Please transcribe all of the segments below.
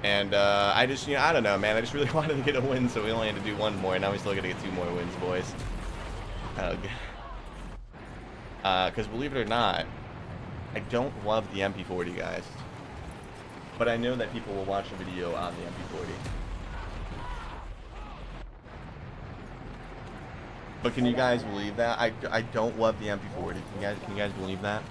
And I just, I don't know, man. I just really wanted to get a win, so we only had to do one more. Now we still got to get 2 more wins, boys. Because believe it or not, I don't love the MP40, guys. But I know that people will watch a video on the MP40. But can you guys believe that? I don't love the MP40. Can you guys believe that?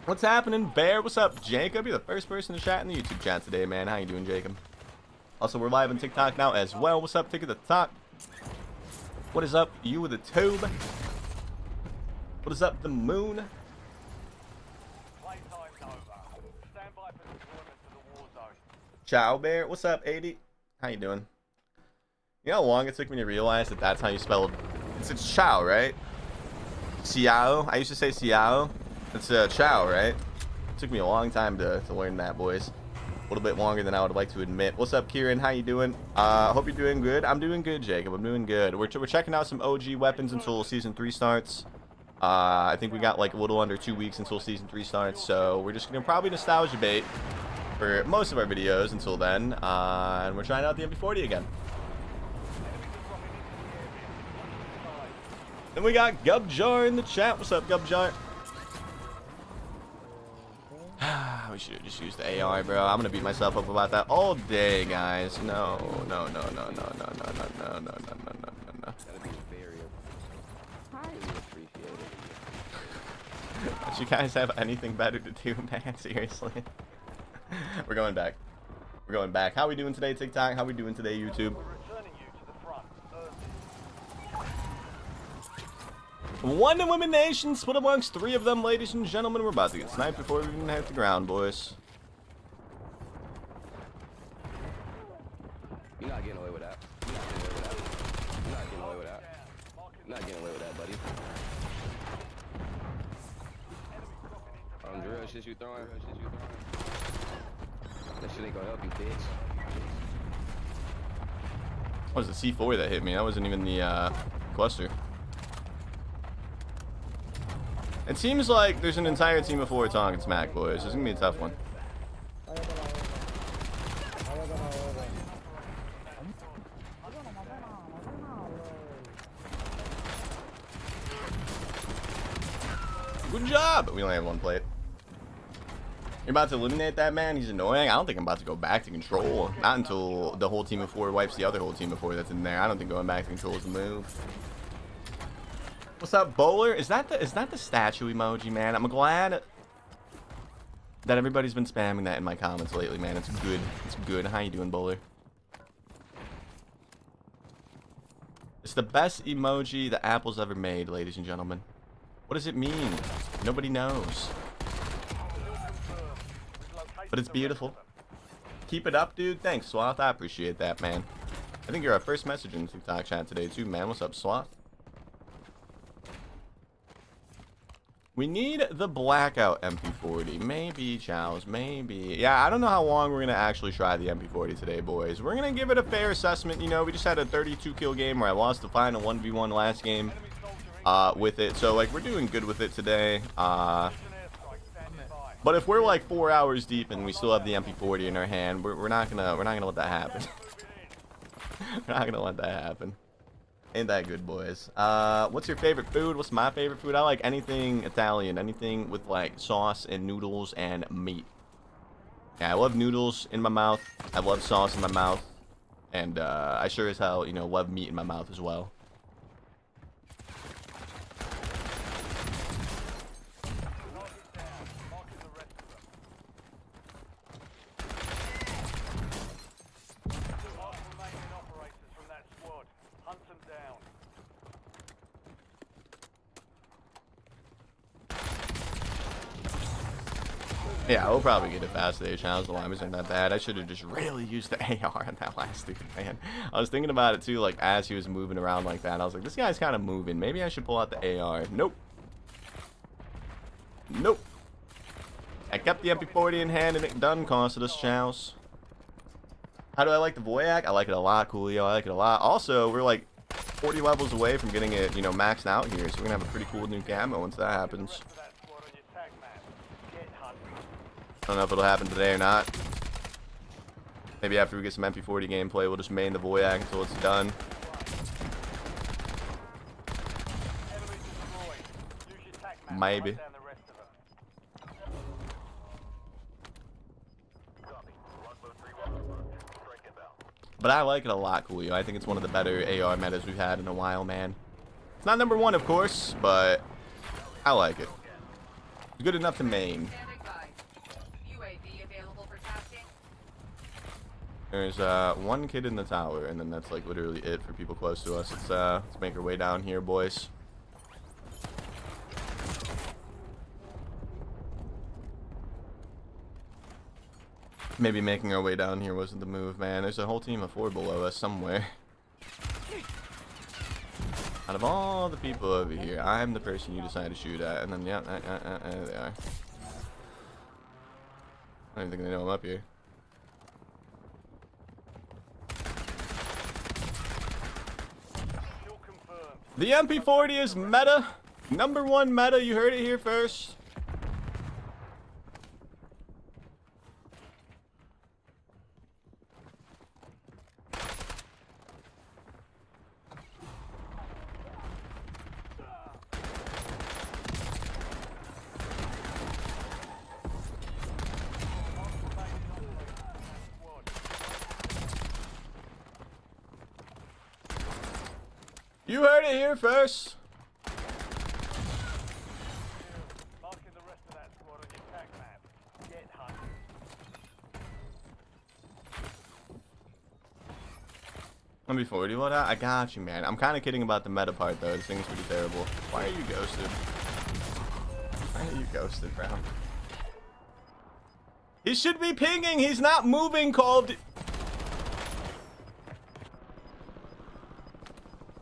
What's happening, Bear? What's up, Jacob? You're the first person to chat in the YouTube chat today, man. How you doing, Jacob? Also, we're live on TikTok now as well. What's up, Tick at the top? What is up, you with the tube? What is up, the moon? Ciao, Bear. What's up, 80? How you doing? You know how long it took me to realize that that's how you spelled... It's Ciao, right? Seao. I used to say Seao. It's Ciao, right? It took me a long time to learn that, boys. A little bit longer than I would like to admit. What's up, Kieran? How you doing? Hope you're doing good. I'm doing good, Jacob. I'm doing good. We're checking out some OG weapons until Season 3 starts. I think we got like a little under 2 weeks until Season 3 starts. So we're just going to probably nostalgia bait for most of our videos until then. And we're trying out the MP40 again. Then we got Gubjar in the chat. What's up, Gubjar? We should have just used the AR, bro. I'm gonna beat myself up about that all day, guys. No. Don't you guys have anything better to do, man? Seriously. We're going back. We're going back. How we doing today, TikTok? How we doing today, YouTube? One elimination split amongst 3 of them, ladies and gentlemen. We're about to get sniped before we even hit the ground, boys. You're not getting away with that. You're not getting away with that. You're not getting away with that, buddy. Drill shit you throwing. That shit ain't gonna help you, bitch. What was the C4 that hit me? That wasn't even the cluster. It seems like there's an entire team of 4 talking smack, boys. This is gonna be a tough one. Good job! We only have 1 plate. You're about to eliminate that man? He's annoying. I don't think I'm about to go back to control. Not until the whole team of 4 wipes the other whole team of 4 that's in there. I don't think going back to control is the move. What's up, Bowler? Is that the statue emoji, man? I'm glad that everybody's been spamming that in my comments lately, man. It's good. It's good. How you doing, Bowler? It's the best emoji that Apple's ever made, ladies and gentlemen. What does it mean? Nobody knows. But it's beautiful. Keep it up, dude. Thanks, Swath. I appreciate that, man. I think you're our first message in the TikTok chat today, too, man. What's up, Swath? We need the Blackout MP40. Maybe, Chows. Maybe. Yeah, I don't know how long we're going to actually try the MP40 today, boys. We're going to give it a fair assessment. You know, we just had a 32-kill game where I lost the final 1v1 last game with it. So, like, we're doing good with it today. But if we're, like, 4 hours deep and we still have the MP40 in our hand, we're not gonna let that happen. We're not going to let that happen. Ain't that good, boys? What's your favorite food? What's my favorite food? I like anything Italian, anything with like sauce and noodles and meat. Yeah, I love noodles in my mouth. I love sauce in my mouth, and I sure as hell, you know, love meat in my mouth as well. Yeah, we'll probably get it fast today. Challenge the limers aren't that bad. I should have just really used the AR on that last dude, man. I was thinking about it too, like as he was moving around like that. I was like, this guy's kind of moving. Maybe I should pull out the AR. Nope. Nope. I kept the MP40 in hand and it done costed us, Chows. How do I like the Voyak? I like it a lot, Coolio. I like it a lot. Also, we're like 40 levels away from getting it, you know, maxed out here. So we're gonna have a pretty cool new camo once that happens. don't know if it'll happen today or not. Maybe after we get some MP40 gameplay, we'll just main the Voyak until it's done. Maybe. But I like it a lot, Coolio. I think it's one of the better AR metas we've had in a while, man. It's not number one, of course, but I like it. It's good enough to main. There's one kid in the tower, and then that's like literally it for people close to us. Let's make our way down here, boys. Maybe making our way down here wasn't the move, man. There's a whole team of 4 below us somewhere. Out of all the people over here, I'm the person you decide to shoot at. And then, yeah, there they are. I don't even think they know I'm up here. The MP40 is meta. Number 1 meta. You heard it here first. You heard it here first. Marking the rest of that squad on your attack map. Get hunted. MP40, what? I got you, man. I'm kind of kidding about the meta part, though. This thing's pretty terrible. Why are you ghosted? Why are you ghosted, bro? He should be pinging. He's not moving, Call of Duty.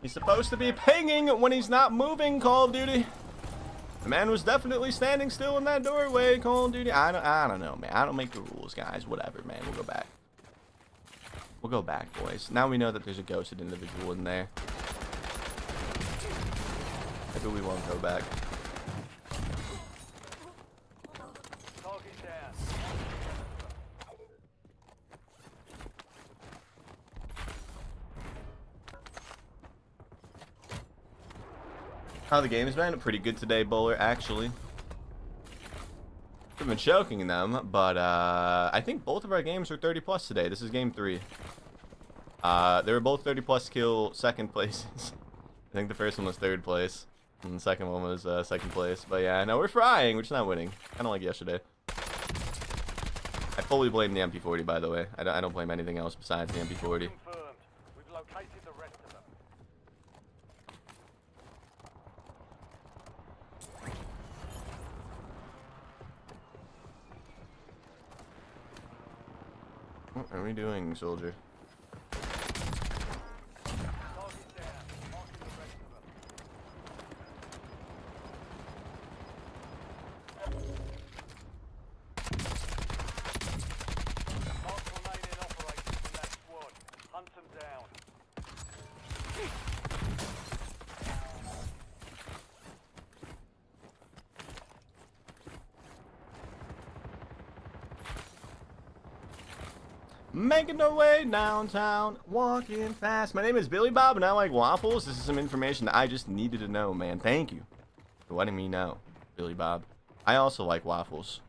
He's supposed to be pinging when he's not moving, Call of Duty. The man was definitely standing still in that doorway, Call of Duty. I don't know, man. I don't make the rules, guys. Whatever, man. We'll go back. We'll go back, boys. Now we know that there's a ghosted individual in there. Maybe we won't go back. Target down. How the game's been? Pretty good today, Bowler, actually. We've been choking them, but I think both of our games are 30 plus today. This is game 3. They were both 30 plus kill second places. I think the first one was 3rd place, and the second one was 2nd place. But yeah, no, we're frying. We're just not winning. Kind of like yesterday. I fully blame the MP40, by the way. I don't blame anything else besides the MP40. Confirmed. We've located the rest of them. What are we doing, soldier? Target down. Marking the rest of them. Mark remaining operators in that squad. Hunt them down. Making our way downtown, walking fast. My name is Billy Bob, and I like waffles. This is some information that I just needed to know, man. Thank you for letting me know, Billy Bob. I also like waffles.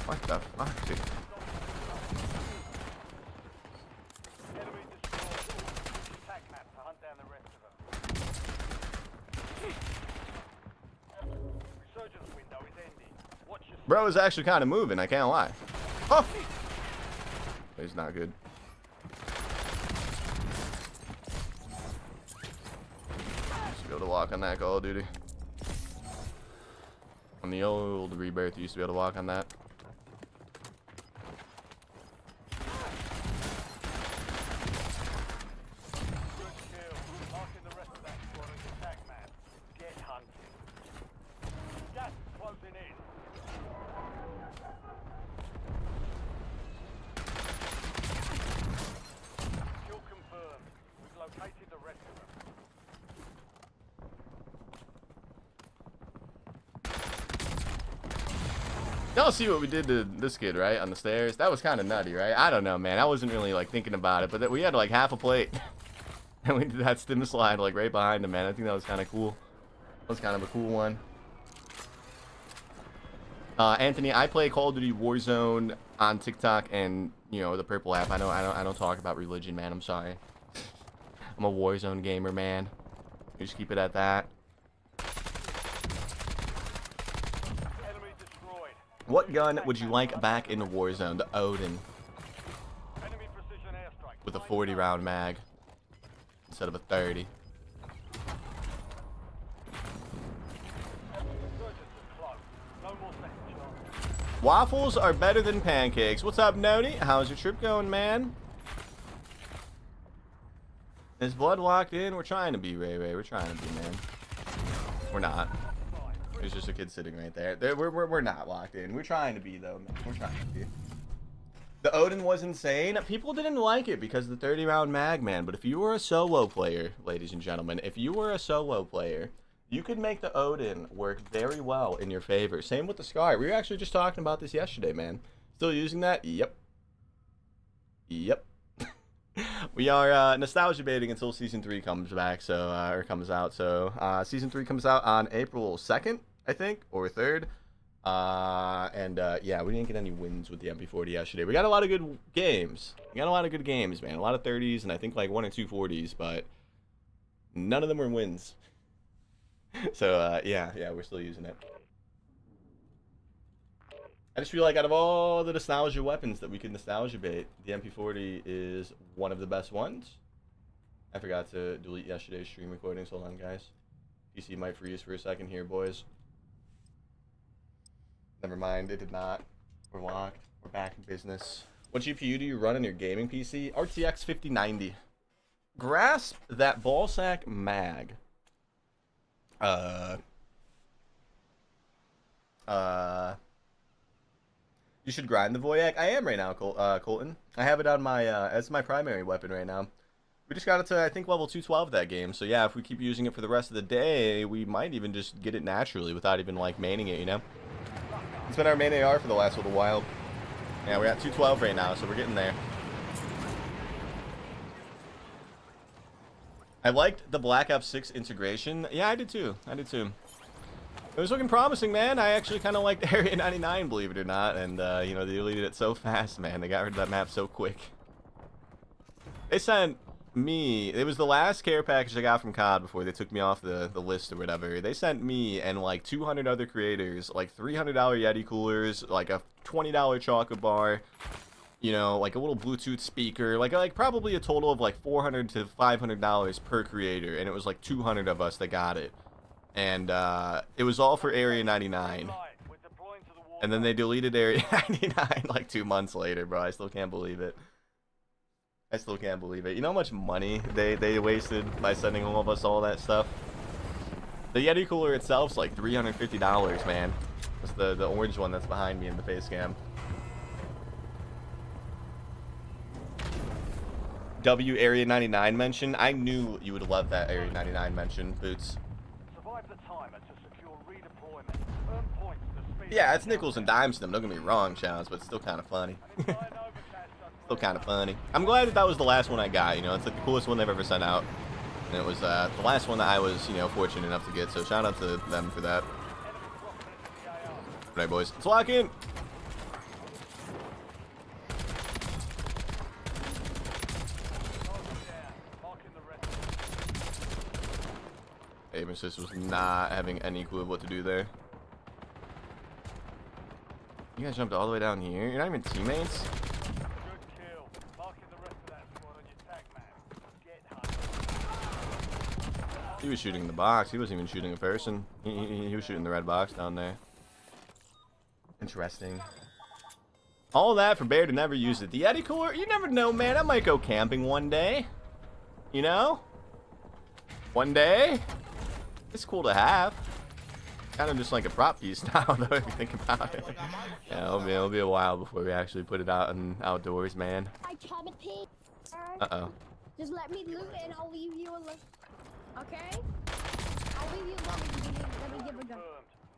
What the fuck, dude? Enemy destroyed. Attack map to hunt down the rest of them. Resurgence window is ending. Watch your Bro is actually kind of moving, I can't lie. Oh! He's not good. Used to be able to walk on that Call of Duty. On the old Rebirth, you used to be able to walk on that. good kill. Marking the rest of that squad on your attack map. Get hunted. Gas is closing in. Kill confirmed. We've located the rest of them. Y'all see what we did to this kid, right? On the stairs? That was kind of nutty, right? I don't know, man. I wasn't really, like, thinking about it, but we had, like, half a plate. And we did that stim slide, like, right behind him, man. I think that was kind of cool. That was kind of a cool one. Anthony, I play Call of Duty Warzone on TikTok and, you know, the purple app. I don't talk about religion, man. I'm sorry. I'm a Warzone gamer, man. We just keep it at that. Enemy destroyed. What gun would you like back in the Warzone? The Odin Enemy precision airstrike. with a 40-round mag instead of a 30. Resurgence is close. No more second chance. Waffles are better than pancakes. What's up, Noni? How's your trip going, man? Is blood locked in? We're trying to be, Ray Ray. We're trying to be, man. We're not. There's just a kid sitting right there. We're not locked in. We're trying to be, though, man. We're trying to be. The Odin was insane. People didn't like it because of the 30-round mag, man. But if you were a solo player, ladies and gentlemen, if you were a solo player, you could make the Odin work very well in your favor. Same with the Scar. We were actually just talking about this yesterday, man. Still using that? Yep. Yep. We are nostalgia baiting until Season 3 comes back, so, or comes out. So, Season 3 comes out on April 2nd, I think, or 3rd. Yeah, we didn't get any wins with the MP40 yesterday. We got a lot of good games. We got a lot of good games, man. A lot of 30s, and I think like 1 or 2 40s, but none of them were wins. So, yeah, we're still using it. I just feel like out of all the nostalgia weapons that we could nostalgia bait, the MP40 is one of the best ones. I forgot to delete yesterday's stream recordings. Hold on, guys. PC might freeze for a second here, boys. Never mind, it did not. We're locked. We're back in business. What GPU do you run on your gaming PC? RTX 5090. Grasp that ballsack mag. You should grind the Voyak. I am right now, Colton. I have it on my, as my primary weapon right now. We just got it to, I think, level 212 that game. So yeah, if we keep using it for the rest of the day, we might even just get it naturally without even, like, maining it, you know? It's been our main AR for the last little while. Yeah, we're at 212 right now, so we're getting there. I liked the Black Ops 6 integration. Yeah, I did too. I did too. It was looking promising, man. I actually kind of liked Area 99, believe it or not. And, you know, they deleted it so fast, man. They got rid of that map so quick. They sent me... It was the last care package I got from COD before they took me off the list or whatever. They sent me and, like, 200 other creators, like, $300 Yeti coolers, like, a $20 chocolate bar, you know, like, a little Bluetooth speaker. Like probably a total of, like, $400 to $500 per creator. And it was, like, 200 of us that got it. And it was all for Area 99. And then they deleted Area 99 like 2 months later, bro. I still can't believe it. I still can't believe it. You know how much money they wasted by sending all of us all that stuff? The Yeti cooler itself's like $350, man. That's the orange one that's behind me in the face cam. W Area 99 mention. I knew you would love that Area 99 mention, Boots. Yeah, it's nickels and dimes to them. Don't get me wrong, Challenge, but it's still kind of funny. Still kind of funny. I'm glad that was the last one I got. You know, it's like the coolest one they've ever sent out, and it was the last one that I was, you know, fortunate enough to get. So shout out to them for that. All right, boys, let's lock in. Aim Assist was not having any clue of what to do there. You guys jumped all the way down here? You're not even teammates? Good kill. Marking the rest of that squad on your tag map. Get hunted. He was shooting the box. He wasn't even shooting a person. He was shooting the red box down there. Interesting. All that for Bear to never use it. The Yeti cooler? You never know, man. I might go camping one day. You know? One day? It's cool to have. Kind of just like a prop piece now, though, if you think about it. Yeah, it'll be a while before we actually put it out in outdoors, man. Uh-oh. Just let me loot and I'll leave you alone. Okay? I'll leave you alone. Let me give a gun.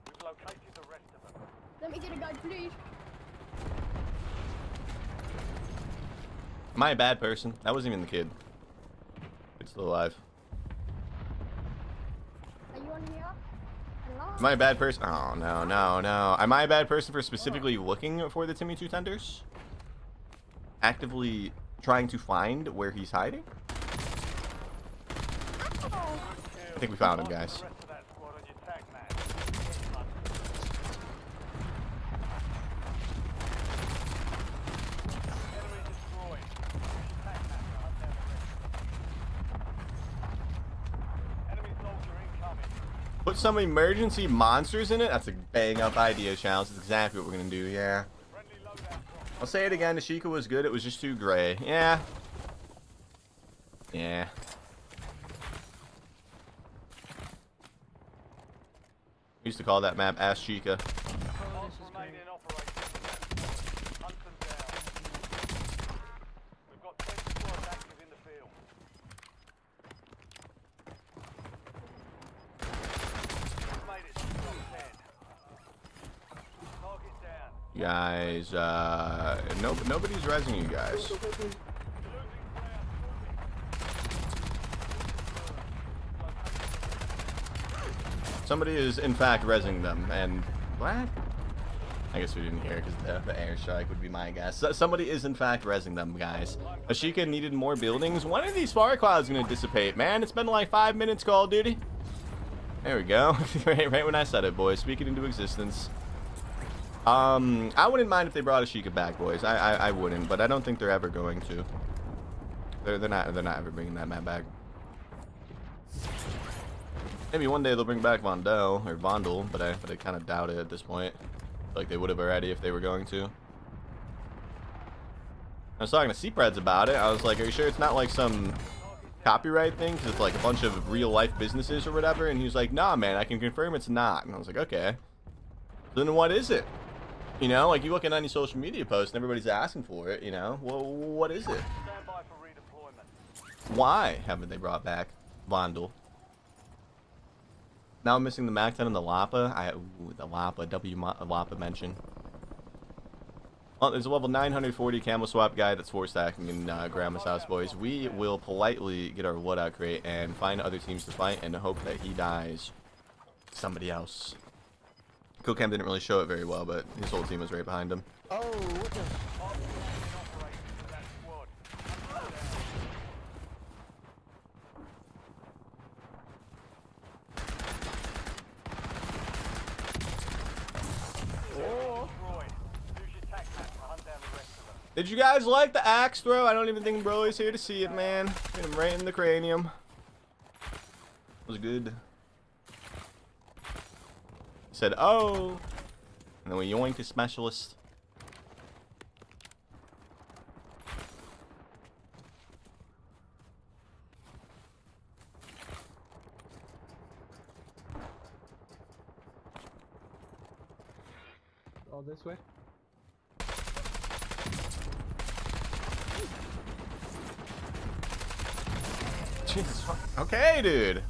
We've located the rest of them. Let me get a gun, please. Am I a bad person? That wasn't even the kid. It's still alive. Are you on here? Hello? Am I a bad person? Oh, no, no, no. Am I a bad person for specifically looking for the Timmy Two Tenders? Actively trying to find where he's hiding? Oh. I think we found him, guys. The rest of that squad on your tag map. Get hunting. Enemy destroyed. Use your tag map to hunt down the rest. Enemy soldier incoming. Put some emergency monsters in it? That's a bang up idea, Challenge. That's exactly what we're gonna do, yeah. Friendly loadout drop. I'll say it again, Ashika was good, it was just too gray. Yeah. Yeah. We used to call that map Ass Chica. Marks remain in operation. Hunt them down. We've got 20 squads active in the field. We've made it to the top 10. Target down. You guys, nobody's rezzing you guys. Losing ground. Somebody is, in fact, rezzing them, and... What? I guess we didn't hear, because the airstrike would be my guess. Somebody is, in fact, rezzing them, guys. Ashika needed more buildings. When are these fire clouds going to dissipate, man? It's been like 5 minutes, Call of Duty. There we go. right when I said it, boys. Speak it into existence. I wouldn't mind if they brought Ashika back, boys. I wouldn't, but I don't think they're ever going to. They're not ever bringing that map back. Maybe one day they'll bring back Vondel or Vondel, but I kind of doubt it at this point. Like they would have already if they were going to. I was talking to CPREDs about it. I was like, "Are you sure it's not like some copyright thing? Because it's like a bunch of real life businesses or whatever." And he was like, "Nah, man, I can confirm it's not." And I was like, "Okay. Then what is it?" You know, like you look at any social media post and everybody's asking for it. You know, well, what is it? Stand by for redeployment. Why haven't they brought back Vondel? Now I'm missing the MAC-10 and the Lapa. Ooh, the Lapa, Lapa mention. Well, there's a level 940 camo swap guy that's 4-stacking in Grandma's house, boys. We will politely get our loadout crate and find other teams to fight and hope that he dies. Somebody else. Cam didn't really show it very well, but his whole team was right behind him. Oh, what the? Marks remain in operation for that squad. Hunt them down. Destroyed. Use your tag map to hunt down the rest of them. Did you guys like the axe throw? I don't even think Broly's here to see it, man. Hit him right in the cranium. It was good. Said, oh. And then we yoinked his specialist. All this way. Jesus. Okay, dude.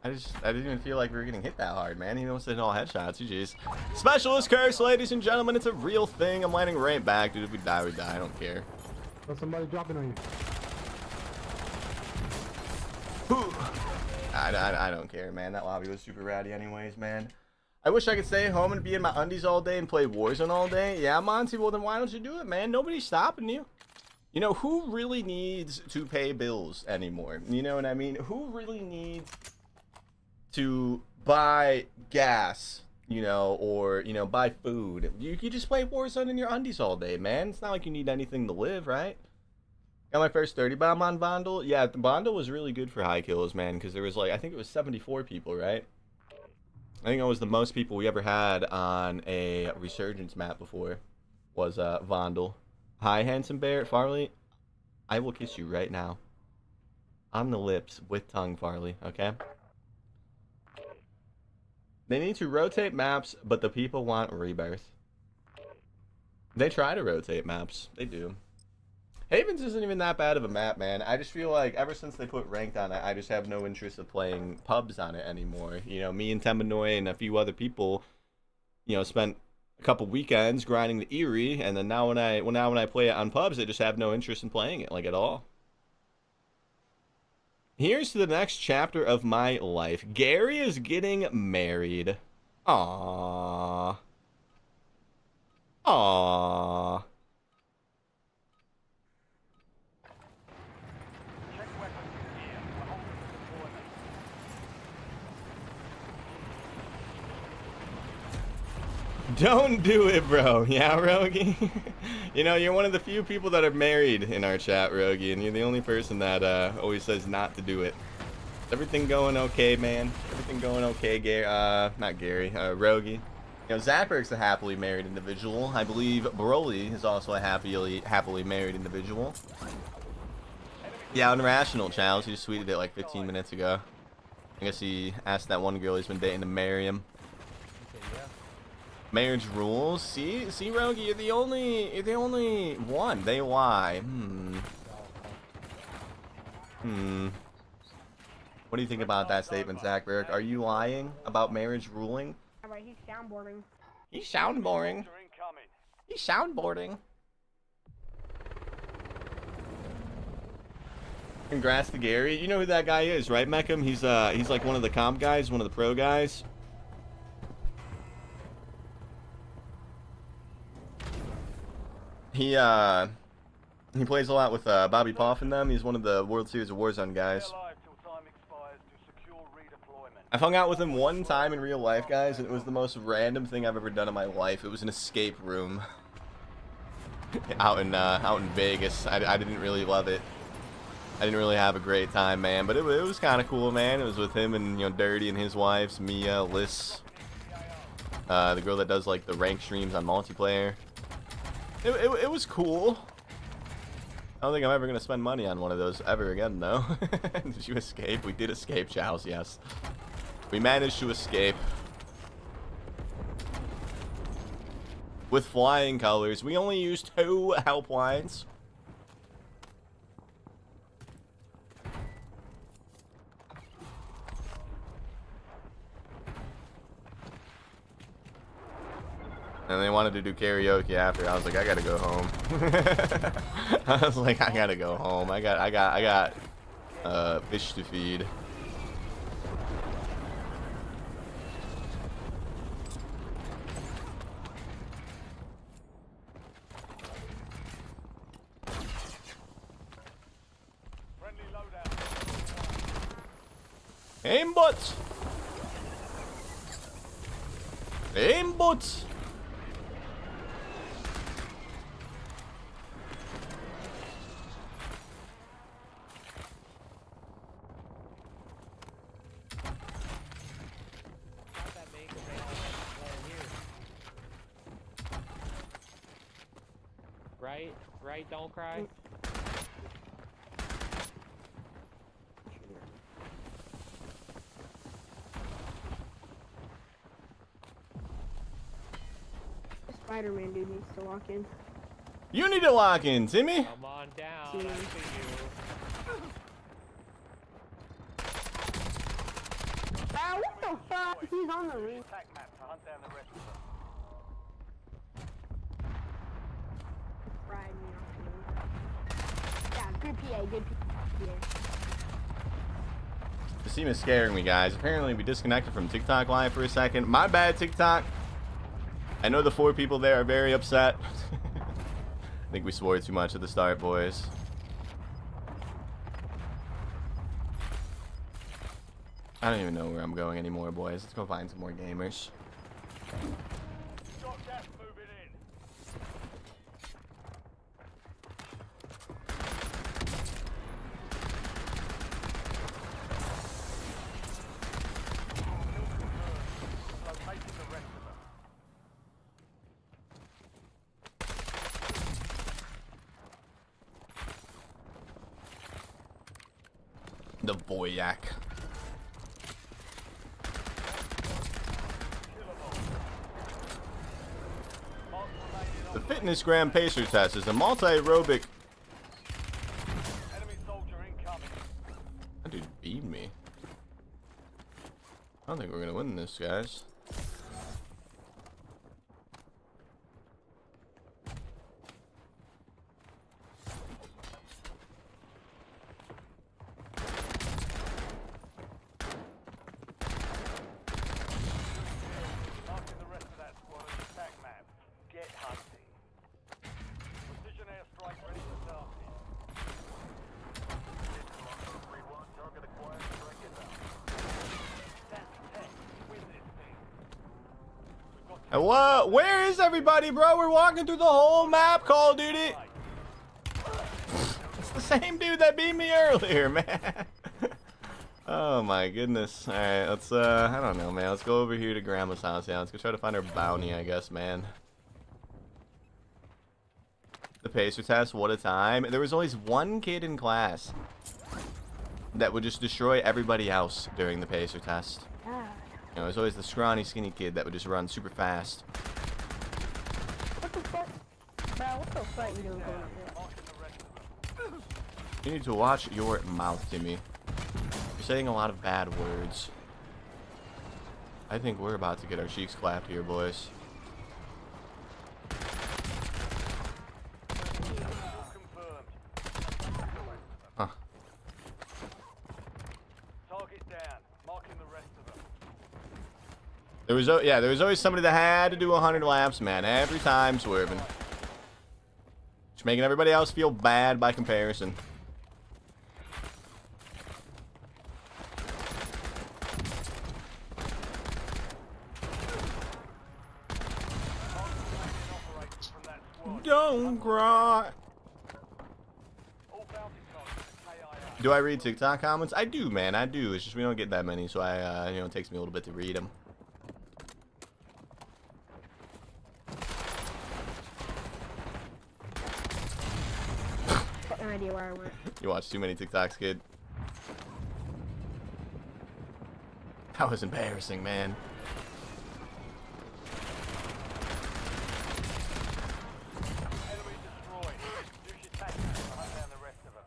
I didn't even feel like we were getting hit that hard, man. He almost did all headshots. GG's. Specialist curse, ladies and gentlemen. It's a real thing. I'm landing right back, dude. If we die, we die. I don't care. Oh, somebody dropping on you. Whew. I don't care, man. That lobby was super rowdy anyways, man. I wish I could stay home and be in my undies all day and play Warzone all day. Yeah, Monty, well then why don't you do it, man? Nobody's stopping you. You know, who really needs to pay bills anymore? You know what I mean? Who really needs to buy gas, you know, or, you know, buy food? You can just play Warzone in your undies all day, man. It's not like you need anything to live, right? Got my first 30 bomb on Vondel. Yeah, the Vondel was really good for high kills, man, because there was like, I think it was 74 people, right? I think that was the most people we ever had on a Resurgence map before, was Vondel. Hi, Handsome Bear. Farley, I will kiss you right now. On the lips, with tongue, Farley, okay? They need to rotate maps, but the people want Rebirth. They try to rotate maps. They do. Havens isn't even that bad of a map, man. I just feel like ever since they put ranked on it, I just have no interest of playing pubs on it anymore. You know, me and Temanoy and a few other people, you know, spent a couple weekends grinding the Eerie, and then now when I play it on pubs, I just have no interest in playing it, like, at all. Here's to the next chapter of my life. Gary is getting married. Aww. Aww. Check weapons in gear. We're holding deployment. Don't do it, bro. Yeah, Rogi? You know, you're one of the few people that are married in our chat, Rogi, and you're the only person that always says not to do it. Is everything going okay, man? Everything going okay, Gary? Not Gary, Rogi. You know, Zackberg's a happily married individual. I believe Broly is also a happily married individual. Yeah, Unrational, Chalice. He just tweeted it like 15 minutes ago. I guess he asked that one girl he's been dating to marry him. Marriage rules. See, Rogi, you're the only one. They lie. What do you think about that statement, Zackberg? Are you lying about marriage ruling? Alright, he's soundboarding. He's soundboarding. Soldier incoming. He's soundboarding. Congrats to Gary. You know who that guy is, right, Meckham? He's like one of the comp guys, one of the pro guys. He plays a lot with Bobby Poff and them. He's one of the World Series of Warzone guys. Stay alive till time expires to secure redeployment. I've hung out with him one time in real life, guys, and it was the most random thing I've ever done in my life. It was an escape room out in Vegas. I didn't really love it. I didn't really have a great time, man, but it was kind of cool, man. It was with him and, you know, Dirty and his wives, Mia, Liz, the girl that does like the rank streams on multiplayer. It was cool. I don't think I'm ever gonna spend money on one of those ever again, though. Did you escape? We did escape, Charles. Yes, we managed to escape with flying colors. We only used 2 helplines. And they wanted to do karaoke after. I was like, I gotta go home. I was like, I gotta go home. I got fish to feed. Friendly loadout. Aimbot! Aimbot! Right, don't cry. Spider-Man dude needs to walk in. You need to lock in, Timmy. Come on down. I see you. Ah, what the fuck? He's on the roof. Attack map to hunt down the rest of them. Ride me off the roof. Yeah, good PA, good PA. The team is scaring me, guys. Apparently, we disconnected from TikTok Live for a second. My bad, TikTok. I know the 4 people there are very upset. I think we swore too much at the start, boys. I don't even know where I'm going anymore, boys. Let's go find some more gamers. Got gas moving in. Locating the rest of them. The Boyak. The Fitness Gram Pacer Test is a multi-aerobic. Enemy soldier incoming. That dude beat me. I don't think we're gonna win this, guys. Hello? Where is everybody, bro? We're walking through the whole map, Call of Duty. It's the same dude that beat me earlier, man. Oh my goodness. Alright, let's I don't know, man. Let's go over here to Grandma's house. Yeah, let's go try to find our bounty, I guess, man. The pacer test, what a time. There was always one kid in class that would just destroy everybody else during the pacer test. Ah. You know, there's always the scrawny, skinny kid that would just run super fast. What the fuck? Bro, what the fuck you doing going on? You need to watch your mouth, Timmy. You're saying a lot of bad words. I think we're about to get our cheeks clapped here, boys. Huh. Target down. Marking the rest of them. There was always somebody that had to do 100 laps, man. Every time swerving. Just making everybody else feel bad by comparison. Don't cry. All bounty targets KIA. Do I read TikTok comments? I do, man. I do. It's just we don't get that many, so I, you know, it takes me a little bit to read them. Got no idea where I went. You watch too many TikToks, kid. That was embarrassing, man. Enemy destroyed. Use your tactics to hunt down the rest of them.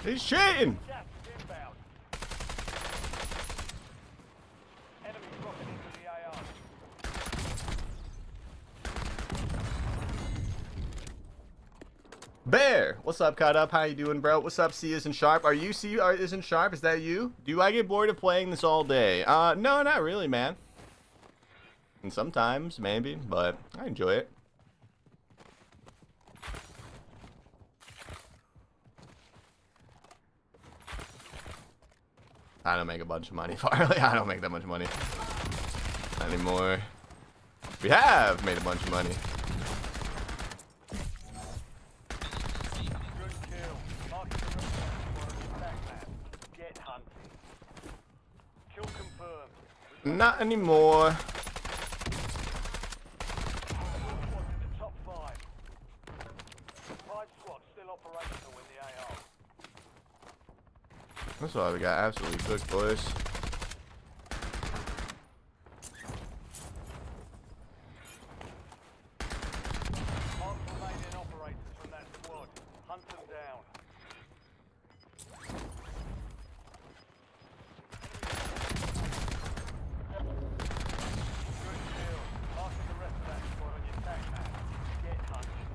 He's cheating. Gas is inbound. Enemy dropping into the AR. Bear, what's up, Caught Up? How you doing, bro? What's up, Seaosn Sharp? Are you Seaosn Sharp? Is that you? Do I get bored of playing this all day? No, not really, man. And sometimes, maybe, but I enjoy it. I don't make a bunch of money, Farley. I don't make that much money. Not anymore. We have made a bunch of money. Good kill. Marking the rest of them on the attack map. Get hunting. Kill confirmed. Not anymore. Squad's in the top 5. 5 squads still operational in the AR. That's why we got absolutely cooked, boys. Mark remaining operators from that squad. Hunt them down. Good kill. Marking the rest of that squad on your attack map. Get hunting.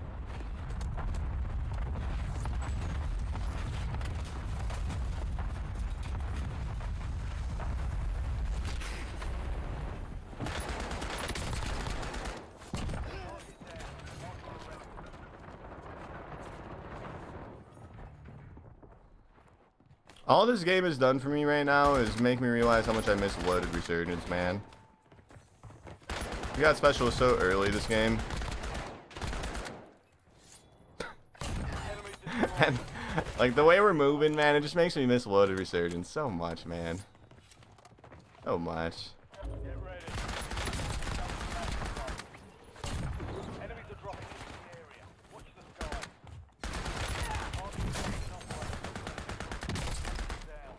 All this game has done for me right now is make me realize how much I miss loaded Resurgence, man. We got special so early this game. And like the way we're moving, man, it just makes me miss loaded Resurgence so much, man. So much. Get ready. Enemies are dropping into the area. Watch the sky. Marking the remaining operators. Down.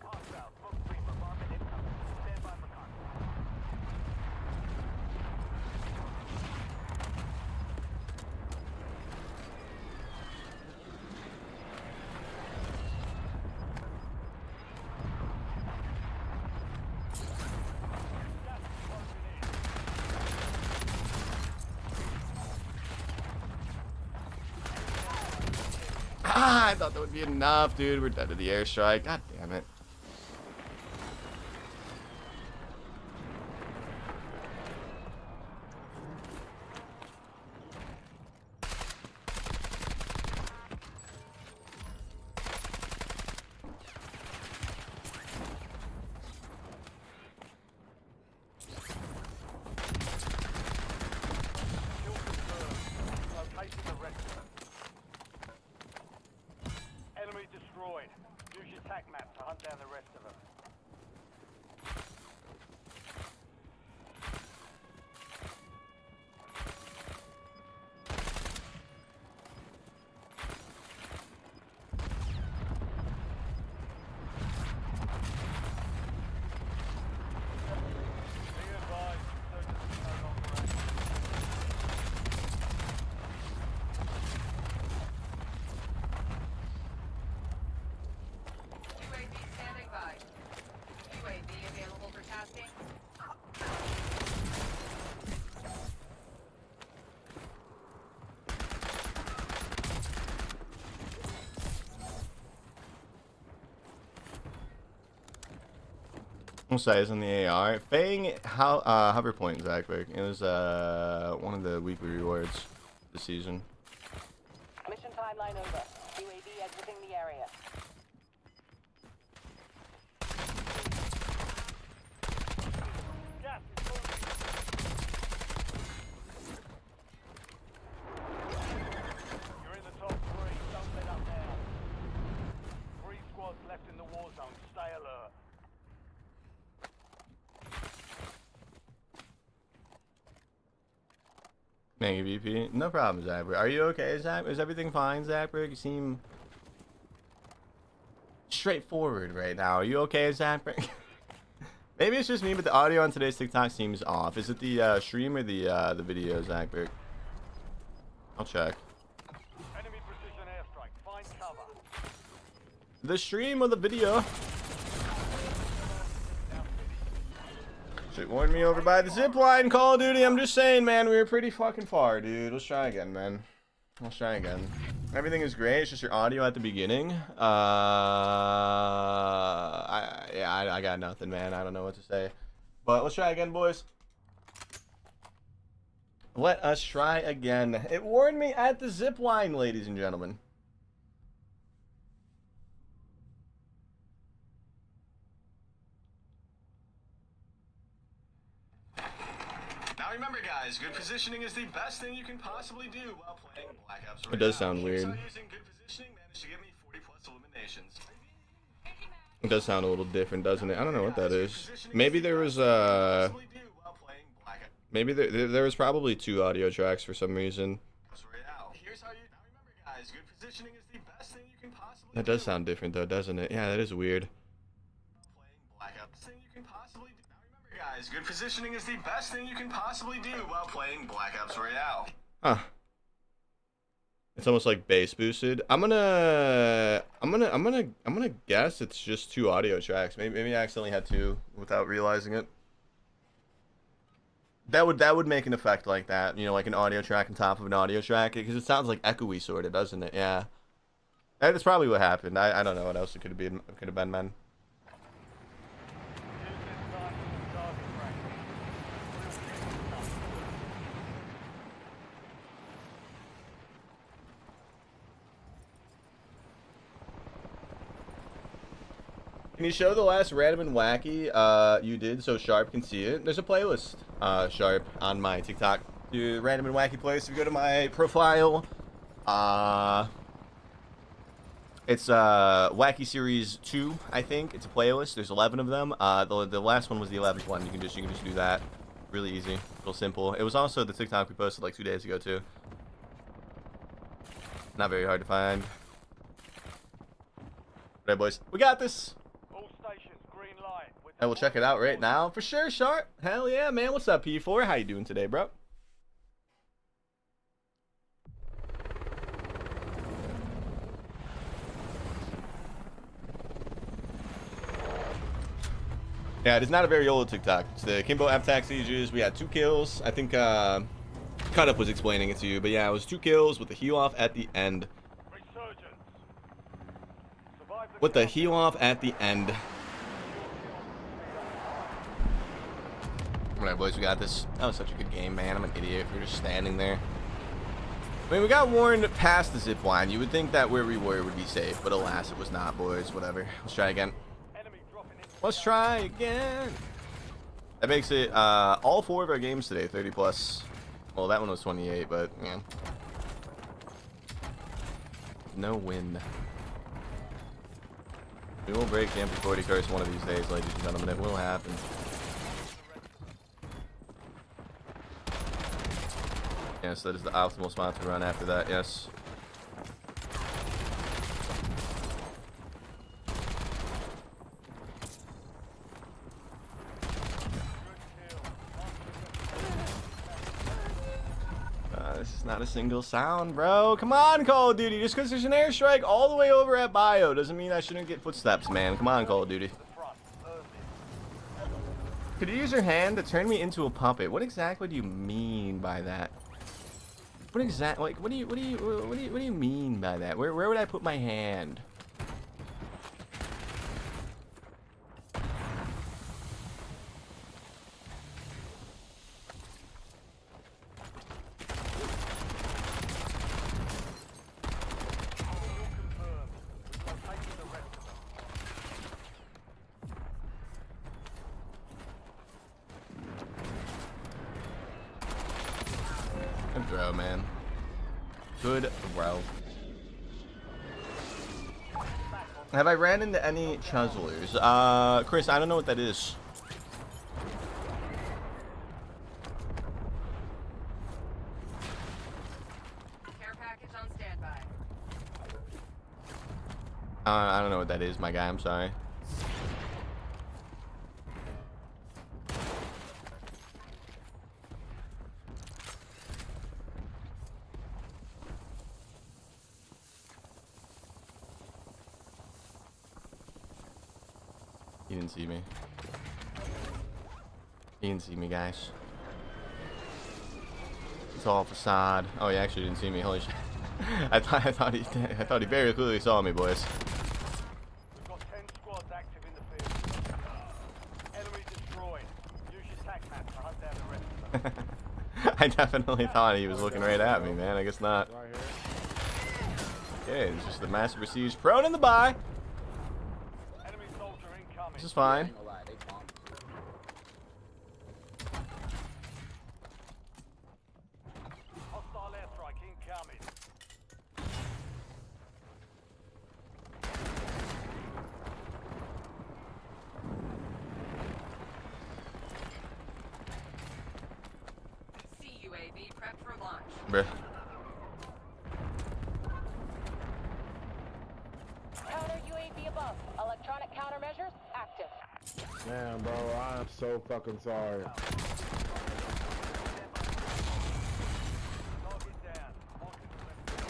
Hostile. Smoke free for bombing incoming. Stand by for contact. Gas is closing in. Ah, I thought that would be enough, dude. We're dead to the airstrike. God damn it. attack map to hunt down the rest of them. Be advised, Resurgence is no longer active. UAV standing by. UAV available for tasking. We'll say it's in the AR. Fang hover point, Zachary. It was one of the weekly rewards this season. Mission timeline over. UAV exiting the area. Gas is moving. You're in the top 3. Don't let up now. 3 squads left in the war zone. Stay alert. Thank you, VP. No problem, Zapper. Are you okay, Zap? Is everything fine, Zapper? You seem straightforward right now. Are you okay, Zapper? Maybe it's just me, but the audio on today's TikTok seems off. Is it the stream or the video, Zapper? I'll check. Enemy precision airstrike. Find cover. The stream or the video? Shit warned me over by the zipline, Call of Duty. I'm just saying, man, we were pretty fucking far, dude. Let's try again, man. Let's try again. Everything is great. It's just your audio at the beginning. I got nothing, man. I don't know what to say. But let's try again, boys. Let us try again. It warned me at the zipline, ladies and gentlemen. Now remember, guys, good positioning is the best thing you can possibly do while playing Black Ops Royale. It does sound weird. Using good positioning managed to give me 40+ eliminations. It does sound a little different, doesn't it? I don't know what that is. Maybe there was maybe there was probably 2 audio tracks for some reason. That does sound different though, doesn't it? Yeah, that is weird. Guys, good positioning is the best thing you can possibly do while playing Black Ops Royale. Huh. It's almost like bass boosted. I'm gonna guess it's just 2 audio tracks. Maybe I accidentally had 2 without realizing it. That would make an effect like that, you know, like an audio track on top of an audio track, because it sounds like echoey sort of, doesn't it? Yeah. That's probably what happened. I don't know what else it could have been, man. Can you show the last random and wacky you did so Sharp can see it? There's a playlist, Sharp, on my TikTok. Do random and wacky playlist. If you go to my profile, it's Wacky Series 2, I think. It's a playlist. There's 11 of them. The last one was the 11th one. You can just do that. Really easy, real simple. It was also the TikTok we posted like 2 days ago too. Not very hard to find. Alright, boys, we got this. And we'll check it out right now. For sure, Sharp. Hell yeah, man. What's up, P4? How you doing today, bro? Yeah, it is not a very old TikTok. It's the Kimbo F-Tac Sieges. We had 2 kills. I think Cut Up was explaining it to you. But yeah, it was 2 kills with the heal off at the end. With the heal off at the end. Alright, boys, we got this. That was such a good game, man. I'm an idiot. We're just standing there. I mean, we got warned past the zip line. You would think that where we were would be safe, but alas, it was not, boys. Whatever. Let's try again. Let's try again. That makes it all 4 of our games today, 30+. Well, that one was 28, but yeah. No win. We will break the MP40 curse one of these days, ladies and gentlemen. It will happen. Yes, that is the optimal spot to run after that, yes. This is not a single sound, bro. Come on, Call of Duty. Just because there's an airstrike all the way over at Bio doesn't mean I shouldn't get footsteps, man. Come on, Call of Duty. Could you use your hand to turn me into a puppet? What exactly do you mean by that? What exactly? Like, what do you mean by that? Where would I put my hand? Good throw, man. Good throw. Have I ran into any Chuzzlers? Chris, I don't know what that is. Care package on standby. I don't know what that is, my guy. I'm sorry. He didn't see me. He didn't see me, guys. It's all facade. Oh, he actually didn't see me. Holy shit! I thought he very clearly saw me, boys. We've got 10 squads active in the field. Enemy destroyed. Use your tac map to hunt down the rest of them. I definitely thought he was looking right at me, man. I guess not. Okay, it's just the Master Siege prone in the buy. Enemy soldier incoming. This is fine. Hostile airstrike incoming. CUAV prep for launch. Bruh. Counter UAV above. Electronic countermeasures active. Man, bro, I'm so fucking sorry. Target down. Marking the rest of them.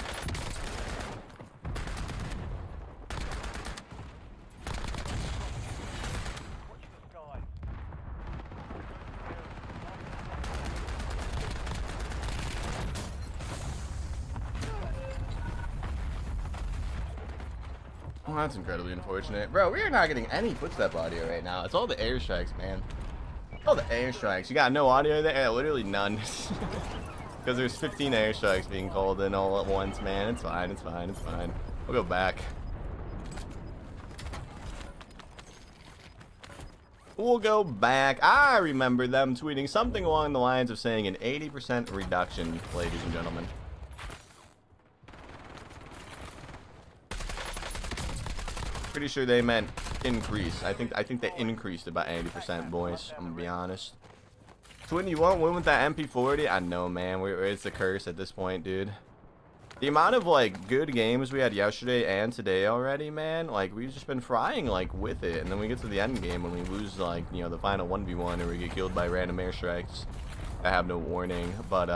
Watch the skies. Oh, that's incredibly unfortunate. Bro, we are not getting any footstep audio right now. It's all the airstrikes, man. All the airstrikes. You got no audio there? Yeah, literally none. Because there's 15 airstrikes being called in all at once, man. It's fine, it's fine, it's fine. We'll go back. We'll go back. I remember them tweeting something along the lines of saying an 80% reduction, ladies and gentlemen. Pretty sure they meant increase. I think they increased it by 80%, boys. I'm gonna be honest. Twin, you won't win with that MP40? I know, man. It's a curse at this point, dude. The amount of like good games we had yesterday and today already, man. Like we've just been frying like with it, and then we get to the end game when we lose like the final 1v1 or we get killed by random airstrikes. I have no warning, but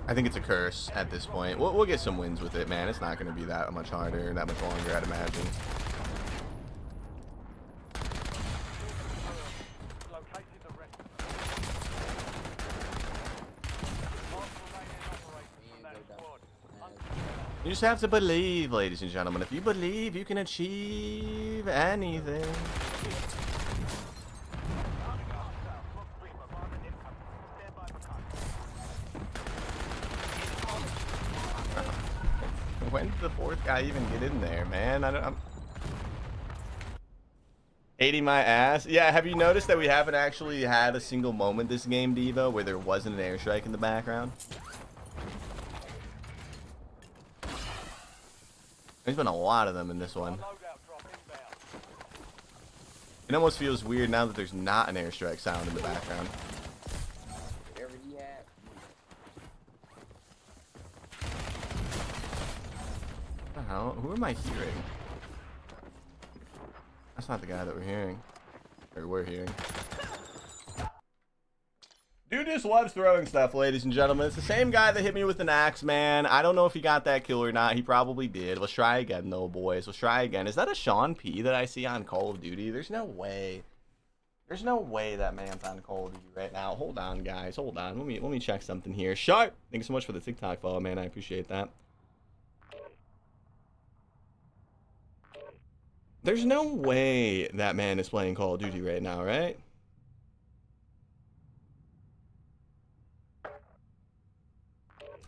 I think it's a curse at this point. We'll get some wins with it, man. It's not going to be that much harder, that much longer, I'd imagine. Located the rest of them. Mark remaining operators from that squad. You just have to believe, ladies and gentlemen. If you believe, you can achieve anything. When did the fourth guy even get in there, man? I'm 80 my ass. Yeah, have you noticed that we haven't actually had a single moment this game, Devo, where there wasn't an airstrike in the background? There's been a lot of them in this one. Loadout drop inbound. It almost feels weird now that there's not an airstrike sound in the background. Wherever he at. What the hell? Who am I hearing? That's not the guy that we're hearing. Or we're hearing. Dude just loves throwing stuff, ladies and gentlemen. It's the same guy that hit me with an axe, man. I don't know if he got that kill or not. He probably did. Let's try again, though, boys. Let's try again. Is that a Sean P that I see on Call of Duty? There's no way. There's no way that man's on Call of Duty right now. Hold on, guys. Hold on. Let me check something here. Sharp! Thank you so much for the TikTok follow, man. I appreciate that. There's no way that man is playing Call of Duty right now, right?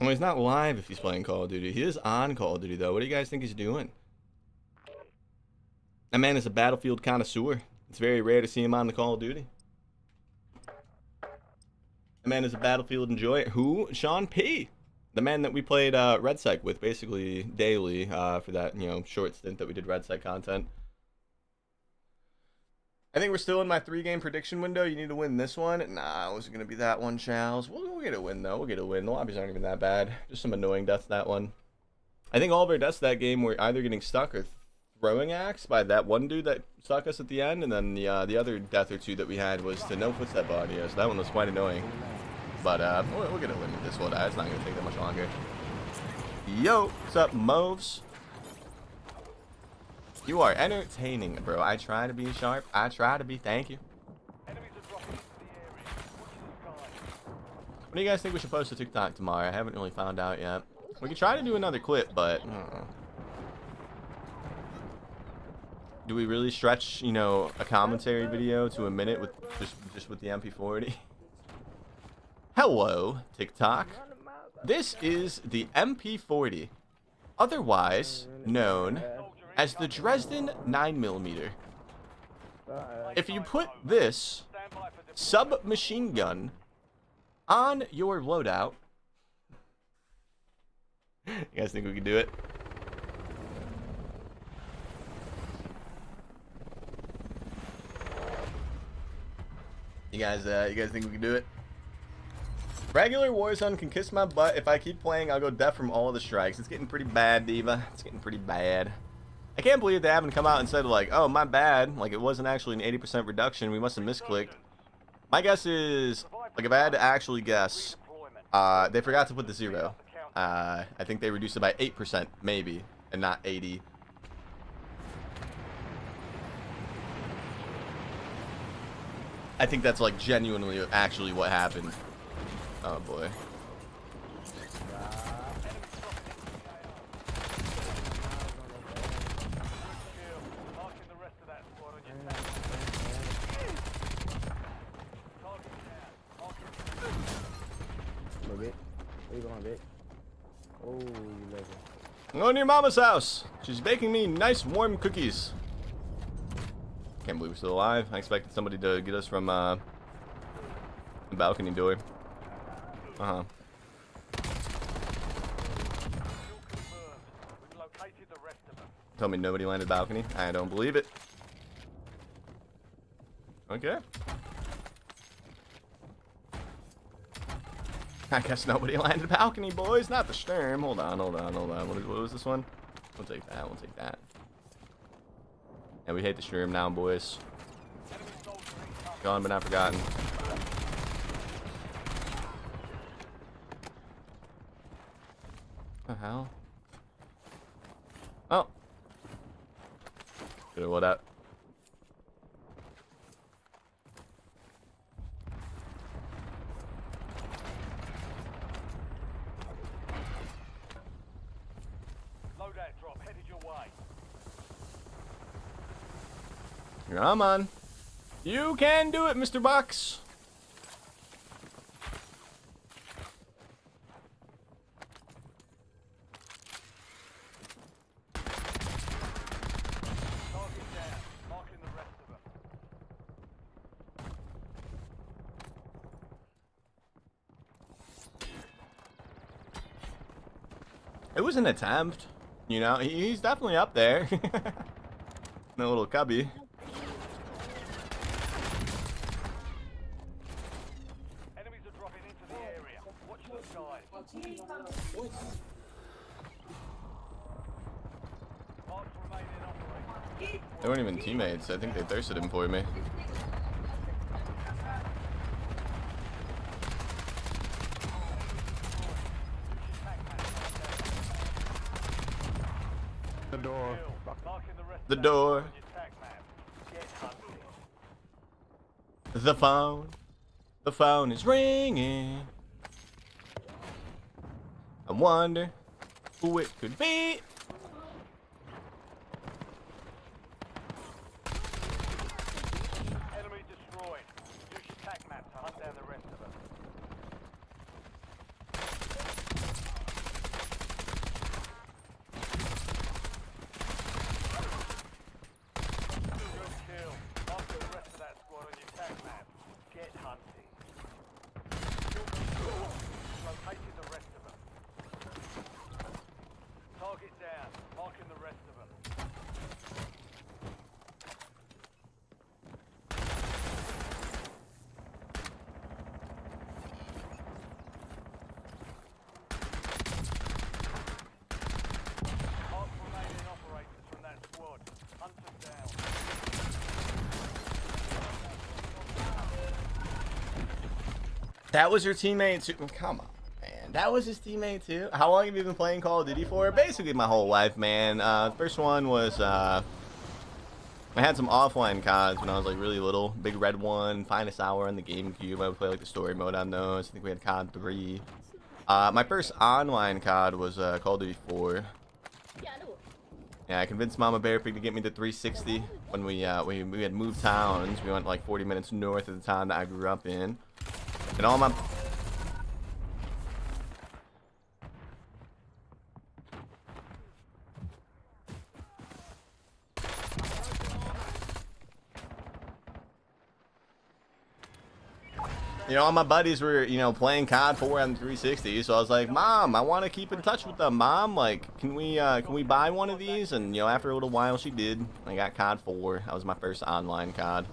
Well, he's not live if he's playing Call of Duty. He is on Call of Duty, though. What do you guys think he's doing? That man is a Battlefield connoisseur. It's very rare to see him on the Call of Duty. That man is a Battlefield enjoyer. Who? Sean P. The man that we played Red Psych with basically daily for that, you know, short stint that we did Red Psych content. I think we're still in my 3-game prediction window. You need to win this one. Nah, it wasn't going to be that one, Charles. We'll get a win, though. We'll get a win. The lobbies aren't even that bad. Just some annoying deaths, that one. I think all of our deaths that game were either getting stuck or throwing axe by that one dude that stuck us at the end. And then the other death or two that we had was to no footstep audio. So that one was quite annoying. But we'll get a win with this one. It's not going to take that much longer. Yo, what's up, Moves? You are entertaining, bro. I try to be sharp. I try to be. Thank you. Enemies are dropping into the area. Watch the sky. What do you guys think we should post to TikTok tomorrow? I haven't really found out yet. We could try to do another clip, but I don't know. Do we really stretch, you know, a commentary video to a minute with just with the MP40? Hello, TikTok. This is the MP40, otherwise known as the Dresden 9mm. If you put this submachine gun on your loadout, you guys think we can do it? You guys think we can do it? Regular Warzone can kiss my butt. If I keep playing, I'll go deaf from all the strikes. It's getting pretty bad, Diva. It's getting pretty bad. I can't believe they haven't come out and said, like, oh, my bad. Like, it wasn't actually an 80% reduction. We must have misclicked. My guess is, like, if I had to actually guess, they forgot to put the 0. I think they reduced it by 8%, maybe, and not 80. I think that's, like, genuinely actually what happened. Oh, boy. Marking the rest of that squad on your map. Target down. Marking. Go, Vic. Where you going, Vic? Oh, you legend. I'm going to your mama's house. She's baking me nice warm cookies. Can't believe we're still alive. I expected somebody to get us from the balcony door. Uh-huh. Kill confirmed. We've located the rest of them. Tell me nobody landed balcony. I don't believe it. Okay. I guess nobody landed balcony, boys. Not the Sturm. Hold on. What was this one? We'll take that. We'll take that. And we hate the Sturm now, boys. Gone but not forgotten. What the hell? Oh. Could have what up. Loadout drop headed your way. Come on. You can do it, Mr. Box. Target down. Marking the rest of them. It was an attempt. You know, he's definitely up there. No little cubby. Enemies are dropping into the area. Watch the sky. Marks remain in operation. They weren't even teammates. I think they thirsted him for me. The door. Marking the rest The of that door. on your tac map. Get hunting. The phone. The phone is ringing. I wonder who it could be. Enemy destroyed. Use your tac map to hunt down the rest of them. Good kill. Marking the rest of that squad on your tac map. Get hunting. Located the rest of them. Target down. Marking the rest of them. Mark remaining operators from that squad. Hunt them down. That was your teammate too? Come on, man. That was his teammate too? How long have you been playing Call of Duty for? Basically my whole life, man. The first one was, I had some offline CODs when I was like really little. Big Red one, Finest Hour on the GameCube. I would play like the story mode on those. I think we had COD 3. My first online COD was Call of Duty 4. Yeah, I convinced Mama Bearpig to get me the 360 when we had moved towns. We went like 40 minutes north of the town that I grew up in. And all my... You know, all my buddies were, you know, playing COD 4 on the 360, so I was like, Mom, I want to keep in touch with them. Mom, like, can we buy one of these? And, you know, after a little while, she did. I got COD 4. That was my first online COD.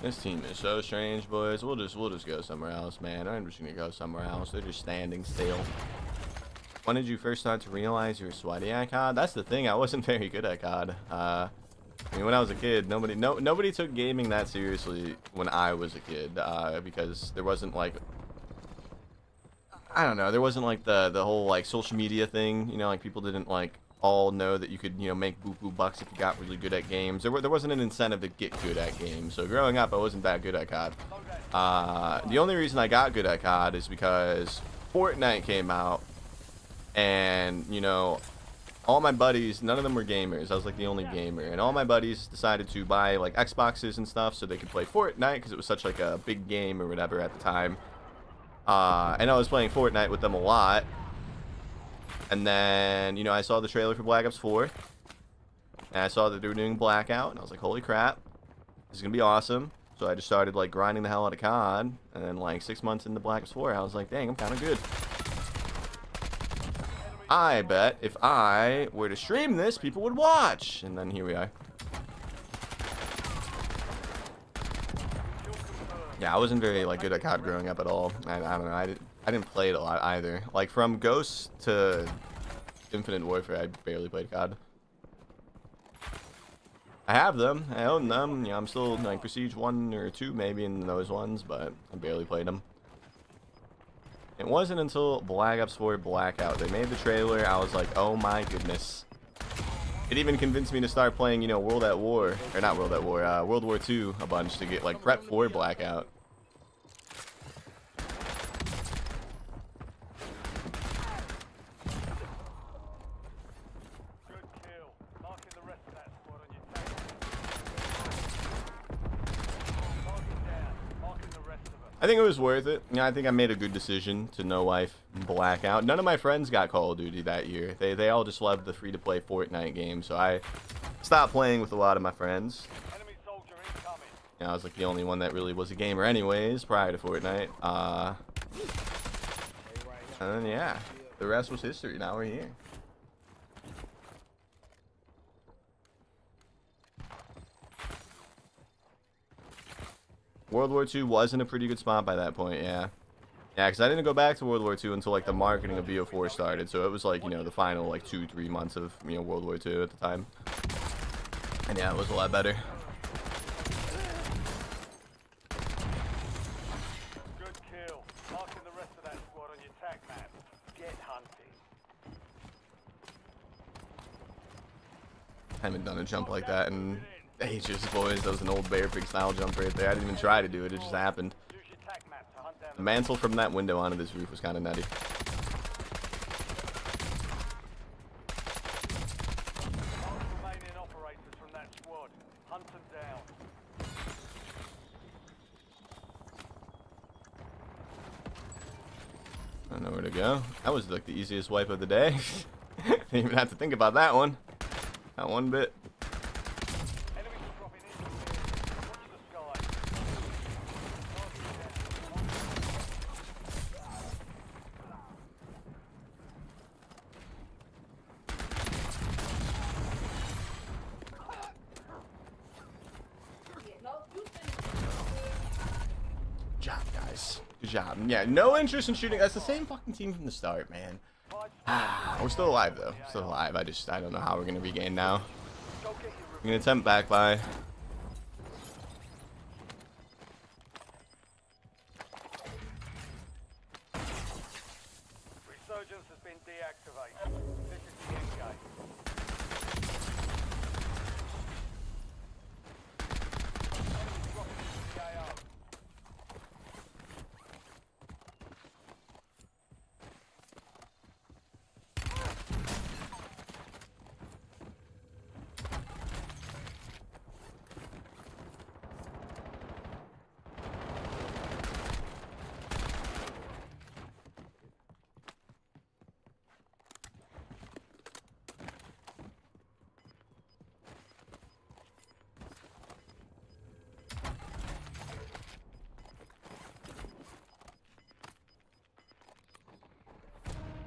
This team is so strange, boys. We'll just go somewhere else, man. I'm just gonna go somewhere else. They're just standing still. When did you first start to realize you were sweaty at COD? That's the thing. I wasn't very good at COD. I mean, when I was a kid, nobody took gaming that seriously when I was a kid, because there wasn't like, I don't know, there wasn't like the whole like social media thing. You know, like people didn't like all know that you could, you know, make boo bucks if you got really good at games. There wasn't an incentive to get good at games. So growing up, I wasn't that good at COD. The only reason I got good at COD is because Fortnite came out, and you know, all my buddies, none of them were gamers. I was like the only gamer, and all my buddies decided to buy like Xboxes and stuff so they could play Fortnite because it was such like a big game or whatever at the time. And I was playing Fortnite with them a lot. And then, you know, I saw the trailer for Black Ops 4. And I saw that they were doing Blackout. And I was like, holy crap. This is going to be awesome. So I just started, like, grinding the hell out of COD. And then, like, 6 months into Black Ops 4, I was like, dang, I'm kind of good. I bet if I were to stream this, people would watch. And then here we are. Yeah, I wasn't very, like, good at COD growing up at all. I don't know. I didn't play it a lot either. Like, from Ghost to Infinite Warfare, I barely played COD. I have them. I own them. You know, I'm still, like, Prestige 1 or 2 maybe in those ones, but I barely played them. It wasn't until Black Ops 4 Blackout. They made the trailer. I was like, oh my goodness. It even convinced me to start playing, you know, World War II a bunch to get, like, prep for Blackout. I think it was worth it. I think I made a good decision to no life Blackout. None of my friends got Call of Duty that year. They all just loved the free-to-play Fortnite game, so I stopped playing with a lot of my friends. Enemy soldier incoming. I was like the only one that really was a gamer anyways prior to Fortnite. And then, yeah, the rest was history. Now we're here. World War II was in a pretty good spot by that point, yeah. Yeah, because I didn't go back to World War II until, like, the marketing of BO4 started. So it was, like, you know, the final, like, 2-3 months of, you know, World War II at the time. And, yeah, it was a lot better. Good kill. Marking the rest of that squad on your tac map. Get hunting. I haven't done a jump like that in ages, boys. That was an old Bearpig style jump right there. I didn't even try to do it. It just happened. Use your tac map to hunt down The mantle from that window onto this roof was kind of nutty. remaining operators from that squad. Hunt them down. I don't know where to go. That was like the easiest wipe of the day. Didn't even have to think about that one. Not one bit. Enemies are dropping into the area. Watch the sky. Good job, guys. Good job. Yeah, no interest in shooting. That's the same fucking team from the start, man. We're still alive, though. Still alive. I don't know how we're going to regain now. Go get your I'm going to attempt back by. Resurgence has been deactivated. This is the end game. Enemies dropping into the AO.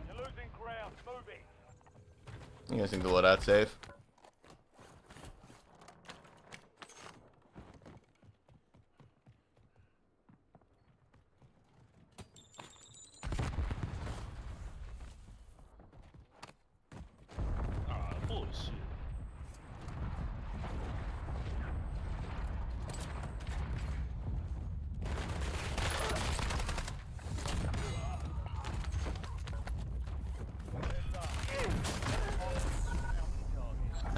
You're losing ground. Move it. You guys think the loadout safe? Ah, bullshit.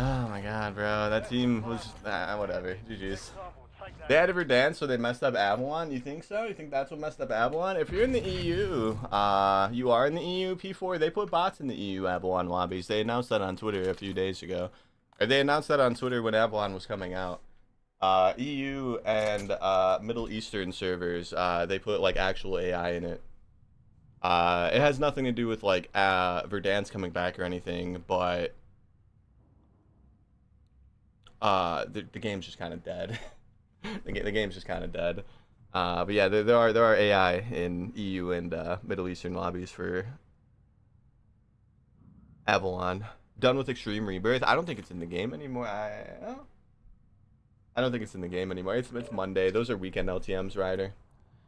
Oh my god, bro. That team was whatever. GG's. They had Verdansk, so they messed up Avalon. You think so? You think that's what messed up Avalon? If you're in the EU, you are in the EU P4. They put bots in the EU Avalon lobbies. They announced that on Twitter a few days ago. Or they announced that on Twitter when Avalon was coming out. EU and Middle Eastern servers, they put like actual AI in it. It has nothing to do with like Verdansk coming back or anything, but the game's just kind of dead. the game's just kind of dead. But yeah, there are AI in EU and Middle Eastern lobbies for Avalon. Done with Extreme Rebirth. I don't think it's in the game anymore. I don't think it's in the game anymore. It's Monday. Those are weekend LTMs, Ryder.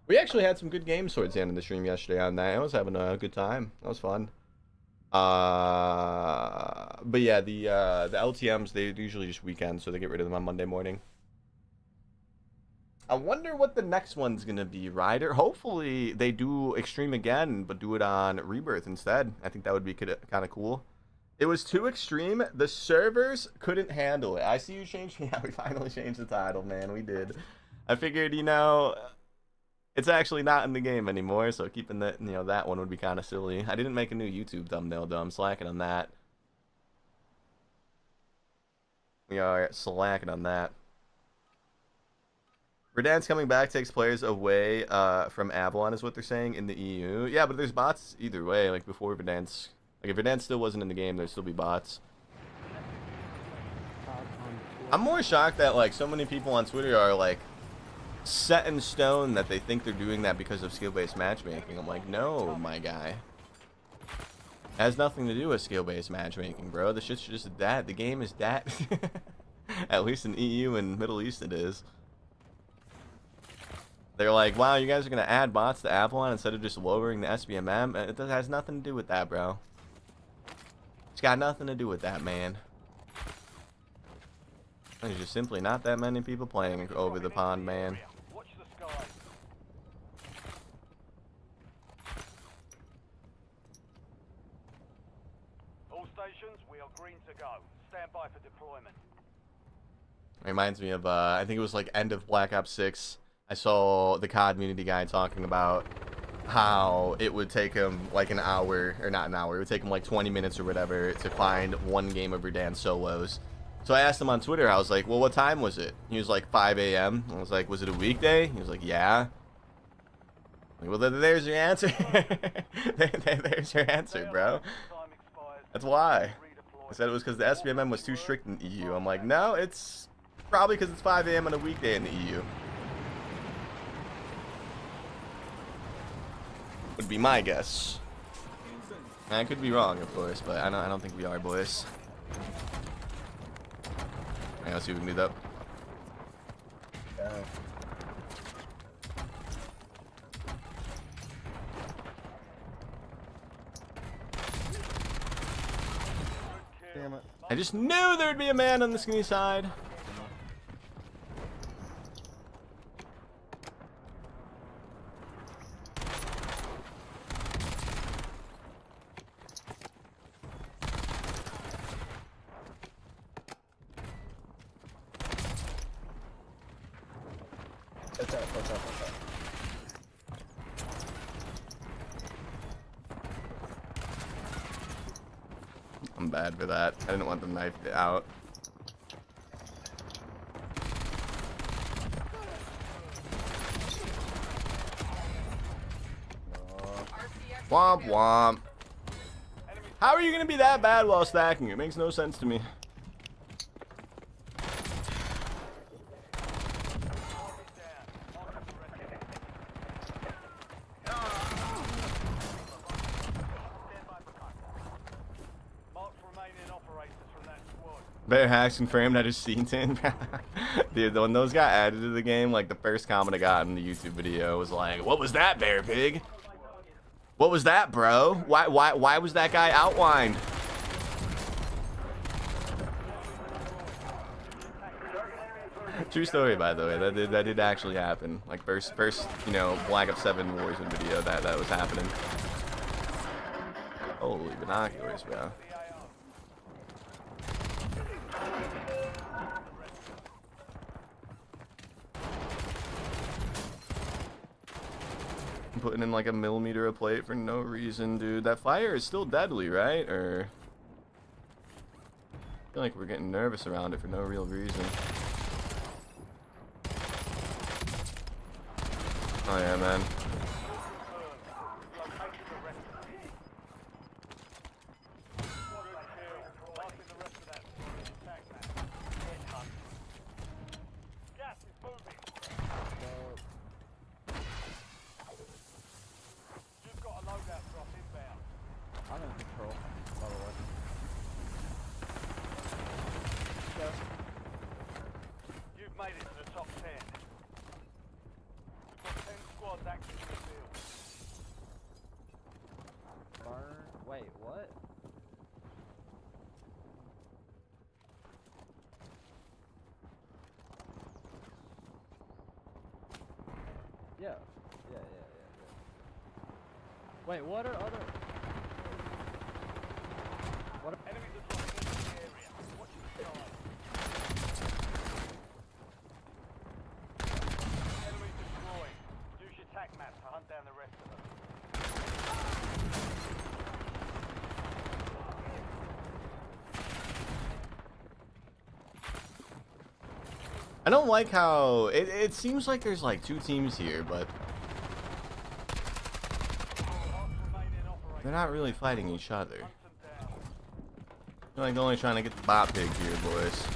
We actually had some good games towards the end of the stream yesterday on that. I was having a good time. That was fun. But yeah, the LTMs, they usually just weekends, so they get rid of them on Monday morning. I wonder what the next one's gonna be, Ryder. Hopefully they do Extreme again, but do it on Rebirth instead. I think that would be kind of cool. It was too extreme. The servers couldn't handle it. I see you changed. Yeah, we finally changed the title, man. We did. I figured, you know, it's actually not in the game anymore, so keeping that, you know, that one would be kind of silly. I didn't make a new YouTube thumbnail, though. I'm slacking on that. We are slacking on that. Verdansk coming back takes players away from Avalon is what they're saying in the EU. Yeah, but there's bots either way. Like before Verdansk, like if Verdansk still wasn't in the game, there'd still be bots. I'm more shocked that like so many people on Twitter are like set in stone that they think they're doing that because of skill-based matchmaking. I'm like, no, my guy. It has nothing to do with skill-based matchmaking, bro. The shit's just that. The game is that. At least in EU and Middle East it is. They're like, wow, you guys are going to add bots to Avalon instead of just lowering the SBMM? It has nothing to do with that, bro. It's got nothing to do with that, man. There's just simply not that many people playing over the pond, man. Watch the skies. All stations, we are green to go. Stand by for deployment. It reminds me of, I think it was like end of Black Ops 6. I saw the COD community guy talking about how it would take him like an hour, or not an hour, it would take him like 20 minutes or whatever to find one game of Verdansk solos. So I asked him on Twitter, I was like, well, what time was it? He was like 5 a.m. I was like, was it a weekday? He was like, yeah. Like, well, there's your answer. There's your answer, bro. That's why. I said it was because the SBMM was too strict in the EU. I'm like, no, it's probably because it's 5 a.m. on a weekday in the EU. Would be my guess. And I could be wrong, of course, but I don't think we are, boys. Alright, let's see if we can do that. Damn it. I just knew there'd be a man on the skinny side. I'm bad for that. I didn't want them knifed out. Womp womp. How are you gonna be that bad while stacking? It makes no sense to me. Bear hacks confirmed I just seen it. Dude, when those got added to the game, like the first comment I got in the YouTube video was like, "What was that, Bearpig? What was that, bro? Why was that guy outlined?" True story, by the way. That did actually happen. Like first, you know, Black Ops 7 Warzone video that was happening. Holy binoculars, bro. Putting in like a millimeter of plate for no reason, dude. That fire is still deadly, right? Or I feel like we're getting nervous around it for no real reason. Oh yeah, man. You've made it to the top 10. We've got 10 squads active in the field. Burn. Wait, what? Yeah. Yeah. Wait, what are other? What? Enemies are dropping into the area. Watch the sky. Enemy destroyed. Use your tac map to hunt down the rest of them. I don't like how it seems like there's like 2 teams here, but they're not really fighting each other. I feel like they're only trying to get the Bearpig here, boys.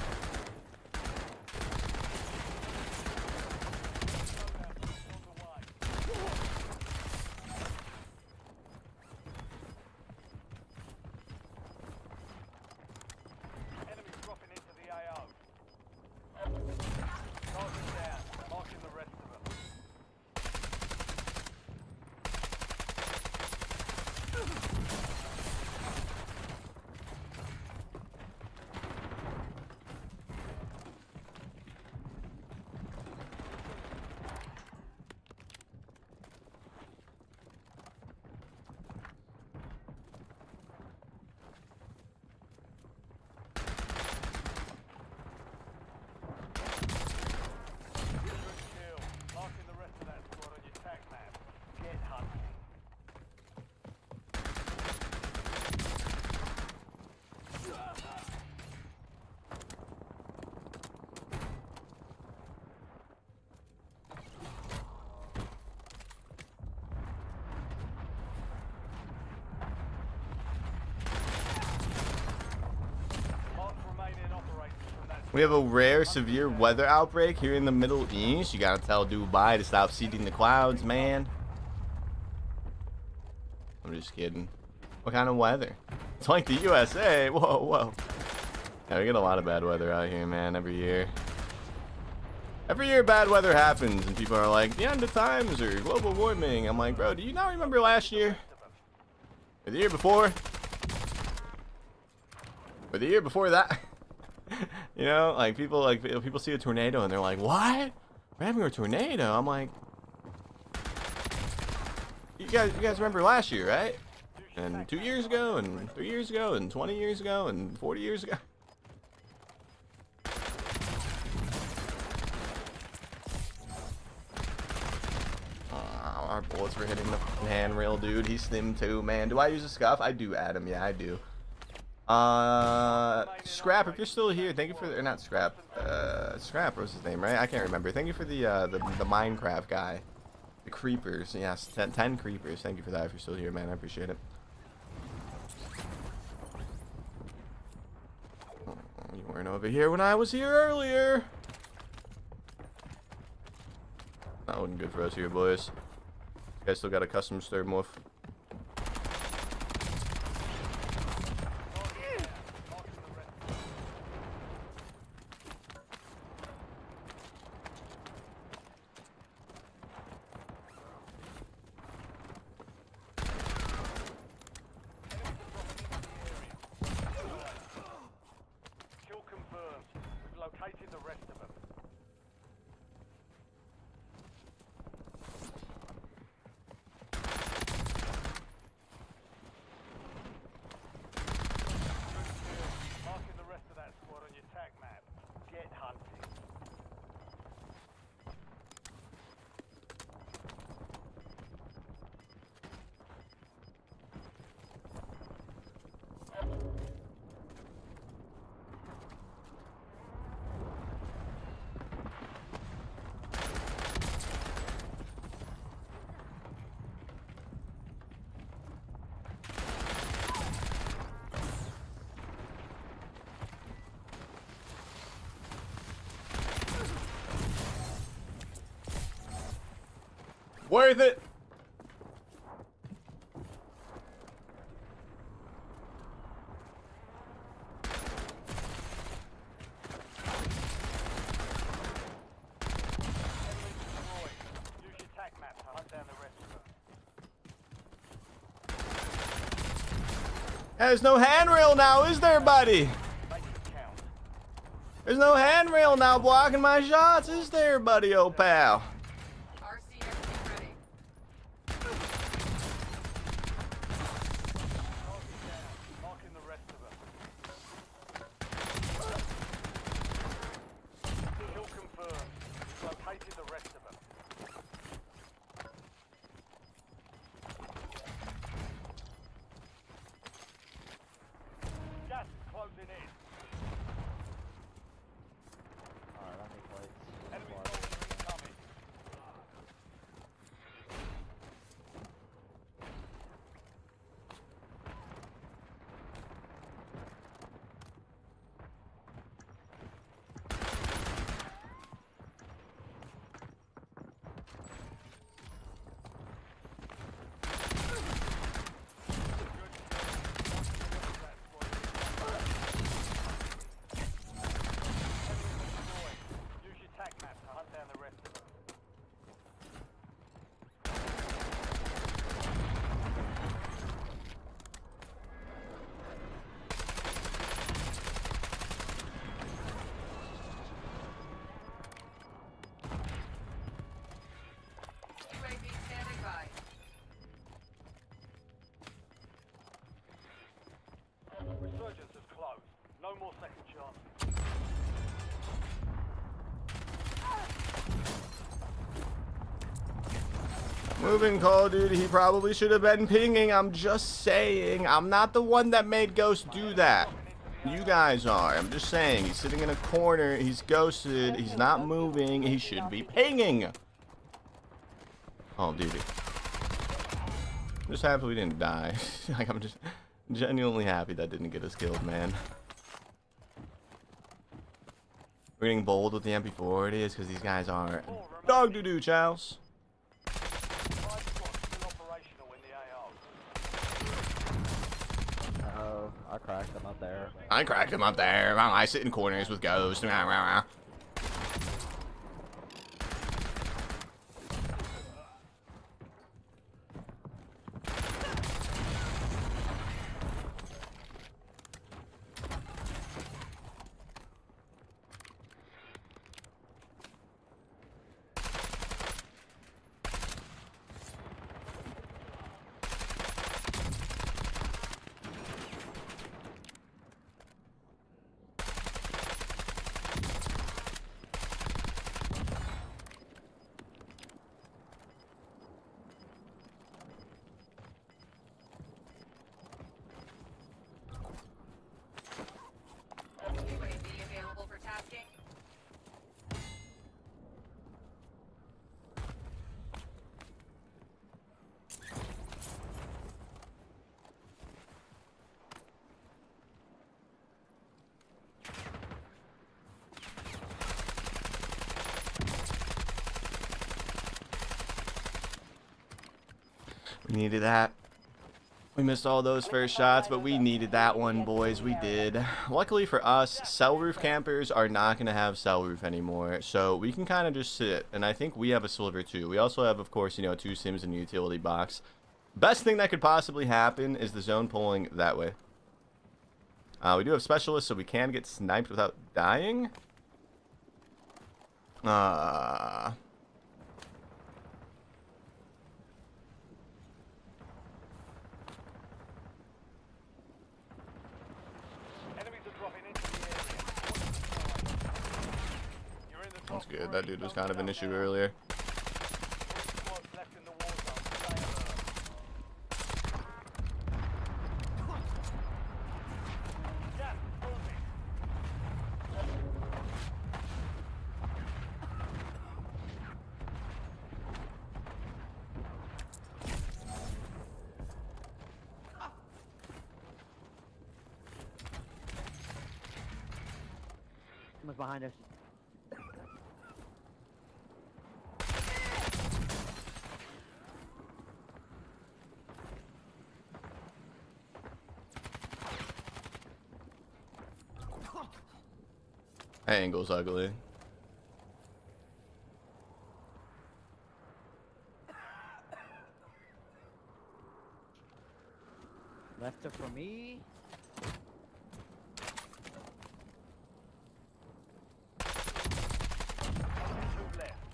Enemies dropping into the AO. Target down. Marking the rest of them. Kill. Marking the rest of that squad on your tac map. Get hunting. Mark remaining operators from that We have a rare severe weather outbreak here in the Middle East. You gotta tell Dubai to stop seeding the clouds, man. I'm just kidding. What kind of weather? It's like the USA. Whoa, whoa. Yeah, we get a lot of bad weather out here, man, every year. Every year bad weather happens and people are like, the end of times or global warming. I'm like, bro, do you not remember last year? Or the year before? Or the year before that? You know, like people see a tornado and they're like, what? We're having a tornado. I'm like, you guys remember last year, right? And 2 years ago, and 3 years ago, and 20 years ago, and 40 years ago. Our bullets were hitting the handrail, dude. He's stim too, man. Do I use a scuff? I do, Adam. Yeah, I do. Scrap, if you're still here, thank you for or not Scrap. Scrap was his name, right? I can't remember. Thank you for the Minecraft guy. The creepers. Yes, 10 creepers. Thank you for that if you're still here, man. I appreciate it. You weren't over here when I was here earlier. Not looking good for us here, boys. You guys still got a custom stir morph. Kill confirmed. We've located the rest of them. Marking the rest of that squad on your tac map. Get hunting. Worth it. Use your tac map to hunt down the rest of them. There's no handrail now, is there, buddy? Make it count. There's no handrail now blocking my shots, is there, buddy, old pal? Marking the rest of them. Kill confirmed. We've located the rest of them. Gas is closing in. Alright, that makes lights. No more second chances. Moving Call of Duty, he probably should have been pinging. I'm just saying. I'm not the one that made Ghost do that. You guys are. I'm just saying. He's sitting in a corner. He's ghosted. He's not moving. He should be pinging. Oh, dude. I'm just happy we didn't die. Like, I'm just genuinely happy that didn't get us killed, man. We're getting bold with the MP40 is because these guys are dog doo-doo, Charles. Oh, I cracked him up there. I cracked him up there. I sit in corners with Ghost. We needed that. We missed all those first shots, but we needed that one, boys. We did. Luckily for us, cell roof campers are not going to have cell roof anymore, so we can kind of just sit. And I think we have a silver too. We also have, of course, you know, 2 sims and a utility box. Best thing that could possibly happen is the zone pulling that way. We do have specialists, so we can get sniped without dying. That's good. That dude was kind of an issue earlier. Someone's behind us. That angle's ugly. Left it for me.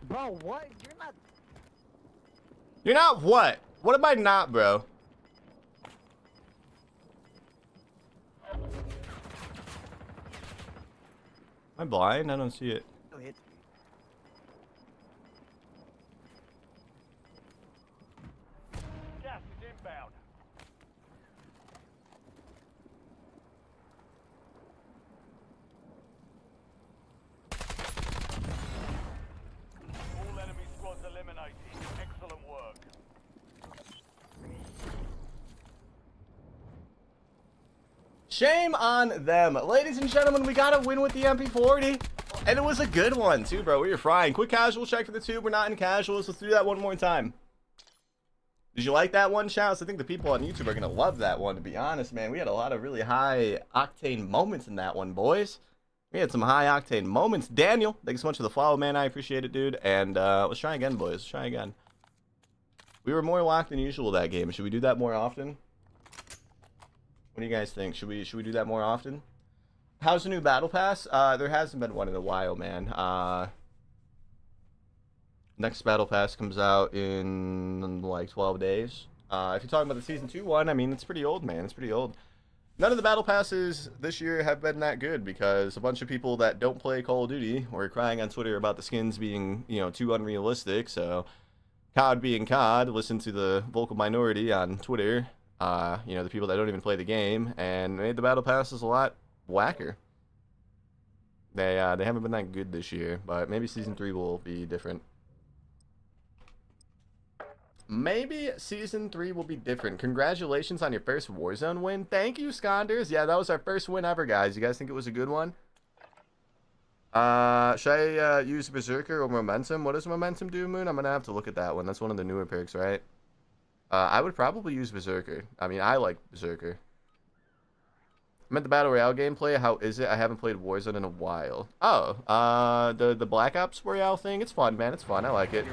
Bro, what? You're not. You're not what? What am I not, bro? Am I blind? I don't see it. Go hit. Gas is inbound. All enemy squads eliminated. Excellent work. Shame on them. Ladies and gentlemen, we got a win with the MP40. And it was a good one, too, bro. We were frying. Quick casual check for the tube. We're not in casuals. Let's do that one more time. Did you like that one, Shouts? I think the people on YouTube are going to love that one, to be honest, man. We had a lot of really high-octane moments in that one, boys. We had some high-octane moments. Daniel, thanks so much for the follow, man. I appreciate it, dude. And let's try again, boys. Let's try again. We were more locked than usual that game. Should we do that more often? What do you guys think? Should we do that more often? How's the new battle pass? There hasn't been one in a while, man. Next battle pass comes out in like 12 days. If you're talking about the season 2 one, I mean, it's pretty old, man. It's pretty old. None of the battle passes this year have been that good because a bunch of people that don't play Call of Duty were crying on Twitter about the skins being, you know, too unrealistic. So, COD being COD, listen to the vocal minority on Twitter, you know, the people that don't even play the game, and made the battle passes a lot whacker. They haven't been that good this year, but maybe Season 3 will be different. Maybe Season 3 will be different. Congratulations on your first Warzone win. Thank you, Sconders. Yeah, that was our first win ever, guys. You guys think it was a good one? Should I use Berserker or Momentum? What does Momentum do, Moon? I'm going to have to look at that one. That's one of the newer perks, right? I would probably use Berserker. I mean, I like Berserker. I'm at the Battle Royale gameplay. How is it? I haven't played Warzone in a while. Oh, the Black Ops Royale thing. It's fun, man. It's fun. I like it.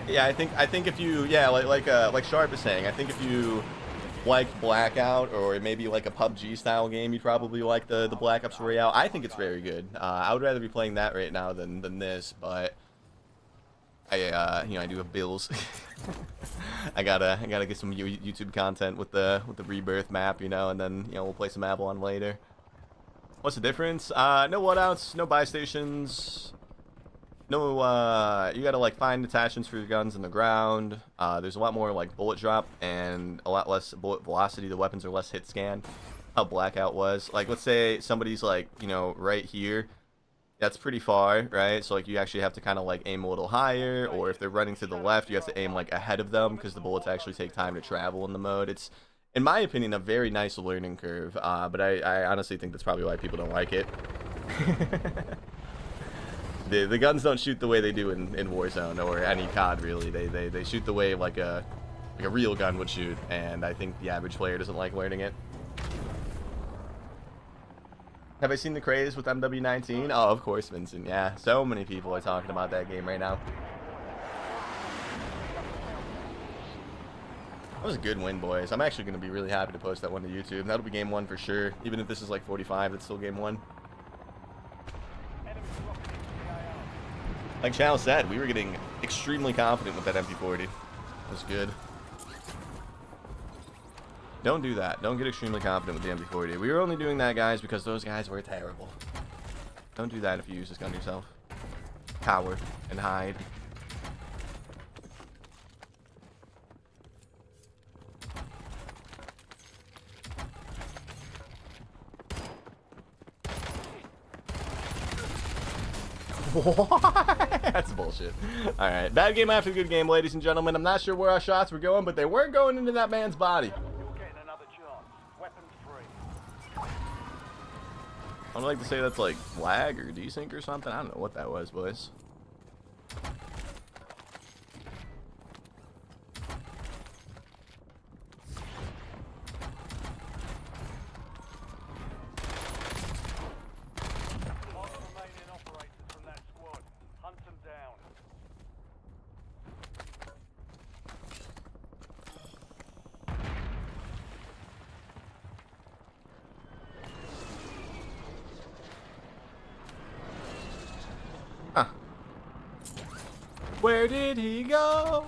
Yeah, I think if you, yeah, like Sharp is saying, I think if you like Blackout or maybe like a PUBG style game, you'd probably like the Black Ops Royale. I think it's very good. I would rather be playing that right now than this, but I you know, I do have bills. I gotta get some YouTube content with the Rebirth map, you know, and then, you know, we'll play some Avalon later. What's the difference? No loadouts, no buy stations. No, you gotta like find attachments for your guns in the ground. There's a lot more like bullet drop and a lot less bullet velocity. The weapons are less hit scan. How Blackout was. Like, let's say somebody's like, you know, right here. That's pretty far, right? So like you actually have to kind of like aim a little higher, or if they're running to the left, you have to aim like ahead of them because the bullets actually take time to travel in the mode. It's, in my opinion, a very nice learning curve. But I honestly think that's probably why people don't like it. The guns don't shoot the way they do in Warzone or any COD really. They shoot the way like a real gun would shoot, and I think the average player doesn't like learning it. Have I seen the craze with MW19? Oh, of course, Vincent. Yeah, so many people are talking about that game right now. That was a good win, boys. I'm actually going to be really happy to post that one to YouTube. That'll be game 1 for sure. Even if this is like 45, it's still game 1. Like Chal said, we were getting extremely confident with that MP40. It was good. Don't do that. Don't get extremely confident with the MP40. We were only doing that, guys, because those guys were terrible. Don't do that if you use this gun yourself. Cower and hide. What? That's bullshit. Alright, bad game after good game, ladies and gentlemen. I'm not sure where our shots were going, but they weren't going into that man's body. You're getting another chance. Weapons free. I'd like to say that's like lag or desync or something. I don't know what that was, boys. Where did he go?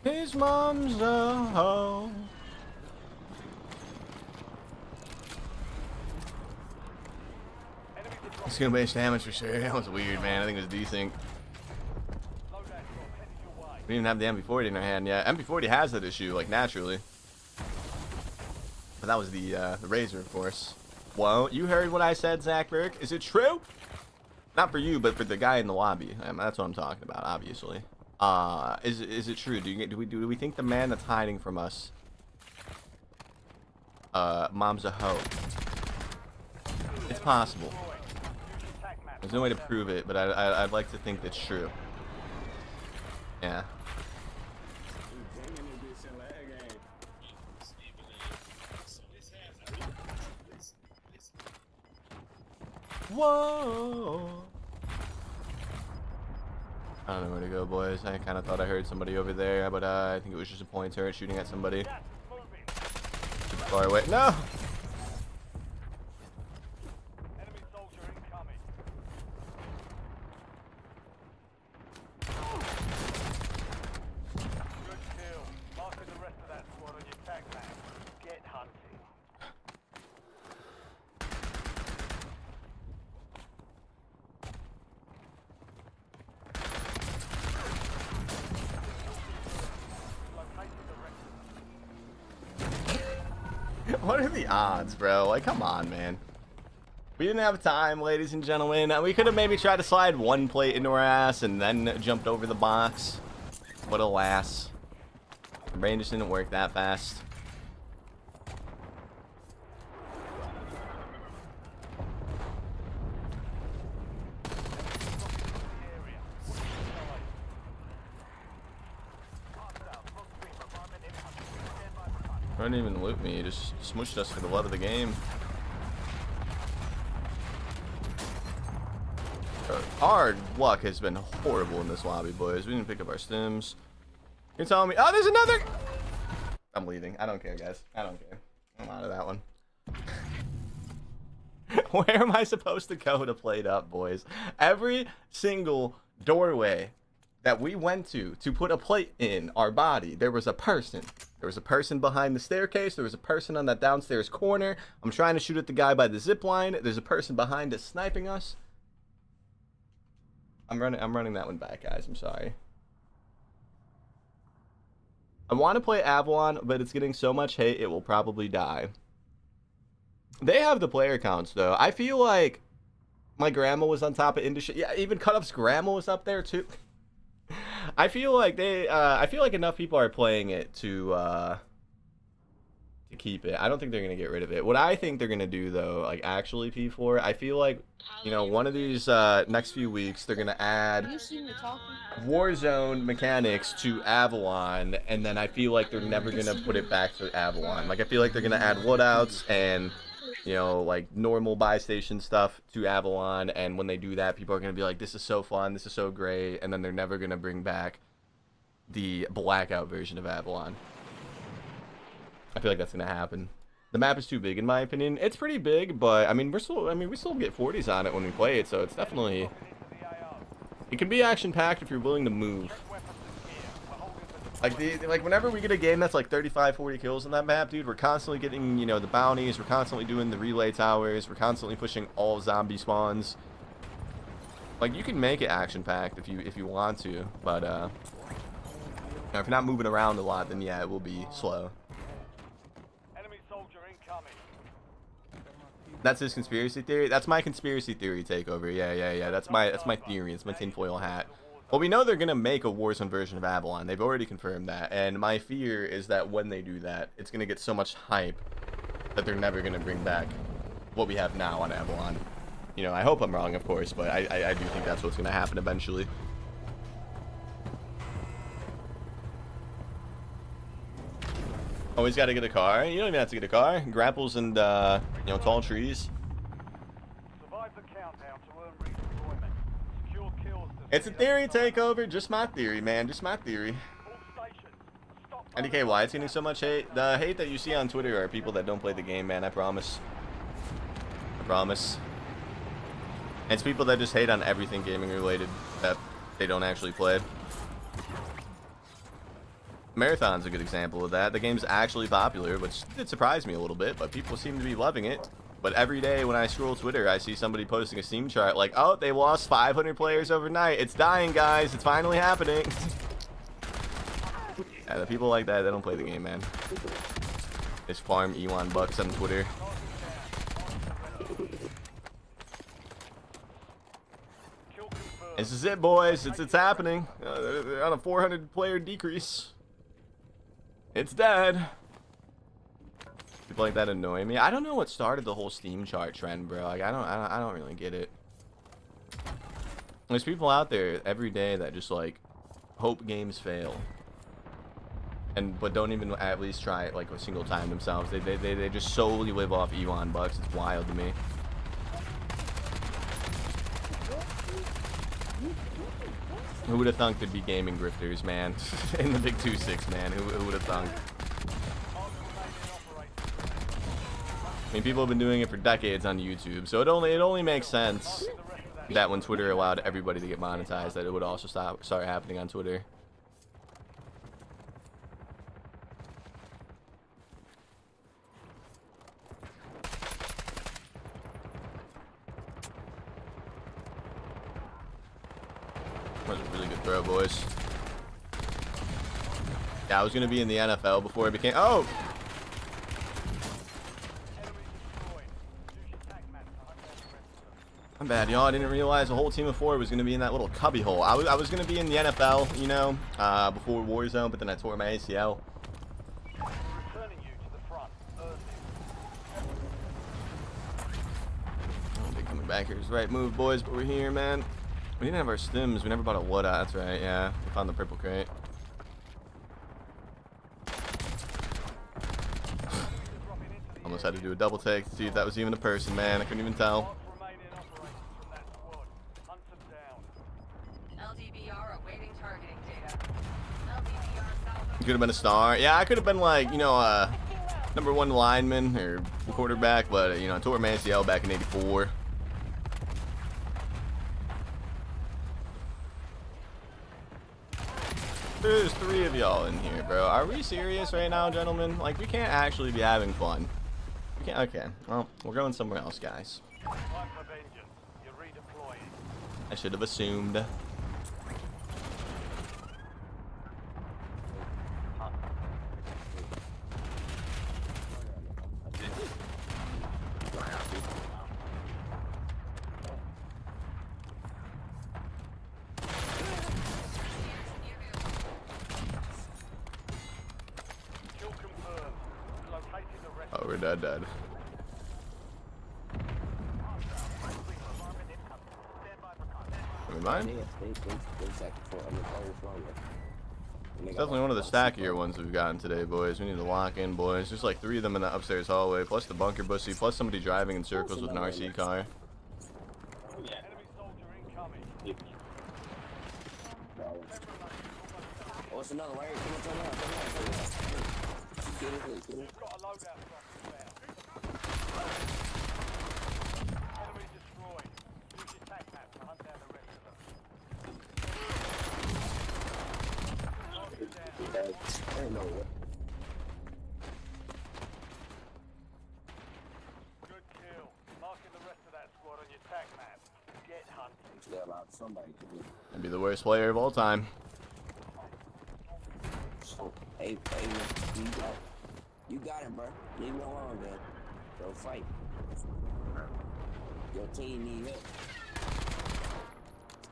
His mom's a hoe. It's gonna waste damage for sure. That was weird, man. I think it was desync. We didn't have the MP40 in our hand yet. MP40 has that issue, like, naturally. But that was the Razor, of course. Well, you heard what I said, Zach Burke. Is it true? Not for you, but for the guy in the lobby. That's what I'm talking about, obviously. Is it true? Do we think the man that's hiding from us, mom's a hoe? It's possible. There's no way to prove it, but I'd like to think that's true. Yeah. Whoa! I don't know where to go, boys. I kind of thought I heard somebody over there, but I think it was just a point turret shooting at somebody. Super far away. No! Enemy soldier incoming. Good kill. Marking the rest of that What are the odds, bro? Like, come on, man. We didn't have time, ladies and gentlemen. We could have maybe tried to slide one plate into our ass and then jumped over the box. But alas, the brain just didn't work that fast. Didn't even loot me, he just smushed us for the love of the game. Our luck has been horrible in this lobby, boys. We didn't pick up our stims. You're telling me, oh, there's another. I'm leaving. I don't care, guys. I don't care. I'm out of that one. Where am I supposed to go to plate up, boys? Every single doorway that we went to put a plate in our body, there was a person. There was a person behind the staircase. There was a person on that downstairs corner. I'm trying to shoot at the guy by the zip line. There's a person behind us sniping us. I'm running that one back, guys. I'm sorry. I want to play Avalon, but it's getting so much hate it will probably die. They have the player counts though. I feel like my grandma was on top of industry. Yeah, even Cut Up's grandma was up there too. I feel like I feel like enough people are playing it to keep it. I don't think they're gonna get rid of it. What I think they're gonna do though, like actually P4, I feel like, you know, one of these next few weeks they're gonna add Warzone mechanics to Avalon, and then I feel like they're never gonna put it back to Avalon. Like I feel like they're gonna add loadouts and, you know, like normal buy station stuff to Avalon, and when they do that, people are gonna be like, this is so fun, this is so great, and then they're never gonna bring back the Blackout version of Avalon. I feel like that's gonna happen. The map is too big in my opinion. It's pretty big, but I mean we still get 40s on it when we play it, so it's definitely, it can be action packed if you're willing to move. Like whenever we get a game that's like 35-40 kills on that map, dude, we're constantly getting, you know, the bounties, we're constantly doing the relay towers, we're constantly pushing all zombie spawns. Like you can make it action packed if you want to, but you know, if you're not moving around a lot, then yeah, it will be slow. That's his conspiracy theory. That's my conspiracy theory takeover. Yeah. That's my theory. It's my tinfoil hat. Well, we know they're gonna make a Warzone version of Avalon. They've already confirmed that. And my fear is that when they do that, it's gonna get so much hype that they're never gonna bring back what we have now on Avalon. You know, I hope I'm wrong, of course, but I do think that's what's gonna happen eventually. Always got to get a car. You don't even have to get a car. Grapples and, you know, tall trees. Survive the countdown to earn redeployment. Secure kills to It's a theory takeover. Just my theory, man. Just my theory. all stations. Stop NDK, why it's getting so much hate? The hate that you see on Twitter are people that don't play the game, man. I promise. I promise. And it's people that just hate on everything gaming related that they don't actually play. Marathon's a good example of that. The game's actually popular, which did surprise me a little bit, but people seem to be loving it. But every day when I scroll Twitter, I see somebody posting a Steam chart like, oh, they lost 500 players overnight. It's dying, guys. It's finally happening. Yeah, the people like that, they don't play the game, man. They just farm Elon bucks on Twitter. This is it, boys. It's happening. They're on a 400 player decrease. It's dead. People like that annoy me. I don't know what started the whole Steam chart trend, bro. Like I don't really get it. There's people out there every day that just like hope games fail, but don't even at least try it like a single time themselves. They just solely live off Elon bucks. It's wild to me. Who would have thunk there'd be gaming grifters, man? In the big 2-6, man. Who would have thunk? I mean, people have been doing it for decades on YouTube, so it only makes sense that when Twitter allowed everybody to get monetized, that it would also start happening on Twitter. That was a really good throw, boys. Yeah, I was gonna be in the NFL before I became. Oh, I'm bad, y'all. I didn't realize a whole team of 4 was going to be in that little cubby hole. I was going to be in the NFL, you know, before Warzone, but then I tore my ACL. Returning you to the front. Earth I don't think coming back here is the right move, boys, but we're here, man. We didn't have our stims. We never bought a wood out. That's right, yeah. We found the purple crate. Almost had to do a double take to see if that was even a person, man. I couldn't even tell. remaining operators from that squad. Hunt them down. LDBR awaiting targeting data. LDBR south. Could have been a star. Yeah, I could have been like, you know, #1 lineman or quarterback, but, you know, I tore my ACL back in '84. There's 3 of y'all in here, bro. Are we serious right now, gentlemen? Like, we can't actually be having fun. We can't. Okay, well, we're going somewhere else, guys. Time for vengeance. You're redeploying. I should have assumed. Kill confirmed. Locating the rest. Oh, we're dead. Never mind. It's definitely one of the stackier ones we've gotten today, boys. We need to lock in, boys. There's like 3 of them in the upstairs hallway, plus the bunker bussy, plus somebody driving in circles with an RC car. Enemy soldier incoming. Oh, it's another way. Come on. Got a loadout structure down. Enemy destroyed. Use your tac map to hunt down the rest of them. I don't know what. Good kill. Marking the rest of that squad on your tac map. Get hunting. They're allowed somebody to do. I'd be the worst player of all time. So, hey, you got him, bro. Leave him alone, man. Go fight. Your team need help.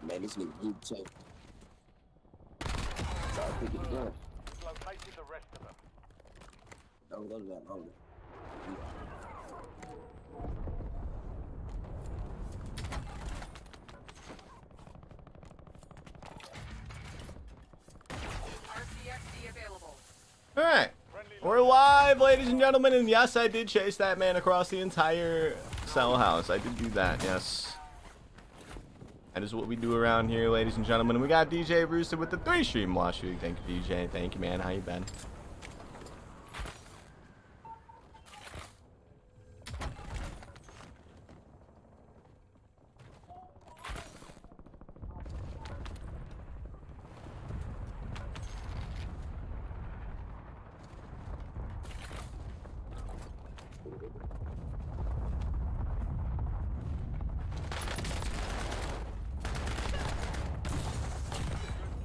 Man, this nigga deep choke. Try to pick it again. Located the rest of them. Don't go to that longer. RCXD available. Alright. We're live, ladies and gentlemen, and yes, I did chase that man across the entire cell house. I did do that, yes. That is what we do around here, ladies and gentlemen. And we got DJ Brewster with the 3 stream watch streak. Thank you, DJ. Thank you, man. How you been?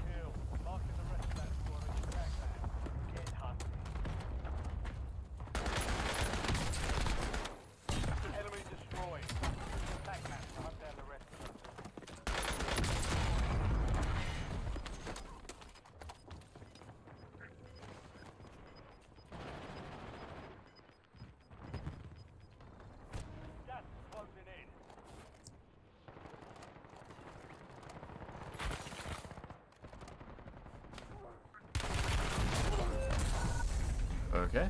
Kill. Marking the rest of that squad on your tac map. Get hunting. Enemy destroyed. Use your tac map to hunt down the rest of them. Gas is closing in. Okay.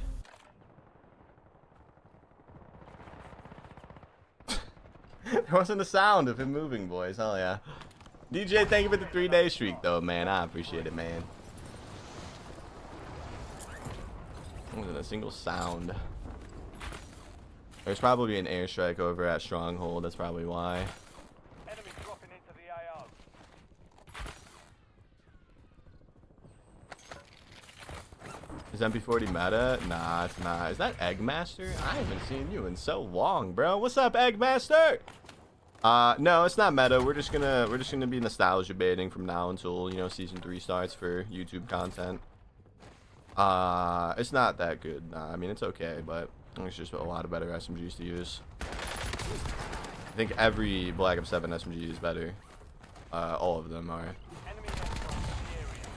There wasn't a sound of him moving, boys. Hell yeah. DJ, thank you for the 3-day streak, though, man. I appreciate it, man. There wasn't a single sound. There's probably an airstrike over at Stronghold. That's probably why. Enemy dropping into the AO. Is MP40 meta? Nah, it's not. Is that Eggmaster? I haven't seen you in so long, bro. What's up, Eggmaster? No, it's not meta. We're just gonna be nostalgia baiting from now until, you know, season 3 starts for YouTube content. It's not that good. Nah, I mean, it's okay, but it's just a lot of better SMGs to use. I think every Black Ops 7 SMG is better. All of them are. Enemy aircraft in the area.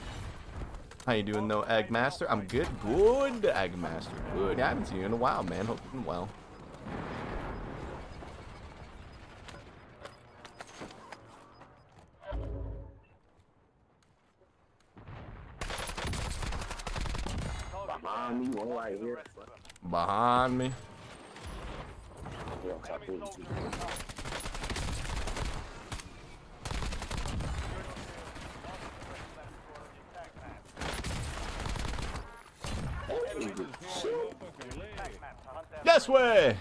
How you doing though, Eggmaster? I'm good. Good, Eggmaster. Good. I haven't seen you in a while, man. Hope you're doing well. Behind me, one right here. Behind me. Yeah, I'm top Enemy 42. soldier incoming. This way.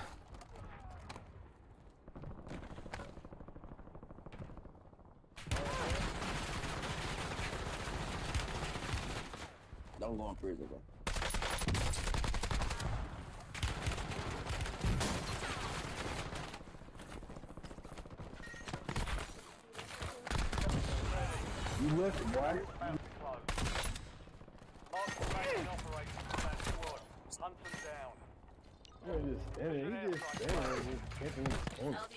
Don't go in prison, bro. You listen, boy. Mark the remaining operators from that squad. Hunt them down.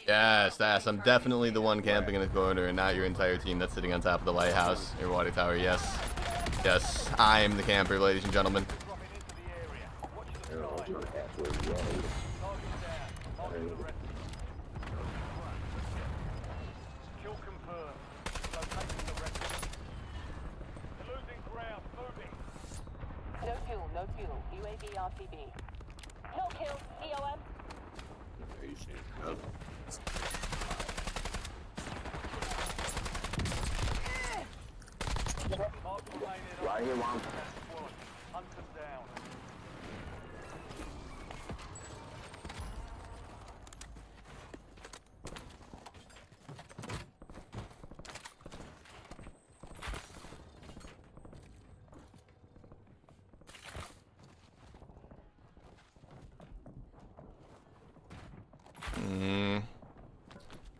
Yes, I'm definitely the one camping in the corner and not your entire team that's sitting on top of the lighthouse, your water tower. Yes. Yes, I am the camper, ladies and gentlemen. Dropping into the area. Watch the sky. Target down. Marking the rest of them. Kill confirmed. Locating the rest of them. They're losing ground. Moving. No fuel, no fuel. UAV RTB. No kill. EOM. Mark the remaining Right here, Mom. squad. Hunt them down.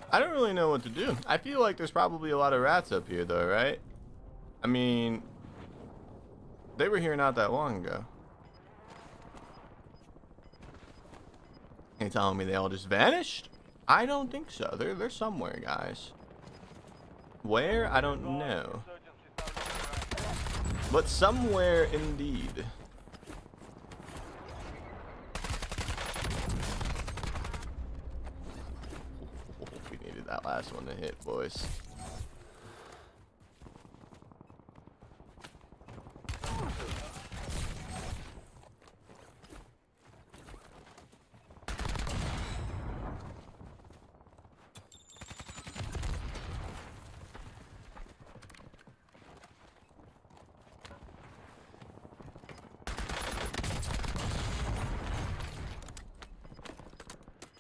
I don't really know what to do. I feel like there's probably a lot of rats up here, though, right? I mean, they were here not that long ago. You telling me they all just vanished? I don't think so. They're somewhere, guys. Where? I don't know. Resurgence is no longer active. But somewhere indeed. We needed that last one to hit, boys.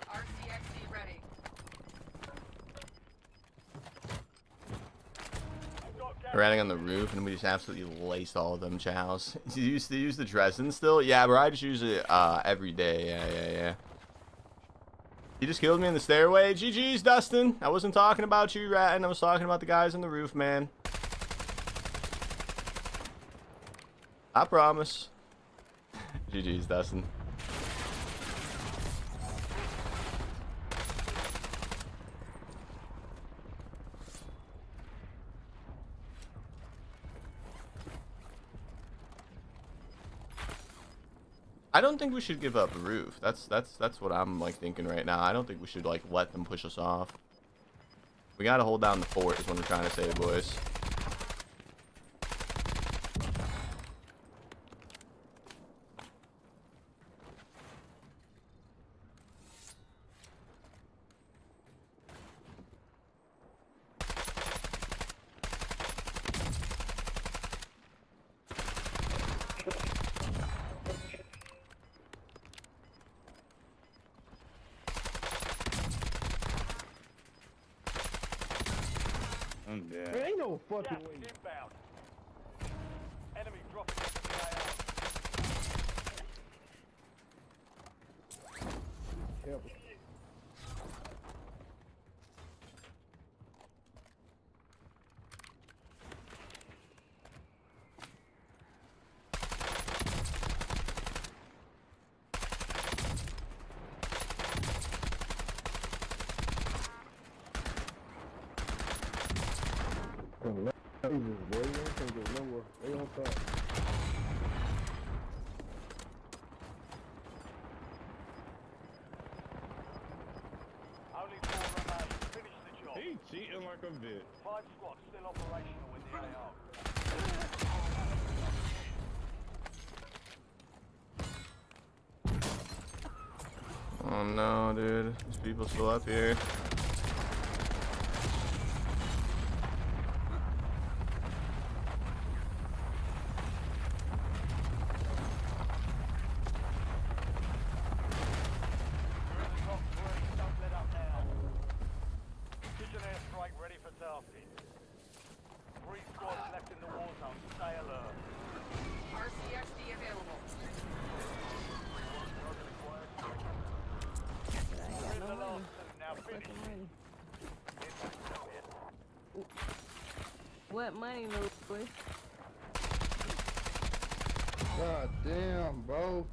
RCXD ready. Riding on the roof, and we just absolutely laced all of them chows. You used to use the Dresden still? Yeah, bro, I just use it every day. Yeah. He just killed me in the stairway. GG's, Dustin. I wasn't talking about you, ratting. I was talking about the guys on the roof, man. I promise. GG's, Dustin. I don't think we should give up roof. That's what I'm like thinking right now. I don't think we should like let them push us off. We gotta hold down the fort is what I'm trying to say, boys. There ain't no fucking Gas way. inbound. Enemy dropping into the AO. Help. Suck a bit. 5 squads still operational in the AO. Oh no, dude. There's people still up here. You're in the top 3. Don't let up now. Precision airstrike ready for tasking. 3 squads left in the war zone. Stay alert. RCXD available. I ain't got The no last money. 2 now finish. Fucking money. Impact out here. What money, Louis? God damn, bro.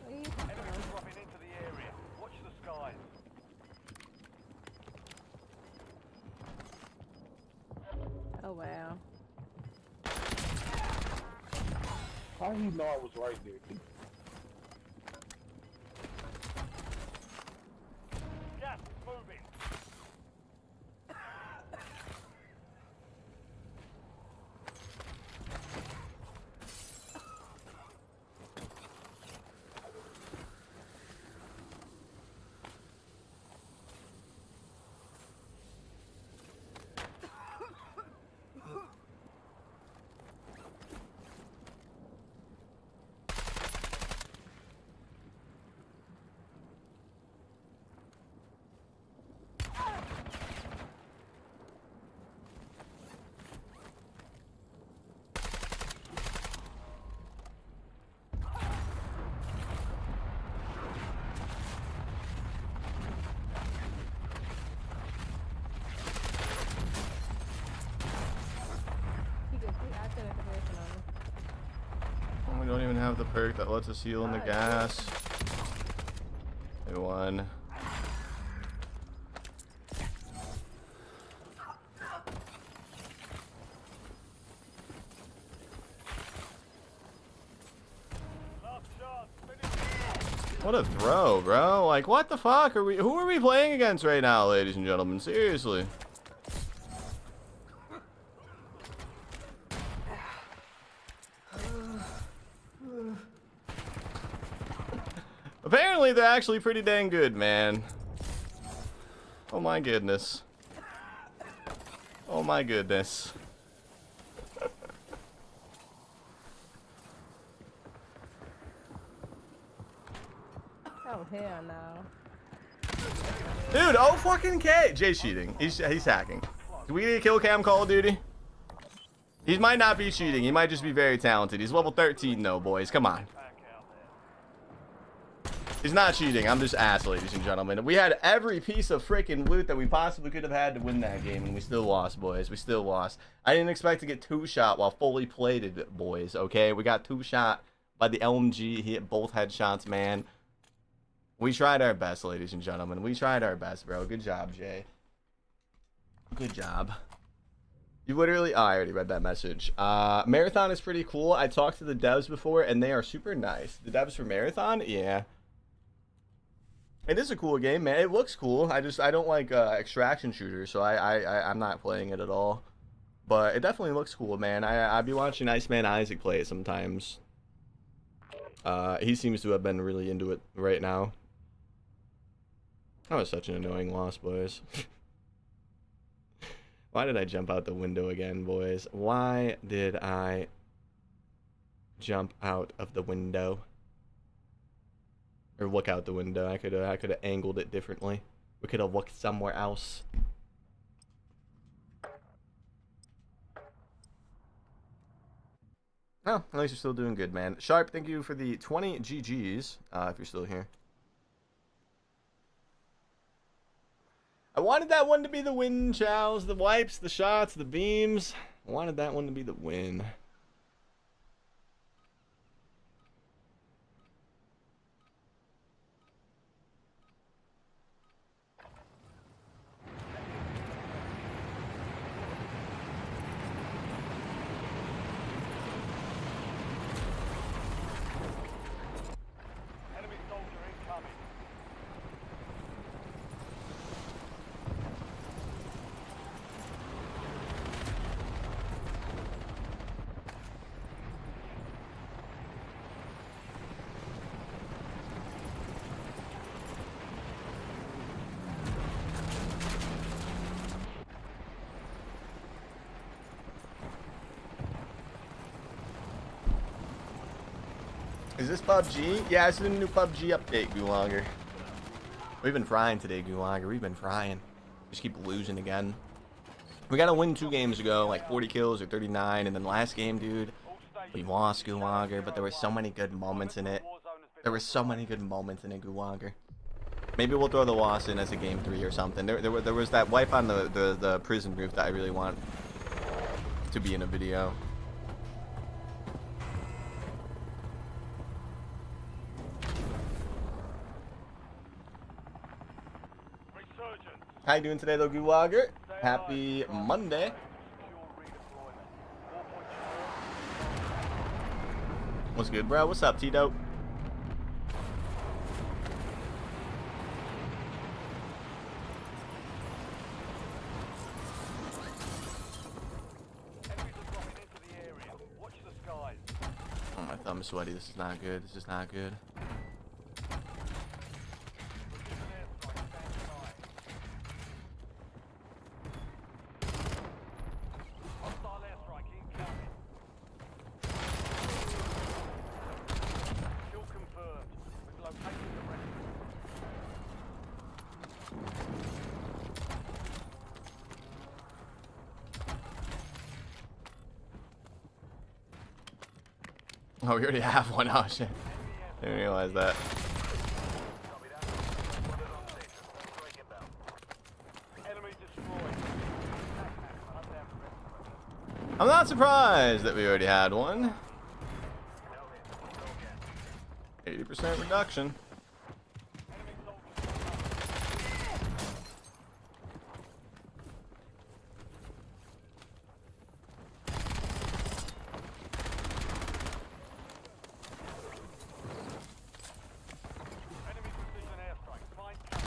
Enemies are dropping into the area. Watch the skies. Oh wow. How he know I was right there? Gas is moving. He could I could have comparison on him. We don't even have the perk that lets us heal in the gas. They won. Last chance. Finish. What a throw, bro. Like, what the fuck are we? Who are we playing against right now, ladies and gentlemen? Seriously. Apparently, they're actually pretty dang good, man. Oh my goodness. Oh my goodness. Oh hell no. Dude, oh fucking K. Jay's cheating. He's hacking. Do we need a kill cam Call of Duty? He might not be cheating. He might just be very talented. He's level 13 though, boys. Come on. Back out there. He's not cheating. I'm just ass, ladies and gentlemen. We had every piece of freaking loot that we possibly could have had to win that game, and we still lost, boys. We still lost. I didn't expect to get 2-shot while fully plated, boys, okay? We got 2-shot by the LMG. He hit both headshots, man. We tried our best, ladies and gentlemen. We tried our best, bro. Good job, Jay. Good job. You literally... Oh, I already read that message. Marathon is pretty cool. I talked to the devs before, and they are super nice. The devs for Marathon? Yeah. It is a cool game, man. It looks cool. I don't like extraction shooters, so I'm not playing it at all. But it definitely looks cool, man. I be watching Iceman Isaac play it sometimes. He seems to have been really into it right now. That was such an annoying loss, boys. Why did I jump out the window again, boys? Why did I jump out of the window? Or look out the window. I could have angled it differently. We could have looked somewhere else. Oh, at least you're still doing good, man. Sharp, thank you for the 20 GGs, if you're still here. I wanted that one to be the win, Chows. The wipes, the shots, the beams. I wanted that one to be the win. Enemy soldier incoming. Is this PUBG? Yeah, this is a new PUBG update, Gulager. We've been frying today, Gulager. We've been frying. Just keep losing again. We got to win 2 games ago, like 40 kills or 39. And then last game, dude, we lost, Gulager. But there were so many good moments in it. There were so many good moments in it, Gulager. Maybe we'll throw the loss in as a game 3 or something. There was that wipe on the prison roof that I really want to be in a video. Resurgence. How you doing today, though, Gulager? Happy Monday. What's good, bro? What's up, T-Dope? Enemies are dropping into the area. Watch the skies. Oh, my thumb is sweaty. This is not good. This is not good. Hostile airstrike incoming. Kill confirmed. We've located the rest. Oh, we already have one. Oh, shit. Didn't realize that. Enemy destroyed. I'm not surprised that we already had one. 80% reduction. Enemy precision airstrike. Find cover.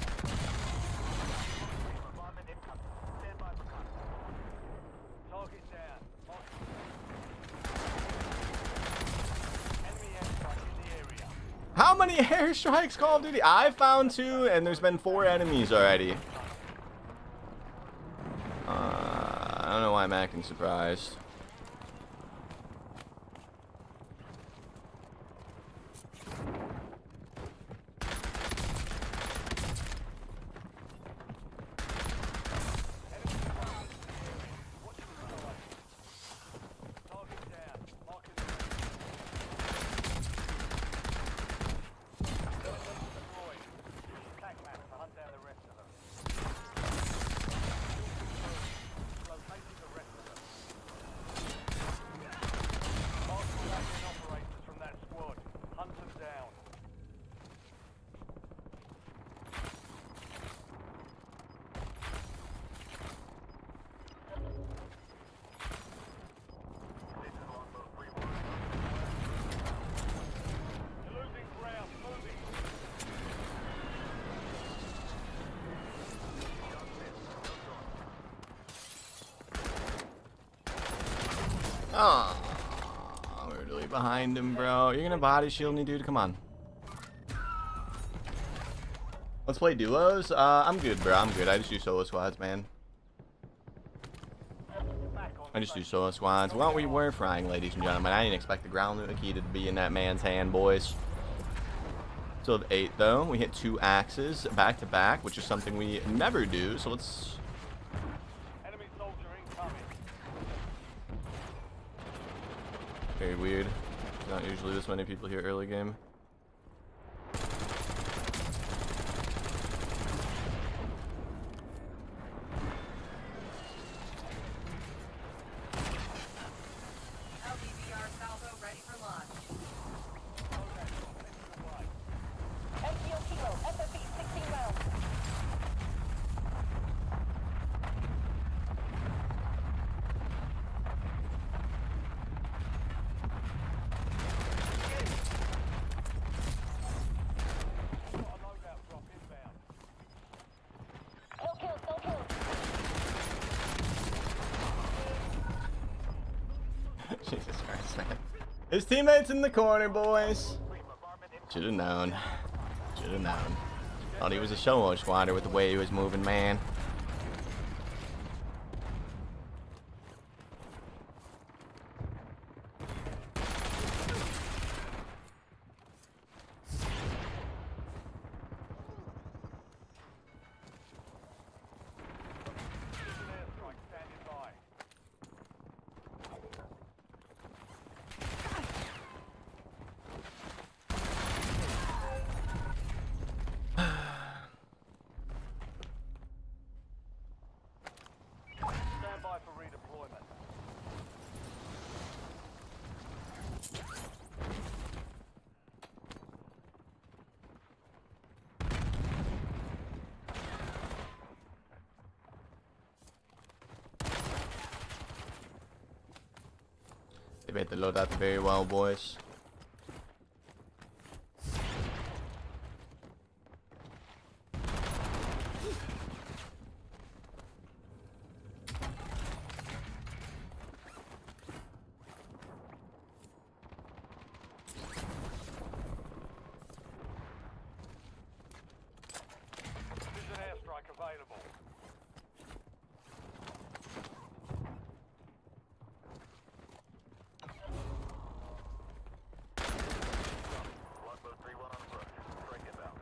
Bombardment incoming. Stand by for contact. Target down. Enemy airstrike in the area. How many airstrikes, Call of Duty? I found 2, and there's been 4 enemies already. I don't know why I'm acting surprised. Target down. Marking destroyed. Attack map to hunt down the rest of them. Located the rest of them. Marking Avalon operators from that squad. Hunt them down. You're losing ground. Moving. Oh, we're really behind him, bro. You're gonna body shield me, dude? Come on. Let's play duos. I'm good, bro. I'm good. I just do solo squads, man. I just do solo squads. Well, we were frying, ladies and gentlemen. I didn't expect the ground loot key to be in that man's hand, boys. Still have 8, though. We hit 2 axes back to back, which is something we never do. So let's. Enemy soldier incoming. Very weird. Not usually this many people here early game. LDVR salvo ready for launch. MTO Kilo, FFE, 16 rounds. No kills, no kills. Jesus Christ, man. His teammates in the corner, boys. Should have known. Should have known. Thought he was a solo squatter with the way he was moving, man. They made the loadout very well, boys. Precision airstrike available. Longboat 3-1 on approach. Strike inbound.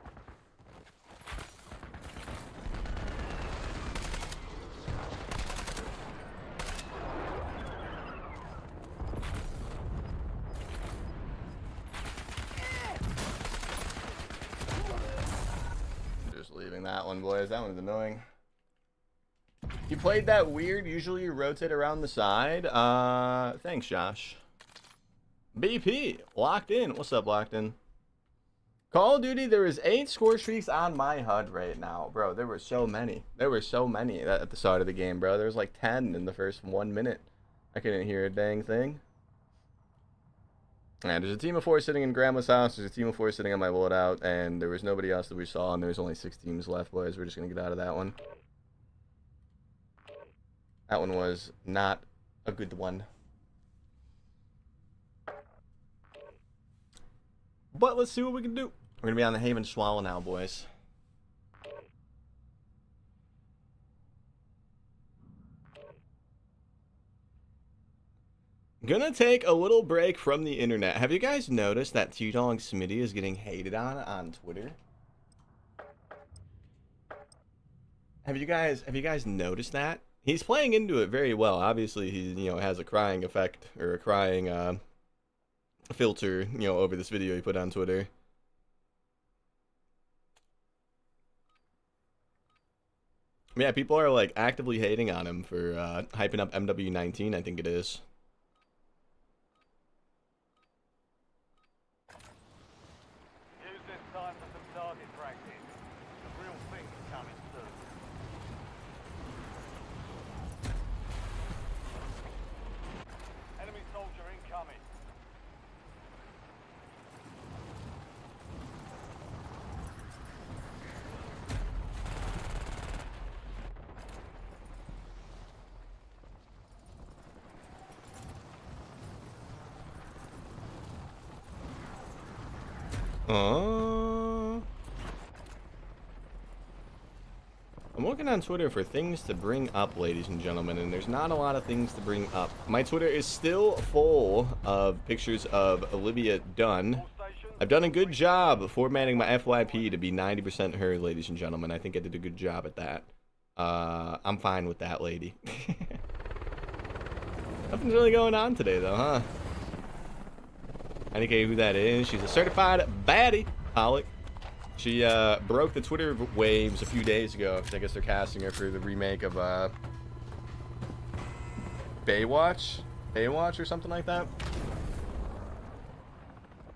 Just leaving that one, boys. That one's annoying. You played that weird, usually you rotate around the side. Thanks, Josh. BP, locked in. What's up, locked in? Call of Duty, there was 8 score streaks on my HUD right now. Bro, there were so many. There were so many at the start of the game, bro. There was like 10 in the first 1 minute. I couldn't hear a dang thing. And there's a team of 4 sitting in Grandma's house. There's a team of 4 sitting on my loadout. And there was nobody else that we saw. And there's only 6 teams left, boys. We're just going to get out of that one. That one was not a good one. But let's see what we can do. We're going to be on the Haven Swallow now, boys. Gonna take a little break from the internet. Have you guys noticed that T-Dog Smitty is getting hated on Twitter? Have you guys noticed that? He's playing into it very well. Obviously, he has a crying effect or a crying filter over this video he put on Twitter. Yeah, people are like actively hating on him for hyping up MW19, I think it is. Use this time for some target practice. The real thing's coming soon. Enemy soldier incoming. I'm looking on Twitter for things to bring up, ladies and gentlemen, and there's not a lot of things to bring up. My Twitter is still full of pictures of Olivia Dunn. I've done a good job formatting my FYP to be 90% her, ladies and gentlemen. I think I did a good job at that. I'm fine with that, lady. Nothing's really going on today, though, huh? I don't care who that is. She's a certified baddie, Pollock. She broke the Twitter waves a few days ago, because I guess they're casting her for the remake of Baywatch or something like that.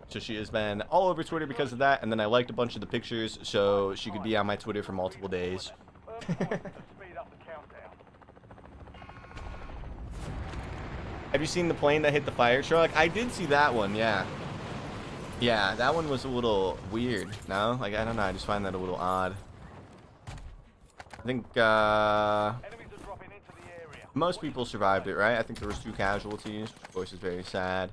So she has been all over Twitter because of that, and then I liked a bunch of the pictures so she could be on my Twitter for multiple days. Have you seen the plane that hit the fire truck? I did see that one, yeah. Yeah, that one was a little weird, no? Like, I don't know, I just find that a little odd. I think, most people survived it, right? I think there was 2 casualties, which of course is very sad.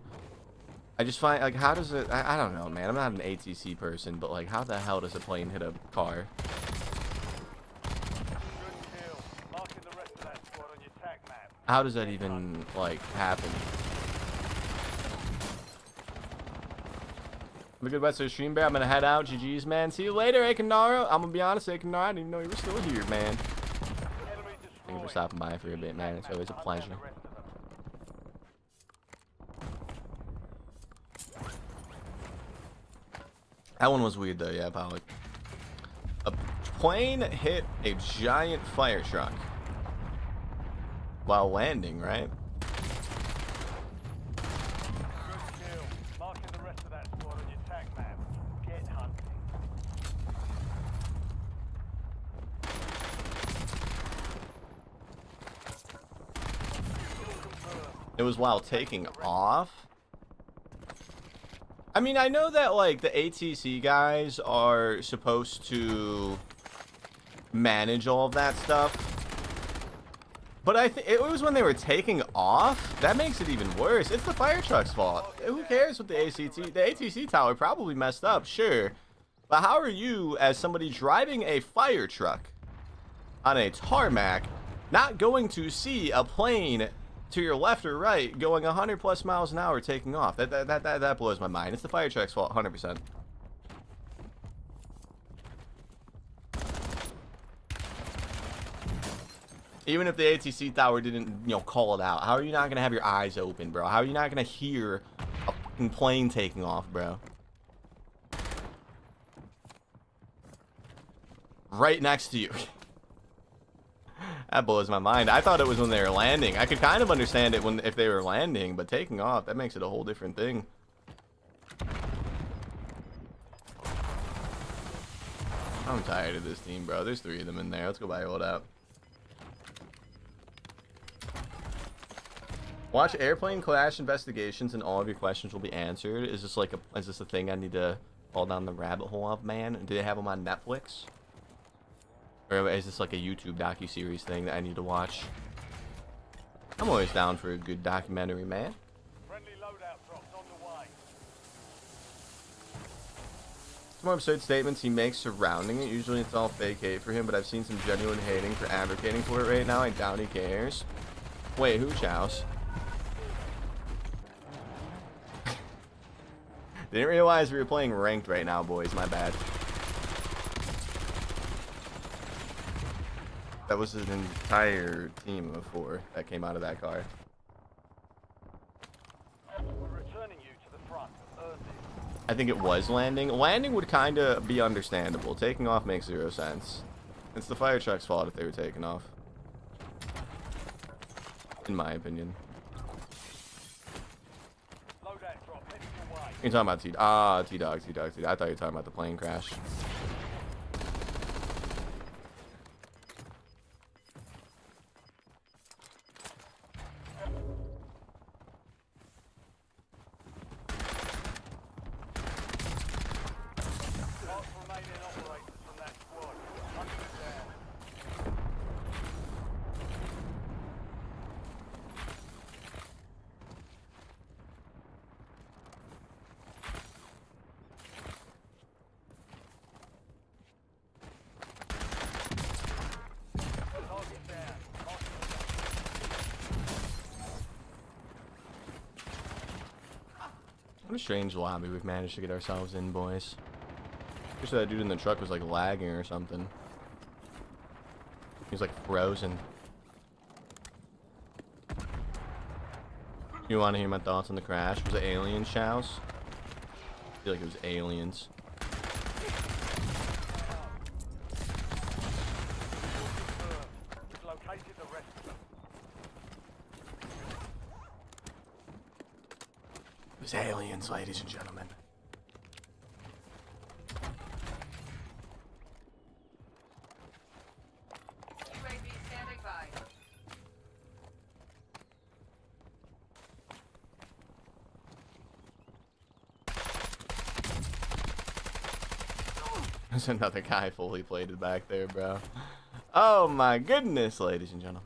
I just find, like, how does it... I don't know, man. I'm not an ATC person, but, like, how the hell does a plane hit a car? How does that even, like, happen? Have a good West Coast stream, bear. I'm gonna head out. GG's, man. See you later, Akanara. I'm gonna be honest, Akanara, I didn't even know you were still here, man. Thank you for stopping by for a bit, man. It's always a pleasure. That one was weird, though, yeah, Pollock. A plane hit a giant fire truck while landing, right? It was while taking off. I mean, I know that, like, the ATC guys are supposed to manage all of that stuff. But I think it was when they were taking off. That makes it even worse. It's the fire truck's fault. Who cares what the ATC tower probably messed up, sure. But how are you, as somebody driving a fire truck on a tarmac, not going to see a plane to your left or right going 100+ miles an hour taking off? That blows my mind. It's the fire truck's fault, 100%. Even if the ATC tower didn't, you know, call it out, how are you not gonna have your eyes open, bro? How are you not gonna hear a fucking plane taking off, bro? Right next to you. That blows my mind. I thought it was when they were landing. I could kind of understand it if they were landing, but taking off, that makes it a whole different thing. I'm tired of this team, bro. There's 3 of them in there. Let's go buy it out. Watch airplane crash investigations and all of your questions will be answered. Is this like is this a thing I need to fall down the rabbit hole of, man? Do they have them on Netflix? Or is this like a YouTube docuseries thing that I need to watch? I'm always down for a good documentary, man. Friendly loadout drops on the way. Some more absurd statements he makes surrounding it. Usually it's all fake hate for him, but I've seen some genuine hating for advocating for it right now. I doubt he cares. Wait, who, Chows? Didn't realize we were playing ranked right now, boys. My bad. That was an entire team of 4 that came out of that car. We're returning you to the front. Earned it. I think it was landing. Landing would kind of be understandable. Taking off makes 0 sense. It's the fire truck's fault if they were taking off. In my opinion. Loadout drop heading your way. You're talking about T-Dog. I thought you were talking about the plane crash. Mark remaining operators from that squad. Hunt them down. Target down. What a strange lobby we've managed to get ourselves in, boys. Wish that dude in the truck was like lagging or something. He's like frozen. You want to hear my thoughts on the crash? Was it aliens, Chows? I feel like it was aliens. We've located the rest of them. It was aliens, ladies and gentlemen. UAV standing by. There's another guy fully plated back there, bro. Oh my goodness, ladies and gentlemen.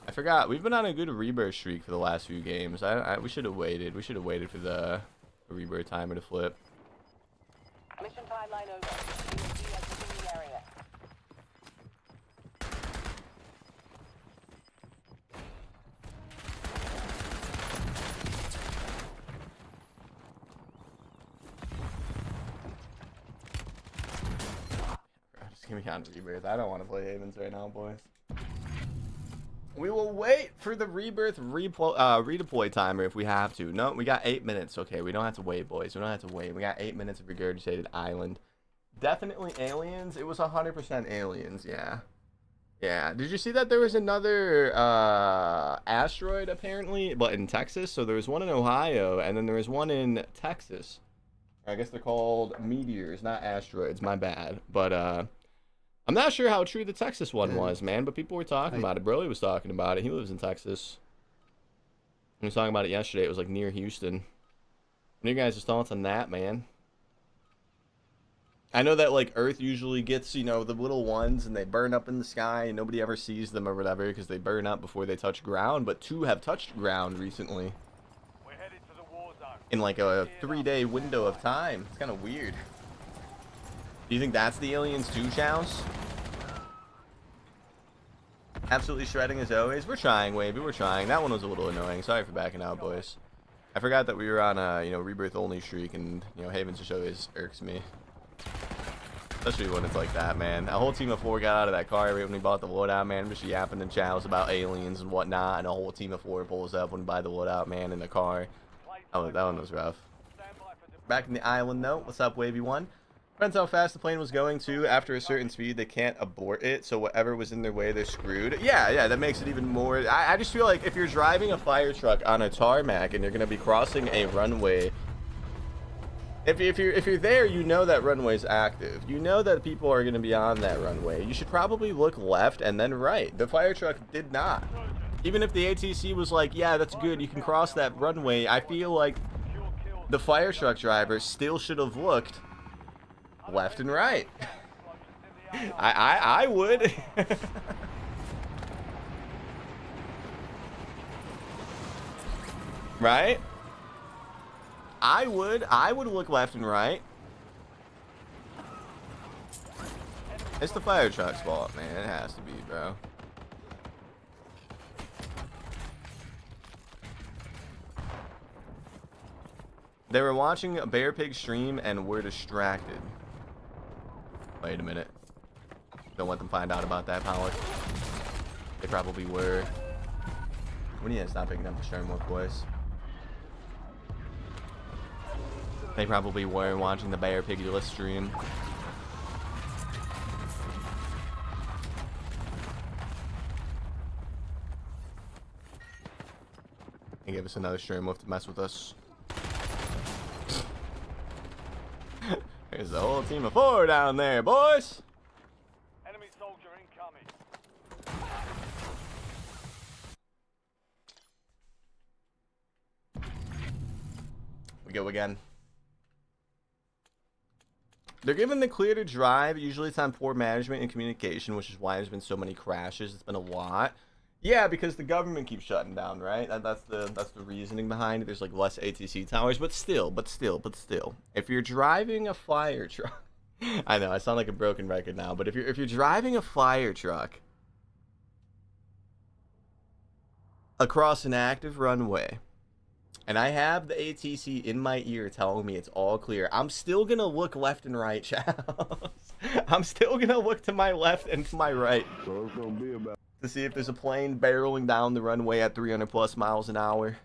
I forgot. We've been on a good Rebirth streak for the last few games. We should have waited. We should have waited for the Rebirth timer to flip. Mission timeline over. UAV exiting the area. Just give me on Rebirth. I don't want to play Havens right now, boys. We will wait for the Rebirth redeploy timer if we have to. No, we got 8 minutes. Okay, we don't have to wait, boys. We don't have to wait. We got 8 minutes of regurgitated island. Definitely aliens. It was 100% aliens. Yeah. Yeah. Did you see that there was another asteroid apparently, but in Texas? So there was one in Ohio, and then there was one in Texas. I guess they're called meteors, not asteroids. My bad. But I'm not sure how true the Texas one was, man. But people were talking about it. Broly was talking about it. He lives in Texas. We were talking about it yesterday. It was like near Houston. What are you guys' thoughts on that, man? I know that like Earth usually gets, you know, the little ones and they burn up in the sky and nobody ever sees them or whatever because they burn up before they touch ground, but 2 have touched ground recently. We're headed to the war zone. In like a 3-day window of time. It's kind of weird. Do you think that's the aliens too, Chows? Absolutely shredding as always. We're trying, Wavy. We're trying. That one was a little annoying. Sorry for backing out, boys. I forgot that we were on a, you know, Rebirth only streak and, you know, Havens just always irks me. Especially when it's like that, man. A whole team of 4 got out of that car right when we bought the loadout, man. Just yapping and chows about aliens and whatnot, and a whole team of 4 pulls up when we buy the loadout, man, in the car. Oh, that one was rough. Back in the island, though. What's up, Wavy 1? Depends how fast the plane was going, too. After a certain speed, they can't abort it, so whatever was in their way, they're screwed. Yeah, that makes it even more... I just feel like if you're driving a fire truck on a tarmac and you're going to be crossing a runway... If you're there, you know that runway's active. You know that people are going to be on that runway. You should probably look left and then right. The fire truck did not. Even if the ATC was like, yeah, that's good, you can cross that runway, I feel like the fire truck driver still should have looked left and right. I would. Right? I would look left and right. It's the fire truck's fault, man. It has to be, bro. They were watching a Bearpig stream and were distracted. Wait a minute. Don't let them find out about that, Pollock. They probably were. We need to stop picking up the stream with, boys. They probably were watching the Bearpig stream. And give us another stream wolf to mess with us. There's a whole team of 4 down there, boys. Enemy soldier incoming. We go again. They're given the clear to drive. Usually it's on poor management and communication, which is why there's been so many crashes. It's been a lot. Yeah, because the government keeps shutting down, right? That's the reasoning behind it. There's like less ATC towers, but still. If you're driving a fire truck, I know I sound like a broken record now, but if you're driving a fire truck across an active runway, and I have the ATC in my ear telling me it's all clear, I'm still gonna look left and right, Charles. I'm still gonna look to my left and to my right. So it's gonna be about To see if there's a plane barreling down the runway at 300+ miles an hour.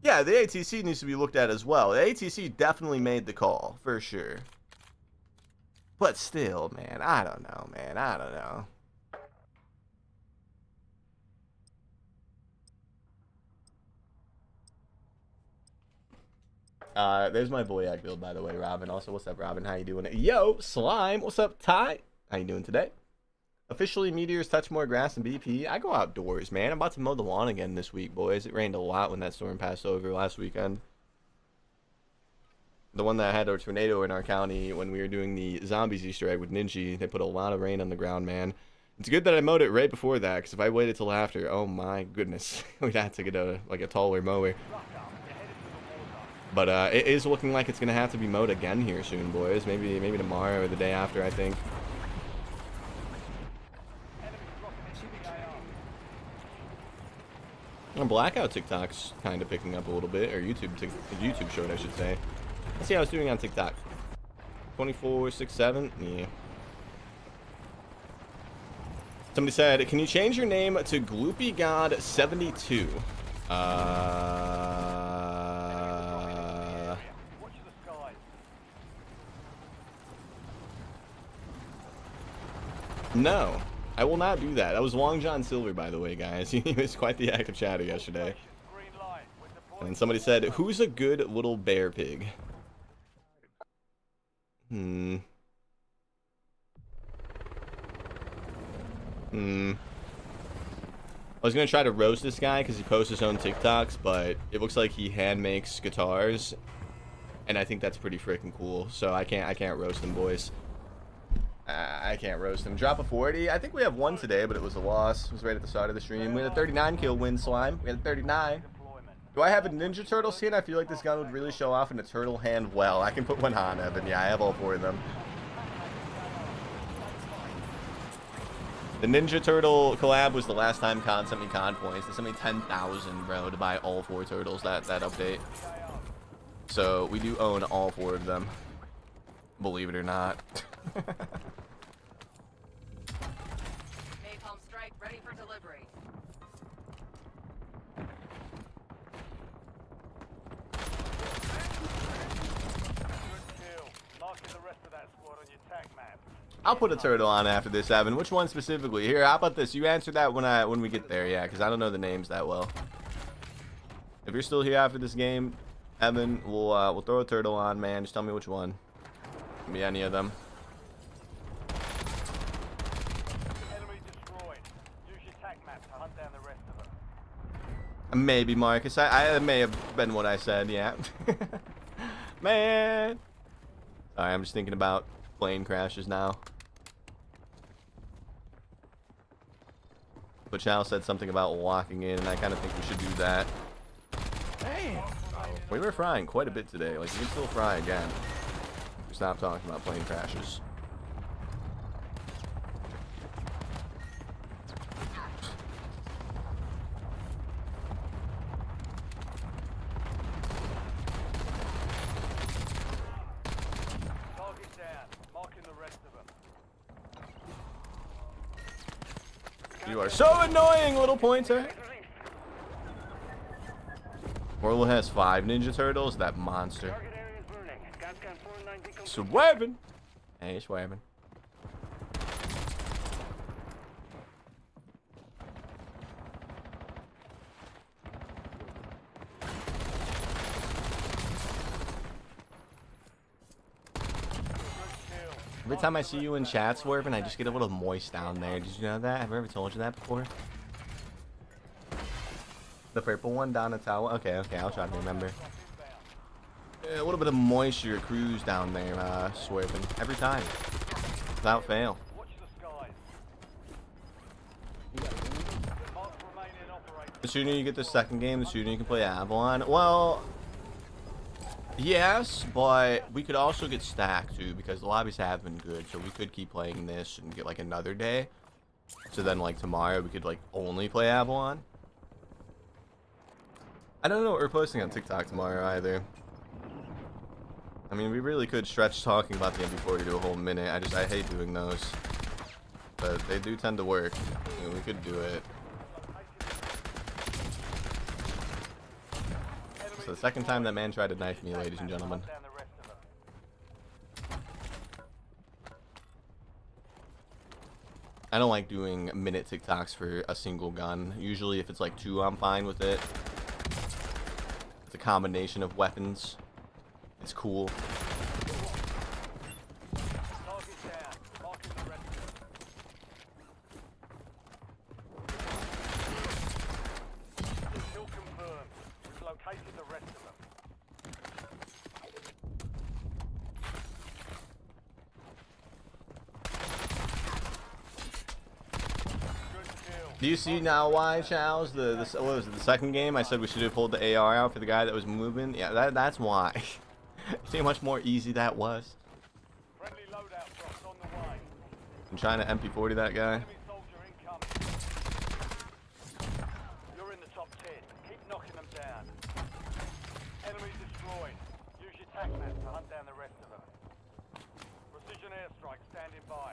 Yeah, the ATC needs to be looked at as well. The ATC definitely made the call, for sure. But still, man, I don't know, man. I don't know. There's my Boyac build, by the way, Robin. Also, what's up, Robin? How you doing? Yo, Slime. What's up, Ty? How you doing today? Officially, meteors touch more grass than BP. I go outdoors, man. I'm about to mow the lawn again this week, boys. It rained a lot when that storm passed over last weekend. The one that had a tornado in our county when we were doing the Zombies Easter egg with Ninja, they put a lot of rain on the ground, man. It's good that I mowed it right before that, because if I waited till after, oh my goodness, we'd have to get a taller mower. But it is looking like it's gonna have to be mowed again here soon, boys. Maybe tomorrow or the day after, I think. And Blackout TikTok's kind of picking up a little bit, or YouTube short, I should say. Let's see how it's doing on TikTok. 24/6/7, yeah. Somebody said, "Can you change your name to Gloopy God 72?" No, I will not do that. That was Long John Silver, by the way, guys. He was quite the active chatter yesterday. And then somebody said, "Who's a good little bear pig?" I I was going to try to roast this guy because he posts his own TikToks, but it looks like he hand makes guitars. And I think that's pretty freaking cool. So I can't roast him, boys. I can't roast him. Drop a 40. I think we have one today, but it was a loss. It was right at the start of the stream. We had a 39 kill win, Slime. We had a 39. Do I have a Ninja Turtle skin? I feel like this gun would really show off in a turtle hand well. I can put one on, Evan. Yeah, I have all 4 of them. The Ninja Turtle collab was the last time Con sent me con points. They sent me 10,000, bro, to buy all 4 turtles that update. So we do own all 4 of them. Believe it or not. Napalm strike ready for delivery. Good kill. Marking the rest of that squad on your tac map. I'll put a turtle on after this, Evan. Which one specifically? Here, how about this? You answer that when we get there, yeah, because I don't know the names that well. If you're still here after this game, Evan, we'll throw a turtle on, man. Just tell me which one. Can be any of them. Enemy destroyed. Use your tac map to hunt down the rest of them. Maybe, Marcus. I may have been what I said, yeah. Man. Sorry, I'm just thinking about plane crashes now. But Chow said something about walking in, and I kind of think we should do that. Damn. We were frying quite a bit today. Like, we can still fry again. Stop talking about plane crashes. Target down. Marking the rest of them. You are so annoying, little pointer. Orlo has 5 Ninja Turtles. That monster. Swerving. Hey, swerving. Every time I see you in chat, Swerving, I just get a little moist down there. Did you know that? Have I ever told you that before? The purple one down at Tower? Okay, I'll try to remember. Yeah, a little bit of moisture accrues down there, Swerving. Every time. Without fail. Watch the skies. Mark remaining operators. The sooner you get the second game, the sooner you can play Avalon. Well, yes, but we could also get stacked too because the lobbies have been good. So we could keep playing this and get like another day. So then like tomorrow we could like only play Avalon. I don't know what we're posting on TikTok tomorrow either. I mean, we really could stretch talking about the MP40 to a whole minute. I hate doing those. But they do tend to work. I mean, we could do it. So the second time that man tried to knife me, ladies and gentlemen. I don't like doing minute TikToks for a single gun. Usually if it's like 2, I'm fine with it. It's a combination of weapons. It's cool. Target down. Marking the rest of them. Kill confirmed. We've located the rest of them. Good kill. Do you see now why, Chows? What was it, the second game? I said we should have pulled the AR out for the guy that was moving. Yeah, that's why. See how much more easy that was? Friendly loadout drops on the way. I'm trying to MP40 that guy. Enemy soldier incoming. You're in the top 10. Keep knocking them down. Enemy destroyed. Use your tac map to hunt down the rest of them. Precision airstrike standing by.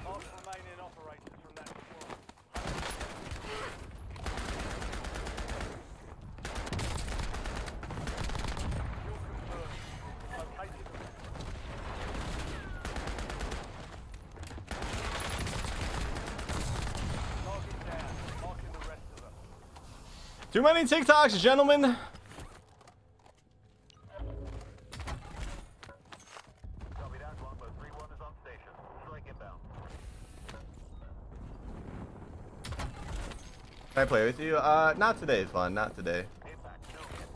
Mark remaining operators from that squad. Too many TikToks, gentlemen. Copy that. Longbow 3-1 is on station. Strike inbound. Can I play with you? Not today, fun. Not today. Impact. No hit.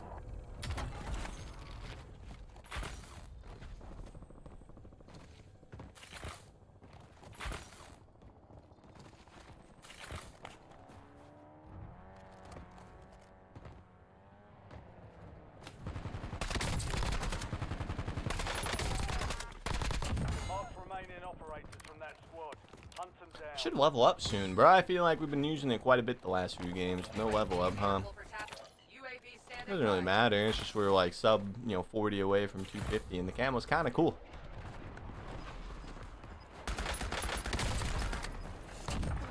Mark remaining operators from that squad. Hunt them down. Should level up soon, bro. I feel like we've been using it quite a bit the last few games. No level up, huh? Doesn't really matter. It's just we're like sub, 40 away from 250, and the camo's kind of cool.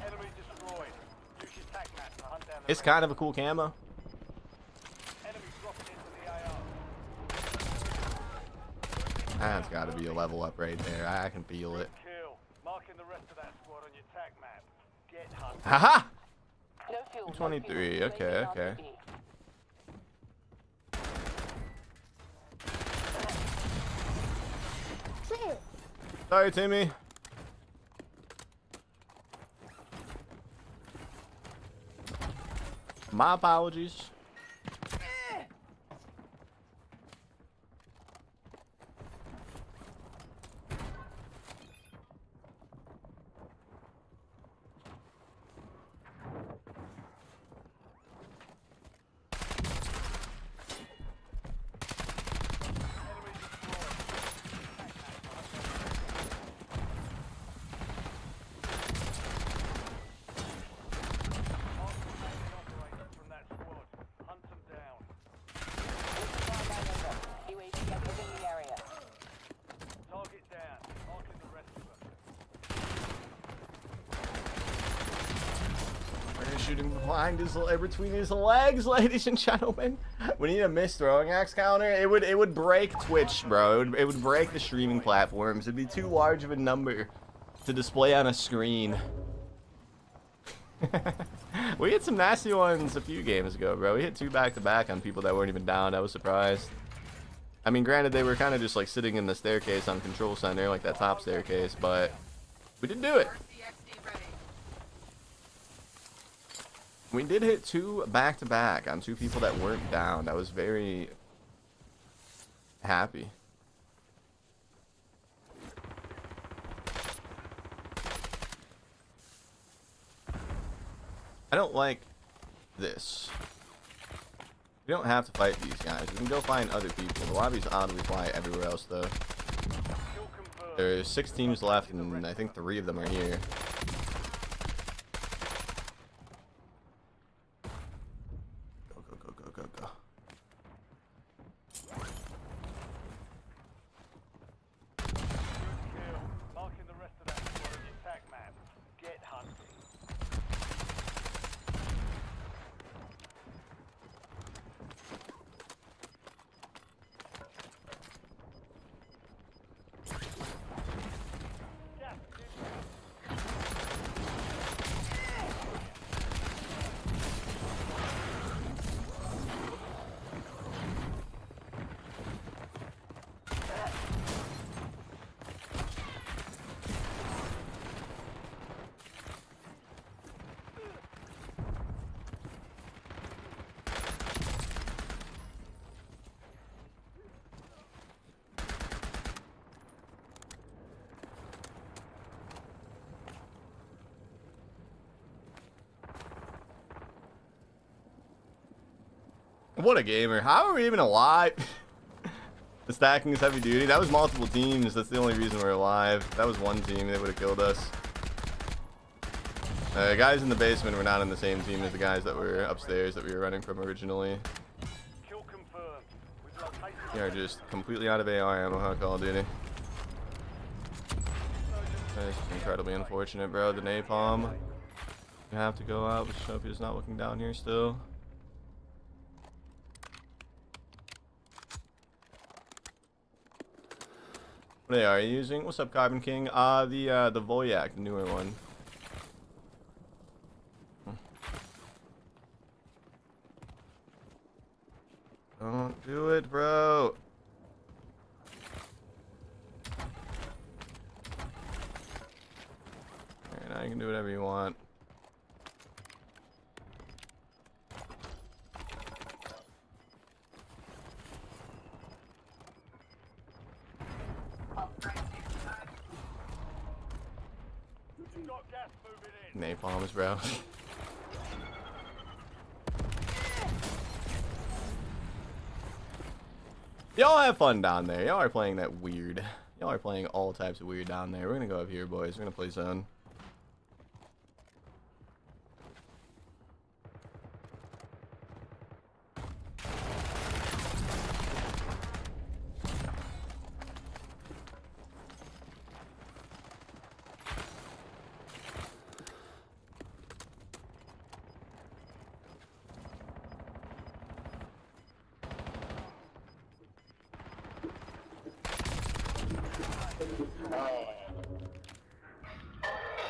Enemy destroyed. Use your tac map to hunt down the It's kind of a cool camo. Enemies dropping into the AR. That's got to be a level up right there. I can feel it. Kill. Marking the rest of that squad on your tac map. Get hunted. Haha! No fuel. 23, No fuel. okay, UAV okay. RTB. Shit. Sorry, Timmy. My apologies. From that squad. Hunt them down. UAV exiting the area. Target down. Marking the rest of them. We're shooting behind his, between his legs, ladies and gentlemen. We need a missed throwing axe counter. It would break Twitch, bro. It would break the streaming platforms. It'd be too large of a number to display on a screen. We hit some nasty ones a few games ago, bro. We hit 2 back-to-back on people that weren't even down. I was surprised. I mean, granted, they were kind of just like sitting in the staircase on control center, like that top staircase, but we did do it. We did hit 2 back-to-back on 2 people that weren't down. I was very happy. I don't like this. We don't have to fight these guys. We can go find other people. The lobby's oddly quiet everywhere else, though. Kill confirmed. There's 6 teams left, and I think 3 of them are here. Go, go, go, go, go, go. Good kill. Marking the rest of that squad on your tac map. Get hunting. What a gamer. How are we even alive? The stacking is heavy duty. That was multiple teams. That's the only reason we're alive. That was one team. They would have killed us. Guys in the basement were not in the same team as the guys that were upstairs that we were running from originally. Kill confirmed. We've located They are just completely out of AR ammo, huh, Call of Duty? That is incredibly unfortunate, bro. The napalm. You have to go out, but Sophie is not looking down here still. What are you using? What's up, Carbon King? The Voyak, the newer one. Don't do it, bro. Alright, now you can do whatever you want. Got gas moving in. Napalms, bro. Y'all have fun down there. Y'all are playing that weird. Y'all are playing all types of weird down there. We're gonna go up here, boys. We're gonna play zone.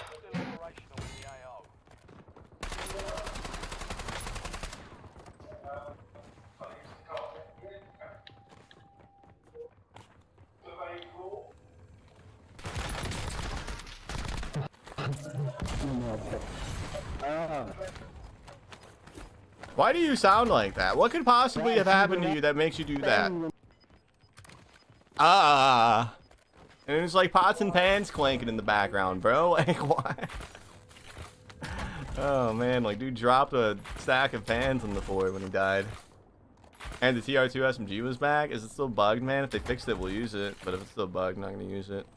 Still operational in the AO. Why do you sound like that? What could possibly have happened to you that makes you do that? Ah. And it's like pots and pans clanking in the background, bro. Like, why? Oh, man. Like, dude dropped a stack of pans on the floor when he died. And the TR2 SMG was back. Is it still bugged, man? If they fixed it, we'll use it. But if it's still bugged, I'm not going to use it.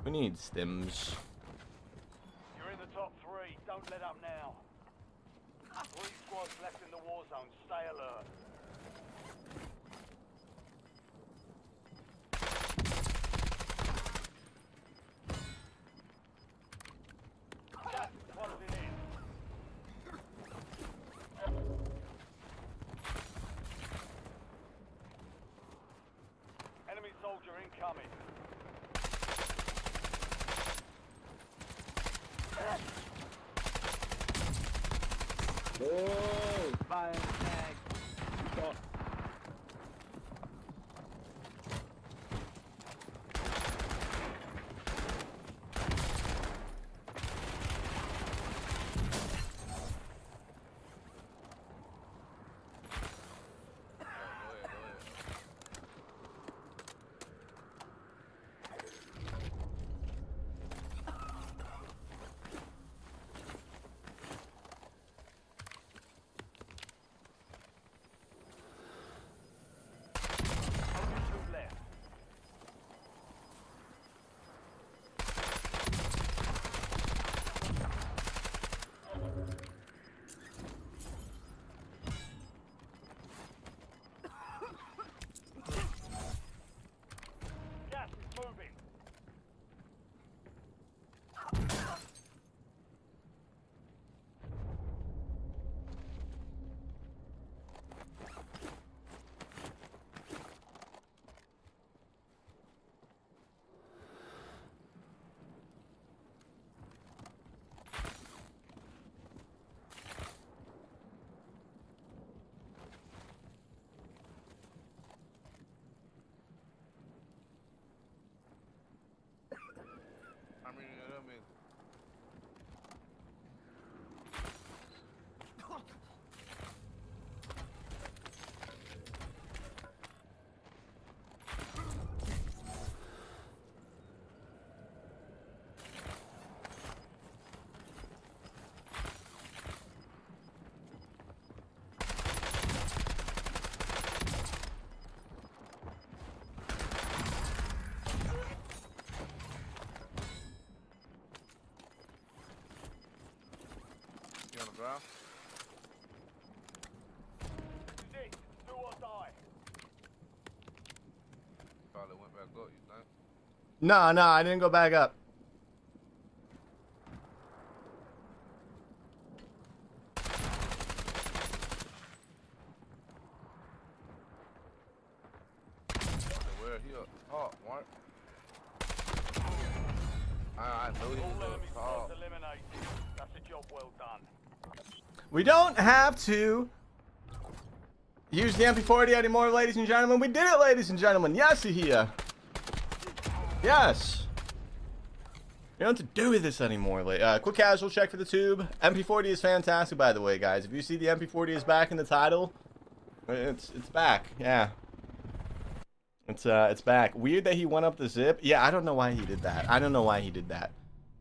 We need stims. You're in the top 3. Don't let up now. 3 squads left in the war zone. Stay alert. Gas is closing in. Enemy soldier incoming. Oh, fire tag. Stop. Only 2 left. Gas is moving. ground? This is it. Do or die. Probably went back up, you think? No, I didn't go back up. Oh, what? I know he All was enemy a squads eliminated. That's a job well done. We don't have to use the MP40 anymore, ladies and gentlemen. We did it, ladies and gentlemen. Yes, here. Yes. We don't have to do this anymore. Quick casual check for the tube. MP40 is fantastic, by the way, guys. If you see the MP40 is back in the title, it's back. Yeah. It's back. Weird that he went up the zip. Yeah, I don't know why he did that. I don't know why he did that.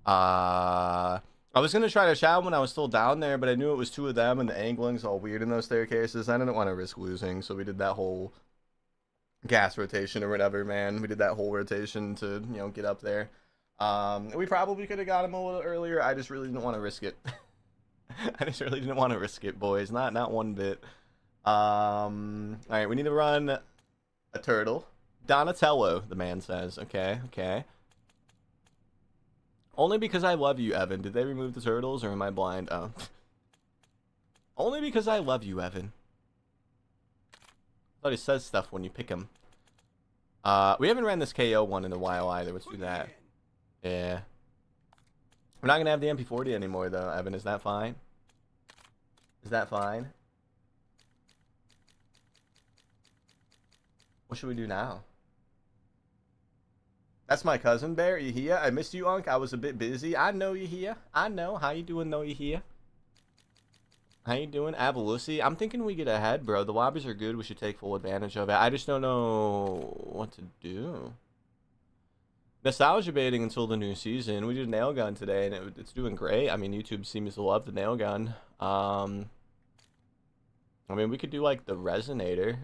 I was gonna try to shout when I was still down there, but I knew it was two of them, and the angling's all weird in those staircases. I didn't want to risk losing, so we did that whole gas rotation or whatever, man. We did that whole rotation to, you know, get up there. We probably could have got him a little earlier. I just really didn't want to risk it. I just really didn't want to risk it, boys. Not one bit. All right, we need to run a turtle. Donatello, the man says. Okay, okay. Only because I love you, Evan. Did they remove the turtles, or am I blind? Oh. Only because I love you, Evan. Thought he says stuff when you pick him. We haven't ran this KO one in a while either. Let's do that. Yeah. We're not gonna have the MP40 anymore, though, Evan. Is that fine? Is that fine? What should we do now? That's my cousin, Bear. You here? I missed you, Unc. I was a bit busy. I know you here. I know. How you doing, though, you here? How you doing? Avalusi? I'm thinking we get ahead, bro. The lobbies are good. We should take full advantage of it. I just don't know what to do. Nostalgia baiting until the new season. We did a nail gun today, and it's doing great. I mean, YouTube seems to love the nail gun. I mean, we could do, like, the resonator.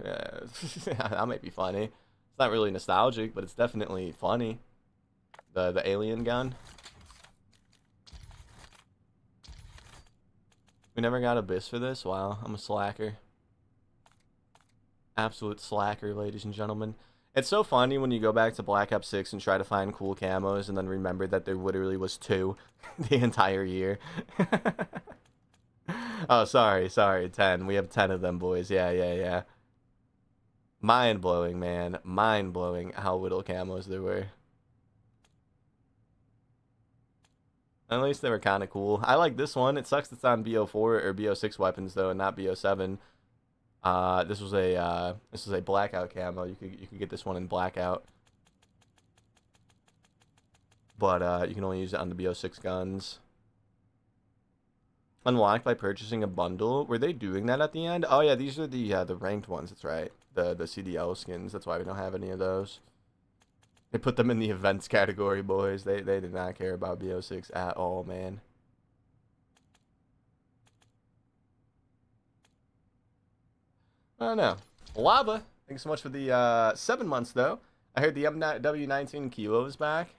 That might be funny. It's not really nostalgic, but it's definitely funny. The alien gun. We never got a bis for this? Wow, I'm a slacker. Absolute slacker, ladies and gentlemen. It's so funny when you go back to Black Ops 6 and try to find cool camos and then remember that there literally was 2 the entire year. Oh, sorry, 10. We have 10 of them, boys. Yeah. Mind-blowing, man. Mind-blowing how little camos there were. At least they were kind of cool. I like this one. It sucks it's on BO4 or BO6 weapons, though, and not BO7. This was a Blackout camo. You could get this one in Blackout. But you can only use it on the BO6 guns. Unlocked by purchasing a bundle. Were they doing that at the end? Oh yeah, these are the ranked ones. That's right. The CDL skins. That's why we don't have any of those. They put them in the events category, boys. They did not care about BO6 at all, man. I don't know. Lava. Thanks so much for the 7 months, though. I heard the W19 Kilo is back.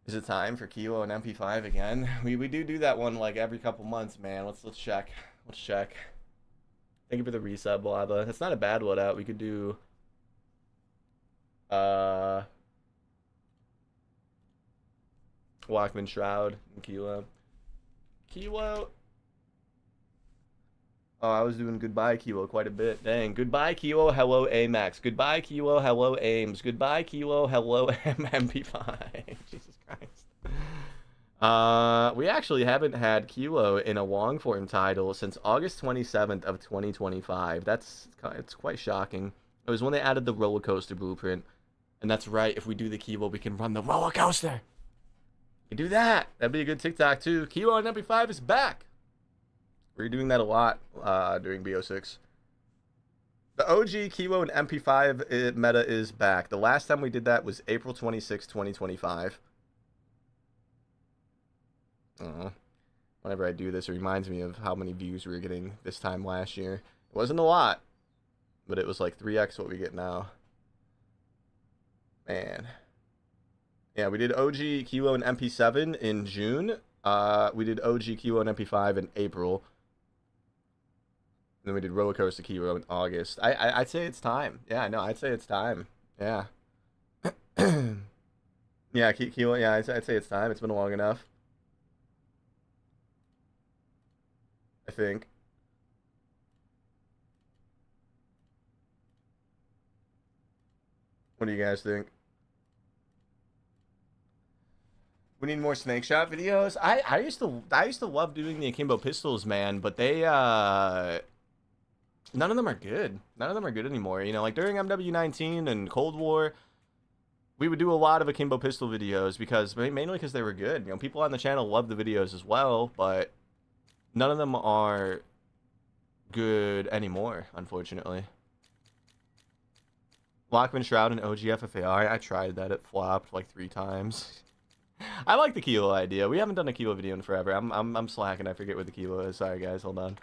Is it time for Kilo and MP5 again? We do that one like every couple months, man. Let's check. Let's check. Thank you for the resub, Lava. That's not a bad loadout. We could do Walkman Shroud and Kilo. Kilo. Oh, I was doing goodbye Kilo quite a bit. Dang. Goodbye Kilo, hello Amax. Goodbye Kilo, hello Ames. Goodbye Kilo, hello MP5. Jesus Christ. We actually haven't had Kilo in a long form title since August 27th of 2025. It's quite shocking. It was when they added the roller coaster blueprint. And that's right, if we do the Kilo, we can run the roller coaster. We do that. That'd be a good TikTok too. Kilo and MP5 is back. We're doing that a lot during BO6. The OG Kilo and MP5 meta is back. The last time we did that was April 26, 2025. Whenever I do this, it reminds me of how many views we were getting this time last year. It wasn't a lot, but it was like 3x what we get now. Man. Yeah, we did OG Kilo and MP7 in June. We did OG Kilo and MP5 in April. Then we did Roller Coaster Kilo in August. I'd say it's time. Yeah, no, I'd say it's time. Yeah. Yeah, Kilo, yeah, I'd say it's time. It's been long enough. I think. What do you guys think? We need more snake shot videos. I used to love doing the akimbo pistols, man, but they none of them are good. None of them are good anymore. You know, like during MW19 and Cold War, we would do a lot of akimbo pistol videos because mainly because they were good. You know, people on the channel love the videos as well, but none of them are good anymore, unfortunately. Lockman Shroud and OG FFAR. I tried that. It flopped like 3 times. I like the Kilo idea. We haven't done a Kilo video in forever. I'm slacking. I forget where the Kilo is. Sorry, guys. Hold on.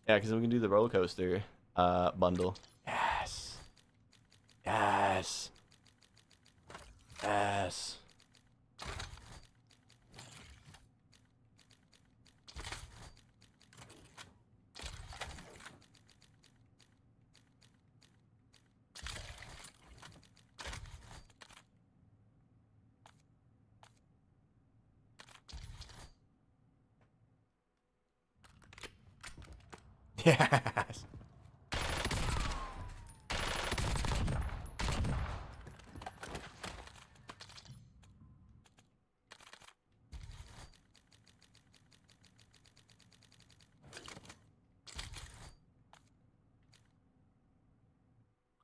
Yeah, because we can do the roller coaster bundle. Yes. Yes. Yes. Yes.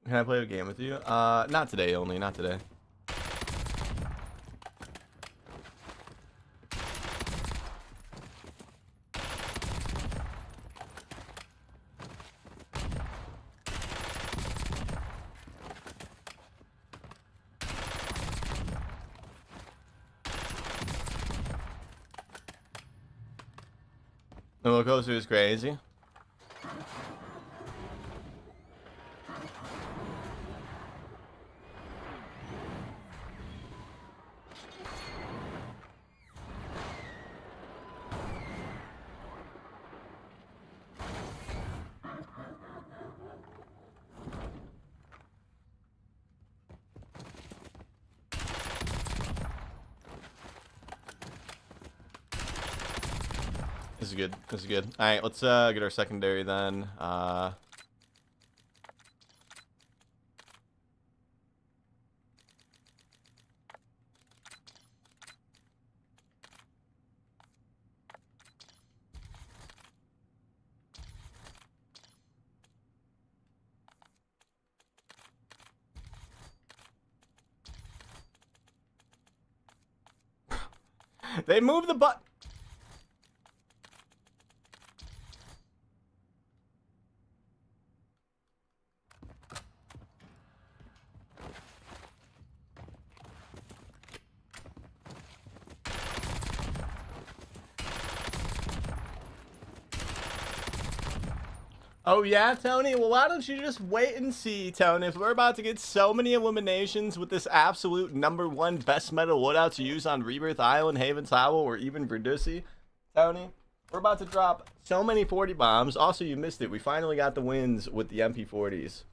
Can I play a game with you? Not today only, not today. The roller coaster is crazy. This is good. This is good. All right, let's get our secondary then. They moved the butt. Oh yeah, Tony? Well, why don't you just wait and see, Tony? If we're about to get so many eliminations with this absolute #1 best meta loadout to use on Rebirth Island, Haven Tower, or even Verdusi, Tony, we're about to drop so many 40 bombs. Also, you missed it. We finally got the wins with the MP40s.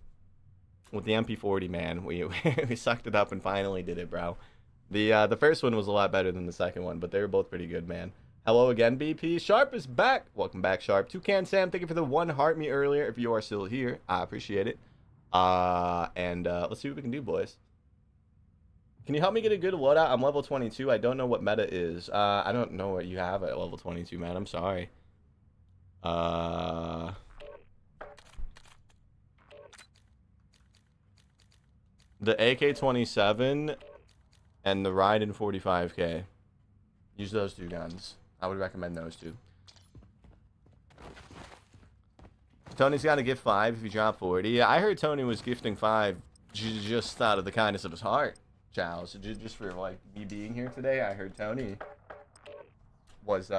With the MP40, man. We sucked it up and finally did it, bro. The first one was a lot better than the second one, but they were both pretty good, man. Hello again, BP. Sharp is back. Welcome back, Sharp. Toucan Sam, thank you for the 1 heart me earlier. If you are still here, I appreciate it. Let's see what we can do, boys. Can you help me get a good loadout? I'm level 22. I don't know what meta is. I don't know what you have at level 22, man. I'm sorry. The AK-27 and the Raiden 45K. Use those 2 guns. I would recommend those 2. Tony's got to gift 5 if you drop 40. Yeah, I heard Tony was gifting 5 just out of the kindness of his heart, Chow. So just for like me being here today, I heard Tony was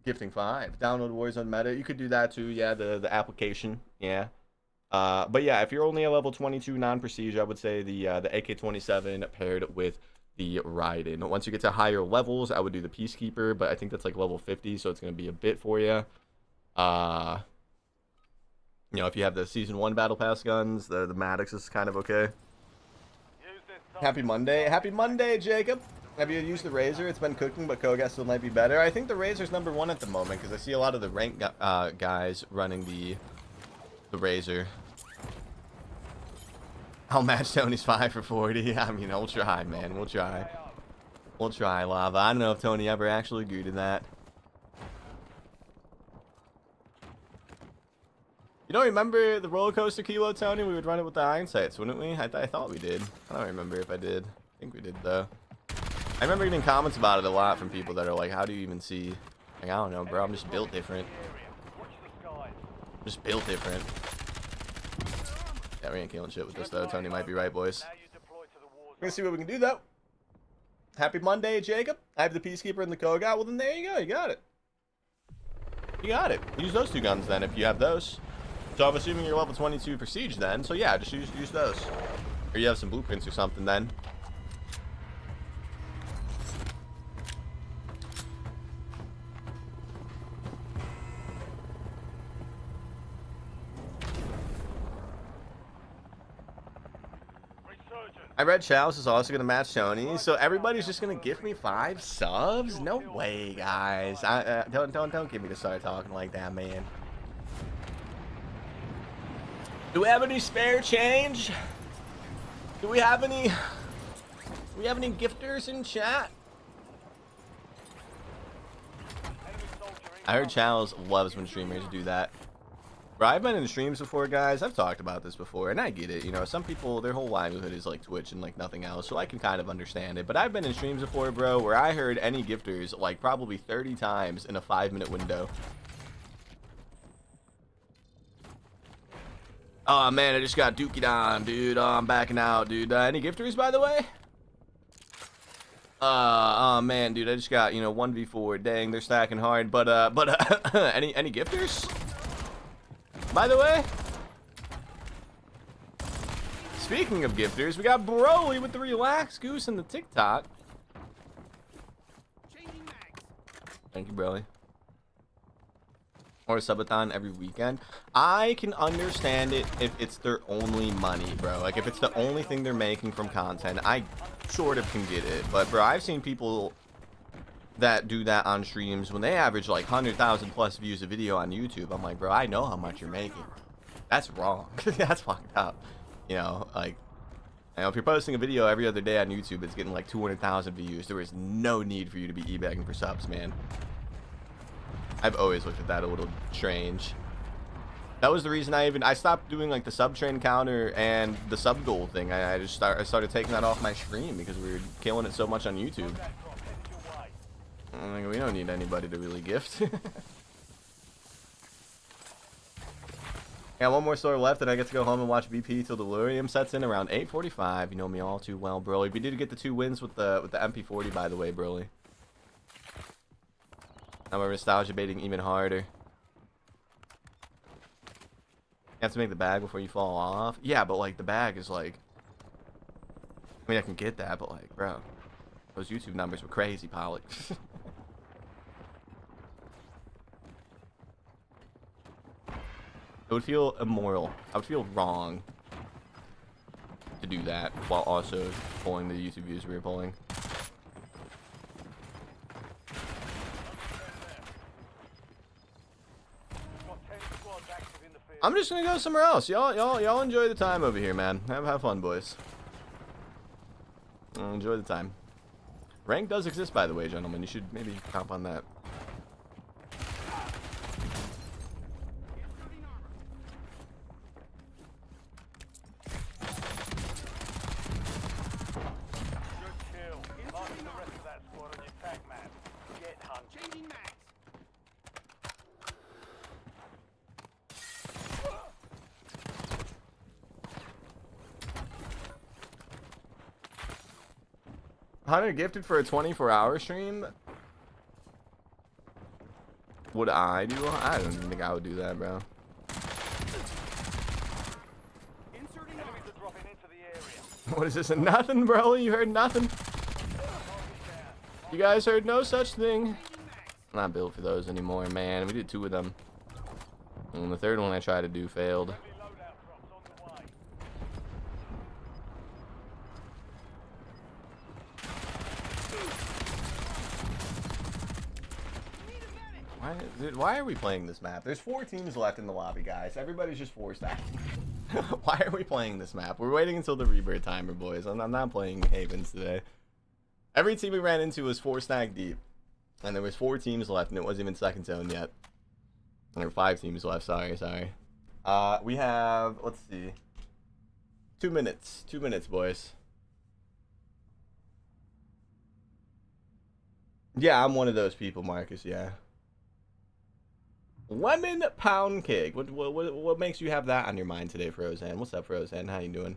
gifting 5. Download Warzone meta. You could do that too. Yeah, the application. Yeah. But yeah, if you're only a level 22 non-prestige, I would say the AK-27 paired with the Raiden. Once you get to higher levels, I would do the Peacekeeper, but I think that's like level 50, so it's going to be a bit for you. You know, if you have the Season 1 Battle Pass guns, the Maddox is kind of okay. Happy Monday. Happy Monday, Jacob. Have you used the Razor? It's been cooking, but Koga still might be better. I think the Razor's #1 at the moment, because I see a lot of the ranked guys running the Razor. I'll match Tony's 5 for 40. I mean, we'll try, man. We'll try. We'll try, Lava. I don't know if Tony ever actually agreed to that. You don't remember the roller coaster kilo, Tony? We would run it with the iron sights, wouldn't we? I thought we did. I don't remember if I did. I think we did, though. I remember getting comments about it a lot from people that are like, how do you even see? Like, I don't know, bro. I'm just built different. Just built different. Yeah, we ain't killing shit with this, though. Tony might be right, boys. We're gonna see what we can do, though. Happy Monday, Jacob. I have the Peacekeeper and the Koga. Well, then there you go. You got it. You got it. Use those 2 guns, then, if you have those. So I'm assuming you're level 22 for Siege, then. So, yeah, just use those. Or you have some blueprints or something, then. I read Chalice is also going to match Tony, so everybody's just going to give me 5 subs? No way, guys. Don't get me to start talking like that, man. Do we have any spare change? Do we have any gifters in chat? I heard Chalice loves when streamers do that. Bro, I've been in streams before, guys. I've talked about this before, and I get it. You know, some people, their whole livelihood is like Twitch and like nothing else, so I can kind of understand it. But I've been in streams before, bro, where I heard any gifters like probably 30 times in a 5-minute window. Oh man, I just got dookied on, dude. Oh, I'm backing out, dude. Any gifters, by the way? Oh man, dude, I just got, you know, 1v4. Dang, they're stacking hard. But any gifters? By the way, speaking of gifters, we got Broly with the Relax Goose and the TikTok. Thank you, Broly. Or a subathon every weekend. I can understand it if it's their only money, bro. Like, if it's the only thing they're making from content, I sort of can get it. But, bro, I've seen people that do that on streams when they average like 100,000 plus views a video on YouTube. I'm like, bro, I know how much you're making. That's wrong. That's fucked up. You know, like, you know, if you're posting a video every other day on YouTube that's getting like 200,000 views, there is no need for you to be e-bagging for subs, man. I've always looked at that a little strange. That was the reason I stopped doing like the sub train counter and the sub goal thing. I started taking that off my stream because we were killing it so much on YouTube. Like, we don't need anybody to really gift. Yeah, 1 more store left, and I get to go home and watch BP till Delirium sets in around 8:45. You know me all too well, Broly. We did get the 2 wins with the MP40, by the way, Broly. Now we're nostalgia baiting even harder. You have to make the bag before you fall off. Yeah, but like the bag is like, I mean, I can get that, but like, bro, those YouTube numbers were crazy, Pollock. It would feel immoral. I would feel wrong to do that while also pulling the YouTube views we were pulling. I'm just gonna go somewhere else. Y'all enjoy the time over here, man. Have fun, boys. Enjoy the time. Rank does exist, by the way, gentlemen. You should maybe hop on that. Hunter gifted for a 24-hour stream. Would I do? I don't even think I would do that, bro. What is this? Nothing, bro. You heard nothing. You guys heard no such thing. I'm not built for those anymore, man. We did 2 of them, and the 3rd one I tried to do failed. Why are we playing this map? There's 4 teams left in the lobby, guys. Everybody's just forced out. Why are we playing this map? We're waiting until the Rebirth timer, boys. I'm not playing Havens today. Every team we ran into was 4 stack deep. And there was 4 teams left, and it wasn't even second zone yet. There were 5 teams left, sorry. We have, let's see. 2 minutes. 2 minutes, boys. Yeah, I'm one of those people, Marcus, yeah. Lemon pound cake. What makes you have that on your mind today, Frozen? What's up, Frozen? How you doing?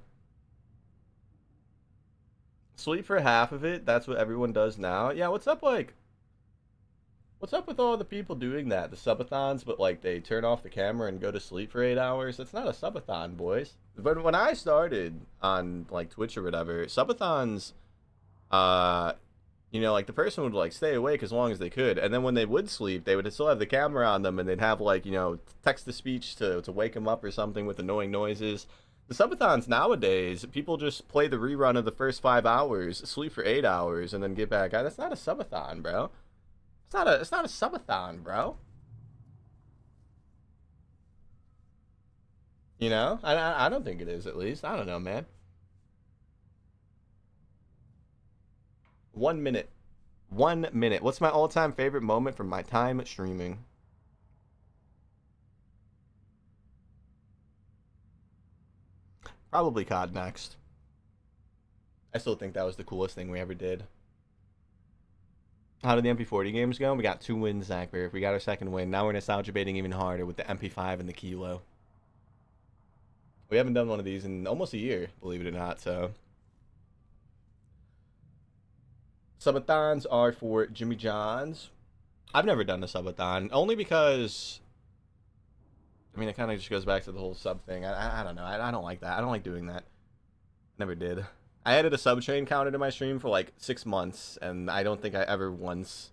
Sleep for half of it. That's what everyone does now. Yeah, what's up, like? What's up with all the people doing that? The subathons, but like they turn off the camera and go to sleep for 8 hours. That's not a subathon, boys. But when I started on like Twitch or whatever, subathons, you know, like the person would like stay awake as long as they could, and then when they would sleep, they would still have the camera on them, and they'd have like, you know, text to speech to wake them up or something with annoying noises. The subathons nowadays, people just play the rerun of the first 5 hours, sleep for 8 hours, and then get back out. That's not a subathon, bro. It's not a subathon, bro. You know, I don't think it is, at least. I don't know, man. 1 minute. 1 minute. What's my all-time favorite moment from my time streaming? Probably COD next. I still think that was the coolest thing we ever did. How did the MP40 games go? We got 2 wins, Zach Bear. We got our 2nd win. Now we're nostalgia baiting even harder with the MP5 and the Kilo. We haven't done one of these in almost a year, believe it or not, so... Subathons are for Jimmy Johns. I've never done a subathon, only because... I mean, it kind of just goes back to the whole sub thing. I don't know. I don't like that. I don't like doing that. Never did. I added a sub train counter to my stream for like 6 months, and I don't think I ever once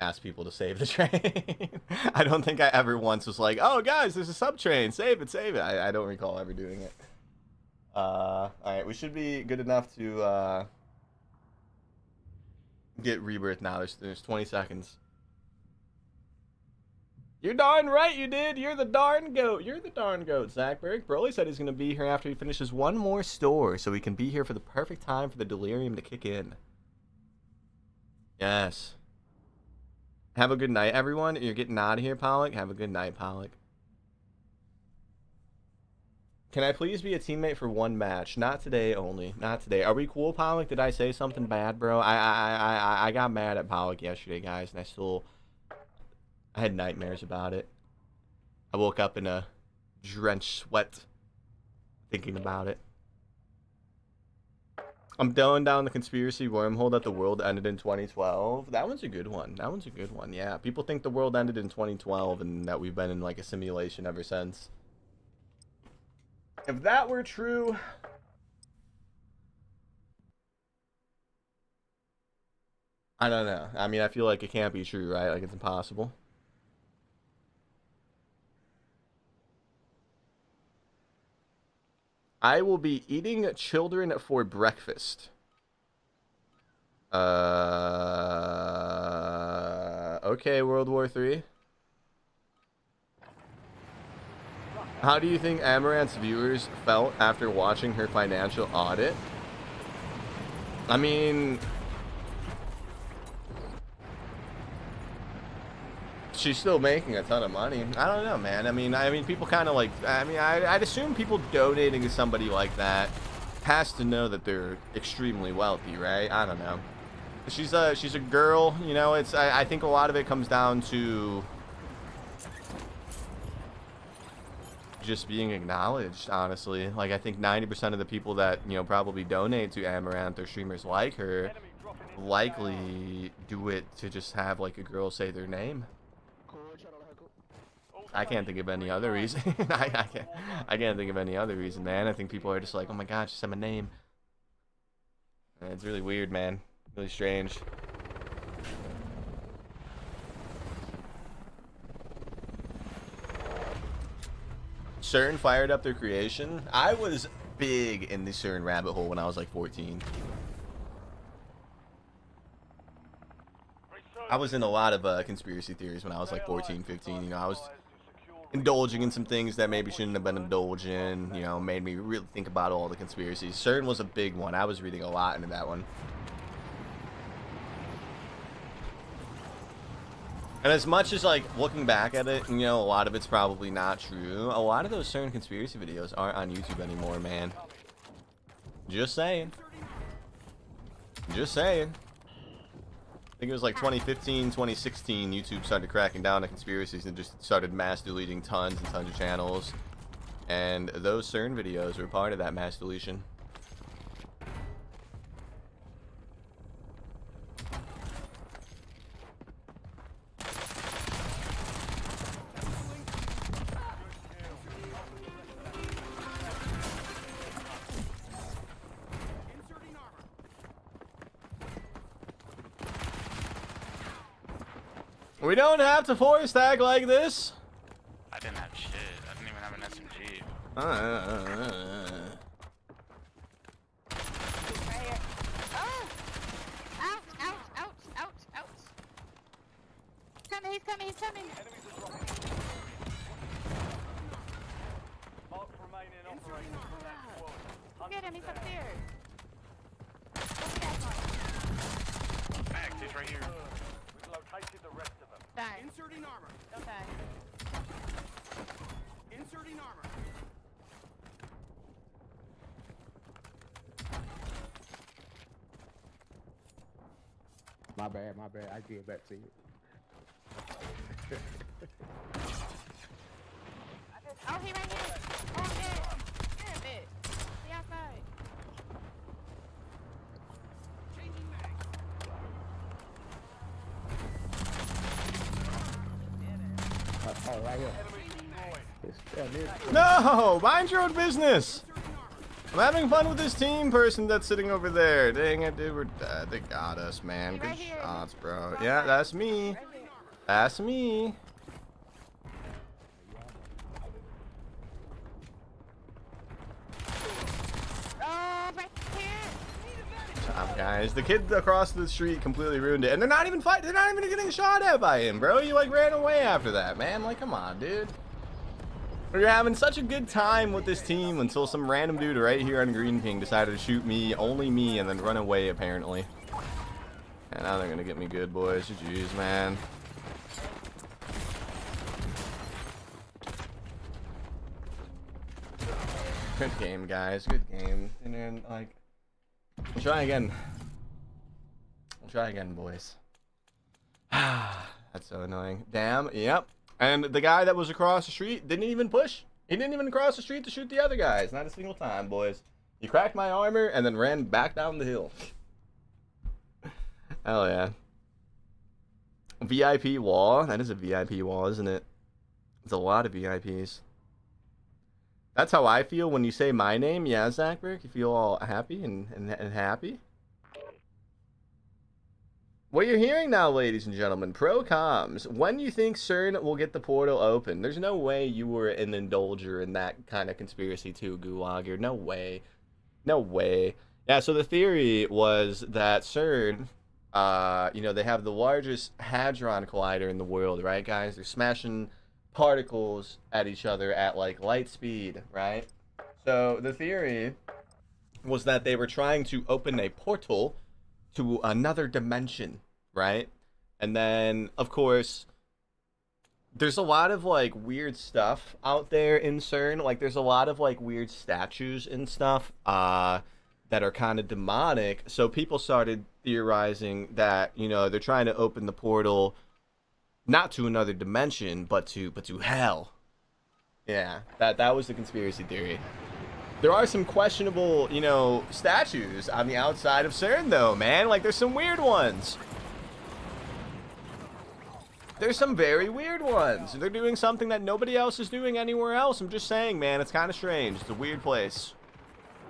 asked people to save the train. I don't think I ever once was like, oh, guys, there's a sub train. Save it, save it. I don't recall ever doing it. All right, we should be good enough to get Rebirth now. There's 20 seconds. You're darn right you did. You're the darn goat. You're the darn goat, Zach Berg. Broly said he's going to be here after he finishes 1 more store, so we can be here for the perfect time for the delirium to kick in. Yes. Have a good night, everyone. You're getting out of here, Pollock. Have a good night, Pollock. Can I please be a teammate for 1 match? Not today only. Not today. Are we cool, Pollock? Did I say something bad, bro? I got mad at Pollock yesterday, guys, and I had nightmares about it. I woke up in a drenched sweat thinking about it. I'm going down the conspiracy wormhole that the world ended in 2012. That one's a good one. That one's a good one, yeah. People think the world ended in 2012 and that we've been in like a simulation ever since. If that were true... I don't know. I mean, I feel like it can't be true, right? Like, it's impossible. I will be eating children for breakfast. Okay, World War III. How do you think Amaranth's viewers felt after watching her financial audit? I mean... she's still making a ton of money. I don't know, man. I mean, people kind of like... I'd assume people donating to somebody like that has to know that they're extremely wealthy, right? I don't know. She's a girl, you know. I think a lot of it comes down to just being acknowledged, honestly. Like, I think 90% of the people that, you know, probably donate to Amaranth or streamers like her likely do it to just have, like, a girl say their name. I can't think of any other reason. I can't think of any other reason, man. I think people are just like, oh my god, just say my name. And it's really weird, man. Really strange. CERN fired up their creation. I was big in the CERN rabbit hole when I was like 14. I was in a lot of conspiracy theories when I was like 14, 15. You know, indulging in some things that maybe shouldn't have been indulged in. You know, made me really think about all the conspiracies. CERN was a big one. I was reading a lot into that one. And as much as, like, looking back at it, you know, a lot of it's probably not true. A lot of those CERN conspiracy videos aren't on YouTube anymore, man. Just saying. Just saying. I think it was like 2015, 2016, YouTube started cracking down on conspiracies and just started mass deleting tons and tons of channels. And those CERN videos were part of that mass deletion. We don't have to force tag like this. I didn't have shit. I didn't even have an SMG. Right here. Oh! Ouch, ouch, ouch, ouch, ouch. He's coming, he's coming. Enemies are dropping. Marks remaining operating from that squad. Look at him, he's Hunt them upstairs. Max, he's right here. down. We've located the rest of them. Die. Inserting armor. Don't die. Inserting armor. My bad, my bad. I get back to you. Oh, he right here. Oh, I'm dead. Damn it. He outside. Changing mag. Oh, right here. Enemy destroyed. It's, No! Mind your own business! I'm having fun with this team person that's sitting over there. Dang it, dude. We're dead. They got us, man. Good Right here. shots, bro. Yeah, that's me. Right here. That's me. Oh, right here. Guys, the kid across the street completely ruined it, and they're not even fighting. They're not even getting shot at by him, bro. You like ran away after that, man. Like, come on, dude. We're having such a good time with this team until some random dude right here on Green King decided to shoot me, only me, and then run away apparently. And now they're gonna get me good, boys. GG's, man. Good game, guys. Good game. And then, like, we'll try again. We'll try again, boys. That's so annoying. Damn. Yep. And the guy that was across the street didn't even push. He didn't even cross the street to shoot the other guys. Not a single time, boys. He cracked my armor and then ran back down the hill. Hell yeah. VIP wall. That is a VIP wall, isn't it? It's a lot of VIPs. That's how I feel when you say my name. Yeah, Zachberg. You feel all happy and happy. What you're hearing now, ladies and gentlemen, pro comms. When you think CERN will get the portal open? There's no way you were an indulger in that kind of conspiracy too, Gulager. No way. No way. Yeah, so the theory was that CERN, you know, they have the largest hadron collider in the world, right, guys? They're smashing particles at each other at, like, light speed, right? So the theory was that they were trying to open a portal to another dimension, right? And then, of course, there's a lot of, like, weird stuff out there in CERN. Like, there's a lot of, like, weird statues and stuff that are kind of demonic. So people started theorizing that, you know, they're trying to open the portal not to another dimension, but to hell. Yeah, that was the conspiracy theory. There are some questionable, you know, statues on the outside of CERN, though, man. Like, there's some weird ones. There's some very weird ones. They're doing something that nobody else is doing anywhere else. I'm just saying, man, it's kind of strange. It's a weird place.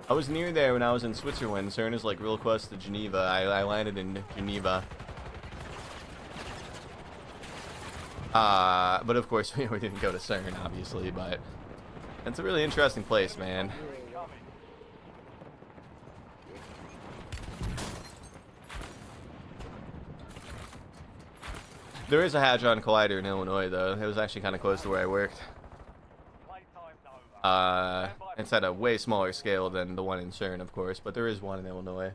I was near there when I was in Switzerland. CERN is, like, real close to Geneva. I landed in Geneva. But, of course, we didn't go to CERN, obviously, but it's a really interesting place, man. There is a Hadron Collider in Illinois, though. It was actually kind of close to where I worked. It's at a way smaller scale than the one in CERN, of course, but there is one in Illinois.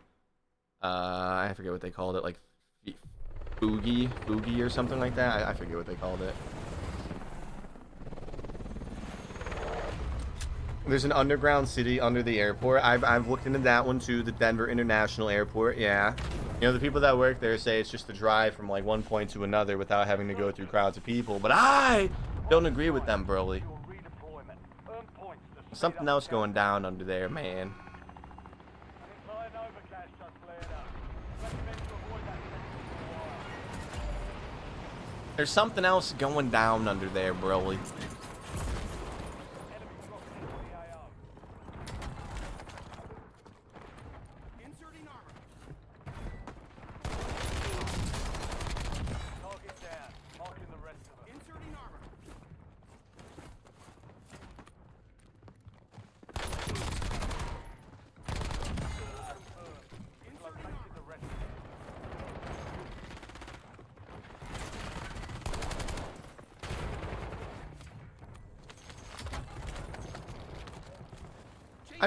I forget what they called it, like Boogie or something like that. I forget what they called it. There's an underground city under the airport. I've looked into that one too, the Denver International Airport. Yeah, you know, the people that work there say it's just a drive from like one point to another without having to go through crowds of people. But I don't agree with them, Broly. There's something else going down under there, man. There's something else going down under there, Broly. I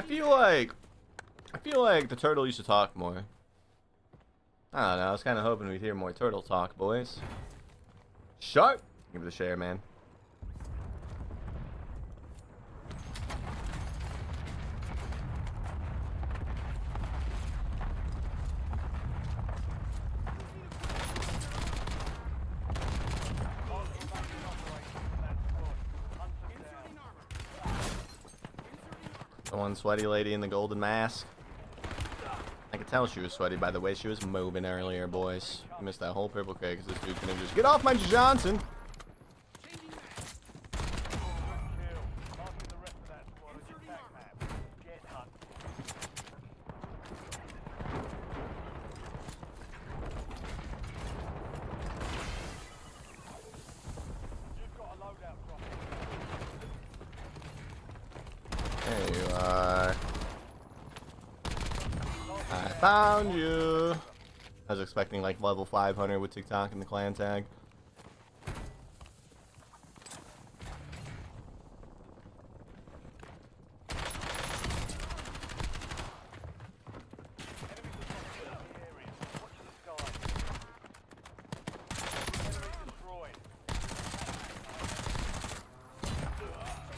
feel like the turtle used to talk more. I don't know, I was kind of hoping we'd hear more turtle talk, boys. Sharp! Give it a share, man. The one sweaty lady in the golden mask. I could tell she was sweaty by the way she was moving earlier, boys. I missed that whole purple cake because this dude couldn't just get off my Johnson. There you are. I found you. I was expecting like level 500 with TikTok and the clan tag.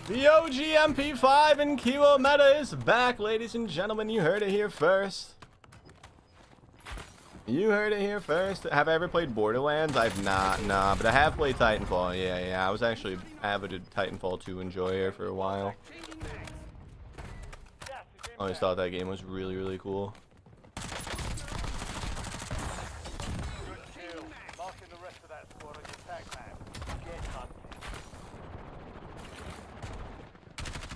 The OG MP5 and Kilo meta is back, ladies and gentlemen. You heard it here first. You heard it here first. Have I ever played Borderlands? I've not, nah, but I have played Titanfall. Yeah, I was actually avid Titanfall 2 enjoyer for a while. I always thought that game was really, really cool.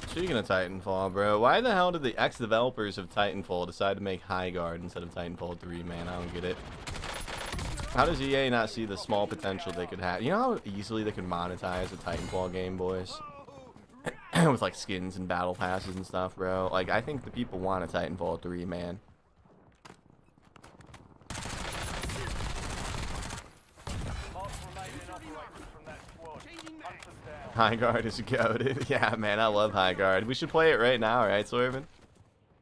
Speaking of Titanfall, bro, why the hell did the ex-developers of Titanfall decide to make High Guard instead of Titanfall 3, man? I don't get it. How does EA not see the small potential they could have? You know how easily they could monetize a Titanfall game, boys? With like skins and battle passes and stuff, bro. Like, I think the people want a Titanfall 3, man. High Guard is goated. Yeah, man, I love High Guard. We should play it right now, right, Swervin?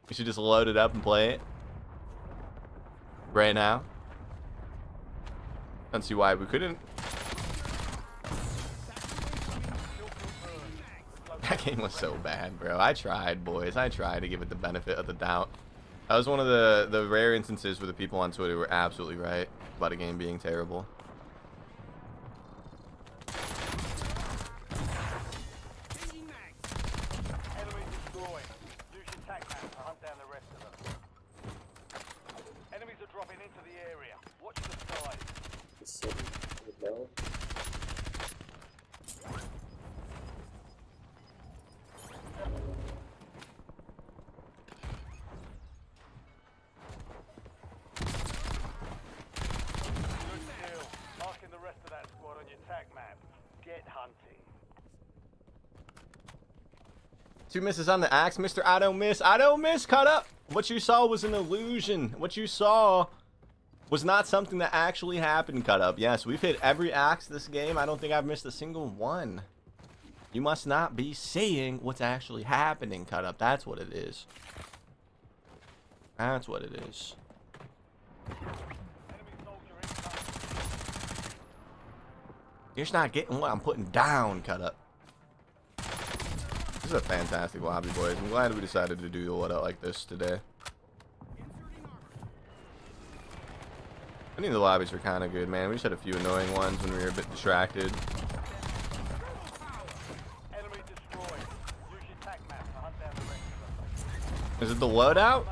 We should just load it up and play it. Right now. Don't see why we couldn't. That game was so bad, bro. I tried, boys. I tried to give it the benefit of the doubt. That was one of the rare instances where the people on Twitter were absolutely right about a game being terrible. Two misses on the axe, Mr. I don't miss. I don't miss, cut up. What you saw was an illusion. What you saw was not something that actually happened, cut up. Yes, we've hit every axe this game. I don't think I've missed a single one. You must not be seeing what's actually happening, cut up. That's what it is. That's what it is. You're just not getting what I'm putting down, cut up. This is a fantastic lobby, boys. I'm glad we decided to do a loadout like this today. I think the lobbies were kind of good, man. We just had a few annoying ones when we were a bit distracted. Is it the loadout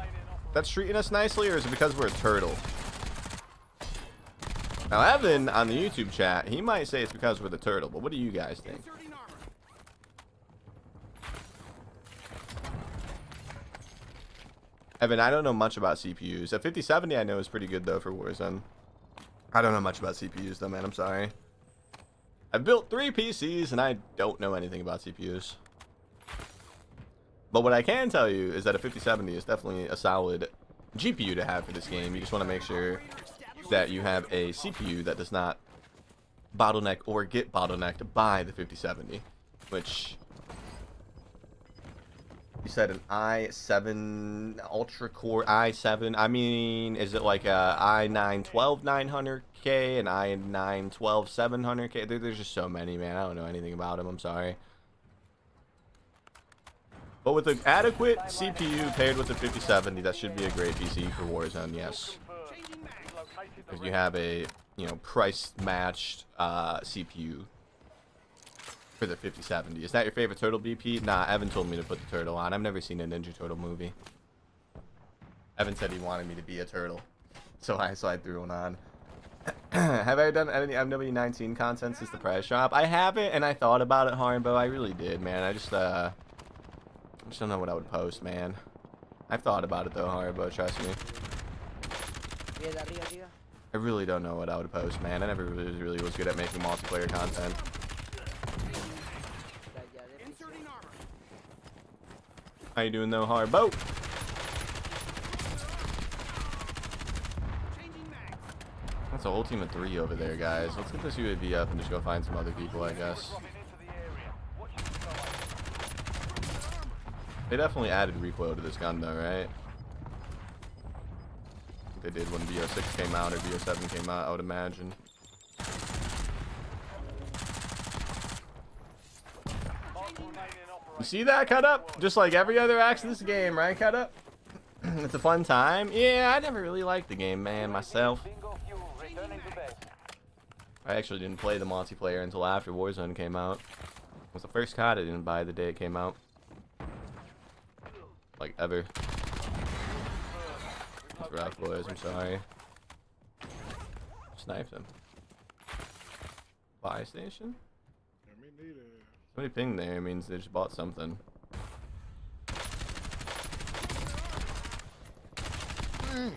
that's treating us nicely, or is it because we're a turtle? Now, Evan on the YouTube chat, he might say it's because we're the turtle, but what do you guys think? Evan, I don't know much about CPUs. A 5070 I know is pretty good, though, for Warzone. I don't know much about CPUs, though, man. I'm sorry. I've built 3 PCs, and I don't know anything about CPUs. But what I can tell you is that a 5070 is definitely a solid GPU to have for this game. You just want to make sure that you have a CPU that does not bottleneck or get bottlenecked by the 5070, which you said an i7 ultra core i7. I mean, is it like a i9 12900K, an i9 12700K? There's just so many, man. I don't know anything about them. I'm sorry. But with an adequate CPU paired with a 5070, that should be a great PC for Warzone, yes. If you have a, you know, price-matched CPU for the 5070. Is that your favorite turtle, BP? Nah, Evan told me to put the turtle on. I've never seen a Ninja Turtle movie. Evan said he wanted me to be a turtle, so I threw one on. Have I done any MW19 content since the prize drop? I haven't, and I thought about it, Harbo. I really did, man. I just don't know what I would post, man. I've thought about it though, Harbo, trust me. I really don't know what I would post, man. I never really was good at making multiplayer content. How you doing though, Harbo? That's a whole team of 3 over there, guys. Let's get this UAV up and just go find some other people, I guess. They definitely added recoil to this gun, though, right? I think they did when VO6 came out or VO7 came out, I would imagine. You see that, cut up? Just like every other act in this game, right, cut up? It's a fun time. Yeah, I never really liked the game, man, myself. I actually didn't play the multiplayer until after Warzone came out. It was the first COD I didn't buy the day it came out. Like, ever. It's rough, boys. I'm sorry. Sniped him. Buy station? Somebody pinged there means they just bought something. Use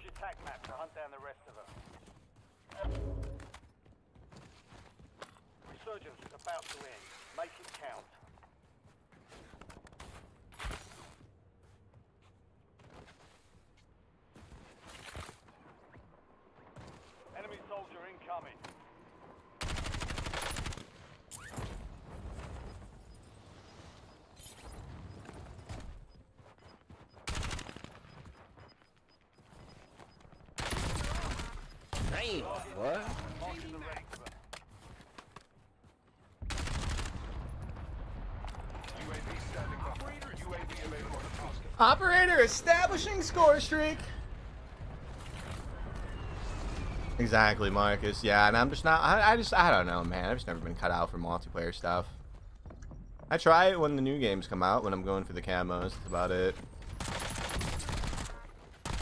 your tac map to hunt down the rest of them. Resurgence is about to end. Make it count. Enemy soldier incoming. Damn, what? Operator establishing score streak. Exactly, Marcus. Yeah, and I'm just not. I don't know, man. I've just never been cut out for multiplayer stuff. I try it when the new games come out, when I'm going for the camos. That's about it.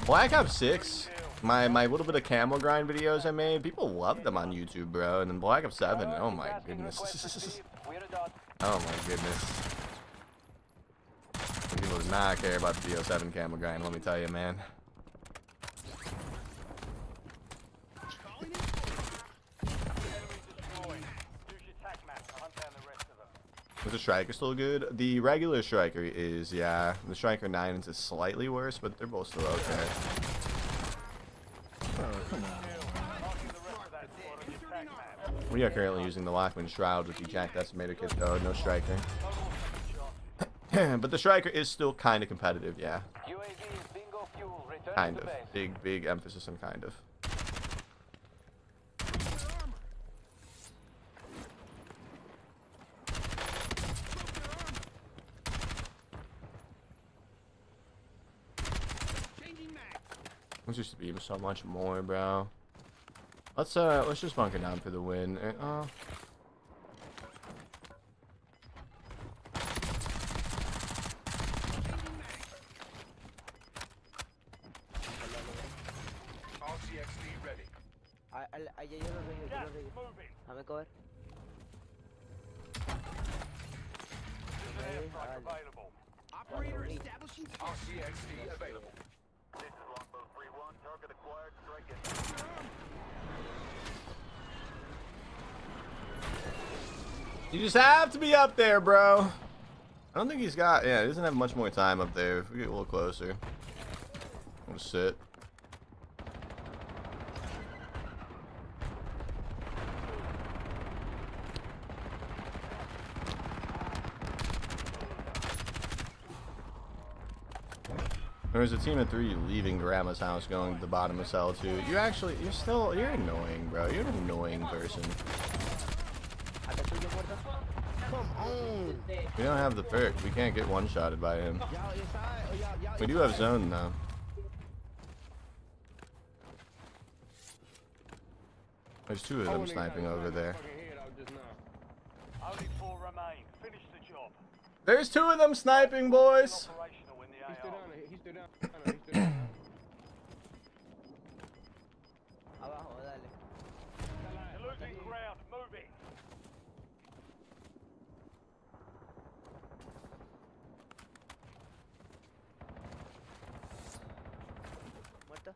Black Ops 6, my little bit of camo grind videos I made, people loved them on YouTube, bro. And then Black Ops 7, oh my goodness. Oh my goodness. People do not care about the BO7 camo grind, let me tell you, man. Is the Striker still good? The regular Striker is, yeah. The Striker 9 is slightly worse, but they're both still okay. Oh, come on. We are currently using the Lockman Shroud with the Jack Decimator kit though, no striker. But the striker is still kind of competitive, yeah. UAV is bingo fuel. Return Kind to of. base. Big emphasis on kind of. Changing mag. This used to be so much more, bro. Let's just bunker down for the win. RCXD ready. Yo lo revivo, Gas moving. Dame cover. There's an airstrike available. Operator establishing target. RCXD available. This is Longbow 3-1. Target acquired. Strike it. You just have to be up there, bro. I don't think he's got... Yeah, he doesn't have much more time up there. If we get a little closer. We'll sit. There's a team of 3 leaving Grandma's house going to the bottom of cell 2. You're annoying, bro. You're an annoying person. Come on. We don't have the perk. We can't get one-shotted by him. We do have zone, though. There's 2 of them sniping over there. Only 4 remain. Finish the job. There's 2 of them sniping, boys. Operational in the AO. He stood down. Abajo, dale. You're losing ground. Moving. Muerto.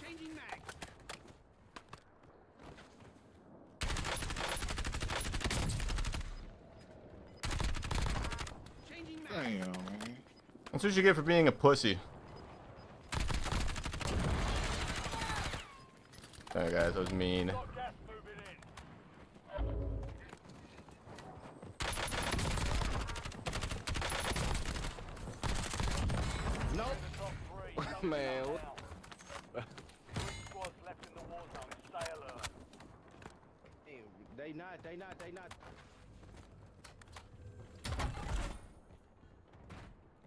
Changing mag. Changing mag. That's what you get for being a pussy. Alright, guys, that was mean. Got gas moving in. Nope. The top 3. Man, what? Down. 3 squads left in the war zone. Stay alert. They not.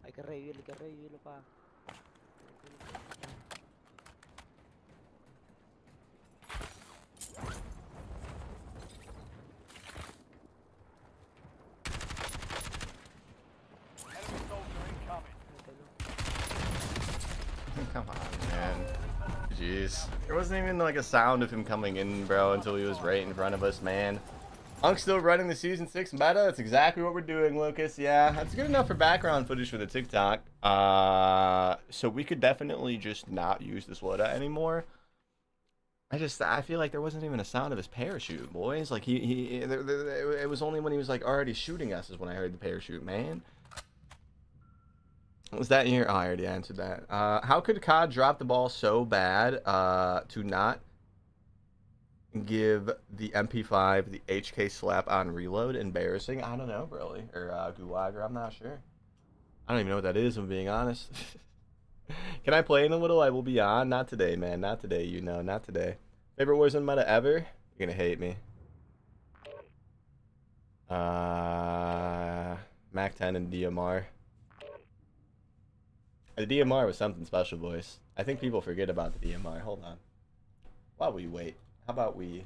Hay que revivirlo, pa. Enemy soldier incoming. Come on, man. Jeez. There wasn't even like a sound of him coming in, bro, until he was right in front of us, man. Unk's still running the Season 6 meta. That's exactly what we're doing, Lucas. Yeah, that's good enough for background footage for the TikTok. So we could definitely just not use this Woda anymore. I feel like there wasn't even a sound of his parachute, boys. Like it was only when he was like already shooting us is when I heard the parachute, man. Was that your? Oh, I already answered that. How could COD drop the ball so bad to not give the MP5 the HK slap on reload? Embarrassing. I don't know, really. Or Gulager, I'm not sure. I don't even know what that is, if I'm being honest. Can I play in a little? I will be on. Not today, man. Not today, you know. Not today. Favorite Warzone meta ever? You're gonna hate me. Mac 10 and DMR. The DMR was something special, boys. I think people forget about the DMR. Hold on. While we wait, how about we...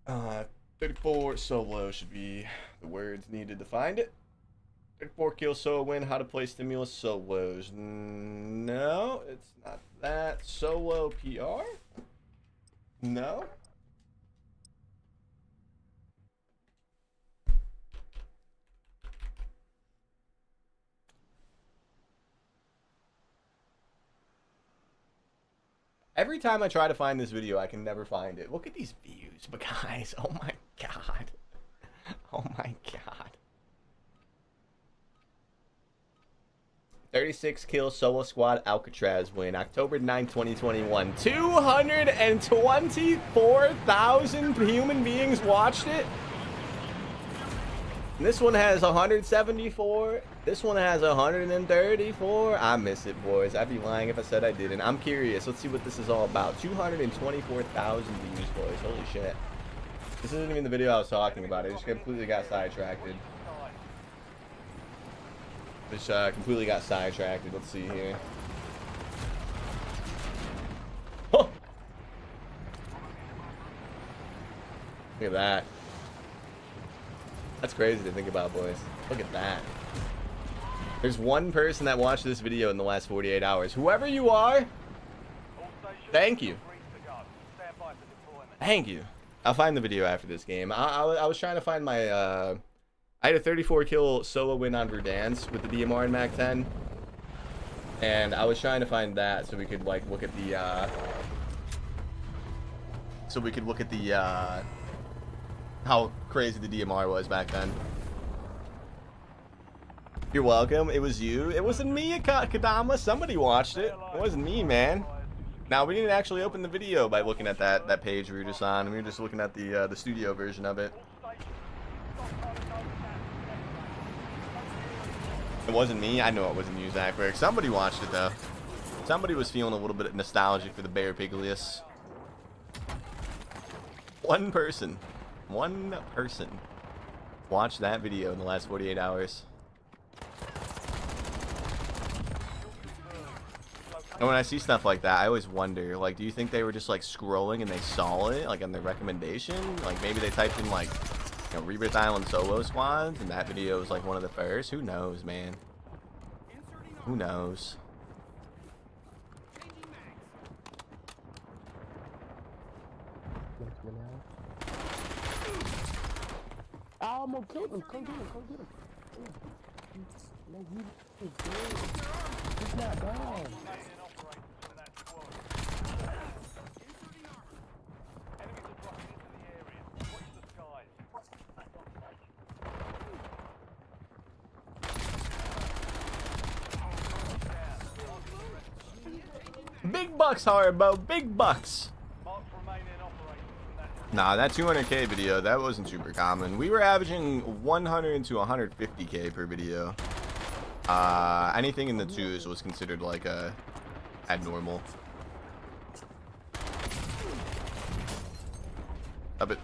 34 solo should be the words needed to find it. 34 kill solo win. How to play stimulus solos. No, it's not that. Solo PR? No. Every time I try to find this video, I can never find it. Look at these views, but guys, oh my god. Oh my god. 36 kill solo squad Alcatraz win, October 9, 2021. 224,000 human beings watched it. And this one has 174. This one has 134. I miss it, boys. I'd be lying if I said I didn't. I'm curious. Let's see what this is all about. 224,000 views, boys. Holy shit. This isn't even the video I was talking about. I just completely got sidetracked. Let's see here. Oh! Look at that. That's crazy to think about, boys. Look at that. There's one person that watched this video in the last 48 hours. Whoever you are, thank you. Thank you. I'll find the video after this game. I was trying to find my... I had a 34 kill solo win on Verdansk with the DMR and Mac 10. And I was trying to find that so we could like look at the how crazy the DMR was back then. You're welcome. It was you. It wasn't me, Kadama. Somebody watched it. It wasn't me, man. Now, we didn't actually open the video by looking at that page we were just on. We were just looking at the studio version of it. It wasn't me. I know it wasn't you, Zachberg. Somebody watched it, though. Somebody was feeling a little bit nostalgic for the Bearpiglius. One person watched that video in the last 48 hours. And when I see stuff like that, I always wonder, like, do you think they were just, like, scrolling and they saw it, like, on their recommendation? Like, maybe they typed in, like, you know, Rebirth Island solo squads, and that video was, like, one of the first? Who knows, man? Who knows? I almost killed him. Come get him. No, he's dead. He's not down. Big bucks, Harbo. Big bucks. Nah, that 200k video, that wasn't super common. We were averaging 100 to 150k per video. Anything in the twos was considered like abnormal. A bit.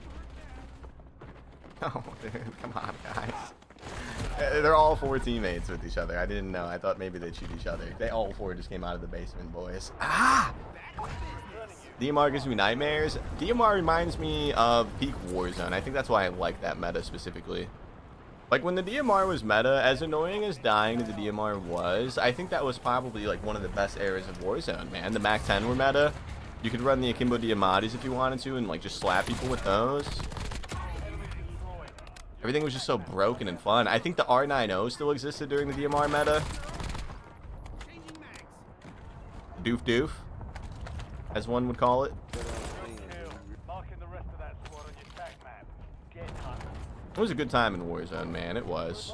Oh, dude, come on, guys. They're all four teammates with each other. I didn't know. I thought maybe they'd shoot each other. They all four just came out of the basement, boys. Ah! DMR gives me nightmares. DMR reminds me of peak Warzone. I think that's why I like that meta specifically. Like, when the DMR was meta, as annoying as dying to the DMR was, I think that was probably, like, one of the best eras of Warzone, man. The Mac 10 were meta. You could run the Akimbo Diamatis if you wanted to and, like, just slap people with those. Everything was just so broken and fun. I think the R90 still existed during the DMR meta. Doof doof, as one would call it. It was a good time in Warzone, man. It was.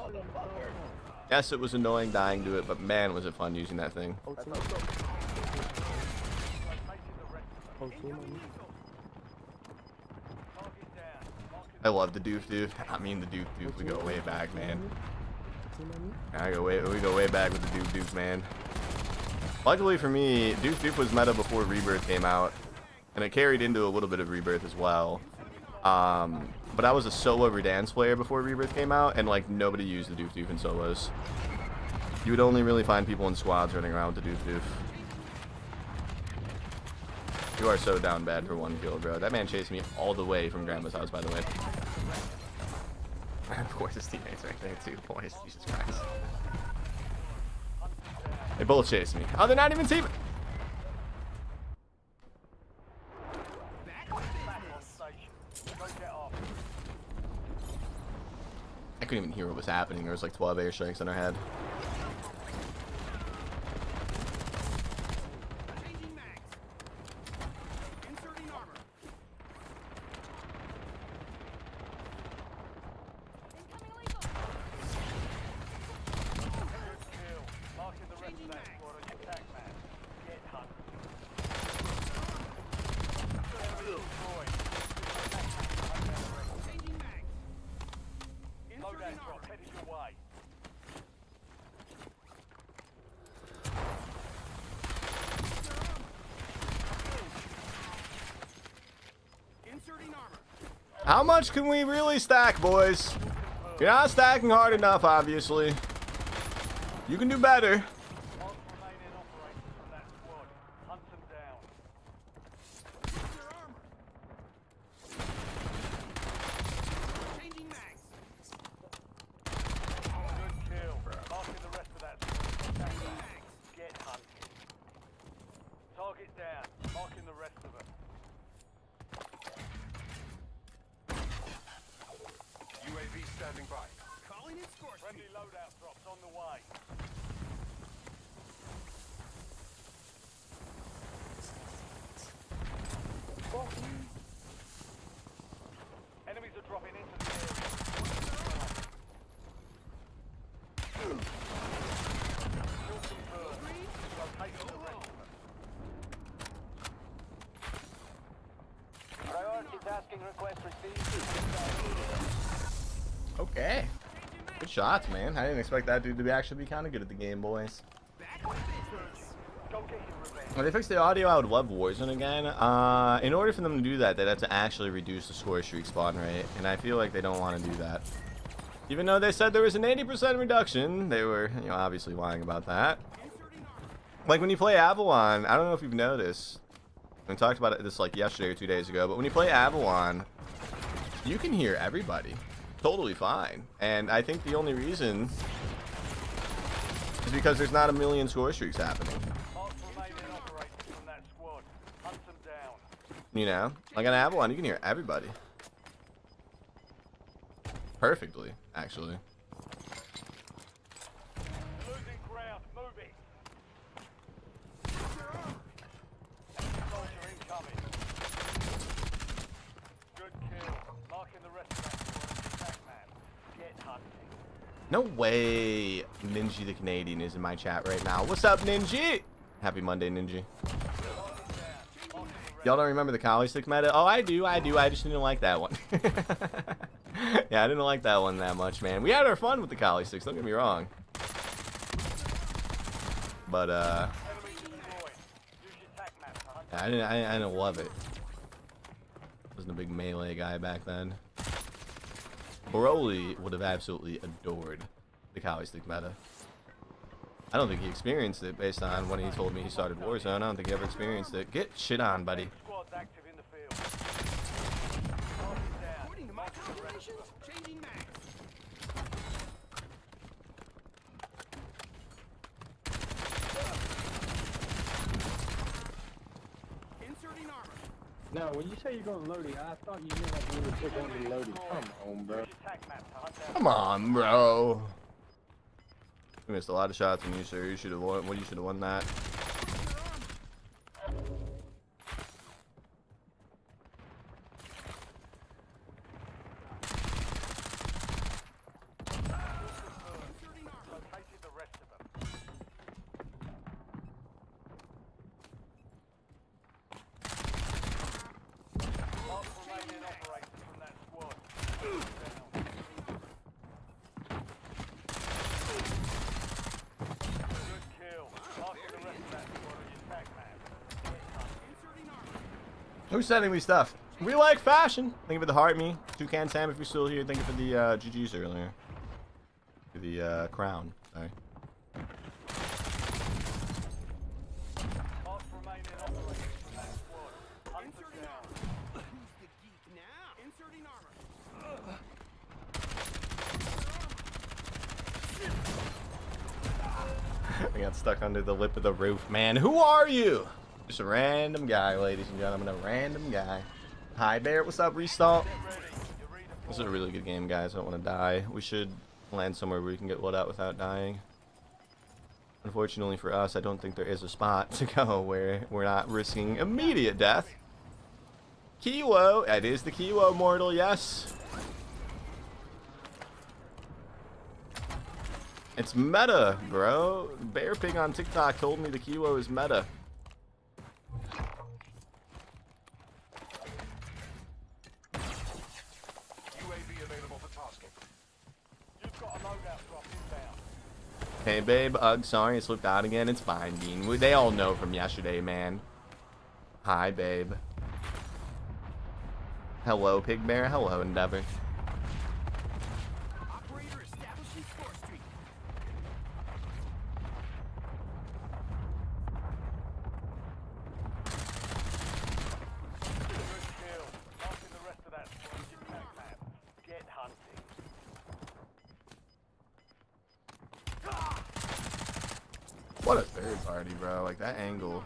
Yes, it was annoying dying to it, but man, was it fun using that thing. I love the doof doof. I mean the doof doof. We go way back, man. We go way back with the doof doof, man. Luckily for me, doof doof was meta before Rebirth came out, and it carried into a little bit of Rebirth as well. But I was a solo Verdansk player before Rebirth came out, and like nobody used the doof doof in solos. You would only really find people in squads running around with the doof doof. You are so down bad for one kill, bro. That man chased me all the way from Grandma's house, by the way. Of course, his teammates right there too, boys. Jesus Christ. They both chased me. Oh, they're not even teaming. I couldn't even hear what was happening. There was like 12 airstrikes on our head. Inserting armor. How much can we really stack, boys? You're not stacking hard enough, obviously. You can do better. Mark remaining operators from that squad. Hunt them down. Their armor. Changing mags. Good kill. Marking the rest of that squad. Changing mags. Get hunted. Target down. Marking the rest of them. UAV standing by. Calling in score Friendly speed. loadout drops on the way. Enemies are dropping into the area. Kill confirmed. Location the rest of them. Priority tasking request received. Okay. Good shots, man. I didn't expect that dude to actually be kind of good at the game, boys. Back to business. Go get your revenge. When they fix the audio, I would love Warzone again. In order for them to do that, they'd have to actually reduce the score streak spawn rate, and I feel like they don't want to do that. Even though they said there was an 80% reduction, they were, you know, obviously lying about that. Inserting armor. Like when you play Avalon, I don't know if you've noticed. We talked about this like yesterday or 2 days ago, but when you play Avalon, you can hear everybody totally fine. And I think the only reason is because there's not a million score streaks happening. Mark remaining operators from that squad. Hunt them down. You know, like on Avalon, you can hear everybody perfectly, actually. Losing ground. Move it. Their armor. Soldier incoming. Good kill. Marking the rest of that squad. Attack man. Get hunting. No way Ninja the Canadian is in my chat right now. What's up, Ninja? Happy Monday, Ninja. Y'all don't remember the collie stick meta? Oh, I do. I just didn't like that one. Yeah, I didn't like that one that much, man. We had our fun with the collie sticks, don't get me wrong. But, Enemy destroyed. Use your attack map to hunt. I didn't love it. Wasn't a big melee guy back then. Broly would have absolutely adored the collie stick meta. I don't think he experienced it based on when he told me he started Warzone. I don't think he ever experienced it. Get shit on, buddy. Squad's active in the field. Target down. According to my calculations, changing mags. Inserting armor. No, when you say you're going to load it, I thought you meant like you were just going to load it. Come on, bro. Use your attack map to hunt down. Come on, bro. We missed a lot of shots from you, sir. You should have won. Well, you should have won that. Inserting armor. Located the rest of them. Mark remaining operators from that squad. Down. Good kill. Marking the rest of that squad on your attack map. Inserting armor. Who's sending me stuff? We like fashion. Thank you for the heart, me. Toucan Sam, if you're still here. Thank you for the GGs earlier. For the crown. Sorry. Mark remaining operators from that squad. Hunt them Inserting down. armor. Who's the geek now? Inserting armor. I got stuck under the lip of the roof, man. Who are you? Just a random guy, ladies and gentlemen. A random guy. Hi, Bear. What's up, Restall? This is a really good game, guys. I don't want to die. We should land somewhere where we can get load out without dying. Unfortunately for us, I don't think there is a spot to go where we're not risking immediate death. Kilo. It is the Kilo mortal, yes. It's meta, bro. Bearpig on TikTok told me the Kilo is meta. UAV available for tasking. You've got a loadout drop inbound. Hey, babe. Ugh, sorry, I slipped out again. It's fine, Dean. They all know from yesterday, man. Hi, babe. Hello, Pig Bear. Hello, Endeavor. Operator establishing score streak. Good kill. Marking the rest of that squad with your tag map. Get hunting. What a third party, bro. Like, that angle.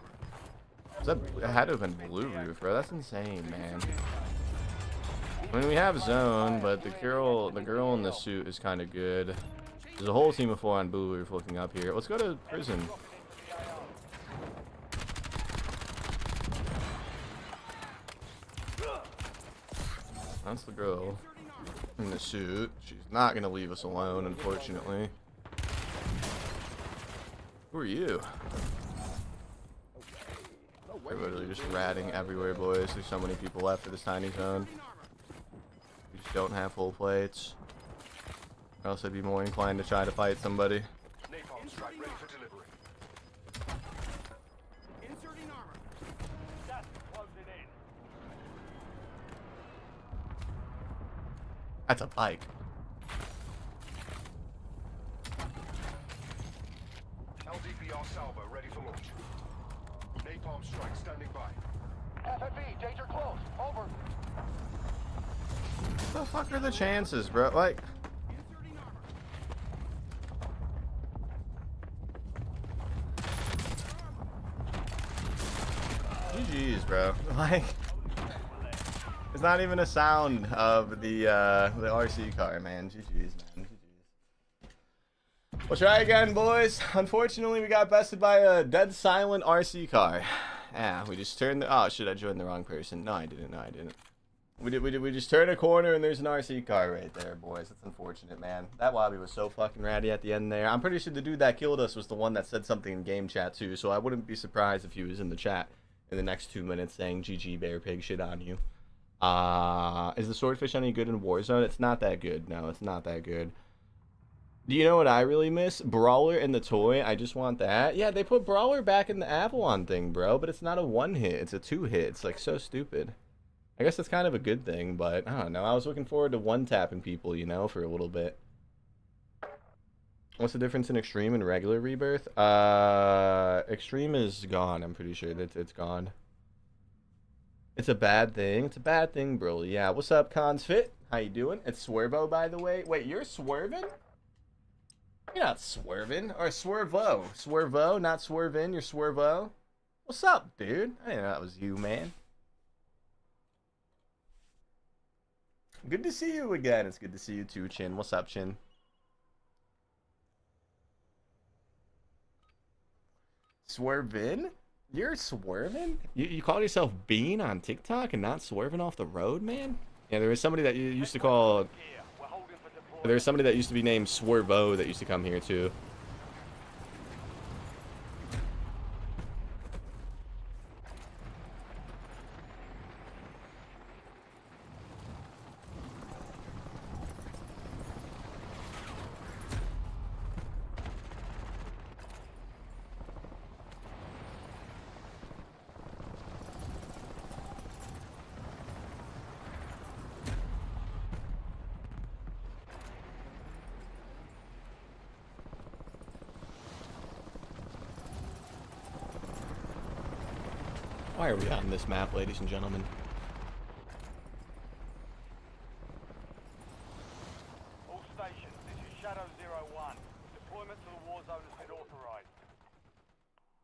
It had to have been blue roof, bro. That's insane, man. I mean, we have zone, but the girl in the suit is kind of good. There's a whole team of 4 on blue roof looking up here. Let's go to prison. That's the girl in the suit. She's not gonna leave us alone, unfortunately. Who are you? They're literally just ratting everywhere, boys. There's so many people left for this tiny zone. We just don't have full plates. Or else I'd be more inclined to try to fight somebody. Napalm strike ready for delivery. Inserting armor. Gas is closing in. That's a bike. LDPR salvo ready for launch. Napalm strike standing by. FFE, danger close. Over. What the fuck are the chances, bro? Like, Inserting armor. GG's, bro. Like, it's not even a sound of the RC car, man. GG's, man. GG's. We'll try again, boys. Unfortunately, we got bested by a dead silent RC car. Yeah, we just turned the... Oh, shit, I joined the wrong person. No, I didn't. No, I didn't. We just turned a corner and there's an RC car right there, boys. That's unfortunate, man. That lobby was so fucking ratty at the end there. I'm pretty sure the dude that killed us was the one that said something in game chat, too, so I wouldn't be surprised if he was in the chat in the next 2 minutes saying, GG, Bearpig, shit on you. Is the swordfish any good in Warzone? It's not that good. No, it's not that good. Do you know what I really miss? Brawler in the toy. I just want that. Yeah, they put Brawler back in the Avalon thing, bro, but it's not a 1-hit. It's a 2-hit. It's, like, so stupid. I guess that's kind of a good thing, but I don't know. I was looking forward to one-tapping people, you know, for a little bit. What's the difference in Extreme and regular Rebirth? Extreme is gone. I'm pretty sure that it's gone. It's a bad thing. It's a bad thing, bro. Yeah, what's up, Cons Fit? How you doing? It's Swervo, by the way. Wait, you're swerving? You're not swerving. Or Swervo. Swervo, not swerving. You're Swervo. What's up, dude? I didn't know that was you, man. Good to see you again. It's good to see you too, Chin. What's up, Chin? Swervin? You're swerving? You call yourself Bean on TikTok and not swerving off the road, man? Yeah, there was somebody that you used to call... There was somebody that used to be named Swervo that used to come here, too. Why are we on this map, ladies and gentlemen? All stations, this is Shadow 01. Deployment to the war zone has been authorized.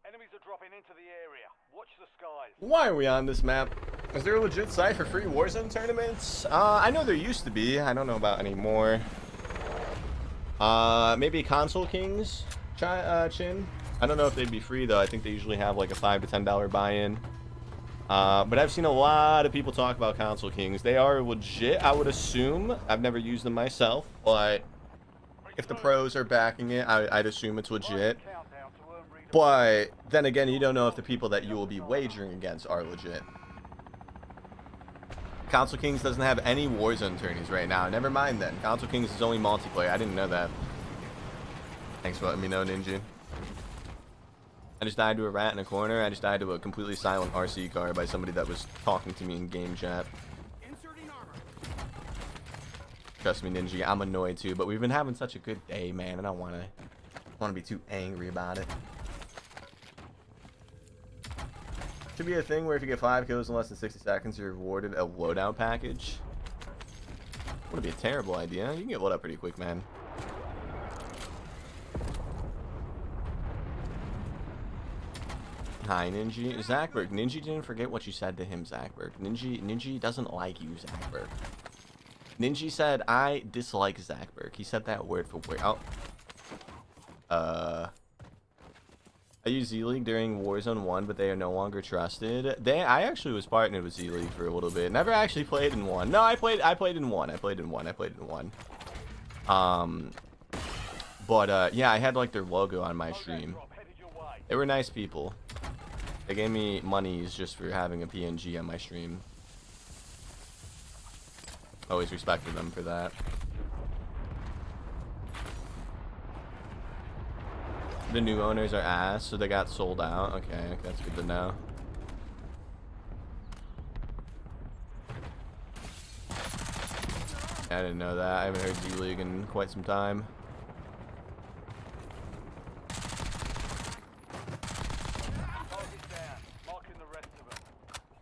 Enemies are dropping into the area. Watch the skies. Why are we on this map? Is there a legit site for free Warzone tournaments? I know there used to be. I don't know about anymore. Maybe Console Kings, Chin? I don't know if they'd be free, though. I think they usually have like a $5 to $10 buy-in. But I've seen a lot of people talk about Console Kings. They are legit, I would assume. I've never used them myself, but if the pros are backing it, I'd assume it's legit. But then again, you don't know if the people that you will be wagering against are legit. Console Kings doesn't have any Warzone tourneys right now. Never mind then. Console Kings is only multiplayer. I didn't know that. Thanks for letting me know, Ninja. I just died to a rat in a corner. I just died to a completely silent RC car by somebody that was talking to me in game chat. Inserting Trust me, Ninja, I'm annoyed too, but we've been having such a good day, man. I don't want to be too angry about it. Should be a thing where if you get 5 kills in less than 60 seconds, you're rewarded a loadout package. Would be a terrible idea. You can get loaded up pretty quick, man. Hi, Ninja. Zachberg. Ninja didn't forget what you said to him, Zachberg. Ninja doesn't like you, Zachberg. Ninja said, I dislike Zachberg. He said that word for word. Oh. I used Z-League during Warzone 1, but they are no longer trusted. I actually was partnered with Z-League for a little bit. Never actually played in 1. No, I played in 1. Yeah, I had like their logo on my stream. They were nice people. They gave me monies just for having a PNG on my stream. Always respected them for that. The new owners are ass, so they got sold out. Okay, that's good to know. I didn't know that. I haven't heard Z-League in quite some time.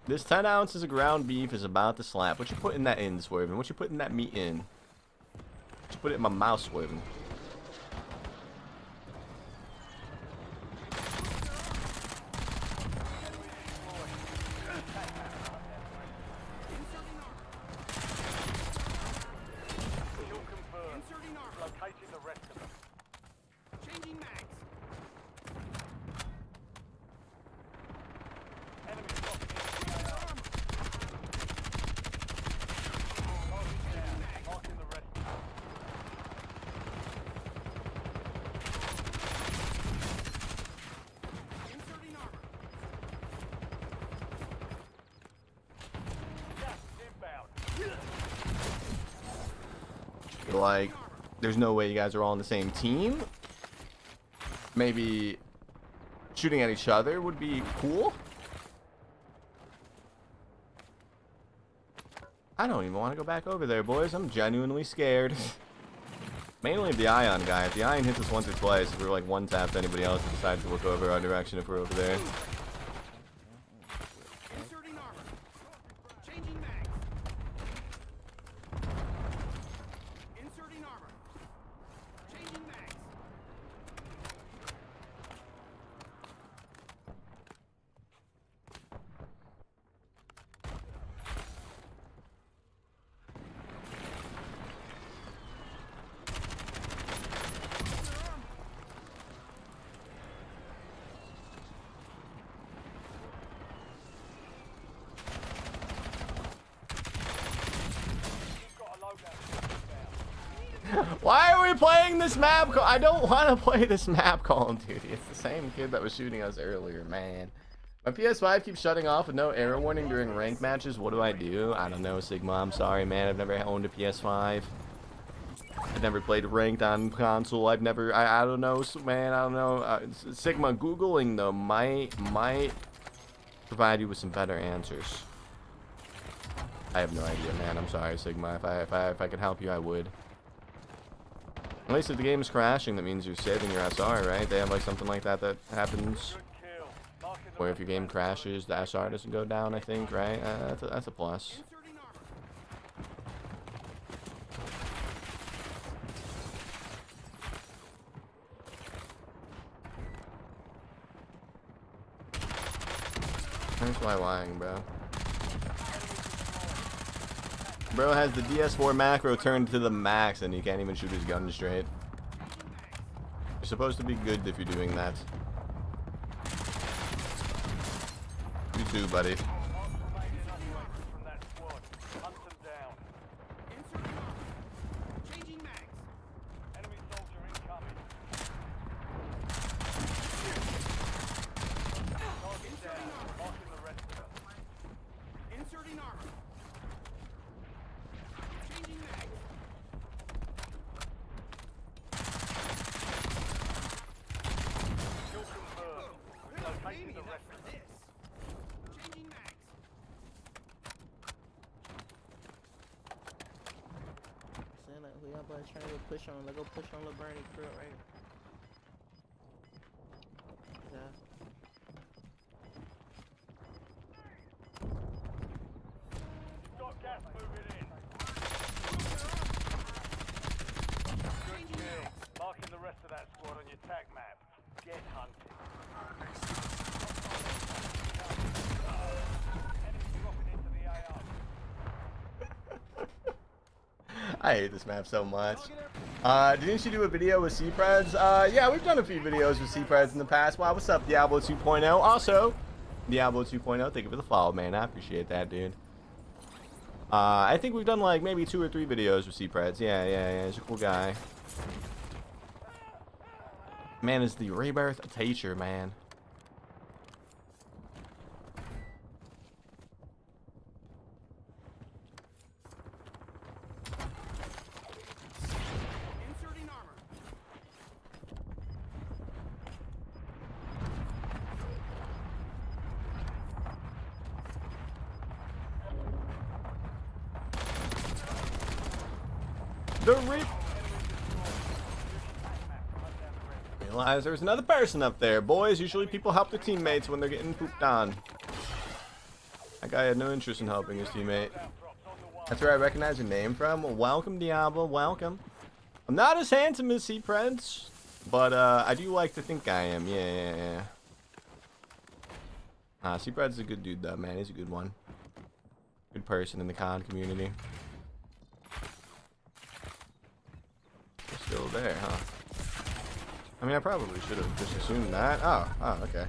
This 10 ounces of ground beef is about to slap. What you putting that in, Swervin? What you putting that meat in? What you put it in my mouth, Swervin? Like, there's no way you guys are all on the same team. Maybe shooting at each other would be cool. I don't even want to go back over there, boys. I'm genuinely scared. Mainly of the Ion guy. If the Ion hits us once or twice, if we're like one tap to anybody else and decides to look over our direction if we're over there. Why are we playing this map? I don't want to play this map, Call of Duty. It's the same kid that was shooting us earlier, man. My PS5 keeps shutting off with no error warning during ranked matches. What do? I don't know, Sigma. I'm sorry, man. I've never owned a PS5. I've never played ranked on console. I don't know, man. I don't know. Sigma, Googling though might provide you with some better answers. I have no idea, man. I'm sorry, Sigma. If I could help you, I would. At least if the game is crashing, that means you're saving your SR, right? They have like something like that happens. Or if your game crashes, the SR doesn't go down, I think, right? That's a plus. That's why lying, bro. Bro has the DS4 macro turned to the max and he can't even shoot his gun straight. You're supposed to be good if you're doing that. You too, buddy. but trying to go push on. Let's go push on Lil Bernie for real, right? Yeah. Got gas moving in. Good kill. Marking the rest of that squad on your tac map. Get hunting. Enemy dropping into the AO. I hate this map so much. Didn't you do a video with CPREDs? Yeah, we've done a few videos with CPREDs in the past. Wow, what's up, Diablo 2.0? Also, Diablo 2.0, thank you for the follow, man. I appreciate that, dude. I think we've done like maybe 2 or 3 videos with CPREDs. Yeah, he's a cool guy. Man, is the Rebirth a teacher, man. Inserting armor. The Realize there's another person up there. Boys, usually people help their teammates when they're getting pooped on. That guy had no interest in helping his teammate. That's where I recognize your name from. Well, welcome, Diablo. Welcome. I'm not as handsome as CPREDs, but I do like to think I am. Yeah. CPRED's a good dude, though, man. He's a good one. Good person in the con community. They're still there, huh? I mean, I probably should have just assumed that. Oh, okay.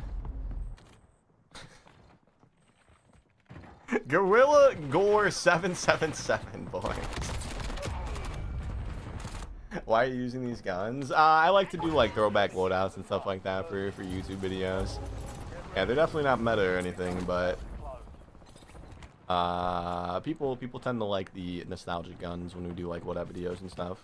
Gorilla Gore 777, boys. Why are you using these guns? I like to do like throwback loadouts and stuff like that for YouTube videos. Yeah, they're definitely not meta or anything, but people tend to like the nostalgic guns when we do like loadout videos and stuff.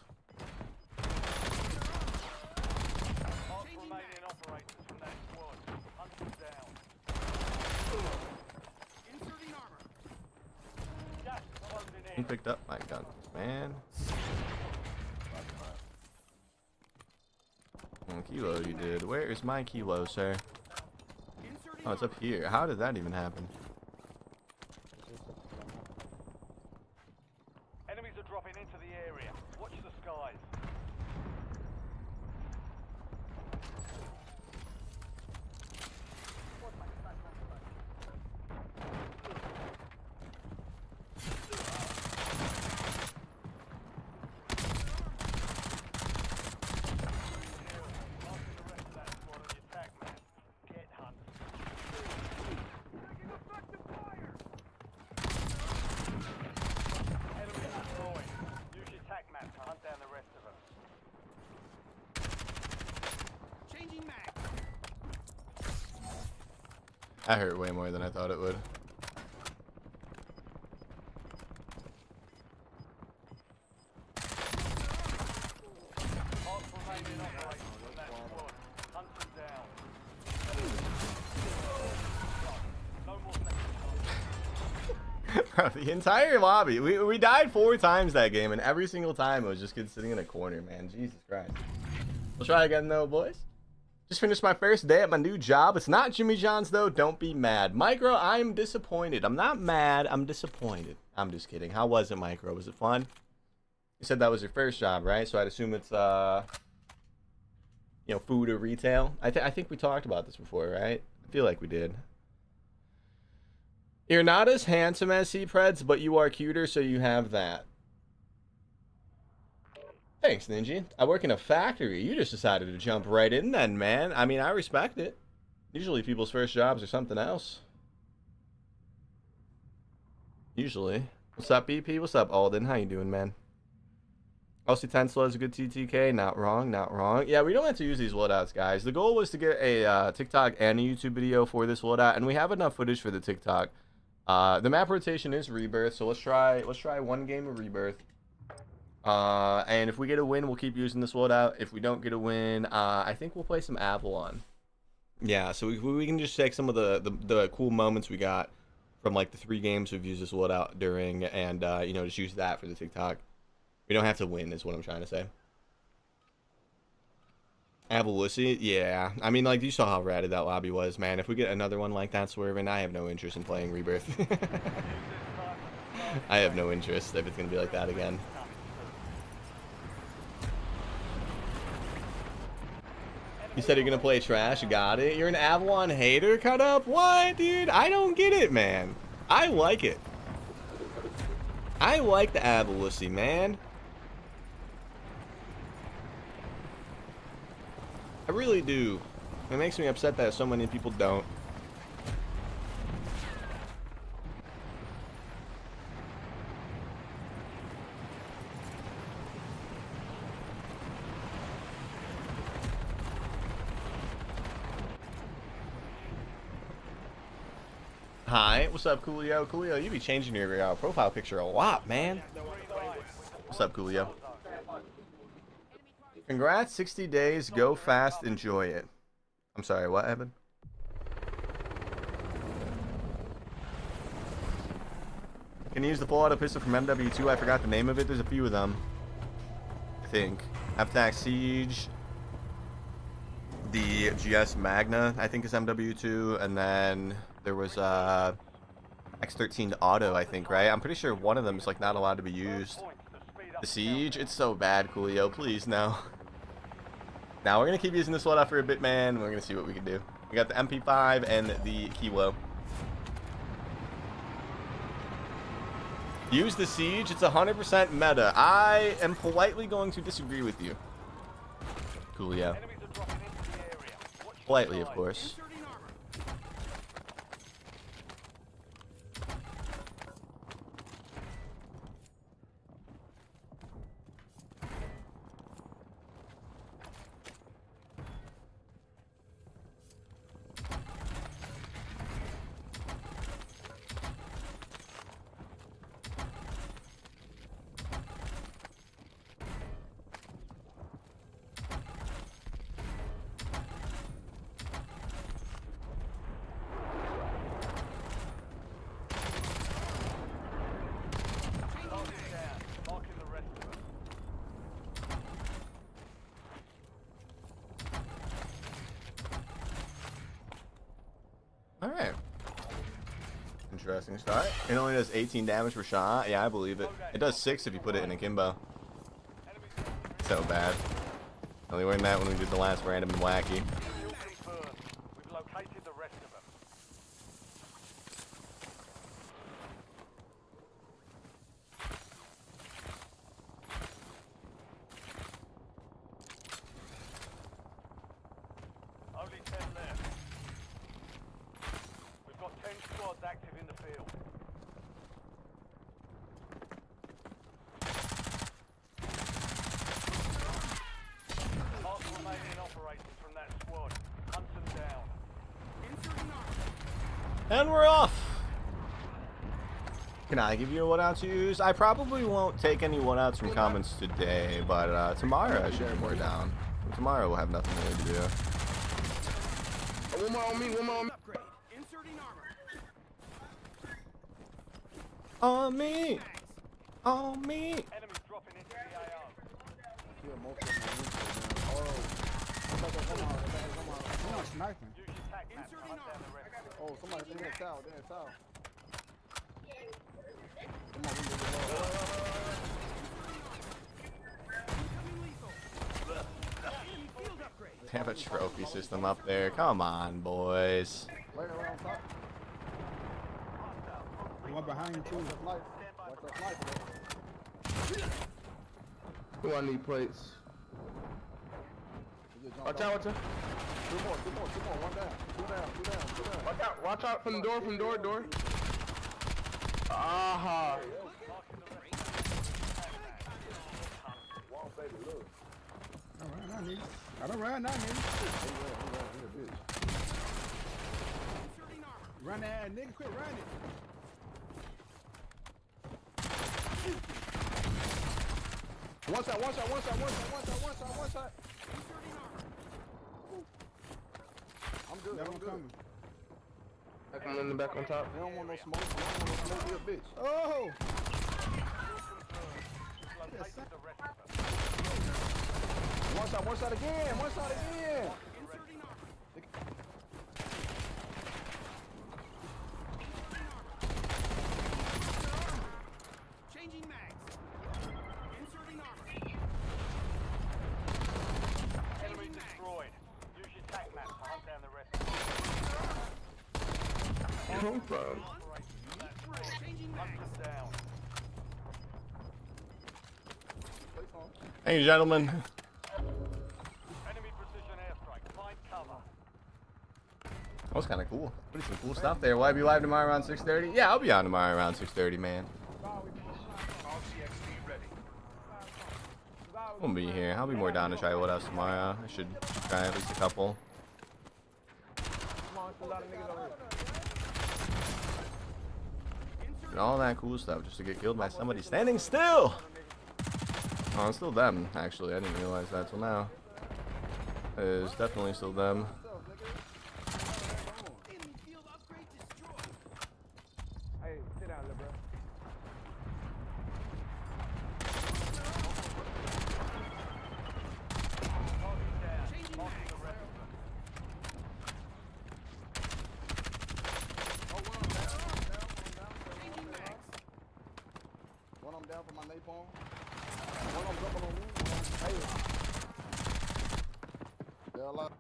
He picked up my guns, man. Kilo, you did. Where is my kilo, sir? Oh, it's up here. How did that even happen? Enemies are dropping into the area. Watch the skies. That hurt way more than I thought it would. Bro, the entire lobby. We died 4 times that game, and every single time it was just kids sitting in a corner, man. Jesus Christ. We'll try again though, boys. Just finished my first day at my new job. It's not Jimmy John's though. Don't be mad. Micro, I'm disappointed. I'm not mad. I'm disappointed. I'm just kidding. How was it, Micro? Was it fun? You said that was your first job, right? So I'd assume it's you know, food or retail. I think we talked about this before, right? I feel like we did. You're not as handsome as CPREDs, but you are cuter, so you have that. Thanks, Ninja. I work in a factory. You just decided to jump right in then, man. I mean, I respect it. Usually people's first jobs are something else. Usually. What's up, BP? What's up, Alden? How you doing, man? LC Tenslow is a good TTK. Not wrong, not wrong. Yeah, we don't have to use these loadouts, guys. The goal was to get a TikTok and a YouTube video for this loadout, and we have enough footage for the TikTok. The map rotation is Rebirth, so let's try one game of Rebirth. And if we get a win, we'll keep using this loadout. If we don't get a win, I think we'll play some Avalon. Yeah, so we can just take some of the cool moments we got from like the 3 games we've used this loadout during, and you know, just use that for the TikTok. We don't have to win, is what I'm trying to say. Avalon, yeah. I mean, like, you saw how ratted that lobby was, man. If we get another one like that, Swerving, I have no interest in playing Rebirth. I have no interest if it's going to be like that again. You said you're going to play trash. Got it. You're an Avalon hater, cut up? What, dude? I don't get it, man. I like it. I like the Avalon, man. I really do. It makes me upset that so many people don't. Hi, what's up, Coolio? Coolio, you be changing your profile picture a lot, man. What's up, Coolio? Congrats, 60 days, go fast, enjoy it. I'm sorry, what, Evan? Can you use the full auto pistol from MW2? I forgot the name of it. There's a few of them. I think. Attack Siege. The GS Magna, I think, is MW2. And then there was X13 Auto, I think, right? I'm pretty sure one of them is like not allowed to be used. The Siege? It's so bad, Coolio. Please, no. Now we're going to keep using this one up for a bit, man. We're going to see what we can do. We got the MP5 and the Kilo. Use the Siege. It's 100% meta. I am politely going to disagree with you. Coolio. Politely, of course. Alright. Interesting start. It only does 18 damage per shot. Yeah, I believe it. It does 6 if you put it in a Kimbo. So bad. Only learned that when we did the last random and wacky. We've located the rest of them. Only 10 left. We've got 10 squads active in the field. Mark the remaining operators from that squad. Hunt them down. And we're off! Can I give you a 1-out to use? I probably won't take any 1-outs from comments today, but tomorrow I should be more down. Tomorrow we'll have nothing really to do. One more on me, one more on me. Inserting armor. On me! On me! Enemies dropping into the AO. Sniping. Use your tac map to hunt down the rest of them. Oh, somebody in that tower, in that tower. They have a trophy system up there. Come on, boys. Right around top. One behind you too. Watch that sniper. Who I need plates? Watch out, watch out. Two more. One down. Two down. Watch out from the door. Aha. I don't run, not nigga. Run that nigga, quit running. One side. I'm good. I'm in the back on top. They don't want no smoke. You a bitch. Oh! Located the One shot again. One shot again. Inserting armor. Changing mags. Inserting armor. Enemy destroyed. Use your tac map to hunt down the rest. Changing Hunt mags. them down. Hey, gentlemen. Enemy precision airstrike. Find cover. That was kind of cool. Pretty some cool stuff there. Will I be live tomorrow around 6:30? Yeah, I'll be on tomorrow around 6:30, man. RCXD ready. I'll be here. I'll be more down to try what else tomorrow. I should try at least a couple. And all that cool stuff just to get killed by somebody standing still. Oh, it's still them, actually. I didn't realize that till now. It is definitely still them. Enemy field upgrade destroyed. Hey, sit down, little bro. Changing mags. Changing mags. One of them down for my napalm. One of them jumping on me. Hey. They're alive.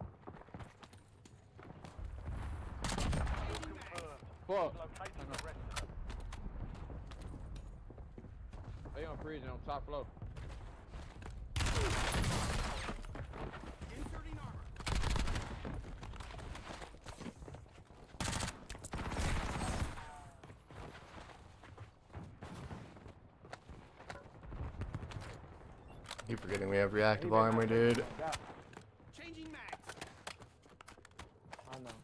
Fuck. Locating the rest of them. They on freezing on top floor. Inserting armor. Keep forgetting we have reactive armor, dude. Changing mags. I know.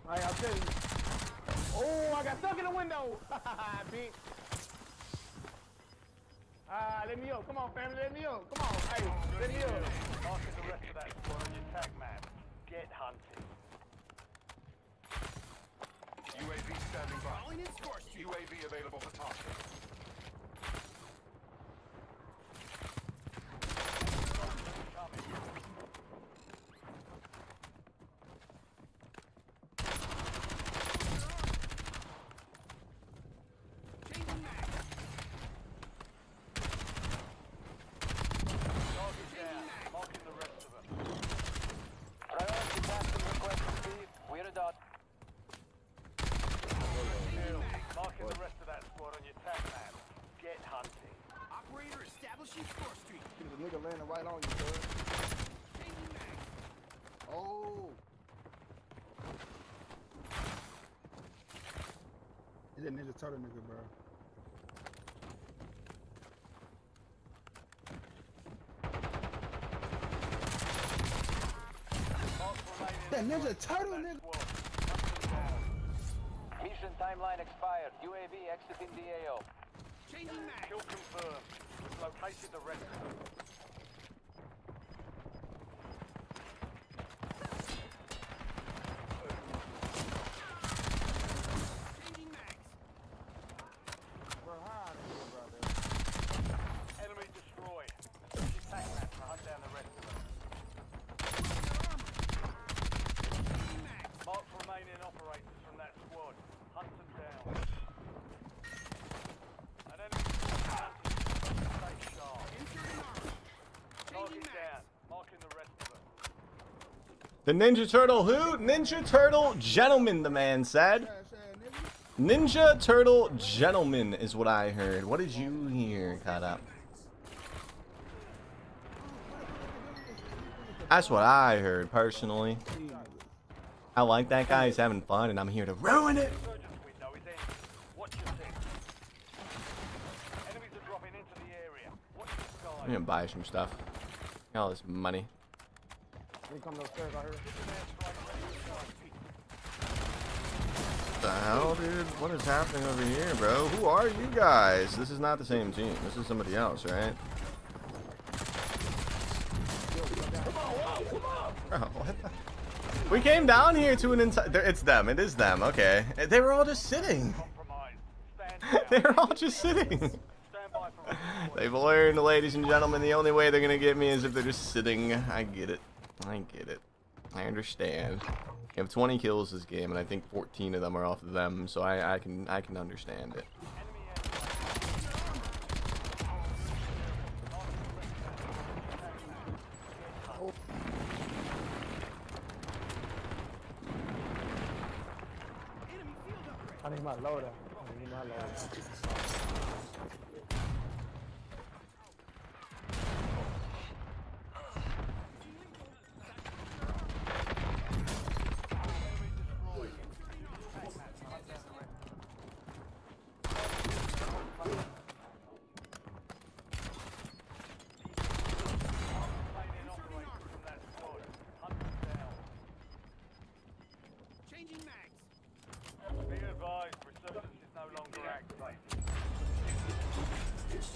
Alright, I'll tell you. Oh, I got stuck in the window. Bitch. Let me up. Come on, family. Let me up. Come on. Hey, let me up. Marking the rest of that squad on your tag map. Get hunting. UAV standing by. Calling in score street. UAV available for tasking. Changing mags. Target down. Marking the rest of them. Priority tasking request received. We're a dot. Marking the rest of that squad on your tag map. Get hunting. Operator establishing score street. There's a nigga landing right on you, sir. Changing mags. Oh. Is that Ninja Turtle nigga, bro? That Ninja Turtle nigga. Mission timeline expired. UAV exiting the AO. Changing mags. Kill confirmed. We've located the rest of them. Changing mags. Enemy destroyed. Use your tac map to hunt down the rest of them. Changing mags. Mark remaining operators from that squad. Hunt them down. An enemy counted. Stay sharp. Inserting armor. Target Changing down. mags. Marking the rest of them. The Ninja Turtle who? Ninja Turtle Gentleman, the man said. Ninja Turtle Gentleman is what I heard. What did you hear, Kada? That's what I heard, personally. I like that guy. He's having fun, and I'm here to ruin it. Resurgence window is ending. Watch your six. Enemies are dropping into the area. Watch the sky. I'm gonna buy some stuff. Got all this money. They come upstairs, I heard. What the hell, dude? What is happening over here, bro? Who are you guys? This is not the same team. This is somebody else, right? Bro, what the? We came down here to an entire... It's them. It is them. Okay. They were all just sitting. Compromised. Stand down. They were all just sitting. Stand They've learned, ladies and gentlemen, the only way they're gonna get me is if they're just sitting. I get it. I get it. I understand. You have 20 kills this game, and I think 14 of them are off of them, so I can understand it. I need my loader. I need my loader. Changing mags. Be advised, Resurgence is no longer activated.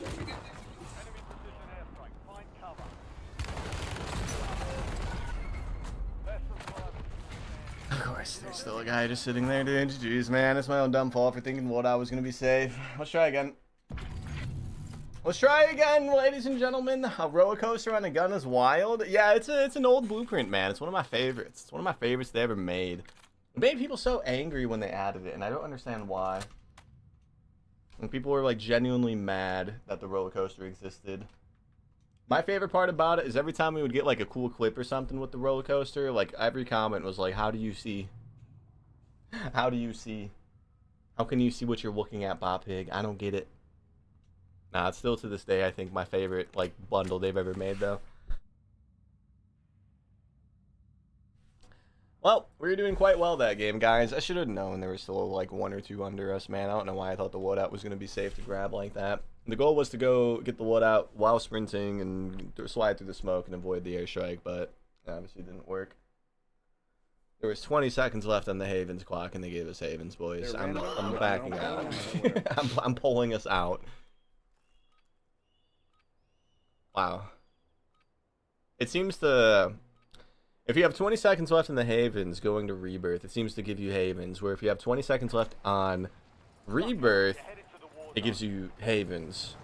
Enemy precision airstrike. Find cover. Vessel service. Of course, there's still a guy just sitting there, dude. Jeez, man, it's my own dumb fault for thinking what I was gonna be safe. Let's try again. Let's try again, ladies and gentlemen. A roller coaster on a gun is wild. Yeah, it's an old blueprint, man. It's one of my favorites. It's one of my favorites they ever made. It made people so angry when they added it, and I don't understand why. And people were like genuinely mad that the roller coaster existed. My favorite part about it is every time we would get like a cool clip or something with the roller coaster, like every comment was like, how do you see? How do you see? How can you see what you're looking at, Bearpig? I don't get it. Nah, it's still to this day, I think, my favorite like bundle they've ever made, though. Well, we were doing quite well that game, guys. I should have known there was still like 1 or 2 under us, man. I don't know why I thought the loadout was going to be safe to grab like that. The goal was to go get the loadout while sprinting and slide through the smoke and avoid the airstrike, but obviously didn't work. There was 20 seconds left on the Havens clock, and they gave us Havens, boys. I'm backing out. I'm pulling us out. Wow. It seems to... If you have 20 seconds left in the Havens going to Rebirth, it seems to give you Havens. Where if you have 20 seconds left on Rebirth, it gives you Havens.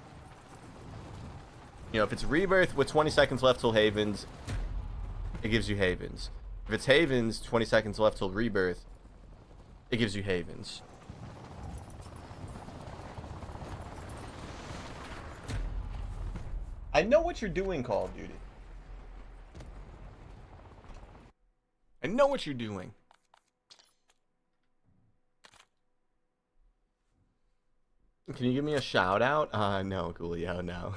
You know, if it's Rebirth with 20 seconds left till Havens, it gives you Havens. If it's Havens, 20 seconds left till Rebirth, it gives you Havens. I know what you're doing, Call of Duty. I know what you're doing. Can you give me a shout out? No, Coolio, no.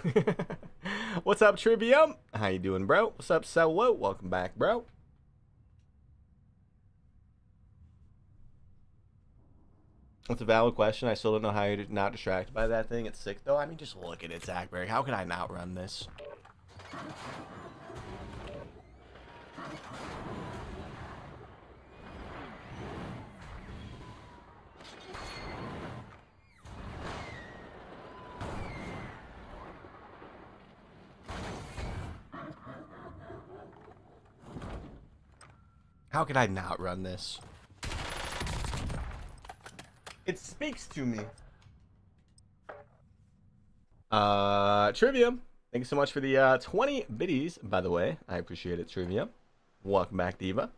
What's up, Trivium? How you doing, bro? What's up, Selwo? Welcome back, bro. That's a valid question. I still don't know how you're not distracted by that thing. It's sick, though. I mean, just look at it, Zachberg. How can I not run this? How could I not run this? It speaks to me. Trivia. Thank you so much for the 20 biddies, by the way. I appreciate it, Trivia. Welcome back, Diva.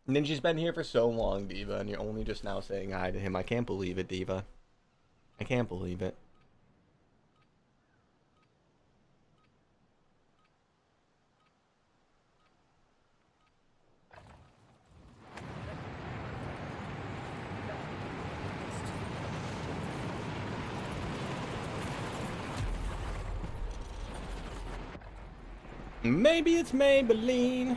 Ninja's been here for so long, Diva, and you're only just now saying hi to him. I can't believe it, Diva. I can't believe it. Maybe it's Maybelline.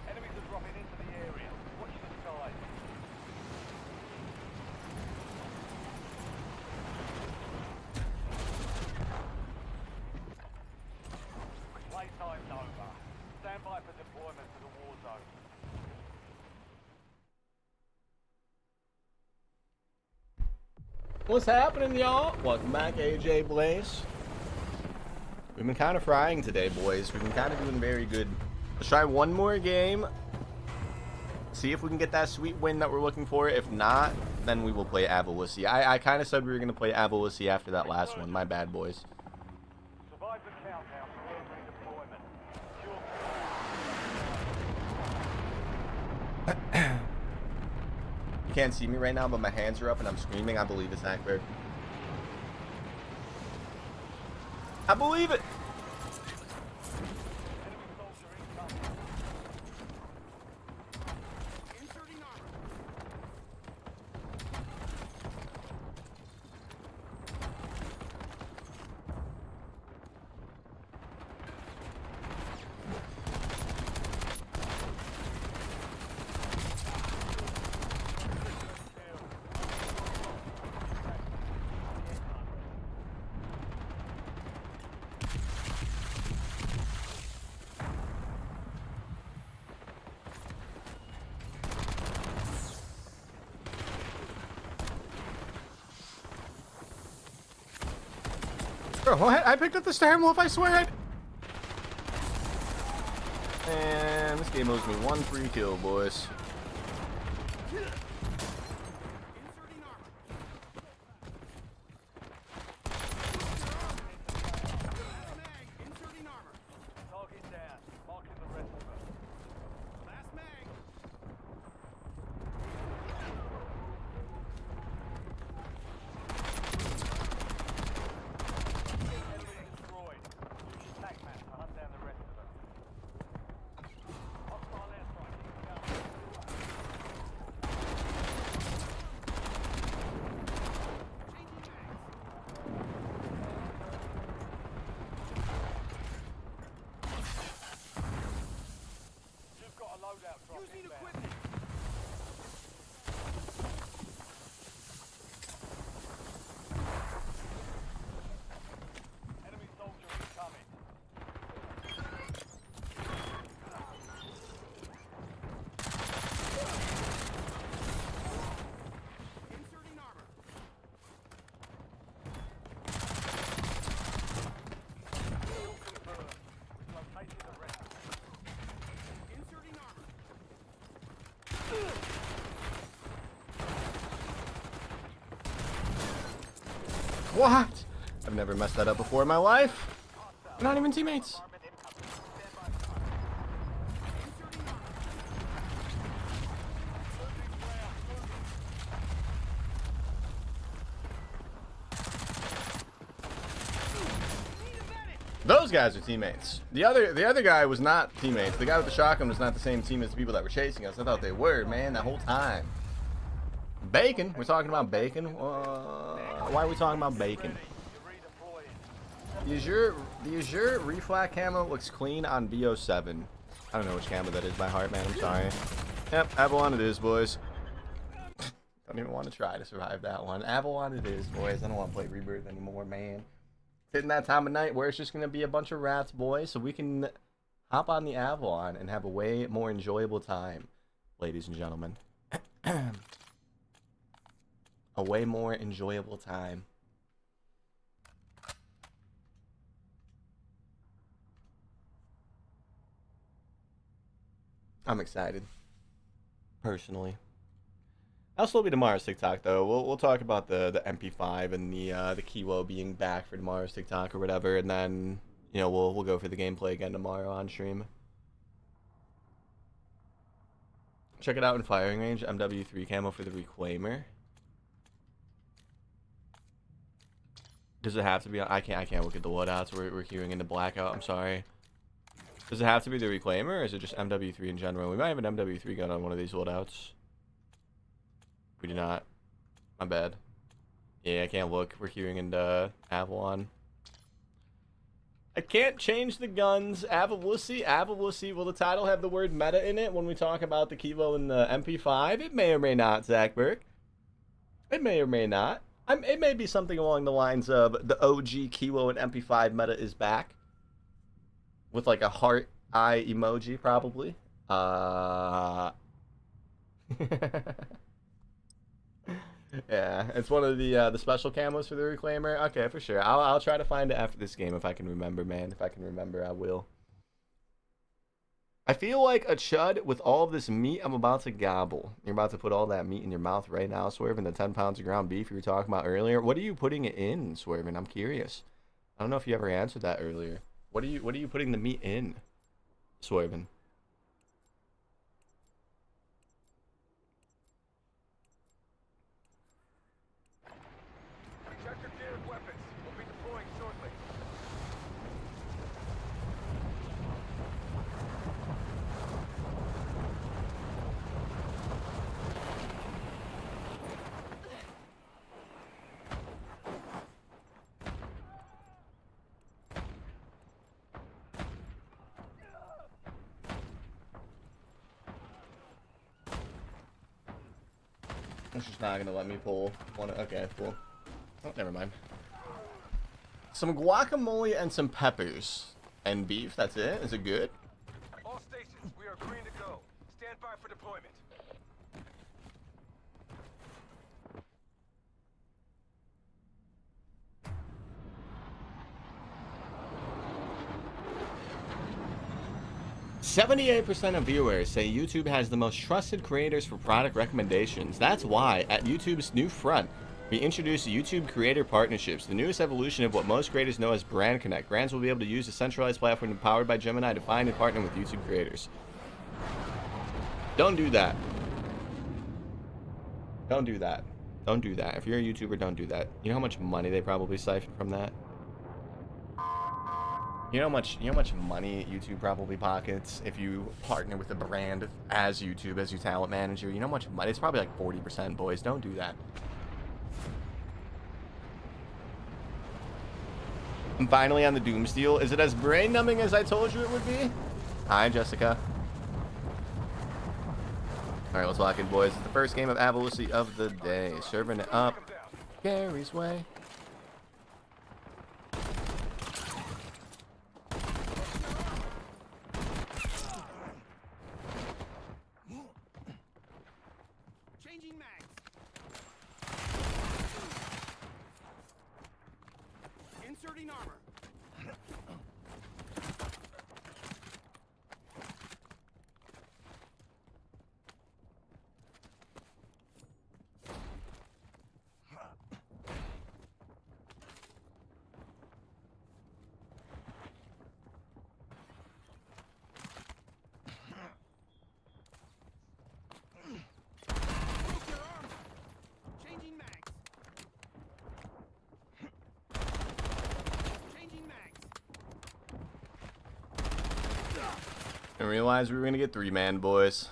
Enemies are dropping into the area. Watch the skies. What's happening, y'all? Welcome back, AJ Blaze. We've been kind of frying today, boys. We've been kind of doing very good. Let's try one more game. See if we can get that sweet win that we're looking for. If not, then we will play Avalon. I kind of said we were going to play Avalon after that last one. My bad, boys. Survive the countdown to redeployment. You can't see me right now, but my hands are up and I'm screaming. I believe it's accurate. I believe it. Inserting armor. Bro, what? I picked up the Star Wolf, I swear I... And this game owes me one free kill, boys. Inserting armor. Mag. Inserting armor. Target down. Marking the rest of them. Last mag. Enemy destroyed. Use your tac map to hunt down the rest of them. Hostile airstrike. Keep going. Changing mags. You've got a loadout drop Using inbound. equipment. Enemy soldier incoming. Inserting armor. Kill confirmed. We've located the rest of them. Inserting armor. What? I've never messed that up before in my life. We're not even teammates. Inserting armor. Need a medic. Those guys are teammates. The other guy was not teammates. The guy with the shotgun was not the same team as the people that were chasing us. I thought they were, man, that whole time. Bacon? We're talking about bacon? Why are we talking about bacon? You're redeploying. The Azure reflat camo looks clean on BO7. I don't know which camo that is by heart, man. I'm sorry. Yep, Avalon it is, boys. Don't even want to try to survive that one. Avalon it is, boys. I don't want to play Rebirth anymore, man. It's hitting that time of night where it's just going to be a bunch of rats, boys, so we can hop on the Avalon and have a way more enjoyable time, ladies and gentlemen. A way more enjoyable time. I'm excited, personally. I'll still be tomorrow's TikTok though. We'll talk about the MP5 and the Kiwo being back for tomorrow's TikTok or whatever, and then you know we'll go for the gameplay again tomorrow on stream. Check it out in firing range. MW3 camo for the Reclaimer. Does it have to be? I can't look at the loadouts. We're queuing into Blackout. I'm sorry. Does it have to be the Reclaimer, or is it just MW3 in general? We might have an MW3 gun on one of these loadouts. We do not. My bad. Yeah, I can't look. We're queuing into Avalon. I can't change the guns. Avalon. Will the title have the word meta in it when we talk about the Kilo and the MP5? It may or may not, Zach Burke. It may or may not. It may be something along the lines of the OG Kilo and MP5 meta is back. With like a heart eye emoji, probably. Yeah, It's one of the special camos for the Reclaimer. Okay, for sure. I'll try to find it after this game if I can remember, man. If I can remember, I will. I feel like a chud with all of this meat I'm about to gobble. You're about to put all that meat in your mouth right now, Swerving, the 10 pounds of ground beef you were talking about earlier. What are you putting it in, Swerving? I'm curious. I don't know if you ever answered that earlier. What are you putting the meat in, Swerving? Check your gear and weapons. We'll be deploying shortly. It's just not gonna let me pull one. Okay, cool. Oh, never mind. Some guacamole and some peppers and beef. That's it. Is it good? All stations, we are green to go. Stand by for deployment. %78% of viewers say YouTube has the most trusted creators for product recommendations. That's why, at YouTube's new front, we introduced YouTube Creator Partnerships, the newest evolution of what most creators know as Brand Connect. Brands will be able to use a centralized platform powered by Gemini to find and partner with YouTube creators. Don't do that. Don't do that. Don't do that. If you're a YouTuber, don't do that. You know how much money they probably siphon from that? You know how much money YouTube probably pockets if you partner with a brand as YouTube, as your talent manager? You know how much money? It's probably like 40%, boys. Don't do that. I'm finally on the Doomsteel. Is it as brain-numbing as I told you it would be? Hi, Jessica. All right, let's lock in, boys. It's the first game of Avalon of the day. Serving it up Gary's way. Changing mags. Inserting armor. Changing mags. Changing mags. I realized we were gonna get 3-man, boys.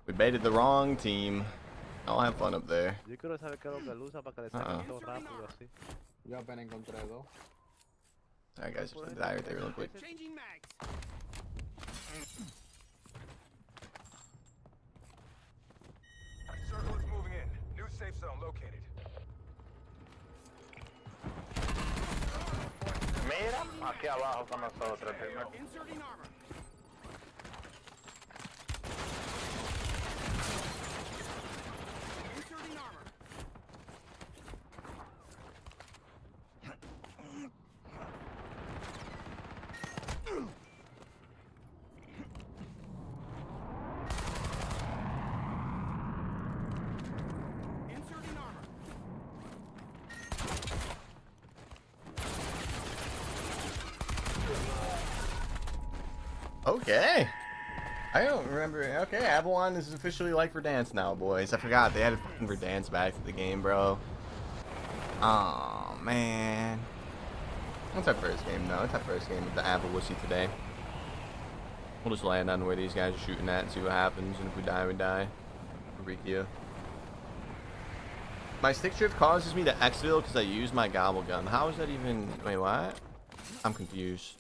We baited the wrong team. I'll have fun up there. Yo quiero saber qué es lo que él usa para que le salga todo rápido así. Yo apenas encontré dos. Alright, guys, just gonna die right there real quick. Changing mags. Circle is moving in. New safe zone located. Mira, aquí abajo con nosotros. Inserting armor. Inserting armor. Inserting armor. Okay. I don't remember. Okay, Avalon is officially like Verdansk now, boys. I forgot they added fucking Verdansk back to the game, bro. Oh man. It's our first game, though. It's our first game with the Avalon today. We'll just land on where these guys are shooting at and see what happens. And if we die, we die. Rikia. My stick shift causes me to exfil because I use my gobble gun. How is that even? Wait, what? I'm confused.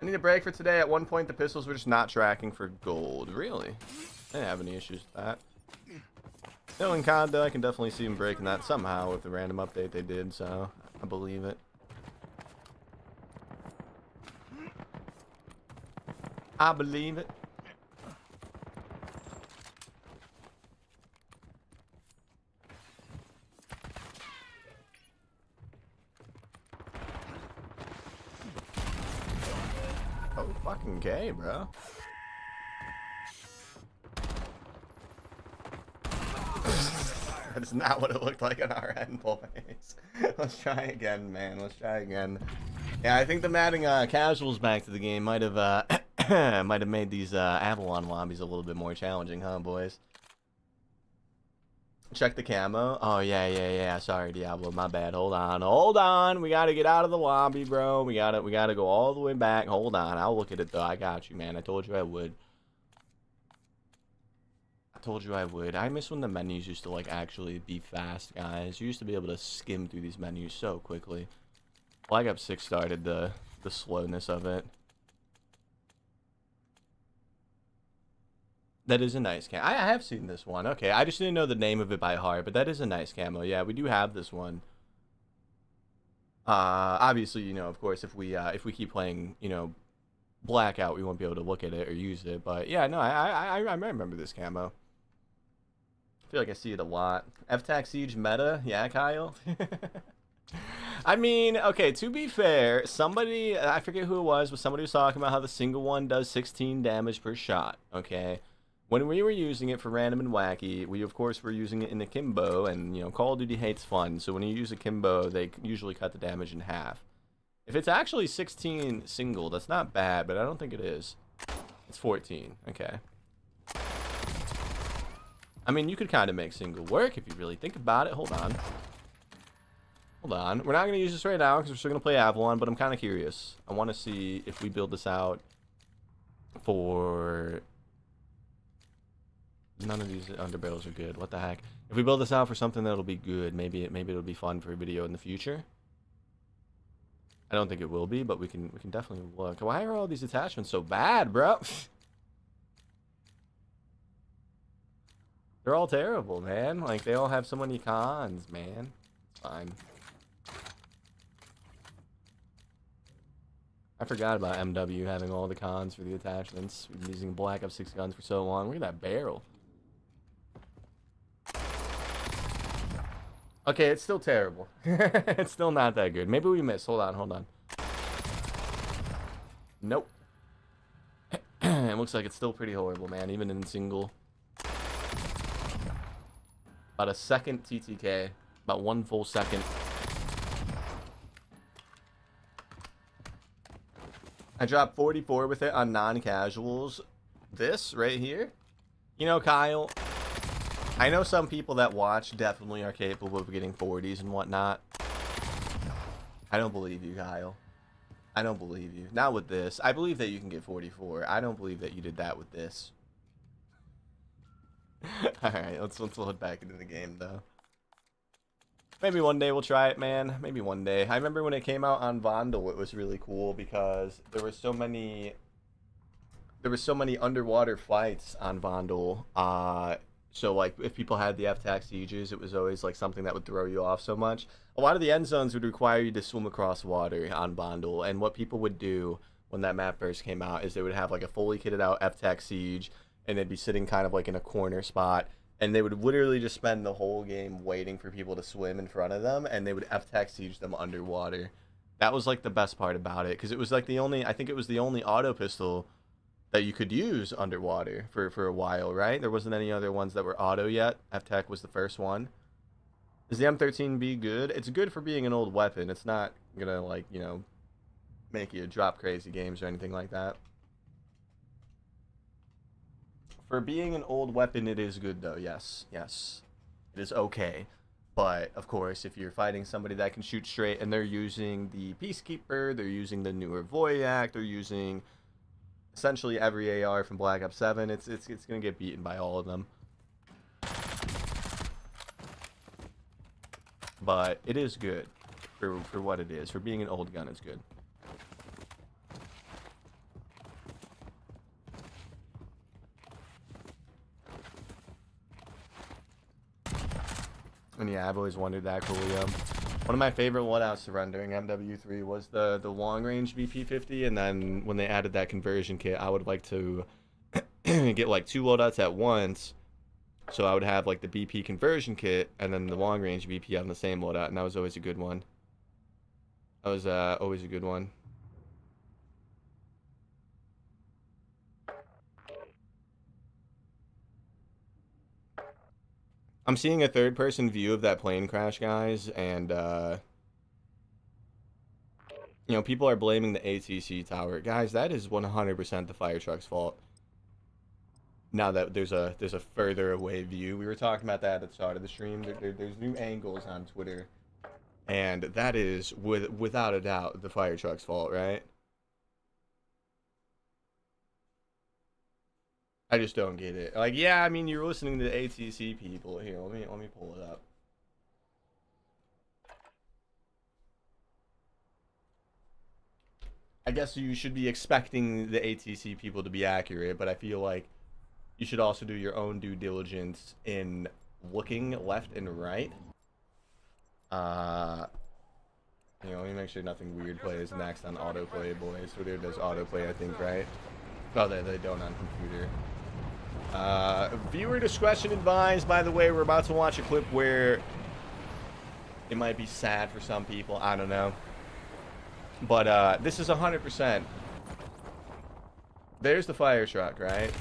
I need a break for today. At one point, the pistols were just not tracking for gold. Really? I didn't have any issues with that. Still in COD, though, I can definitely see them breaking that somehow with the random update they did, so I believe it. I believe it. fucking K, bro. That's not what it looked like on our end, boys. Let's try again, man. Let's try again. Yeah, I think them adding casuals back to the game might have might have made these Avalon lobbies a little bit more challenging, huh, boys? Check the camo. Oh yeah. Sorry, Diablo, my bad. Hold on. We gotta get out of the lobby, bro. We gotta go all the way back. Hold on. I'll look at it though. I got you, man. I told you I would. I miss when the menus used to like actually be fast, guys. You used to be able to skim through these menus so quickly. Black Ops 6 started the slowness of it. That is a nice camo. I have seen this one. Okay, I just didn't know the name of it by heart, but that is a nice camo. Yeah, we do have this one. Obviously, you know, of course, if we keep playing, you know, Blackout, we won't be able to look at it or use it. But yeah, no, I remember this camo. I feel like I see it a lot. FTAC Siege meta, yeah, Kyle. I mean, okay, to be fair, somebody, I forget who it was, but somebody was talking about how the single one does 16 damage per shot, okay? When we were using it for random and wacky, we of course were using it in akimbo, and you know, Call of Duty hates fun, so when you use akimbo, they usually cut the damage in half. If it's actually 16 single, that's not bad, but I don't think it is. It's 14, okay. I mean, you could kind of make single work if you really think about it. Hold on. We're not going to use this right now because we're still going to play Avalon, but I'm kind of curious. I want to see if we build this out for... None of these underbarrels are good. What the heck? If we build this out for something that'll be good, maybe it'll be fun for a video in the future. I don't think it will be, but we can definitely look. Why are all these attachments so bad, bro? They're all terrible, man. Like, they all have so many cons, man. It's fine. I forgot about MW having all the cons for the attachments. We've been using Black Ops 6 guns for so long. Look at that barrel. Okay, it's still terrible. It's still not that good. Maybe we missed. Hold on. Nope. It looks like it's still pretty horrible, man. Even in single. About a second TTK. About 1 full second. I dropped 44 with it on non-casuals. This right here. You know, Kyle, I know some people that watch definitely are capable of getting 40s and whatnot. I don't believe you, Kyle. I don't believe you. Not with this. I believe that you can get 44. I don't believe that you did that with this. Alright, let's load back into the game, though. Maybe one day we'll try it, man. Maybe one day. I remember when it came out on Vondel, it was really cool because there were so many underwater fights on Vondel. So like if people had the FTAC sieges, it was always like something that would throw you off so much. A lot of the end zones would require you to swim across water on Vondel, and what people would do when that map first came out is they would have like a fully kitted out FTAC siege, and they'd be sitting kind of like in a corner spot. And they would literally just spend the whole game waiting for people to swim in front of them, and they would FTAC siege them underwater. That was like the best part about it, because it was like the only, I think it was the only auto pistol that you could use underwater for a while, right? There wasn't any other ones that were auto yet. FTAC was the first one. Is the M13B good? It's good for being an old weapon. It's not gonna, like, you know, make you drop crazy games or anything like that. For being an old weapon, it is good, though. Yes. It is okay. But, of course, if you're fighting somebody that can shoot straight and they're using the Peacekeeper, they're using the newer Voyak, they're using essentially every AR from Black Ops 7, it's going to get beaten by all of them. But it is good for what it is. For being an old gun, it's good. And yeah, I've always wondered that, Coolio. One of my favorite loadouts to run during MW3 was the long-range BP50, and then when they added that conversion kit, I would like to get like 2 loadouts at once. So I would have like the BP conversion kit and then the long-range BP on the same loadout, and that was always a good one. That was always a good one. I'm seeing a third-person view of that plane crash, guys, and you know, people are blaming the ATC tower. Guys, that is 100% the fire truck's fault. Now that there's a further away view. We were talking about that at the start of the stream. There's new angles on Twitter, and that is without a doubt the fire truck's fault, right? I just don't get it. Like, yeah, I mean, you're listening to the ATC people. Here, let me pull it up. I guess you should be expecting the ATC people to be accurate, but I feel like you should also do your own due diligence in looking left and right. You know, let me make sure nothing weird plays next on autoplay, boys. Twitter does autoplay, I think, right? Oh, they don't on computer. Viewer discretion advised. By the way, we're about to watch a clip where it might be sad for some people. I don't know. But this is 100%. There's the fire truck, right?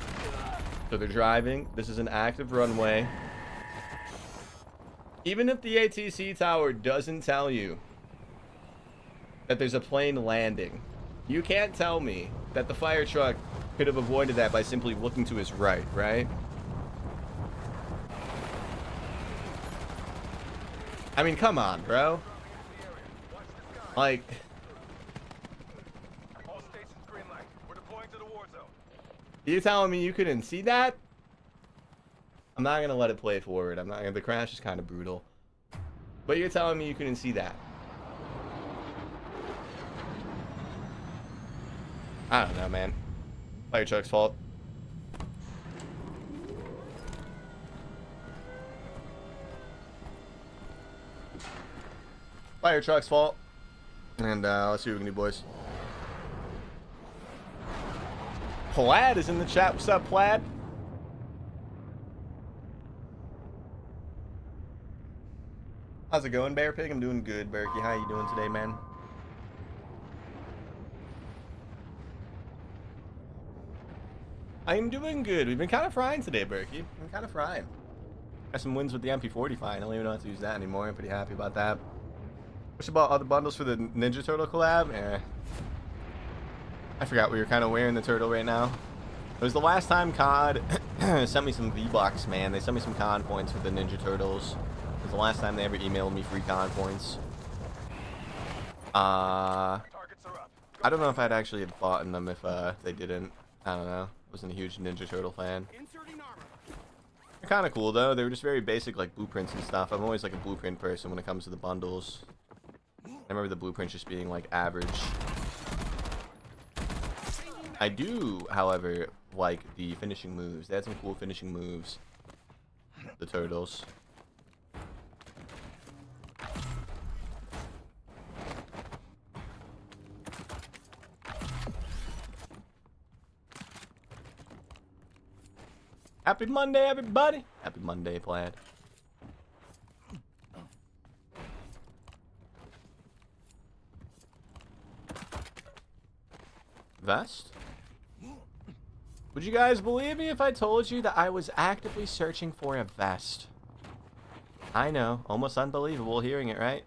So they're driving. This is an active runway. Even if the ATC tower doesn't tell you that there's a plane landing, you can't tell me that the fire truck could have avoided that by simply looking to his right, right? I mean, come on, bro. Like, All stations green light. We're deploying to the war zone. you telling me you couldn't see that? I'm not gonna let it play forward. I'm not gonna. The crash is kind of brutal, but you're telling me you couldn't see that? I don't know, man. Fire truck's fault. Fire truck's fault. And let's see what we can do, boys. Plaid is in the chat. What's up, Plaid? How's it going, Bearpig? I'm doing good, Berkey. How you doing today, man? I am doing good. We've been kind of frying today, Berkey. I'm kind of frying. Got some wins with the MP40 finally. We don't have to use that anymore. I'm pretty happy about that. What's about other bundles for the Ninja Turtle collab? Eh. I forgot we were kind of wearing the turtle right now. It was the last time COD sent me some V-Bucks, man. They sent me some con points for the Ninja Turtles. It was the last time they ever emailed me free con points. I don't know if I'd actually have bought in them if they didn't. I don't know. Wasn't a huge Ninja Turtle fan. They're kind of cool though. They were just very basic, like blueprints and stuff. I'm always like a blueprint person when it comes to the bundles. I remember the blueprints just being like average. I do, however, like the finishing moves. They had some cool finishing moves. The turtles. Happy Monday, everybody! Happy Monday, Plaid. Vest? Would you guys believe me if I told you that I was actively searching for a vest? I know, almost unbelievable hearing it, right?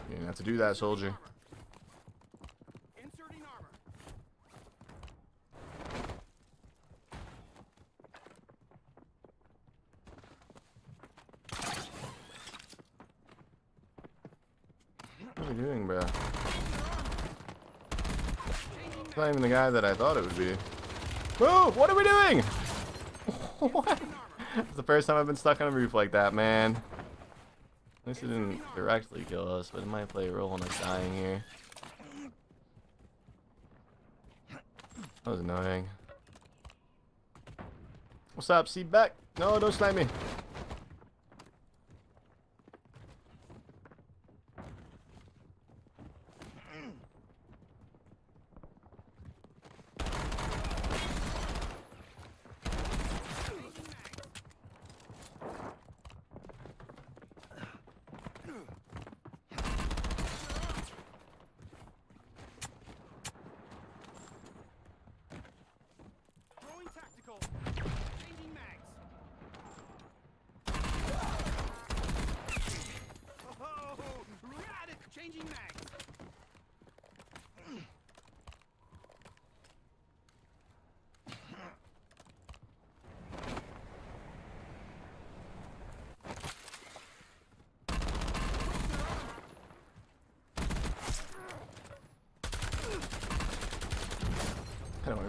You didn't have to do that, soldier. Inserting armor. What are we doing, bro? It's not even the guy that I thought it would be. Move! What are we doing? What? It's the first time I've been stuck on a roof like that, man. At least it didn't directly kill us, but it might play a role in us dying here. That was annoying. What's up, Seabeck? No, don't snipe me.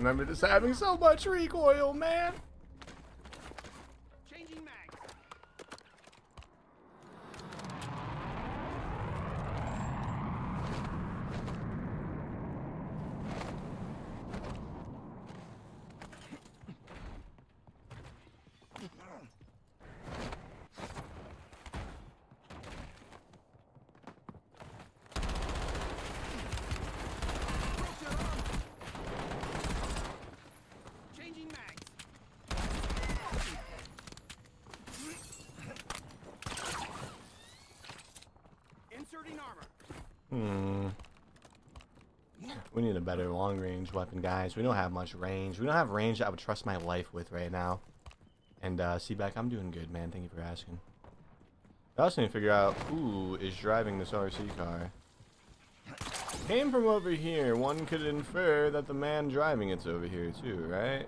remember this having so much recoil, man. Changing mag. Changing mags. Inserting armor. We need a better long-range weapon, guys. We don't have much range. We don't have range that I would trust my life with right now. And, Seaback, I'm doing good, man. Thank you for asking. I also need to figure out who is driving this RC car. Came from over here. One could infer that the man driving it's over here, too, right?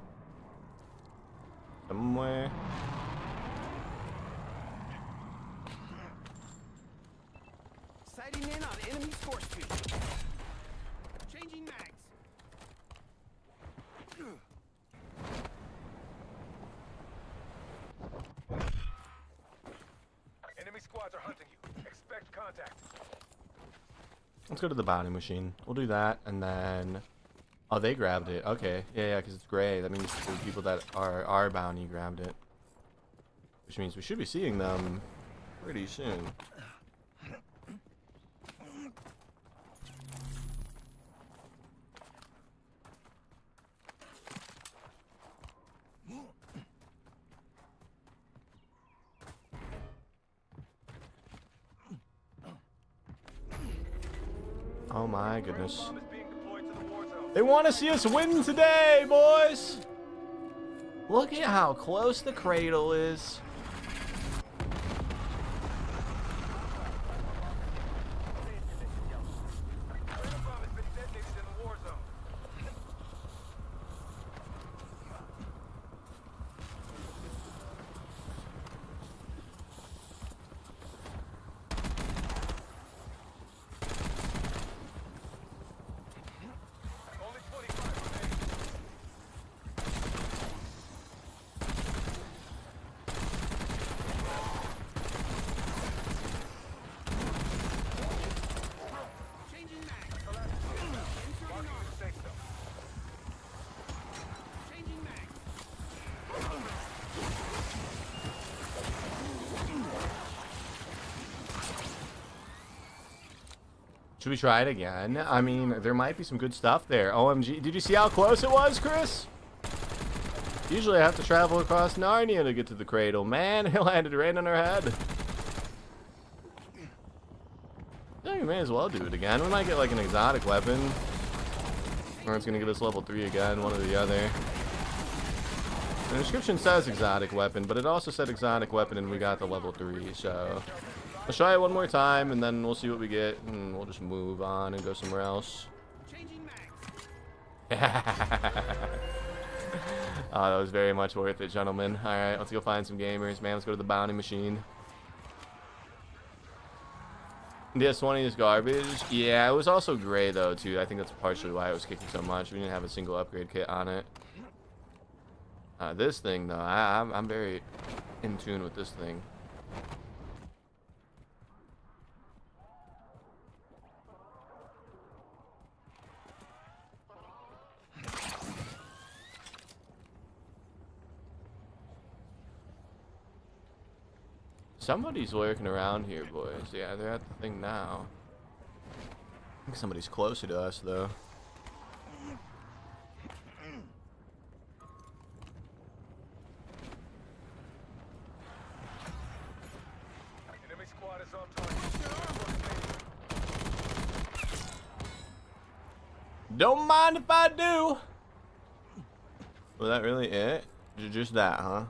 Somewhere. Sighting in on enemy score street. Changing mags. Enemy squads are hunting you. Expect contact. Let's go to the bounty machine. We'll do that, and then... Oh, they grabbed it. Okay. Yeah, because it's gray. That means the people that are our bounty grabbed it. Which means we should be seeing them pretty soon. Oh my goodness. Bomb is being deployed to the war zone. They want to see us win today, boys! Look at how close the cradle is. Cradle bomb has been detonated in the war zone. Only 25 remaining. Changing mags. Inserting Inserting armor. armor. Safe zone. Changing mags. Should we try it again? I mean, there might be some good stuff there. OMG. Did you see how close it was, Chris? Usually I have to travel across Narnia to get to the cradle. Man, it landed right on our head. Yeah, we may as well do it again. We might get like an exotic weapon. Or it's going to give us level 3 again, one or the other. The description says exotic weapon, but it also said exotic weapon and we got the level 3, so... Let's try it one more time and then we'll see what we get and we'll just move on and go somewhere else. Changing mags. Oh, that was very much worth it, gentlemen. Alright, let's go find some gamers, man. Let's go to the bounty machine. DS20 is garbage. Yeah, it was also gray though too. I think that's partially why it was kicking so much. We didn't have a single upgrade kit on it. This thing though, I'm very in tune with this thing. Somebody's lurking around here, boys. Yeah, they're at the thing now. I think somebody's closer to us, though. Enemy squad is on target. Don't mind if I do. Was that really it? Just that, huh?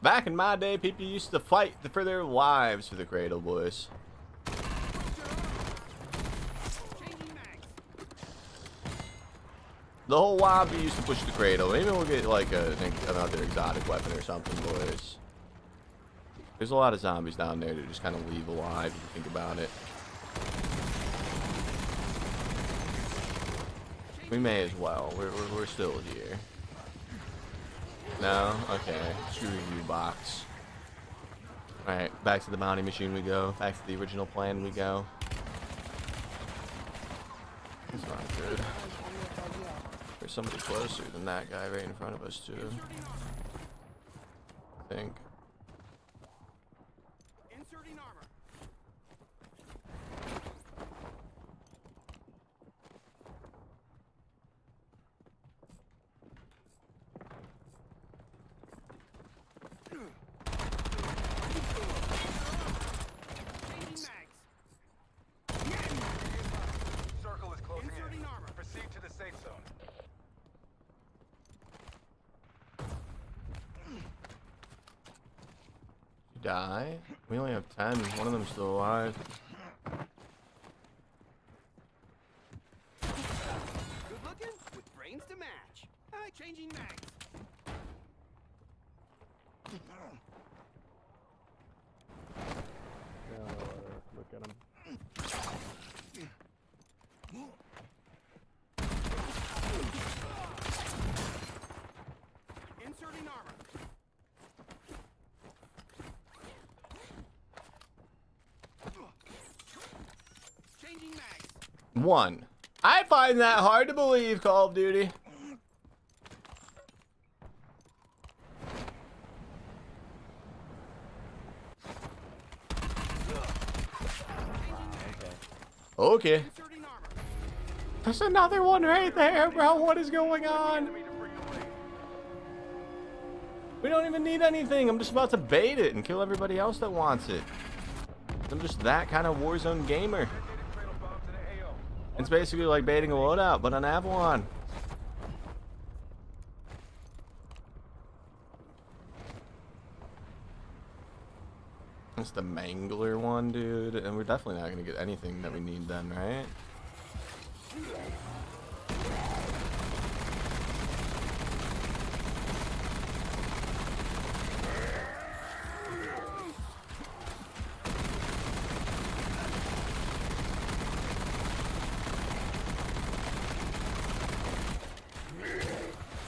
Back in my day, people used to fight for their lives for the cradle, boys. The whole lobby used to push the cradle. Maybe we'll get like another exotic weapon or something, boys. There's a lot of zombies down there to just kind of leave alive if you think about it. We may as well. We're still here. No? Okay. Screw you, box. Alright, back to the bounty machine we go. Back to the original plan we go. That's not good. There's somebody closer than that guy right in front of us, too. I think. Inserting armor. Circle is closing Inserting in. armor. Proceed to the safe zone. Die? We only have 10. One of them's still alive. Good looking with brains to match. Changing mags. Look at him. Inserting armor. Changing mags. 1. I find that hard to believe, Call of Duty. Okay. Inserting armor. There's another one right there, bro. What is going on? We don't even need anything. I'm just about to bait it and kill everybody else that wants it. I'm just that kind of Warzone gamer. It's basically like baiting a loadout, but on Avalon. It's the Mangler one, dude. And we're definitely not going to get anything that we need then, right?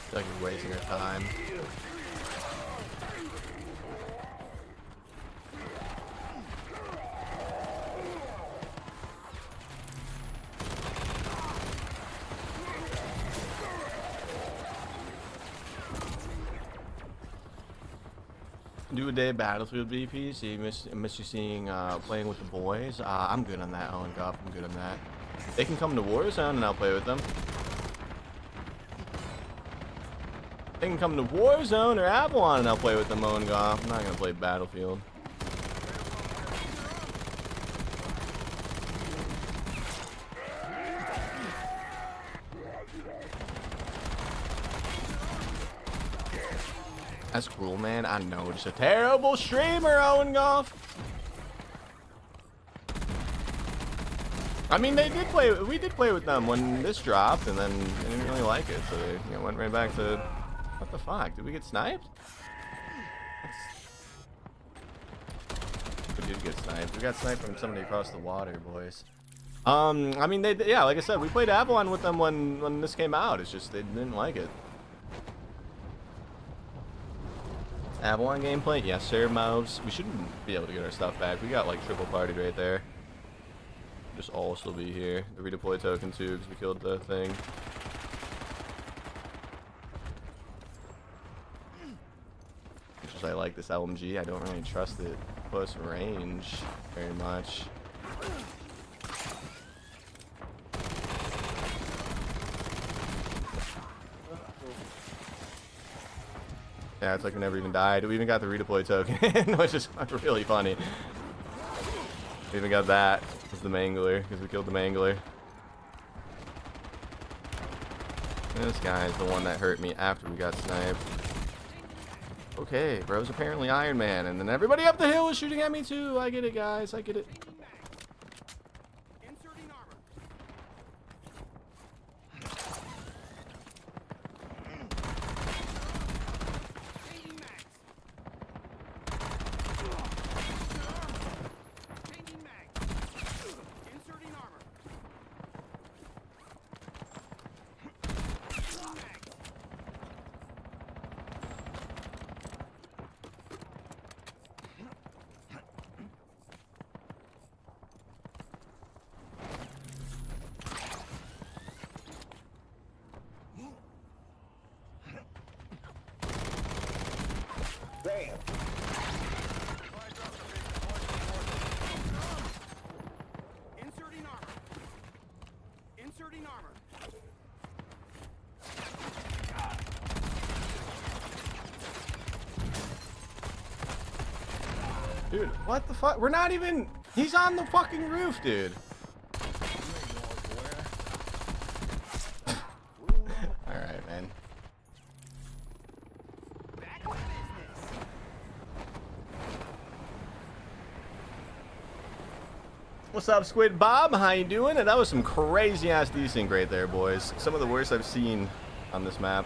It's like we're wasting our time. Do a day Battlefield BP. See, miss you seeing playing with the boys. I'm good on that, Owen Goff. I'm good on that. They can come to Warzone and I'll play with them. They can come to Warzone or Avalon and I'll play with them, Owen Goff. I'm not gonna play Battlefield. That's cruel, man. I know. Just a terrible streamer, Owen Goff. I mean, we did play with them when this dropped, and then they didn't really like it, so they went right back to. What the fuck? Did we get sniped? We did get sniped. We got sniped from somebody across the water, boys. I mean, yeah, like I said, we played Avalon with them when this came out. It's just they didn't like it. Avalon gameplay? Yes, sir, Mouse. We shouldn't be able to get our stuff back. We got like triple partied right there. Just all still be here. The redeploy token too, because we killed the thing. It's just I like this LMG. I don't really trust it close range very much. Yeah, it's like we never even died. We even got the redeploy token, which is really funny. We even got that as the Mangler, because we killed the Mangler. And this guy is the one that hurt me after we got sniped. Okay, bro's apparently Iron Man, and then everybody up the hill is shooting at me too. I get it, guys. I get it. Inserting armor. Changing mags. Changing mags. Inserting armor. Damn. Inserting armor. Inserting armor. Dude, what the fuck? We're not even... He's on the fucking roof, dude. Alright, man. Back to business. What's up, Squid Bob? How you doing? And that was some crazy-ass desync right there, boys. Some of the worst I've seen on this map.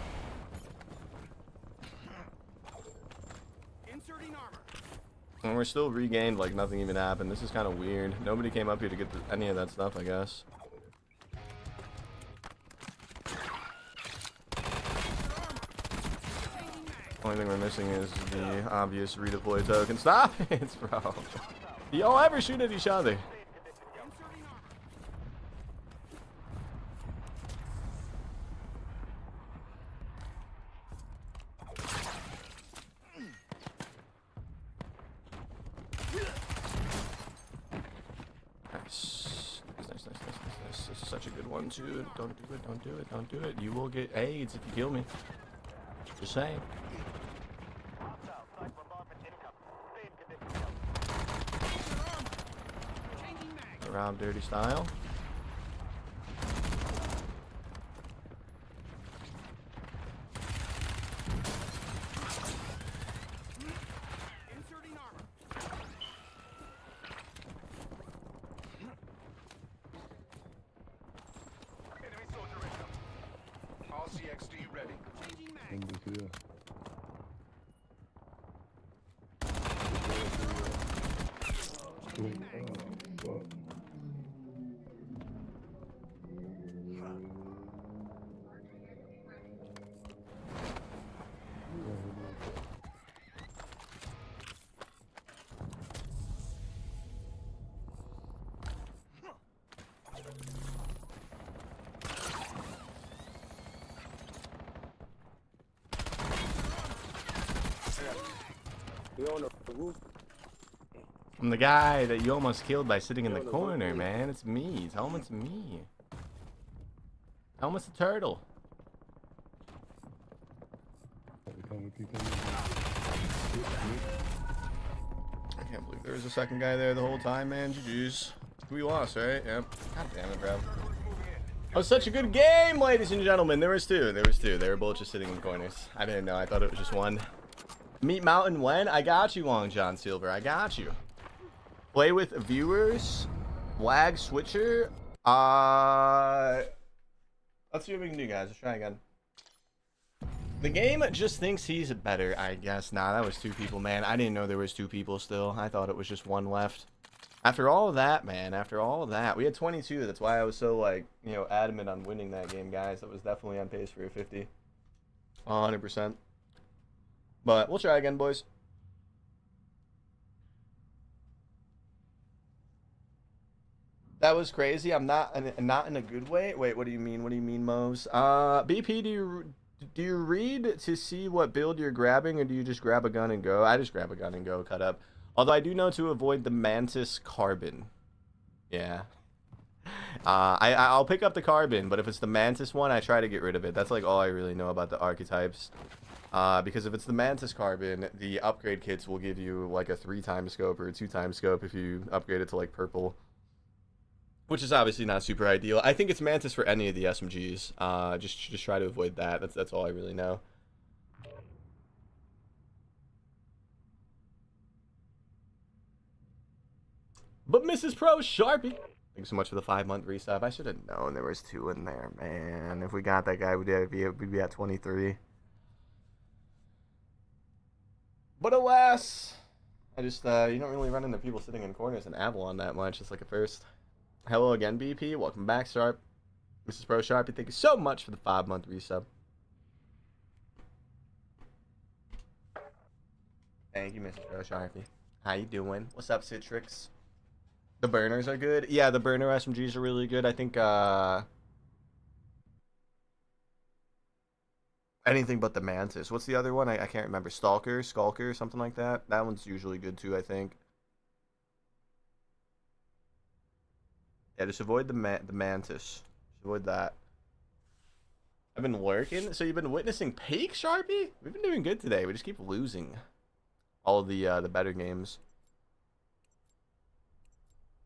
Inserting armor. And we're still regained like nothing even happened. This is kind of weird. Nobody came up here to get any of that stuff, I guess. Only thing we're missing is the obvious redeploy token. Stop it, bro. Y'all ever shoot at each other? Inserting armor. Nice. Nice. This is such a good one, too. Don't do it, don't do it, don't do it. You will get AIDS if you kill me. Just saying. Rob dirty style. Inserting armor. Enemy soldier incoming. RCXD ready. Changing mag. I'm the guy that you almost killed by sitting in the corner, man. It's me. Tell him it's me. Tell him it's the turtle. I can't believe there was a second guy there the whole time, man. GG's. We lost, right? Yep. God damn it, bro. That was such a good game, ladies and gentlemen. There was two. They were both just sitting in corners. I didn't know. I thought it was just one. Meet Mountain when? I got you, Long John Silver. I got you. Play with viewers. Lag switcher. Let's see what we can do, guys. Let's try again. The game just thinks he's better, I guess. Nah, that was two people, man. I didn't know there was two people still. I thought it was just one left. After all of that, man, after all of that, we had 22. That's why I was so, like, you know, adamant on winning that game, guys. That was definitely on pace for a 50. 100%. But we'll try again, boys. That was crazy. I'm not in a good way. Wait, what do you mean? What do you mean, Moves? BP, do you read to see what build you're grabbing, or do you just grab a gun and go? I just grab a gun and go, cut up. Although I do know to avoid the Mantis Carbon. Yeah. I'll pick up the Carbon, but if it's the Mantis one, I try to get rid of it. That's like all I really know about the archetypes. Because if it's the Mantis Carbon, the upgrade kits will give you like a 3x scope or a 2x scope if you upgrade it to like purple. Which is obviously not super ideal. I think it's Mantis for any of the SMGs. Just try to avoid that. That's all I really know. But Mrs. Pro Sharpie, thanks so much for the 5-month resub. I should have known there was 2 in there, man. If we got that guy, we'd be at 23. But alas, I just you don't really run into people sitting in corners in Avalon that much. It's like a first. Hello again, BP. Welcome back, Sharp. Mrs. Pro Sharpie, thank you so much for the 5-month resub. Thank you, Mrs. Pro Sharpie. How you doing? What's up, Citrix? The burners are good. Yeah, the burner SMGs are really good. I think Anything but the Mantis. What's the other one? I can't remember. Skulker, something like that. That one's usually good too, I think. Yeah, just avoid the Mantis. Just avoid that. I've been working. So you've been witnessing peak, Sharpie? We've been doing good today. We just keep losing all of the better games.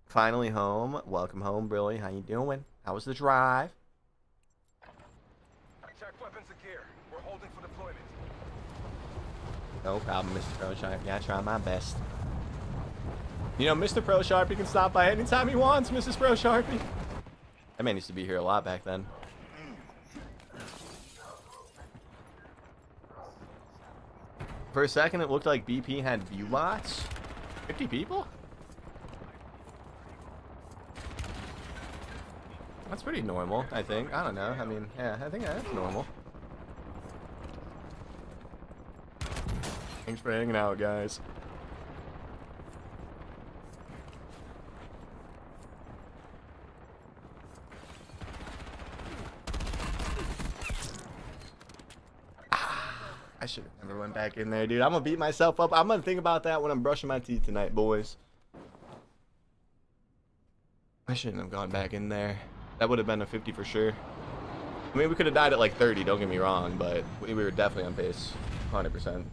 Finally home. Welcome home, Brilly. How you doing? How was the drive? Check weapons and gear. We're holding for deployment. No problem, Mr. Pro Sharpie. Yeah, I try my best. You know, Mr. Pro Sharpie can stop by anytime he wants, Mrs. Pro Sharpie. That man used to be here a lot back then. For a second, it looked like BP had view lots. 50 people? That's pretty normal, I think. I don't know. I mean, yeah, I think that's normal. Thanks for hanging out, guys. I should have never went back in there, dude. I'm gonna beat myself up. I'm gonna think about that when I'm brushing my teeth tonight, boys. I shouldn't have gone back in there. That would have been a 50 for sure. I mean, we could have died at like 30, don't get me wrong, but we were definitely on pace. 100%.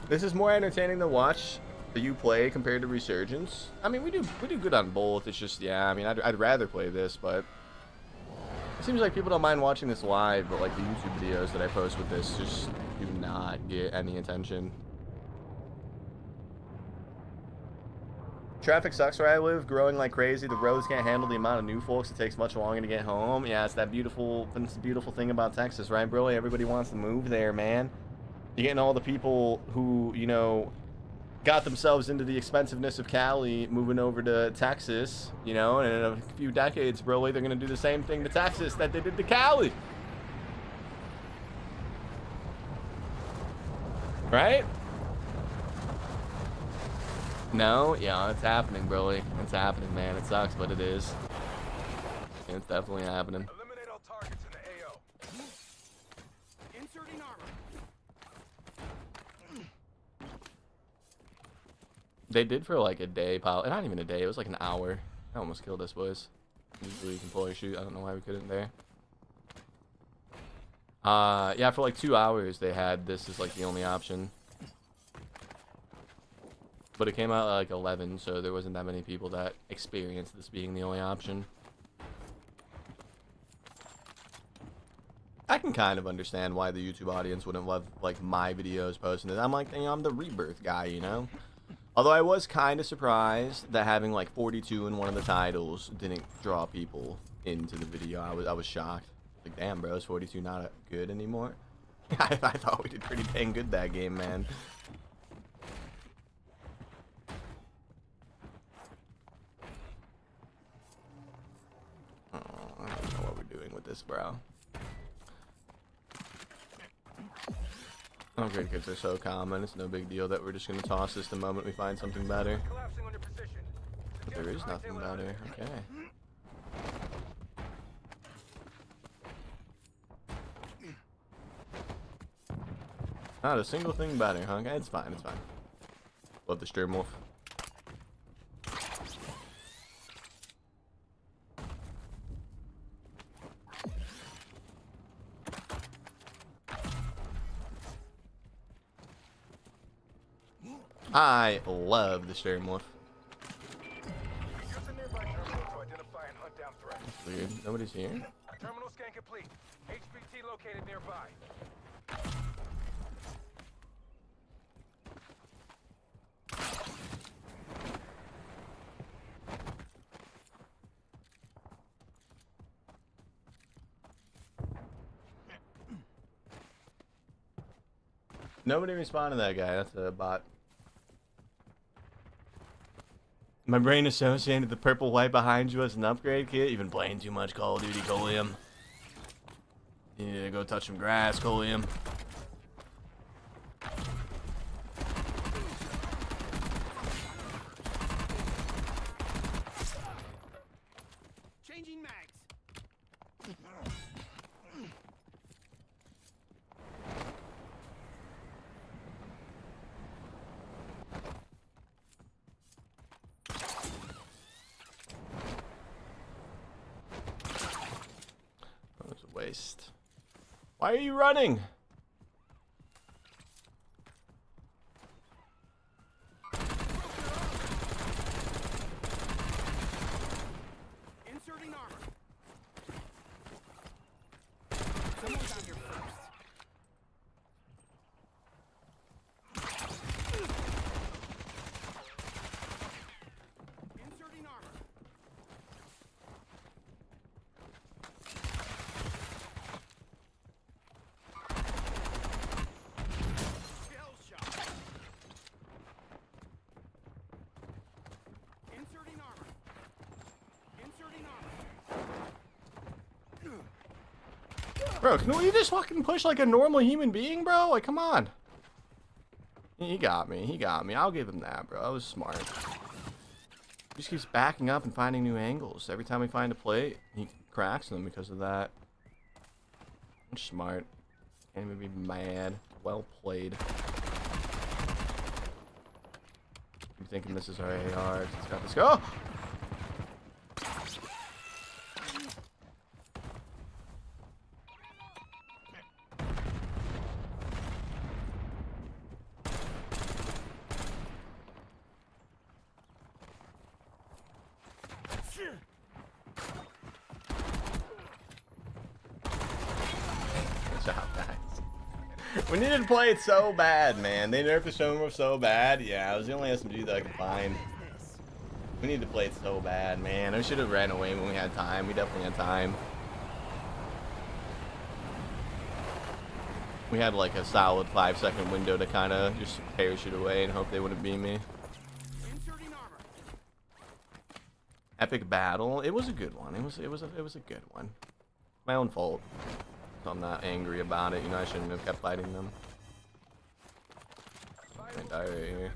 This is more entertaining to watch you play compared to Resurgence. I mean, we do good on both. It's just, yeah, I mean, I'd rather play this, but it seems like people don't mind watching this live, but like the YouTube videos that I post with this just do not get any attention. Traffic sucks where I live, growing like crazy. The roads can't handle the amount of new folks. It takes much longer to get home. Yeah, it's that beautiful thing about Texas, right, bro? Everybody wants to move there, man. You're getting all the people who, you know, got themselves into the expensiveness of Cali moving over to Texas, you know, and in a few decades, bro, they're going to do the same thing to Texas that they did to Cali. Right? No? Yeah, it's happening, Broly. It's happening, man. It sucks, but it is. It's definitely happening. Eliminate all targets in the AO. Inserting armor. They did for like a day, pal. Not even a day. It was like an hour. I almost killed us, boys. Usually you can pull or shoot. I don't know why we couldn't there. Yeah, for like 2 hours they had this as like the only option. But it came out at like 11, so there wasn't that many people that experienced this being the only option. I can kind of understand why the YouTube audience wouldn't love like my videos posting it. I'm like, you know, I'm the Rebirth guy, you know? Although I was kind of surprised that having like 42 in one of the titles didn't draw people into the video. I was shocked. Like, damn, bro, is 42 not good anymore? I thought we did pretty dang good that game, man. Oh, I don't know what we're doing with this, bro. Upgrade kits are so common, it's no big deal that we're just going to toss this the moment we find something better. Collapsing on your position. But there is nothing better, okay. Not a single thing better, huh? Okay, it's fine, it's fine. Love the Sturmwolf. I love the Sturmwolf. Use a nearby terminal to identify and hunt down threats. That's weird. Nobody's here. Terminal scan complete. HPT located nearby. Nobody responded to that guy. That's a bot. My brain associated the purple light behind you as an upgrade kit. You've been playing too much Call of Duty, Colium. You need to go touch some grass, Colium. Changing mags. Christ. Why are you running? Inserting armor. Someone's out here first. Inserting armor. Kill shot. Inserting armor. Inserting armor. Bro, can we just fucking push like a normal human being, bro? Like, come on. He got me. He got me. I'll give him that, bro. That was smart. He just keeps backing up and finding new angles. Every time we find a plate, he cracks them because of that. I'm smart. Can't even be mad. Well played. I'm thinking this is our AR. It's got this. Go! Good job, guys. We needed to play it so bad, man. They nerfed the Shomer so bad. Yeah, it was the only SMG that I could find. We need to play it so bad, man. I should have ran away when we had time. We definitely had time. We had like a solid 5-second window to kind of just parachute away and hope they wouldn't beat me. Inserting armor. Epic battle. It was a good one. It was a good one. My own fault. So I'm not angry about it. You know, I shouldn't have kept fighting them. I die right here.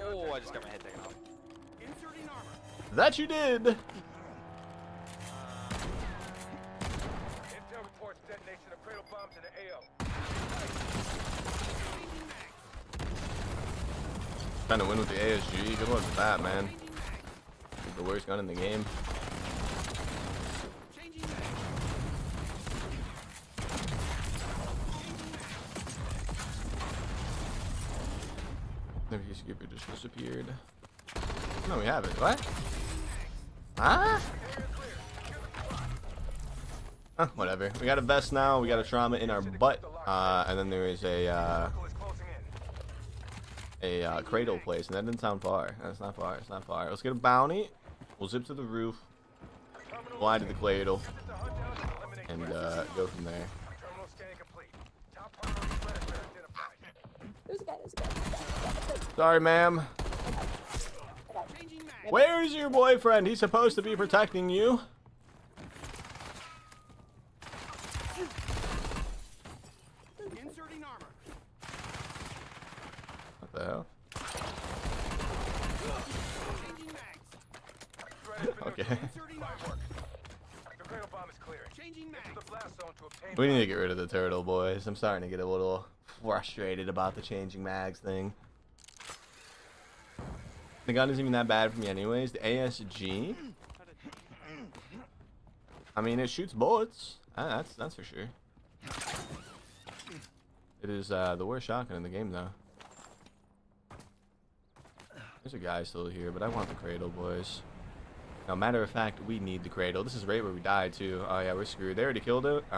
Oh, I just got my head taken off. Inserting armor. That you did. Intel reports detonation of cradle bombs in the AO. Trying to win with the ASG. Good luck with that, man. It's the worst gun in the game. Changing mag. Maybe his skipper just disappeared. No, we haven't. What? Huh? Whatever. We got a vest now. We got a trauma in our butt. And then there is a cradle place, and that didn't sound far. That's not far. It's not far. Let's get a bounty. We'll zip to the roof, fly to the cradle, and go from there. Terminal scanning complete. Top priority threat has been identified. There's a guy, there's a guy. Sorry, ma'am. Changing mag. Where is your boyfriend? He's supposed to be protecting you. Inserting armor. What the hell? Changing mags. Threat has been Okay. Inserting armor. The cradle bomb is cleared. Changing Enter mag. the blast zone to obtain. We need to get rid of the turtle, boys. I'm starting to get a little frustrated about the changing mags thing. The gun isn't even that bad for me anyways. The ASG, I mean, it shoots bullets. That's for sure. It is the worst shotgun in the game, though. There's a guy still here, but I want the cradle, boys. Now, matter of fact, we need the cradle. This is right where we died, too. Oh, yeah, we're screwed. They already killed it. They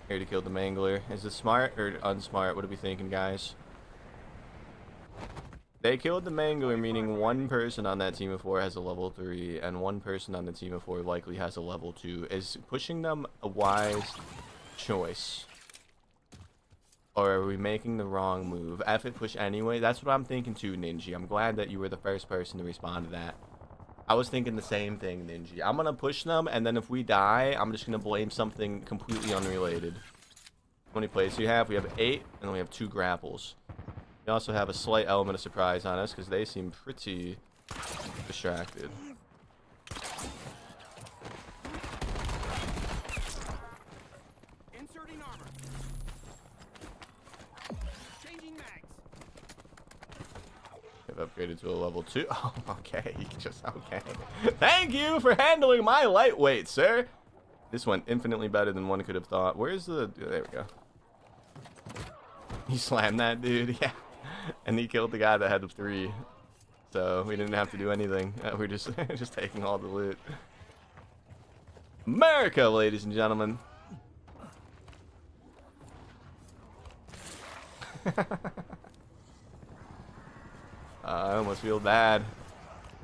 already killed the mangler. Is it smart or unsmart? What are we thinking, guys? They killed the mangler, meaning one person on that team of 4 has a level 3, and one person on the team of 4 likely has a level 2. Is pushing them a wise choice? Or are we making the wrong move? F it, push anyway. That's what I'm thinking too, Ninja. I'm glad that you were the first person to respond to that. I was thinking the same thing, Ninja. I'm gonna push them, and then if we die, I'm just gonna blame something completely unrelated. How many plays do you have? We have 8, and then we have 2 grapples. We also have a slight element of surprise on us, because they seem pretty distracted. Inserting armor. Changing mags. We have a upgraded to a level 2. Oh, okay. Just okay. Thank you for handling my lightweight, sir. This went infinitely better than one could have thought. Where's the... There we go. He slammed that dude, yeah. And he killed the guy that had 3. So we didn't have to do anything. We're just just taking all the loot. America, ladies and gentlemen. I almost feel bad.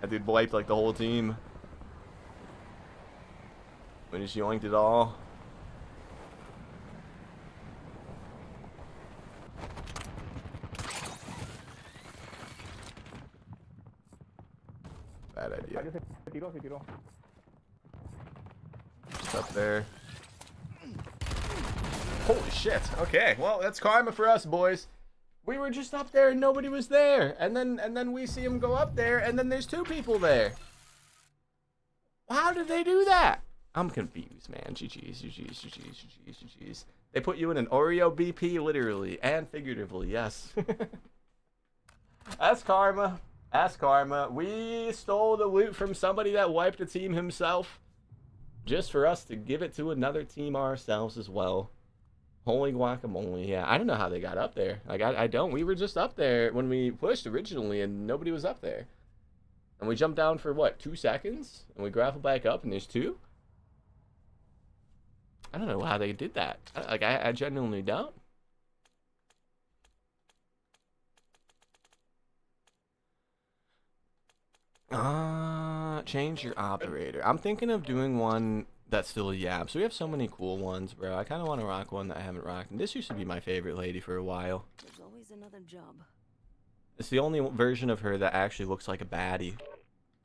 That dude wiped like the whole team. When he yoinked it all. Bad idea. Just up there. Holy shit. Okay, well, that's karma for us, boys. We were just up there and nobody was there. And then we see him go up there and then there's 2 people there. How did they do that? I'm confused, man. GG's. They put you in an Oreo BP, literally and figuratively, yes. That's karma. That's karma. We stole the loot from somebody that wiped a team himself, just for us to give it to another team ourselves as well. Holy guacamole. Yeah, I don't know how they got up there. Like, I don't. We were just up there when we pushed originally, and nobody was up there. And we jumped down for, what, 2 seconds? And we grapple back up, and there's 2? I don't know how they did that. Like, I genuinely don't. Change your operator. I'm thinking of doing one that's still a yab. So we have so many cool ones, bro. I kind of want to rock one that I haven't rocked. And this used to be my favorite lady for a while. There's always another job. It's the only version of her that actually looks like a baddie.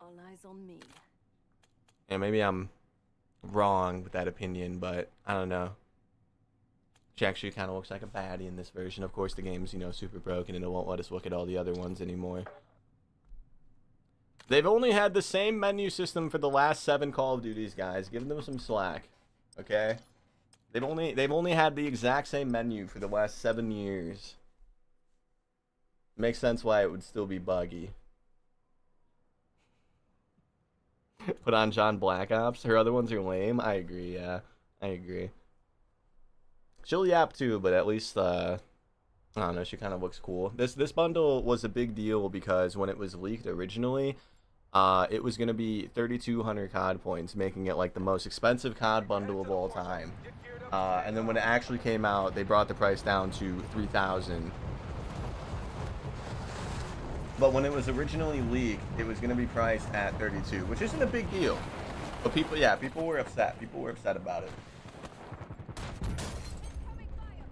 All eyes on me. And maybe I'm wrong with that opinion, but I don't know. She actually kind of looks like a baddie in this version. Of course, the game's, you know, super broken and it won't let us look at all the other ones anymore. They've only had the same menu system for the last 7 Call of Duties, guys. Give them some slack, okay? They've only had the exact same menu for the last 7 years. Makes sense why it would still be buggy. Put on John Black Ops. Her other ones are lame. I agree, yeah. I agree. She'll yap too, but at least, I don't know, she kind of looks cool. This bundle was a big deal because when it was leaked originally, it was going to be 3,200 COD points, making it like the most expensive COD bundle of all time. And then when it actually came out, they brought the price down to 3,000. But when it was originally leaked, it was going to be priced at 32, which isn't a big deal. But people, yeah, people were upset. People were upset about it.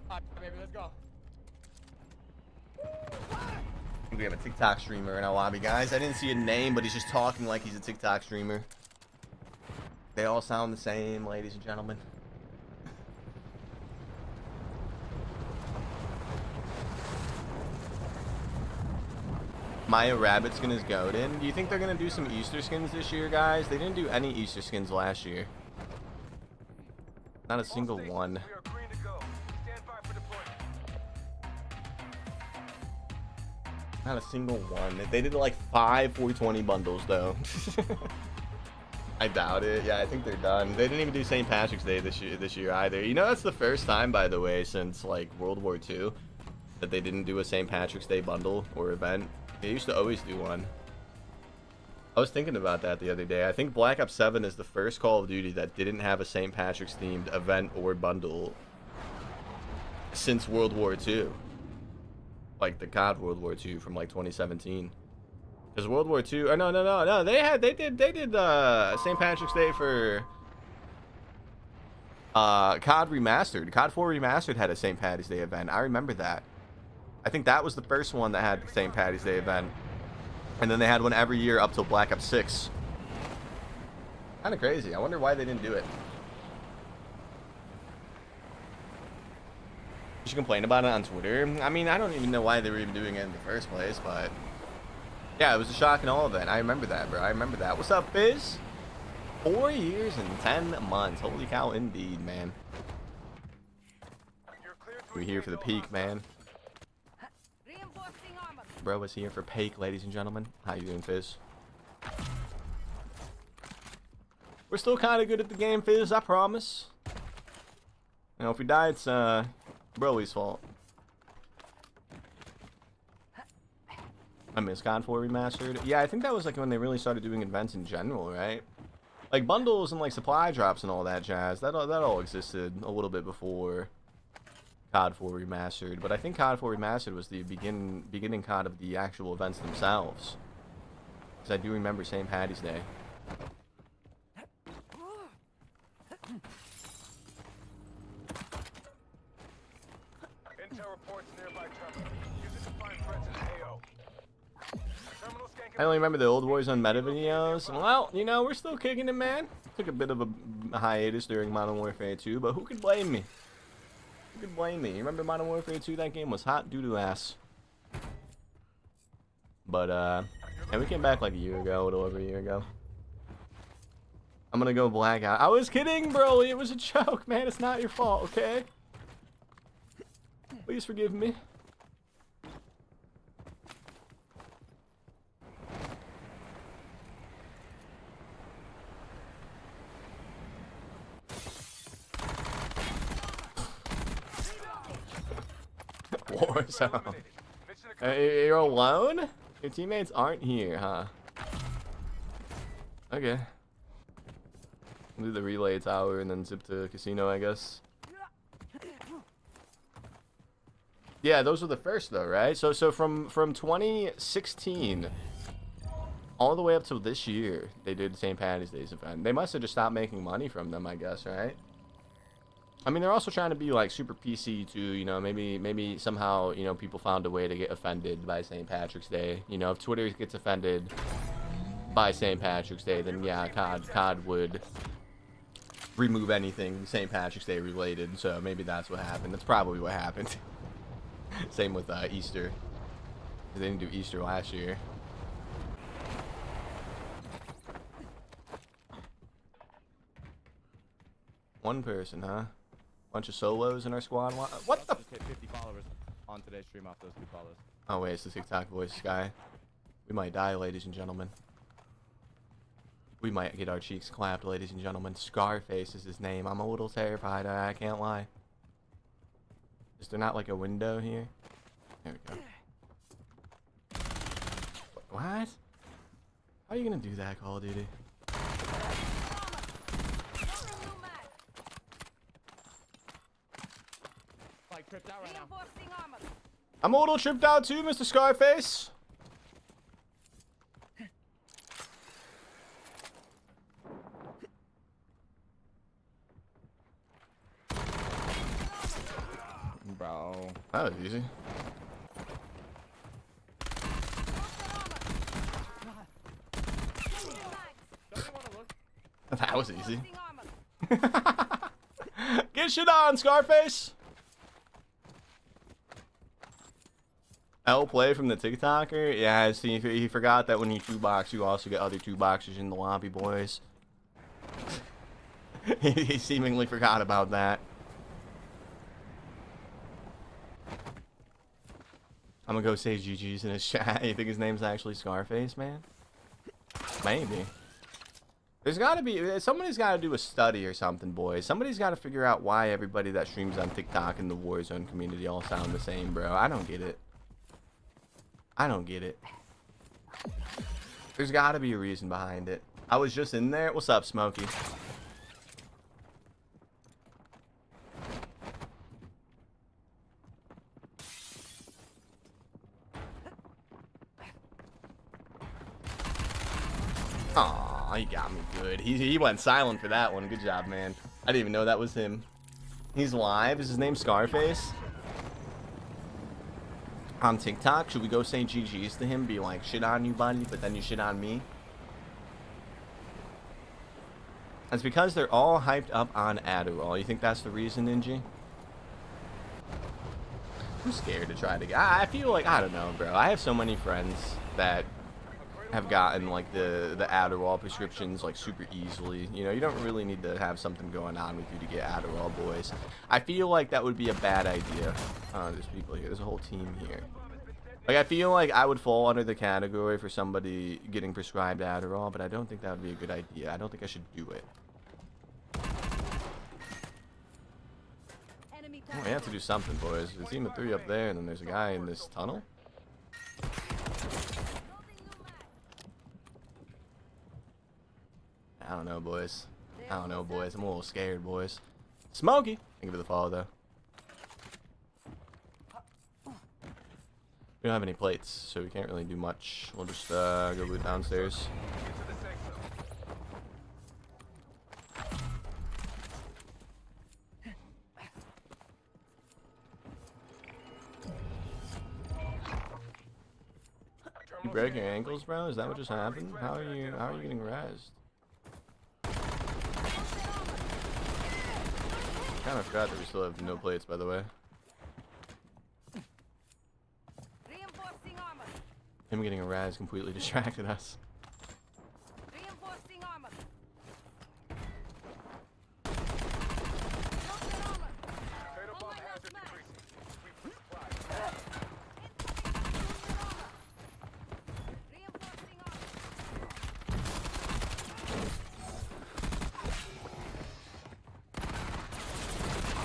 Alright, baby, let's go. We have a TikTok streamer in our lobby, guys. I didn't see a name, but he's just talking like he's a TikTok streamer. They all sound the same, ladies and gentlemen. Maya Rabbit skin is goated. Do you think they're going to do some Easter skins this year, guys? They didn't do any Easter skins last year. Not a single one. Not a single one. They did like 5 420 bundles, though. I doubt it. Yeah, I think they're done. They didn't even do St. Patrick's Day this year either. You know, that's the first time, by the way, since like World War II, that they didn't do a St. Patrick's Day bundle or event. They used to always do one. I was thinking about that the other day. I think Black Ops 7 is the first Call of Duty that didn't have a St. Patrick's themed event or bundle since World War II. Like the COD World War II from like 2017. Because World War II, oh no, they did St. Patrick's Day for COD Remastered. COD 4 Remastered had a St. Patty's Day event. I remember that. I think that was the first one that had the St. Patty's Day event. And then they had one every year up till Black Ops 6. Kind of crazy. I wonder why they didn't do it. You should complain about it on Twitter. I mean, I don't even know why they were even doing it in the first place, but yeah, it was a shock and all event. I remember that, bro. I remember that. What's up, Fizz? 4 years and 10 months. Holy cow, indeed, man. We're here for the peak, man. Reinforcing armor. Bro is here for Pake, ladies and gentlemen. How you doing, Fizz? We're still kind of good at the game, Fizz, I promise. You know, if we die, it's Broly's fault. I miss COD 4 Remastered. Yeah, I think that was like when they really started doing events in general, right? Like bundles and like supply drops and all that jazz. That all existed a little bit before COD 4 Remastered. But I think COD 4 Remastered was the beginning COD of the actual events themselves. Because I do remember St. Paddy's Day. Intel reports nearby terminal. Use it to find threats in AO. Terminal scan. I only remember the old Warzone meta videos. Well, you know, we're still kicking it, man. Took a bit of a hiatus during Modern Warfare 2, but who could blame me? Who could blame me? You remember Modern Warfare 2? That game was hot doo-doo ass. But, and we came back like a year ago, a little over a year ago. I'm gonna go Blackout. I was kidding, Broly. It was a joke, man. It's not your fault, okay? Please forgive me. Warzone. You're alone? Your teammates aren't here, huh? Okay. We'll do the relay tower and then zip to casino, I guess. Yeah, those were the first though, right? So from 2016 all the way up till this year, they did St. Paddy's Day's event. They must have just stopped making money from them, I guess, right? I mean, they're also trying to be like super PC too, you know, maybe somehow, you know, people found a way to get offended by St. Patrick's Day. You know, if Twitter gets offended by St. Patrick's Day, then yeah, COD would remove anything St. Patrick's Day related. So maybe that's what happened. That's probably what happened. Same with Easter. They didn't do Easter last year. One person, huh? Bunch of solos in our squad. What the? Just hit 50 followers on today's stream off those 2 followers. Oh wait, it's the TikTok voice guy. We might die, ladies and gentlemen. We might get our cheeks clapped, ladies and gentlemen. Scarface is his name. I'm a little terrified, I can't lie. Is there not like a window here? There we go. What? How are you gonna do that, Call of Duty? Like tripped out right now. I'm a little tripped out too, Mr. Scarface. Bro. That was easy. That was easy. Get shit on, Scarface. L play from the TikToker. Yeah, see, he forgot that when you 2-box, you also get other 2-boxers in the lobby, boys. He seemingly forgot about that. I'm gonna go say GG's in his chat. You think his name's actually Scarface, man? Maybe. There's gotta be, somebody's gotta do a study or something, boys. Somebody's gotta figure out why everybody that streams on TikTok in the Warzone community all sound the same, bro. I don't get it. I don't get it. There's gotta be a reason behind it. I was just in there. What's up, Smokey? Aw, he got me good. He went silent for that one. Good job, man. I didn't even know that was him. He's live. Is his name Scarface? On TikTok, should we go say GG's to him? Be like, shit on you, buddy, but then you shit on me? It's because they're all hyped up on Adderall. You think that's the reason, Ninja? I'm scared to try to get... I feel like, I don't know, bro. I have so many friends that have gotten, like, the Adderall prescriptions, like, super easily. You know, you don't really need to have something going on with you to get Adderall, boys. I feel like that would be a bad idea. There's people here. There's a whole team here. Like, I feel like I would fall under the category for somebody getting prescribed Adderall, but I don't think that would be a good idea. I don't think I should do it. Oh, we have to do something, boys. There's a team of 3 up there, and then there's a guy in this tunnel. I don't know, boys. I don't know, boys. I'm a little scared, boys. Smokey! Thank you for the follow, though. We don't have any plates, so we can't really do much. We'll just go loot downstairs. You break your ankles, bro? Is that what just happened? How are you getting rezzed? I kind of forgot that we still have no plates, by the way. Him getting a raz completely distracted us.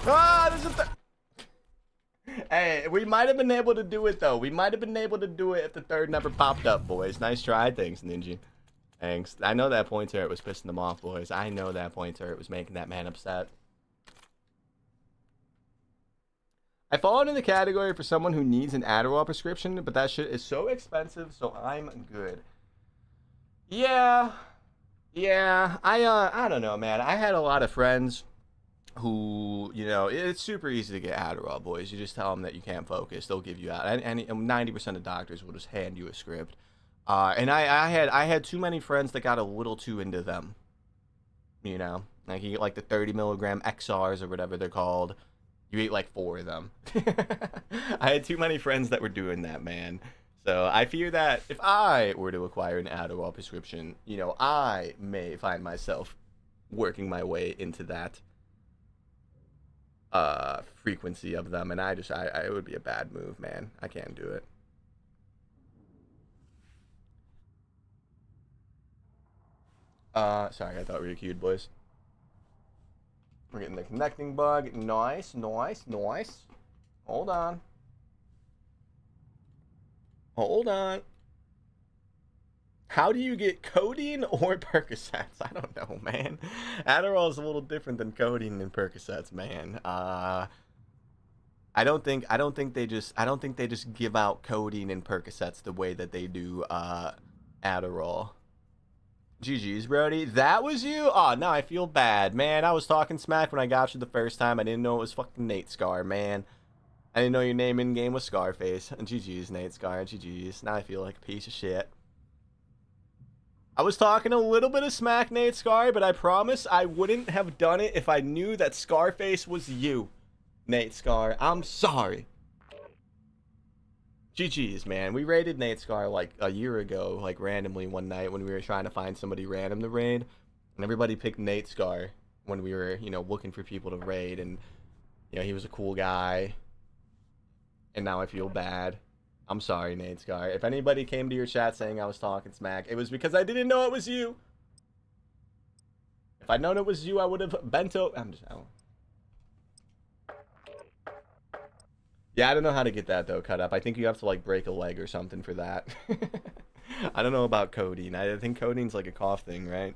Ah, this is the... Hey, we might have been able to do it, though. We might have been able to do it if the third never popped up, boys. Nice try. Thanks, Ninja. Thanks. I know that point turret was pissing them off, boys. I know that point turret was making that man upset. I fall into the category for someone who needs an Adderall prescription, but that shit is so expensive, so I'm good. Yeah. Yeah. I don't know, man. I had a lot of friends who, you know, it's super easy to get Adderall, boys. You just tell them that you can't focus, they'll give you out. And 90% of doctors will just hand you a script. And I had too many friends that got a little too into them. You know, like you get like the 30 milligram XRs or whatever they're called. You eat like 4 of them. I had too many friends that were doing that, man. So I fear that if I were to acquire an Adderall prescription, you know, I may find myself working my way into that frequency of them, and it would be a bad move, man. I can't do it. Sorry, I thought we were queued, boys. We're getting the connecting bug. Nice, nice, nice. Hold on. Hold on. How do you get codeine or Percocets? I don't know, man. Adderall is a little different than codeine and Percocets, man. I don't think they just give out codeine and Percocets the way that they do Adderall. GG's, Brody. That was you? Oh, now I feel bad, man. I was talking smack when I got you the first time. I didn't know it was fucking Nate Scar, man. I didn't know your name in game was Scarface. GG's, Nate Scar. GG's. Now I feel like a piece of shit. I was talking a little bit of smack, Nate Scar, but I promise I wouldn't have done it if I knew that Scarface was you, Nate Scar. I'm sorry. GG's, man. We raided Nate Scar like a year ago, like randomly one night when we were trying to find somebody random to raid. And everybody picked Nate Scar when we were, you know, looking for people to raid. And, you know, he was a cool guy. And now I feel bad. I'm sorry, Nate Scar. If anybody came to your chat saying I was talking smack, it was because I didn't know it was you. If I'd known it was you, I would have bent over. Yeah, I don't know how to get that, though, cut up. I think you have to, like, break a leg or something for that. I don't know about codeine. I think codeine's, like, a cough thing, right?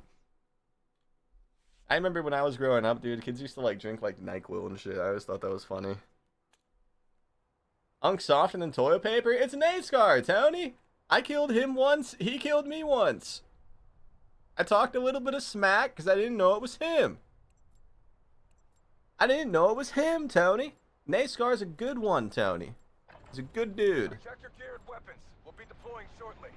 I remember when I was growing up, dude, kids used to, like, drink, like, NyQuil and shit. I always thought that was funny. Unk softer than toilet paper? It's Nate Scar, Tony. I killed him once. He killed me once. I talked a little bit of smack because I didn't know it was him. I didn't know it was him, Tony. Nate Scar's a good one, Tony. He's a good dude. Check your gear and weapons. We'll be deploying shortly.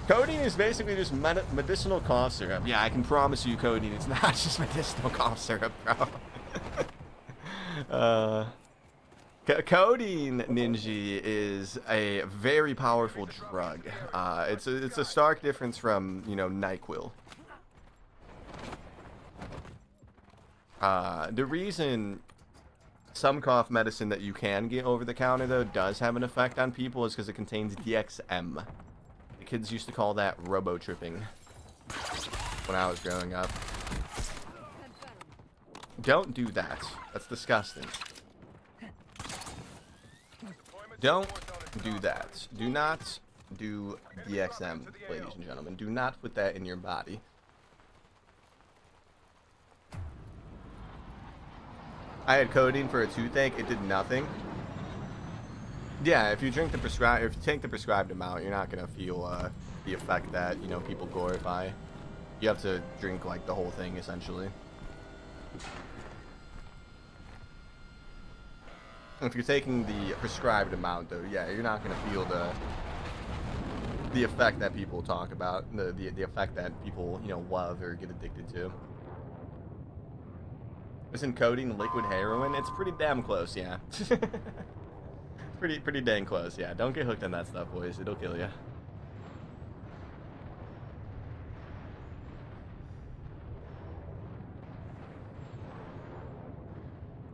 Codeine is basically just medicinal cough syrup. Yeah, I can promise you, codeine, it's not just medicinal cough syrup, bro. Codeine, Ninja, is a very powerful drug. It's a stark difference from, you know, NyQuil. The reason some cough medicine that you can get over the counter, though, does have an effect on people, is because it contains DXM. The kids used to call that robo-tripping when I was growing up. Don't do that. That's disgusting. Don't do that. Do not do DXM, ladies and gentlemen. Do not put that in your body. I had codeine for a toothache. It did nothing. Yeah, if you drink the prescribed, if you take the prescribed amount, you're not gonna feel the effect that, you know, people glorify. You have to drink like the whole thing essentially. If you're taking the prescribed amount, though, yeah, you're not gonna feel the effect that people talk about, the effect that people, you know, love or get addicted to. Isn't codeine liquid heroin? It's pretty damn close, yeah. pretty dang close, yeah. Don't get hooked on that stuff, boys. It'll kill you.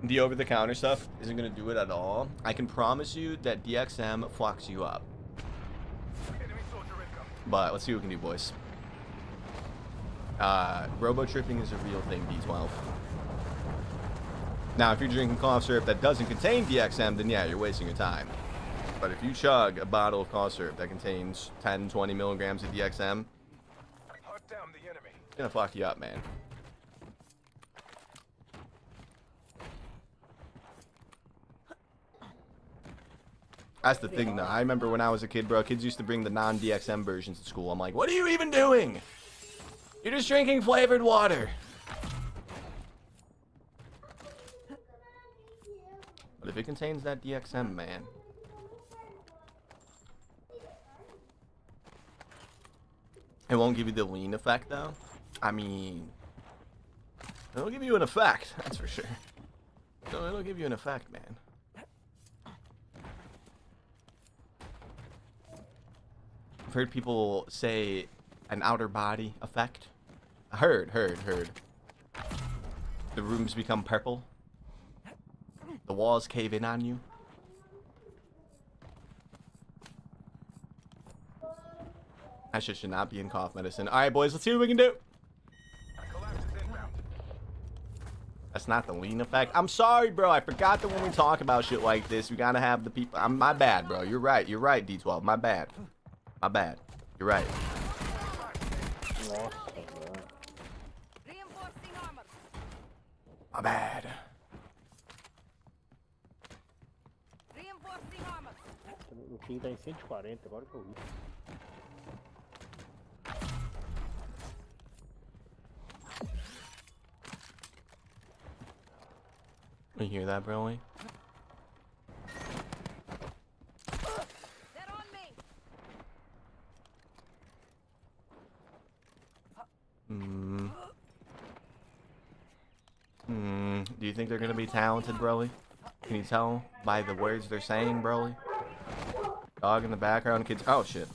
The over-the-counter stuff isn't going to do it at all. I can promise you that DXM fucks you up. But let's see what we can do, boys. Robo-tripping is a real thing, D12. Now, if you're drinking cough syrup that doesn't contain DXM, then yeah, you're wasting your time. But if you chug a bottle of cough syrup that contains 10, 20 milligrams of DXM, it's gonna fuck you up, man. That's the thing, though. I remember when I was a kid, bro, kids used to bring the non-DXM versions to school. I'm like, what are you even doing? You're just drinking flavored water. But if it contains that DXM, man. It won't give you the lean effect, though. I mean, it'll give you an effect, that's for sure. No, it'll give you an effect, man. I've heard people say an outer body effect. Heard. The rooms become purple. The walls cave in on you. That shit should not be in cough medicine. Alright, boys, let's see what we can do. That's not the lean effect. I'm sorry, bro. I forgot that when we talk about shit like this, we gotta have the people. My bad, bro. You're right, D12. My bad. My bad. You're right. My bad. O time tá em 140, agora que eu vi. You hear that, Broly? Do you think they're gonna be talented, Broly? Can you tell by the words they're saying, Broly? Dog in the background, kids. Oh shit.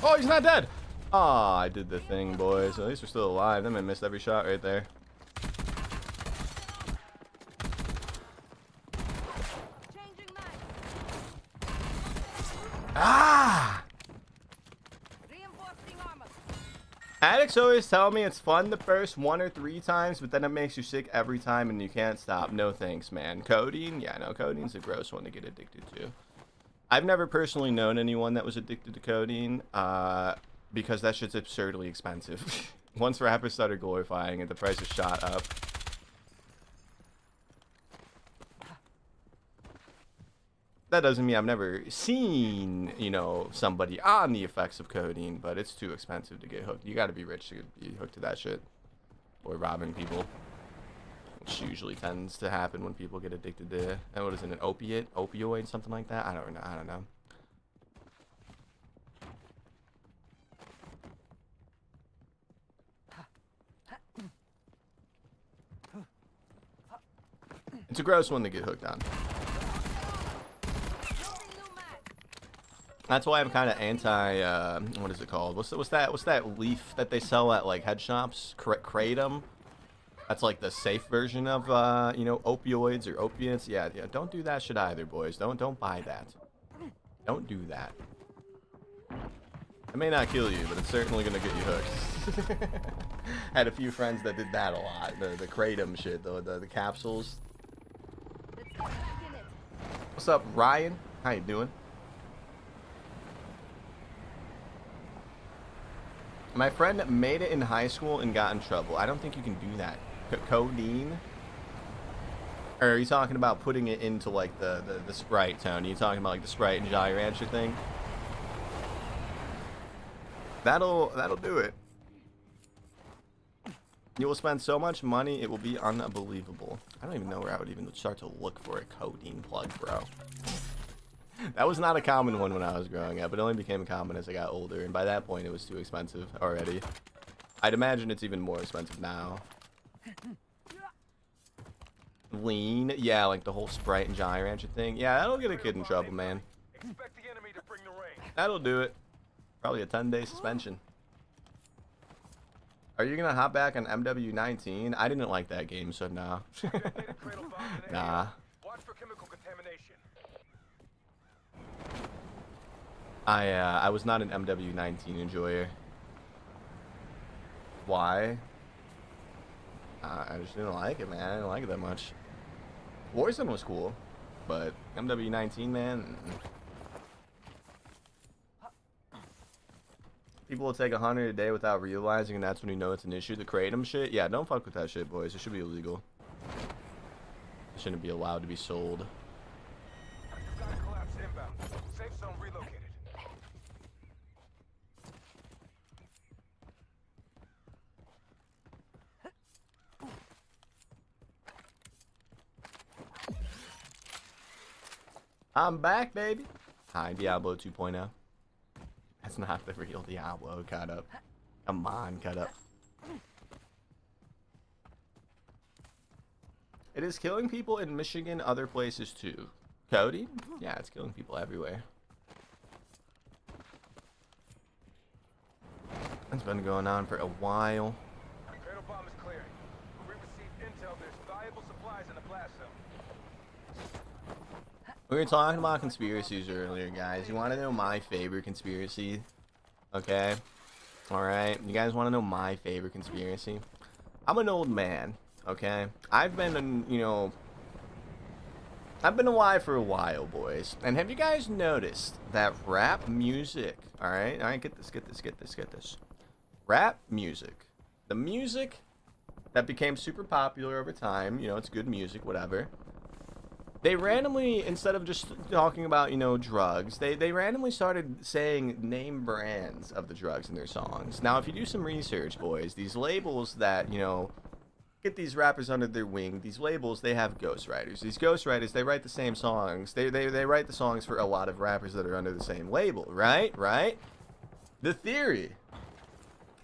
Oh, he's not dead. Aw, I did the thing, boys. At least we're still alive. Them man missed every shot right there. Ah! Addicts always tell me it's fun the first 1 or 3 times, but then it makes you sick every time and you can't stop. No thanks, man. Codeine? Yeah, no, codeine's a gross one to get addicted to. I've never personally known anyone that was addicted to codeine, because that shit's absurdly expensive. Once rappers started glorifying it, the prices shot up. That doesn't mean I've never seen, you know, somebody on the effects of codeine, but it's too expensive to get hooked. You gotta be rich to be hooked to that shit. Or robbing people. Which usually tends to happen when people get addicted to, what is it, an opioid, something like that? I don't know. It's a gross one to get hooked on. That's why I'm kind of anti, what is it called? What's that leaf that they sell at like head shops? Kratom. That's like the safe version of, you know, opioids or opiates. Yeah, don't do that shit either, boys. Don't buy that. Don't do that. It may not kill you, but it's certainly gonna get you hooked. Had a few friends that did that a lot. The kratom shit, the capsules. What's up, Ryan? How you doing? My friend made it in high school and got in trouble. I don't think you can do that. Codeine? Or are you talking about putting it into like the Sprite, Tony? You talking about like the Sprite and Jolly Rancher thing? That'll do it. You will spend so much money, it will be unbelievable. I don't even know where I would even start to look for a codeine plug, bro. That was not a common one when I was growing up. It only became common as I got older, and by that point, it was too expensive already. I'd imagine it's even more expensive now. Lean, yeah, like the whole Sprite and Jolly Rancher thing. Yeah, that'll get a kid in trouble, man. Expect the enemy to bring the rain. That'll do it. Probably a 10-day suspension. Are you gonna hop back on MW19? I didn't like that game, so nah. Nah. Watch for chemical contamination. I was not an MW19 enjoyer. Why? I just didn't like it, man. I didn't like it that much. Warzone was cool, but MW19, man. People will take 100 a day without realizing, and that's when you know it's an issue. The kratom shit, yeah, don't fuck with that shit, boys. It should be illegal. It shouldn't be allowed to be sold. Got a collapse inbound. Safe zone relocated. I'm back, baby. Hi, Diablo 2.0. That's not the real Diablo. Cut up. Come on, cut up. It is killing people in Michigan, other places too. Cody? Yeah, it's killing people everywhere. It's been going on for a while. Cradle bomb is clearing. We received intel there's valuable supplies in the blast zone. We were talking about conspiracies earlier, guys. You want to know my favorite conspiracy? Okay. Alright. You guys want to know my favorite conspiracy? I'm an old man. Okay. I've been, you know, I've been alive for a while, boys. And have you guys noticed that rap music, alright? Alright, get this. Rap music. The music that became super popular over time, you know, it's good music, whatever. They randomly, instead of just talking about, you know, drugs, they randomly started saying name brands of the drugs in their songs. Now, if you do some research, boys, these labels that, you know, get these rappers under their wing, these labels, they have ghostwriters. These ghostwriters, they write the same songs. They write the songs for a lot of rappers that are under the same label, right? The theory,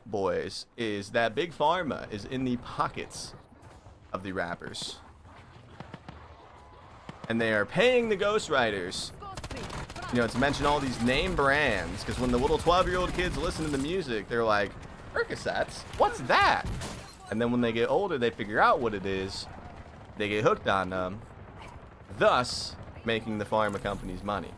boys, is that Big Pharma is in the pockets of the rappers. And they are paying the ghostwriters, you know, to mention all these name brands. Because when the little 12-year-old kids listen to the music, they're like, Percocets? What's that? And then when they get older, they figure out what it is. They get hooked on them, thus making the pharma companies money.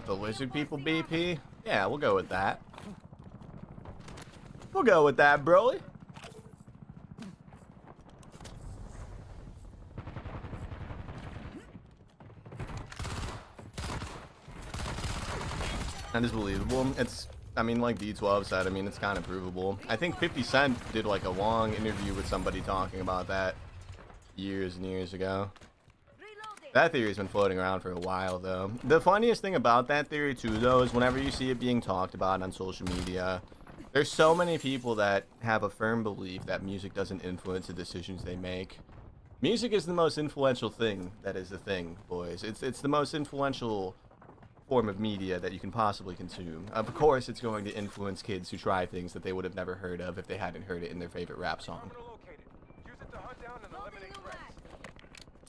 The lizard people BP? Yeah, we'll go with that. We'll go with that, broly. That is believable. It's, I mean, like D12 said, I mean, it's kind of provable. I think 50 Cent did like a long interview with somebody talking about that years and years ago. That theory's been floating around for a while, though. The funniest thing about that theory, too, though, is whenever you see it being talked about on social media, there's so many people that have a firm belief that music doesn't influence the decisions they make. Music is the most influential thing that is a thing, boys. It's the most influential form of media that you can possibly consume. Of course, it's going to influence kids who try things that they would have never heard of if they hadn't heard it in their favorite rap song.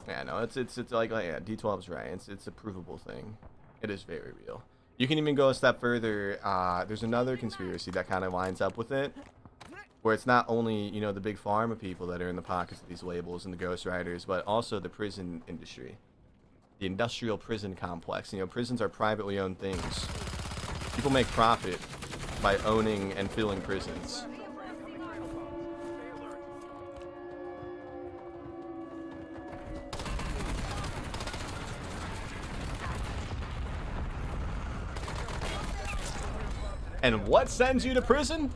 Yeah, no, it's like yeah, D12's right. It's a provable thing. It is very real. You can even go a step further. There's another conspiracy that kind of lines up with it, where it's not only, you know, the big pharma people that are in the pockets of these labels and the ghostwriters, but also the prison industry, the industrial prison complex. You know, prisons are privately owned things. People make profit by owning and filling prisons. And what sends you to prison?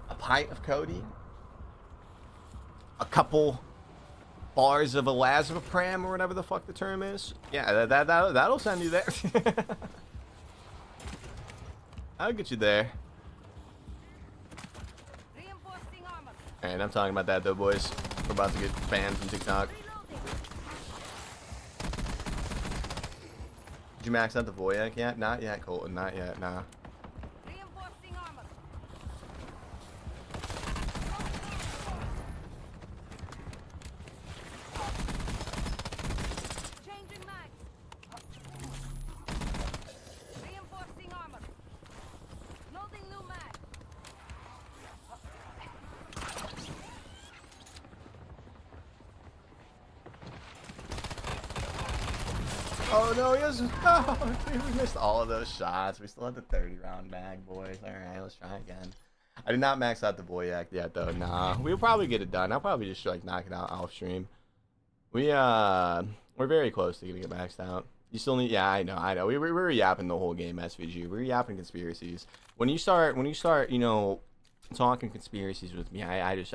A pint of codeine? A couple bars of elazapram or whatever the fuck the term is? Yeah, that'll send you there. I'll get you there. Alright, I'm talking about that though, boys. We're about to get banned from TikTok. Did you max out the Voyak yet? Not yet, Colton. Not yet, nah. Oh no, he has. Oh, dude, we missed all of those shots. We still have the 30-round mag, boys. Alright, let's try again. I did not max out the Boyak yet, though. Nah, we'll probably get it done. I'll probably just like knock it out off stream. We're very close to getting it maxed out. You still need, yeah, I know. We were yapping the whole game, SVG. We were yapping conspiracies. When you start, you know, talking conspiracies with me, I just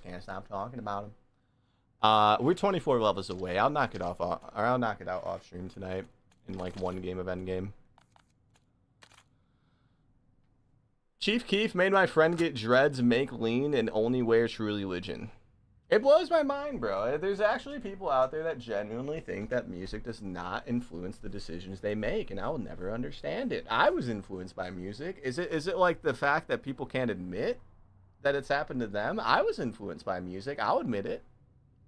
can't stop talking about them. We're 24 levels away. I'll knock it off, or I'll knock it out off stream tonight in like one game of endgame. Chief Keef made my friend get dreads, make lean, and only wear True Religion. It blows my mind, bro. There's actually people out there that genuinely think that music does not influence the decisions they make, and I will never understand it. I was influenced by music. Is it like the fact that people can't admit that it's happened to them? I was influenced by music. I'll admit it.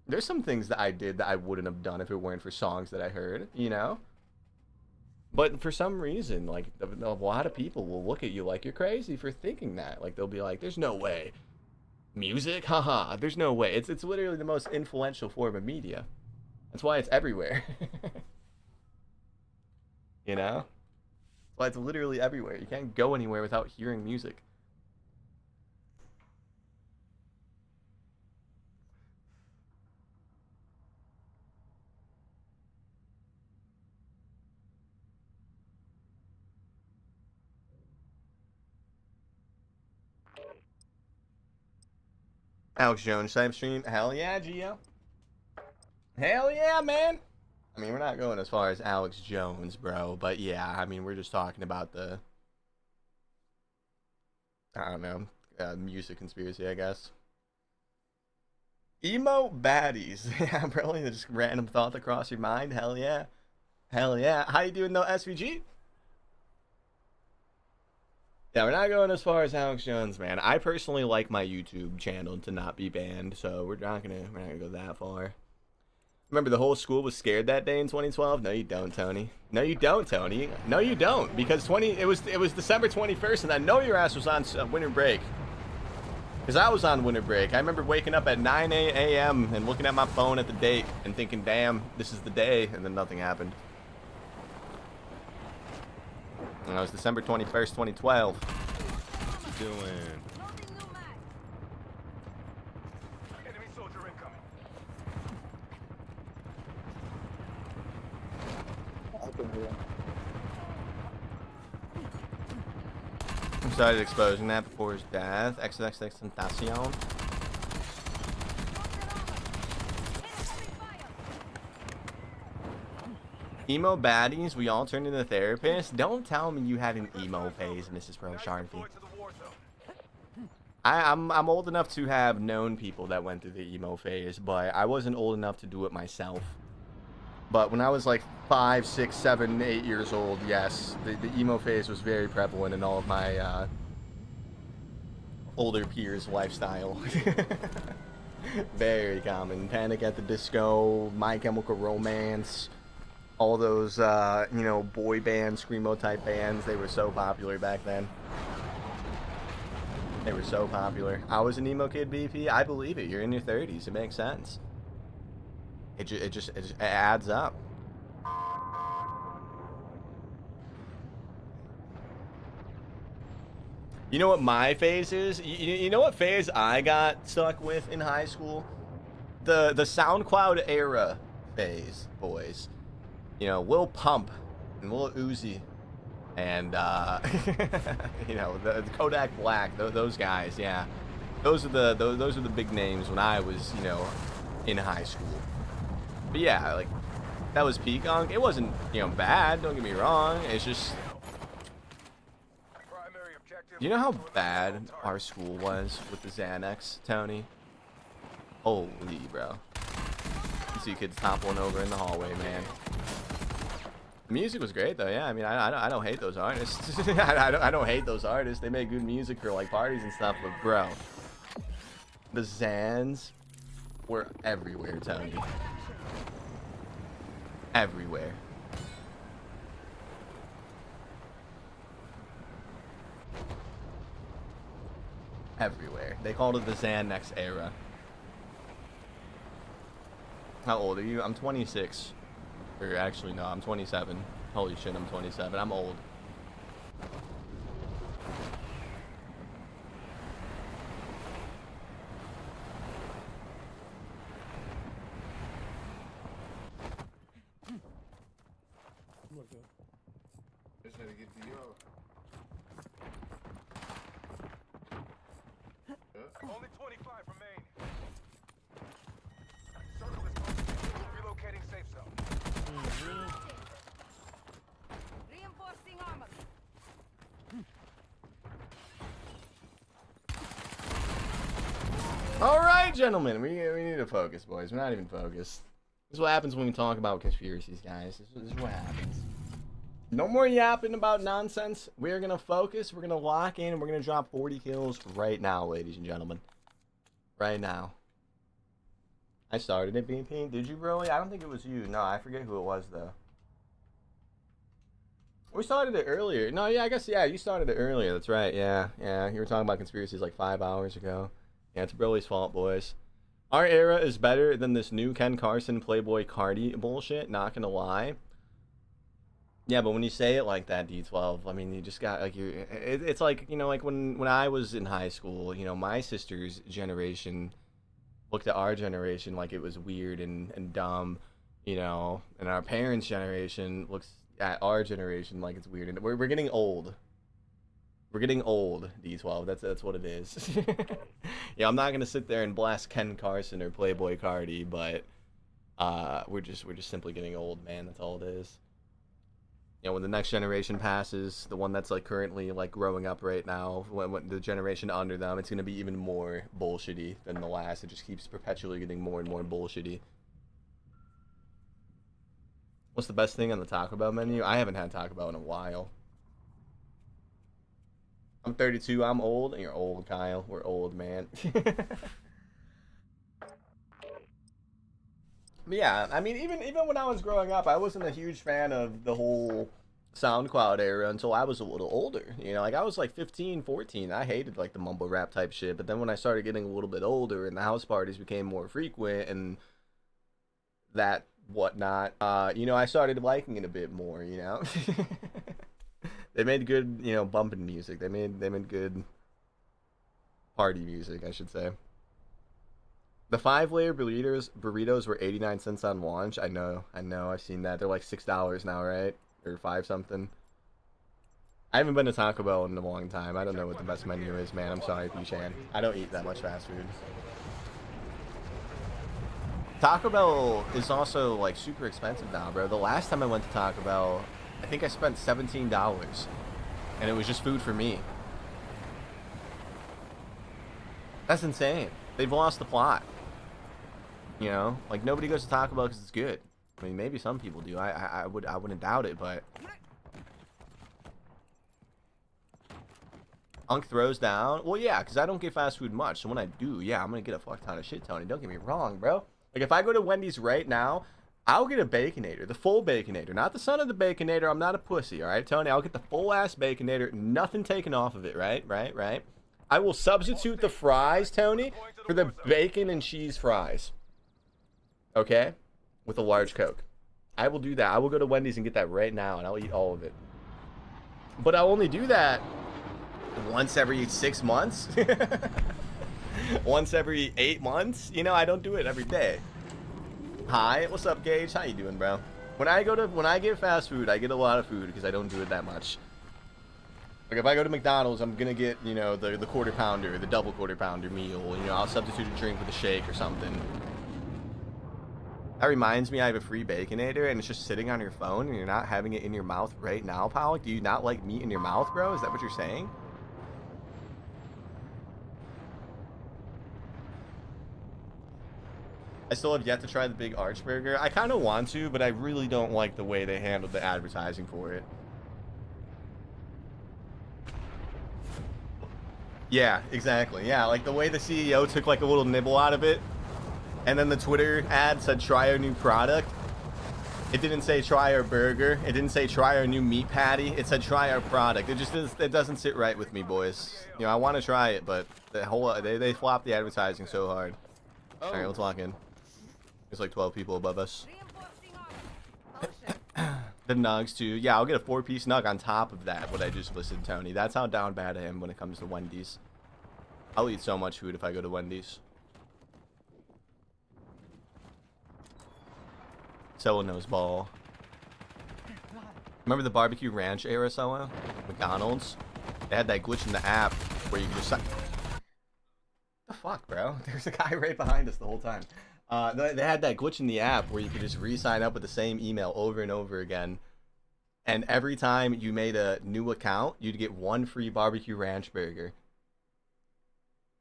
There's some things that I did that I wouldn't have done if it weren't for songs that I heard, you know? But for some reason, like, a lot of people will look at you like you're crazy for thinking that. Like, they'll be like, there's no way. Music? Haha, there's no way. It's literally the most influential form of media. That's why it's everywhere. You know? That's why it's literally everywhere. You can't go anywhere without hearing music. Alex Jones type stream. Hell yeah, Gio. Hell yeah, man. I mean, we're not going as far as Alex Jones, bro. But yeah, I mean, we're just talking about the, I don't know, music conspiracy, I guess. Emo baddies. Yeah, bro. Just random thought that crossed your mind. Hell yeah. Hell yeah. How you doing, though, SVG? Yeah, we're not going as far as Alex Jones, man. I personally like my YouTube channel to not be banned, so we're not gonna go that far. Remember, the whole school was scared that day in 2012. No, you don't, Tony. No, you don't, Tony. No, you don't, because it was December 21st, and I know your ass was on winter break. Because I was on winter break. I remember waking up at 9 a.m. and looking at my phone at the date and thinking, "Damn, this is the day," and then nothing happened. And it was December 21st, 2012. What you doing? Enemy soldier incoming. I can hear him. I'm sorry to exposing that before his death. XXX Tentacion. Emo baddies, we all turned into therapists. Don't tell me you had an emo phase, Mrs. Pro Sharpie. I'm old enough to have known people that went through the emo phase, but I wasn't old enough to do it myself. But when I was like 5, 6, 7, 8 years old, yes, the emo phase was very prevalent in all of my older peers' lifestyle. Very common. Panic at the Disco, My Chemical Romance, all those, you know, boy bands, screamo type bands. They were so popular back then. They were so popular. I was an emo kid, BP. I believe it. You're in your 30s. It makes sense. It just adds up. You know what my phase is? You know what phase I got stuck with in high school? The SoundCloud era phase, boys. You know, Lil Pump and Lil Uzi and you know, the Kodak Black, those guys, yeah. Those are the big names when I was, you know, in high school. But yeah, like, that was peak unk. It wasn't, you know, bad, don't get me wrong. It's just, you know how bad our school was with the Xanax, Tony? Holy, bro. You see kids toppling over in the hallway, man. The music was great though, yeah. I mean, I don't hate those artists. I don't hate those artists. They make good music for like parties and stuff, but bro, the Xans were everywhere, Tony. Everywhere. Everywhere. They called it the Xanax era. How old are you? I'm 26. Or actually, no, I'm 27. Holy shit, I'm 27. I'm old. Just had to get to you. Only 25 remain. Circle is close. Relocating safe zone. Reinforcing armor. All right, gentlemen, we need to focus, boys. We're not even focused. This is what happens when we talk about conspiracies, guys. This is what happens. No more yapping about nonsense. We're gonna focus. We're gonna lock in. And we're gonna drop 40 kills right now, ladies and gentlemen. Right now. I started it, BP. Did you really? I don't think it was you. No, I forget who it was though. We started it earlier. No, yeah, I guess, yeah, you started it earlier. That's right. Yeah, yeah. You were talking about conspiracies like 5 hours ago. Yeah, it's Broly's fault, boys. Our era is better than this new Ken Carson, Playboy Cardi bullshit. Not gonna lie. Yeah, but when you say it like that, D12, I mean, you just got, like, it's like, you know, like when I was in high school, you know, my sister's generation looked at our generation like it was weird and dumb, you know, and our parents' generation looks at our generation like it's weird. And we're getting old. We're getting old, D12. That's what it is. Yeah, I'm not gonna sit there and blast Ken Carson or Playboy Cardi, but we're just simply getting old, man. That's all it is. You know, when the next generation passes, the one that's like currently like growing up right now, when the generation under them, it's gonna be even more bullshitty than the last. It just keeps perpetually getting more and more bullshitty. What's the best thing on the Taco Bell menu? I haven't had Taco Bell in a while. I'm 32. I'm old, and you're old, Kyle. We're old, man. But yeah, I mean, even when I was growing up, I wasn't a huge fan of the whole SoundCloud era until I was a little older. You know, like I was like 15, 14. I hated like the mumble rap type shit. But then when I started getting a little bit older and the house parties became more frequent and that whatnot, you know, I started liking it a bit more. You know, they made good, you know, bumping music. They made good party music, I should say. The 5-layer burritos were 89 cents on launch. I know, I've seen that. They're like $6 now, right? Or 5 something. I haven't been to Taco Bell in a long time. I don't know what the best menu is, man. I'm sorry, P-Chan. I don't eat that much fast food. Taco Bell is also like super expensive now, bro. The last time I went to Taco Bell, I think I spent $17. And it was just food for me. That's insane. They've lost the plot. You know, like nobody goes to Taco Bell because it's good. I mean, maybe some people do. I wouldn't doubt it, but Unk throws down. Well, yeah, because I don't get fast food much. So when I do, yeah, I'm gonna get a fuck ton of shit, Tony. Don't get me wrong, bro. Like if I go to Wendy's right now, I'll get a Baconator, the full Baconator, not the son of the Baconator. I'm not a pussy, all right, Tony. I'll get the full ass Baconator, nothing taken off of it, right? I will substitute the fries, Tony, for the bacon and cheese fries. Okay? With a large Coke. I will do that. I will go to Wendy's and get that right now, and I'll eat all of it. But I'll only do that once every 6 months. Once every 8 months. You know, I don't do it every day. Hi, what's up, Gage? How you doing, bro? When I get fast food, I get a lot of food because I don't do it that much. Like if I go to McDonald's, I'm gonna get, you know, the quarter pounder, the double quarter pounder meal. You know, I'll substitute a drink with a shake or something. That reminds me, I have a free Baconator, and it's just sitting on your phone, and you're not having it in your mouth right now, pal. Do you not like meat in your mouth, bro? Is that what you're saying? I still have yet to try the Big Arch Burger. I kind of want to, but I really don't like the way they handled the advertising for it. Yeah, exactly. Yeah, like the way the CEO took like a little nibble out of it. And then the Twitter ad said, try our new product. It didn't say try our burger. It didn't say try our new meat patty. It said try our product. It doesn't sit right with me, boys. You know, I want to try it, but the whole they flopped the advertising so hard. All right, let's lock in. There's like 12 people above us. The nugs too. Yeah, I'll get a 4-piece nug on top of that, what I just listed, Tony. That's how down bad I am when it comes to Wendy's. I'll eat so much food if I go to Wendy's. Someone knows ball. Remember the barbecue ranch era, Soa? McDonald's? They had that glitch in the app where you could just... What the fuck, bro? There's a guy right behind us the whole time. They had that glitch in the app where you could just re-sign up with the same email over and over again. And every time you made a new account, you'd get 1 free barbecue ranch burger.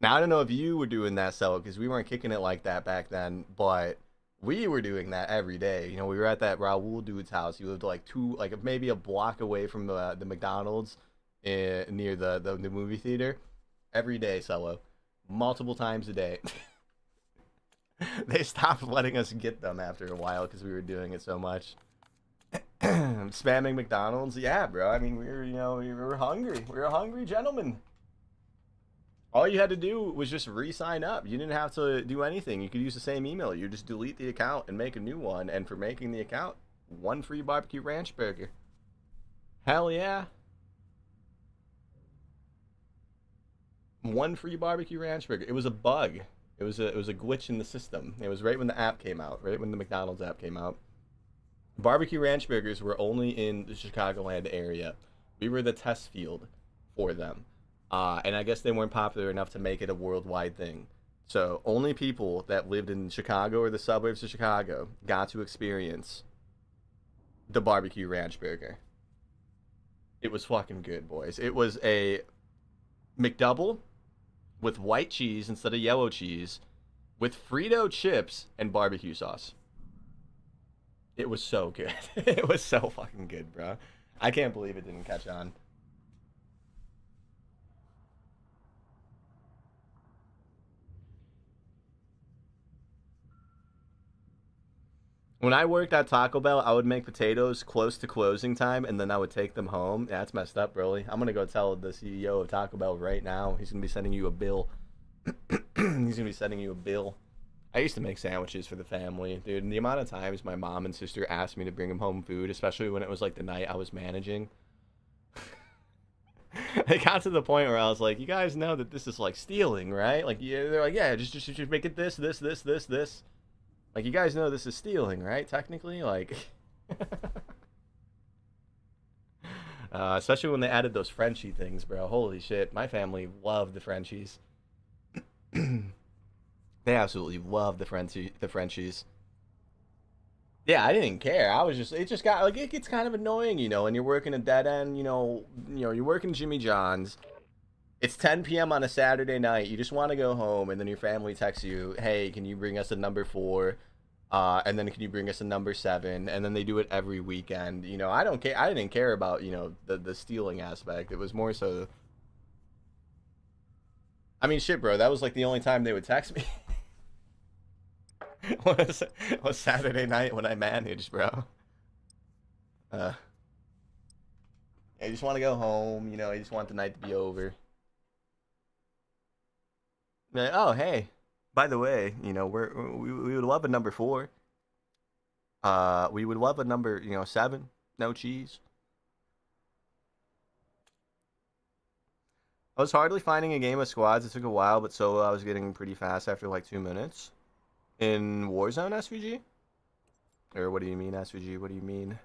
Now, I don't know if you were doing that, Soa, because we weren't kicking it like that back then, but... we were doing that every day. You know, we were at that Raul dude's house. He lived like maybe a block away from the McDonald's near the movie theater. Every day, Cello. Multiple times a day. They stopped letting us get them after a while because we were doing it so much. Spamming McDonald's? Yeah, bro. I mean, we were hungry. We were hungry gentlemen. All you had to do was just re-sign up. You didn't have to do anything. You could use the same email. You just delete the account and make a new one. And for making the account, 1 free barbecue ranch burger. Hell yeah. 1 free barbecue ranch burger. It was a bug. It was a glitch in the system. It was right when the app came out. Right when the McDonald's app came out. Barbecue ranch burgers were only in the Chicagoland area. We were the test field for them. And I guess they weren't popular enough to make it a worldwide thing. So only people that lived in Chicago or the suburbs of Chicago got to experience the barbecue ranch burger. It was fucking good, boys. It was a McDouble with white cheese instead of yellow cheese with Frito chips and barbecue sauce. It was so good. It was so fucking good, bro. I can't believe it didn't catch on. When I worked at Taco Bell, I would make potatoes close to closing time, and then I would take them home. Yeah, that's messed up, really. I'm going to go tell the CEO of Taco Bell right now. He's going to be sending you a bill. He's going to be sending you a bill. I used to make sandwiches for the family, dude. And the amount of times my mom and sister asked me to bring them home food, especially when it was like the night I was managing. It got to the point where I was like, you guys know that this is like stealing, right? Like, yeah, they're like, yeah, just make it this. Like, you guys know this is stealing, right? Technically, like, especially when they added those Frenchie things, bro. Holy shit, my family loved the Frenchies. They absolutely loved the Frenchies. Yeah, I didn't care. I was just, it just got, like, it gets kind of annoying, you know, and you're working a dead end, you know, you're working Jimmy John's. It's 10 p.m. on a Saturday night. You just want to go home, and then your family texts you, hey, can you bring us a number 4? And then can you bring us a number 7? And then they do it every weekend. You know, I don't care. I didn't care about, you know, the stealing aspect. It was more so, I mean, shit, bro. That was like the only time they would text me. was Saturday night when I managed, bro. I just want to go home, you know. I just want the night to be over. Like, oh, hey, by the way, you know, we would love a number 4. We would love a number, you know, 7. No cheese. I was hardly finding a game of squads. It took a while, but solo I was getting pretty fast after like 2 minutes. In Warzone SVG? Or what do you mean SVG? What do you mean?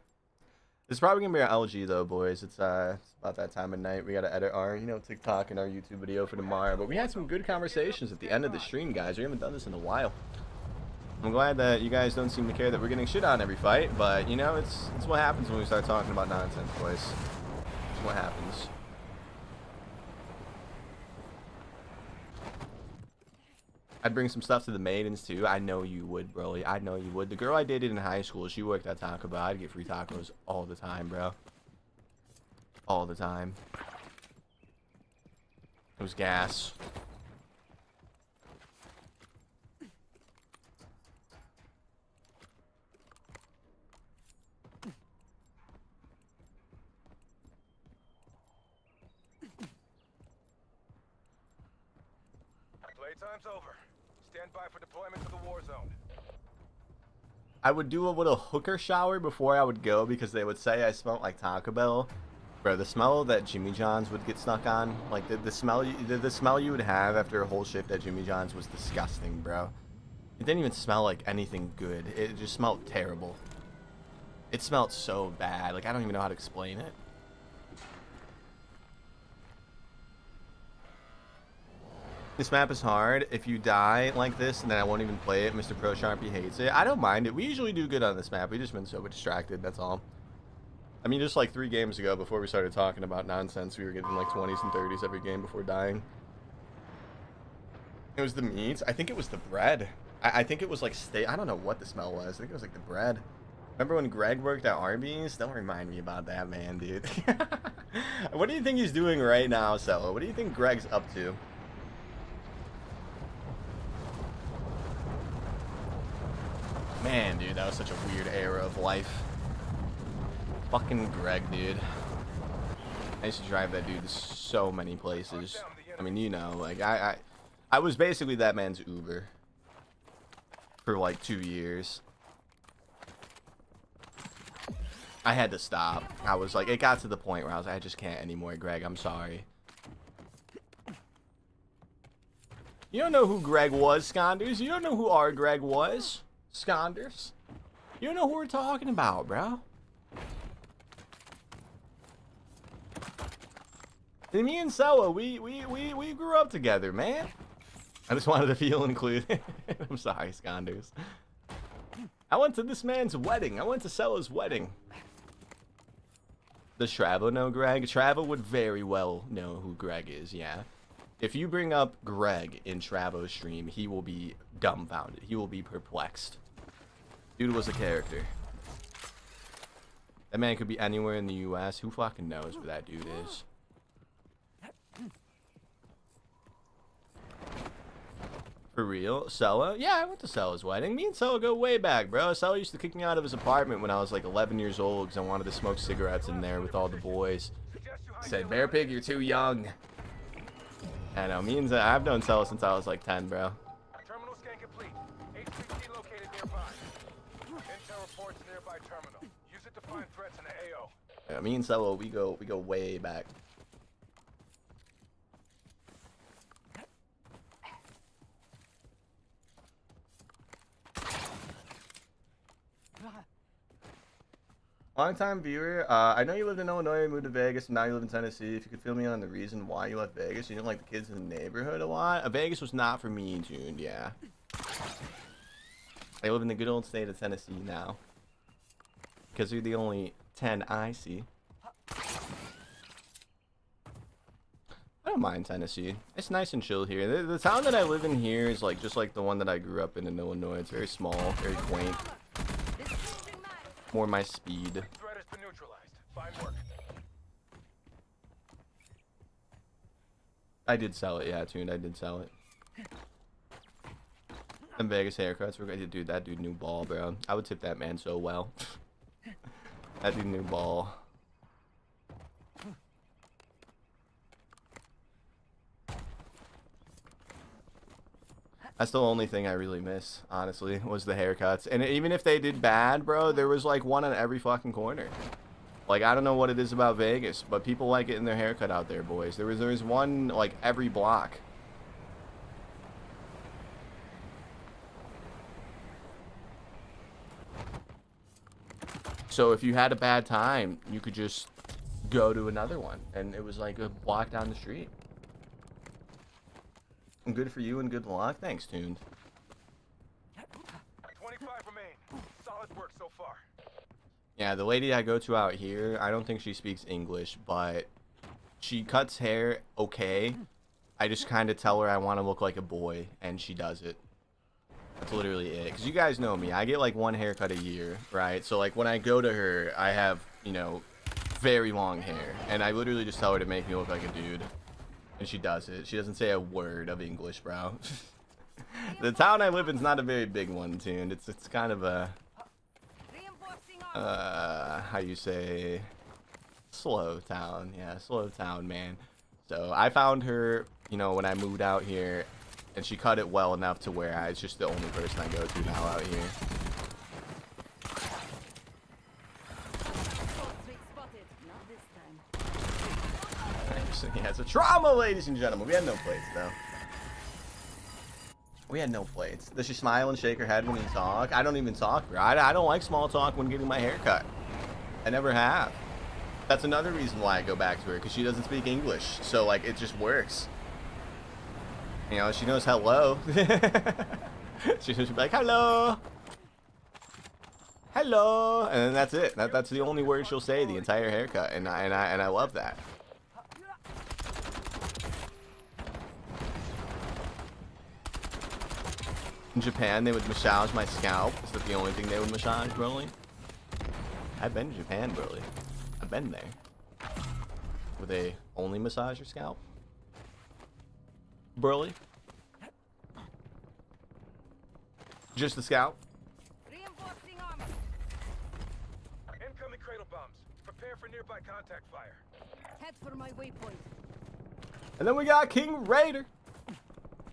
It's probably gonna be our LG though, boys. It's about that time of night. We gotta edit our, you know, TikTok and our YouTube video for tomorrow. But we had some good conversations at the end of the stream, guys. We haven't done this in a while. I'm glad that you guys don't seem to care that we're getting shit on every fight, but you know, it's what happens when we start talking about nonsense, boys. It's what happens. I'd bring some stuff to the maidens too. I know you would, Broly. I know you would. The girl I dated in high school, she worked at Taco Bell. I'd get free tacos all the time, bro. All the time. It was gas. Playtime's over. Stand by for deployment to the Warzone. I would do a little hooker shower before I would go because they would say I smelled like Taco Bell. Bro, the smell that Jimmy John's would get stuck on, like the smell you would have after a whole shift at Jimmy John's was disgusting, bro. It didn't even smell like anything good. It just smelled terrible. It smelled so bad. Like, I don't even know how to explain it. This map is hard. If you die like this, and then I won't even play it. Mr. Pro Sharpie hates it. I don't mind it. We usually do good on this map. We've just been so distracted, that's all. I mean, just like 3 games ago, before we started talking about nonsense, we were getting like 20s and 30s every game before dying. It was the meat. I think it was the bread. I think it was like I don't know what the smell was. I think it was like the bread. Remember when Greg worked at Arby's? Don't remind me about that, man, dude. What do you think he's doing right now, Cello? What do you think Greg's up to? Man, dude, that was such a weird era of life. Fucking Greg, dude. I used to drive that dude to so many places. I mean, you know, like, I was basically that man's Uber. For like 2 years. I had to stop. I was like, it got to the point where I was like, I just can't anymore, Greg. I'm sorry. You don't know who Greg was, Sconders. You don't know who our Greg was, Sconders. You don't know who we're talking about, bro. And me and Sella, we grew up together, man. I just wanted to feel included. I'm sorry, Sconders. I went to this man's wedding. I went to Sella's wedding. Does Travo know Greg? Travo would very well know who Greg is, yeah. If you bring up Greg in Travo's stream, he will be dumbfounded. He will be perplexed. Dude was a character. That man could be anywhere in the US. Who fucking knows where that dude is? For real? Sella? Yeah, I went to Sella's wedding. Me and Sella go way back, bro. Sella used to kick me out of his apartment when I was like 11 years old because I wanted to smoke cigarettes in there with all the boys. Said, Bearpig, you're too young. I know, I've known Sella since I was like 10, bro. Terminal scan complete. HPT located nearby. Intel reports nearby terminal. Use it to find threats in the AO. Yeah, me and Sella, we go way back. Long-time viewer. I know you lived in Illinois, moved to Vegas, and now you live in Tennessee. If you could fill me in on the reason why you left Vegas, you didn't like the kids in the neighborhood a lot. Vegas was not for me, Tuned. Yeah. I live in the good old state of Tennessee now. Because you're the only 10 I see. I don't mind Tennessee. It's nice and chill here. The town that I live in here is like just like the one that I grew up in Illinois. It's very small, very quaint. More my speed. Threat has been neutralized. Fine work. I did sell it, yeah, Tuned. I did sell it. And Vegas haircuts were good. Dude, that dude knew ball, bro. I would tip that man so well. That dude knew ball. That's the only thing I really miss, honestly, was the haircuts. And even if they did bad, bro, there was like one on every fucking corner. Like, I don't know what it is about Vegas, but people like it in their haircut out there, boys. There was one like every block. So if you had a bad time, you could just go to another one, and it was like a block down the street. Good for you and good luck. Thanks, Tuned. 25 remain. Solid work so far. Yeah, the lady I go to out here, I don't think she speaks English, but she cuts hair okay. I just kind of tell her I want to look like a boy, and she does it. That's literally it. Because you guys know me. I get like one haircut a year, right? So like when I go to her, I have, you know, very long hair. And I literally just tell her to make me look like a dude. And she does it. She doesn't say a word of English, bro. The town I live in is not a very big one, Tuned. It's kind of a, how you say, slow town. Yeah, slow town, man. So I found her, you know, when I moved out here, and she cut it well enough to where it's just the only person I go to now out here. Yeah, it's a trauma, ladies and gentlemen. We had no plates, though. We had no plates. Does she smile and shake her head when you talk? I don't even talk, bro. I don't like small talk when getting my hair cut. I never have. That's another reason why I go back to her, because she doesn't speak English. So, like, it just works. You know, she knows hello. She should be like, hello. Hello. And then that's it. That's the only word she'll say the entire haircut. And I love that. In Japan, they would massage my scalp. Is that the only thing they would massage, Broly? I've been to Japan, Broly. I've been there. Would they only massage your scalp? Broly? Just the scalp? Incoming cradle bombs. Prepare for nearby contact fire. Head for my waypoint. And then we got King Raider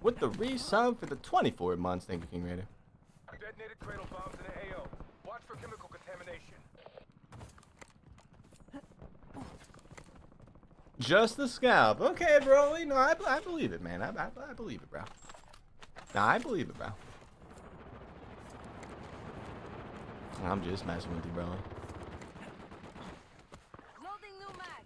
with the resub for the 24 months. Thank you, King Raider. Detonated cradle bombs in the AO. Watch for chemical contamination. Just the scalp. Okay, Broly. No, I believe it, man. I believe it, bro. Nah, I believe it, bro. I'm just messing with you, Broly. Loading new mag.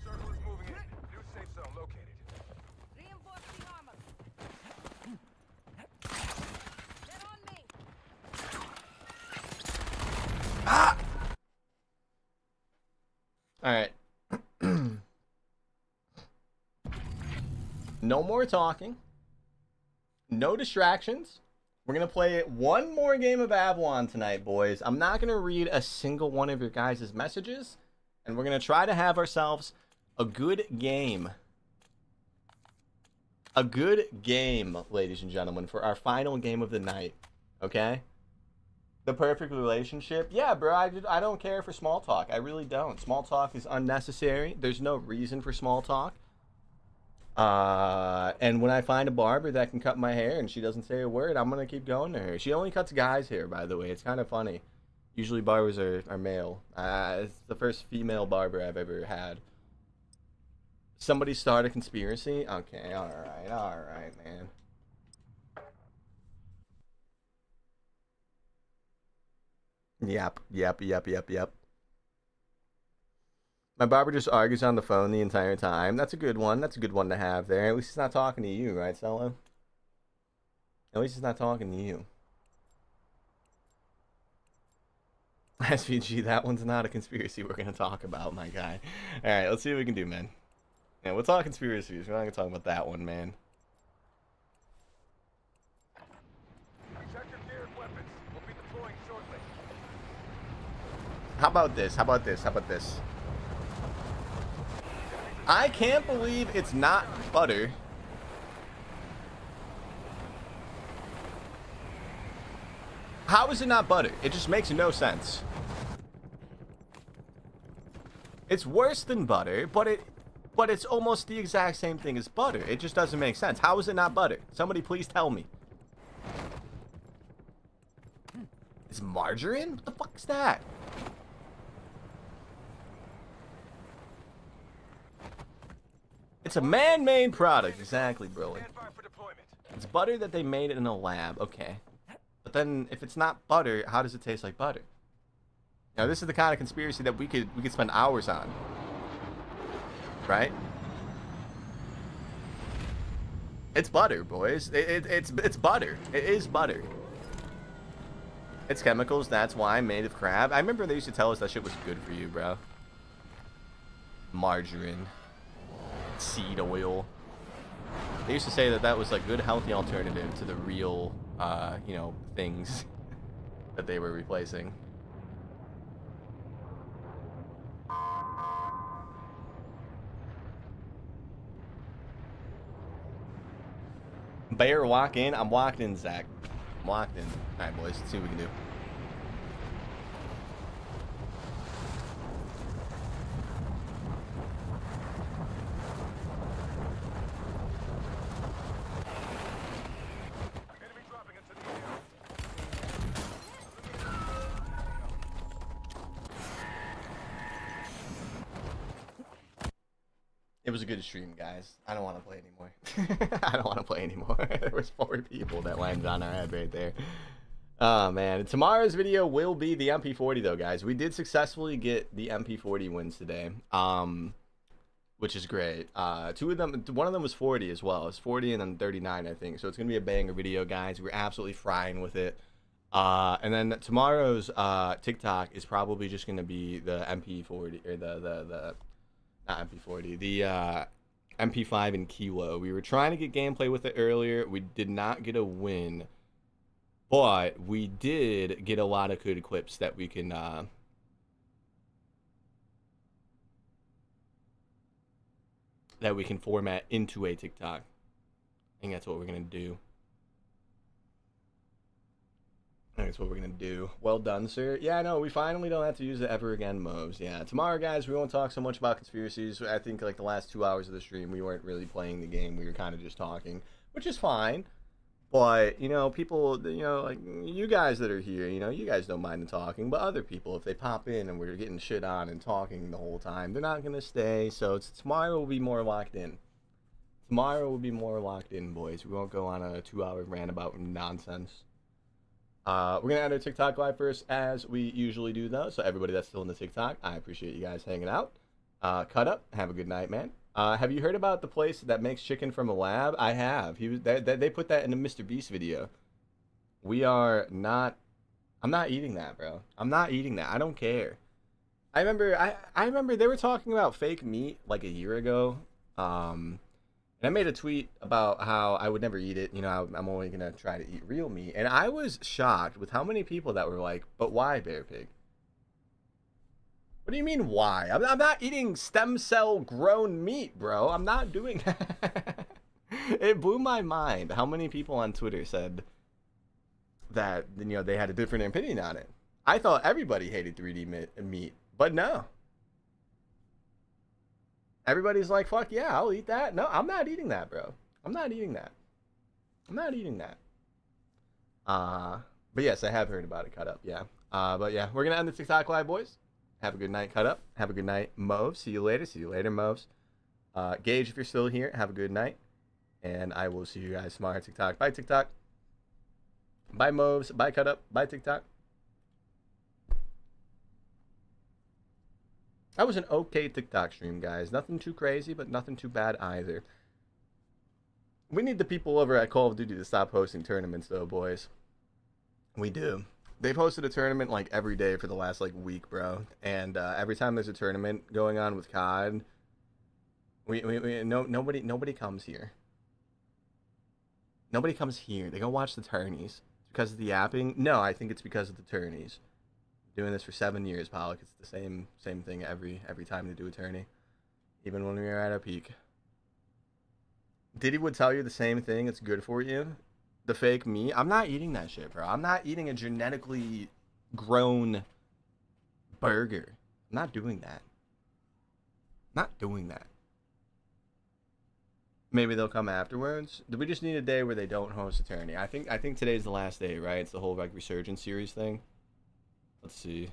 Circle is moving in. New safe zone located. Reinforcing armor. They're on me. Ah! All right. No more talking. No distractions. We're going to play one more game of Avalon tonight, boys. I'm not going to read a single one of your guys' messages. And we're going to try to have ourselves a good game. A good game, ladies and gentlemen, for our final game of the night. Okay? The perfect relationship? Yeah, bro, I don't care for small talk. I really don't. Small talk is unnecessary. There's no reason for small talk. And when I find a barber that can cut my hair and she doesn't say a word, I'm going to keep going to her. She only cuts guys' hair, by the way. It's kind of funny. Usually barbers are male. It's the first female barber I've ever had. Somebody start a conspiracy? Okay, alright, man. Yep. My barber just argues on the phone the entire time. That's a good one. That's a good one to have there. At least he's not talking to you, right, Solo? At least he's not talking to you. SVG, that one's not a conspiracy we're going to talk about, my guy. Alright, let's see what we can do, man. Yeah, we'll talk conspiracies. We're not going to talk about that one, man. Check your geared weapons. We'll be deploying shortly. How about this? How about this? How about this? I can't believe it's not butter. How is it not butter? It just makes no sense. It's worse than butter, but it's almost the exact same thing as butter. It just doesn't make sense. How is it not butter? Somebody please tell me. Is margarine? What the fuck is that? It's a man-made product. Exactly, Broly. It's butter that they made in a lab. Okay. But then, if it's not butter, how does it taste like butter? Now, this is the kind of conspiracy that we could spend hours on. Right? It's butter, boys. It's butter. It is butter. It's chemicals. That's why made of crab. I remember they used to tell us that shit was good for you, bro. Margarine. Seed oil. They used to say that that was like good, healthy alternative to the real, you know, things that they were replacing. Bear, walk in. I'm walked in, Zach. I'm locked in. All right, boys. Let's see what we can do. It was a good stream, guys. I don't want to play anymore. I don't want to play anymore. There was 4 people that landed on our head right there. Oh, man. Tomorrow's video will be the MP40, though, guys. We did successfully get the MP40 wins today, which is great. 2 of them, one of them was 40 as well. It's 40 and then 39, I think. So it's going to be a banger video, guys. We're absolutely frying with it. And then tomorrow's TikTok is probably just going to be the MP40, or not MP40, the MP5 and Kilo. We were trying to get gameplay with it earlier. We did not get a win, but we did get a lot of good clips that we can format into a TikTok. I think that's what we're gonna do. That's what we're gonna do. Well done, sir. Yeah, no, we finally don't have to use it ever again, Moves. Yeah, tomorrow, guys, we won't talk so much about conspiracies. I think like the last 2 hours of the stream, we weren't really playing the game. We were kind of just talking, which is fine. But you know, people, you know, like you guys that are here, you know, you guys don't mind the talking. But other people, if they pop in and we're getting shit on and talking the whole time, they're not gonna stay. So tomorrow will be more locked in. Tomorrow will be more locked in, boys. We won't go on a 2-hour rant about nonsense. We're going to end our TikTok live first, as we usually do, though. So everybody that's still in the TikTok, I appreciate you guys hanging out. Cut up. Have a good night, man. Have you heard about the place that makes chicken from a lab? I have. They put that in a Mr. Beast video. I'm not eating that, bro. I'm not eating that. I don't care. I remember they were talking about fake meat like a year ago. And I made a tweet about how I would never eat it. You know, I'm only going to try to eat real meat. And I was shocked with how many people that were like, but why, Bearpig? What do you mean, why? I'm not eating stem cell grown meat, bro. I'm not doing that. It blew my mind how many people on Twitter said that, you know, they had a different opinion on it. I thought everybody hated 3D meat, but no. Everybody's like, fuck yeah, I'll eat that. No, I'm not eating that, bro. I'm not eating that. I'm not eating that. But yes, I have heard about it cut up, yeah. But yeah, we're gonna end the TikTok live, boys. Have a good night, Cut Up. Have a good night, Mauve. See you later. See you later, Mauves. Gage, if you're still here, have a good night. And I will see you guys tomorrow. TikTok. Bye, TikTok. Bye, Mauves. Bye, Cut Up. Bye, TikTok. That was an okay TikTok stream, guys. Nothing too crazy, but nothing too bad either. We need the people over at Call of Duty to stop hosting tournaments, though, boys. We do. They've hosted a tournament like every day for the last like week, bro. And every time there's a tournament going on with COD, nobody comes here. Nobody comes here. They go watch the tourneys. It's because of the yapping? No, I think it's because of the tourneys. Doing this for 7 years, Pollock. It's the same thing every time they do a tourney, even when we are at our peak. Diddy would tell you the same thing. It's good for you. The fake meat. I'm not eating that shit, bro. I'm not eating a genetically grown burger. I'm not doing that. Not doing that. Maybe they'll come afterwards. Do we just need a day where they don't host a tourney? I think today's the last day, right? It's the whole like Resurgence series thing. Let's see.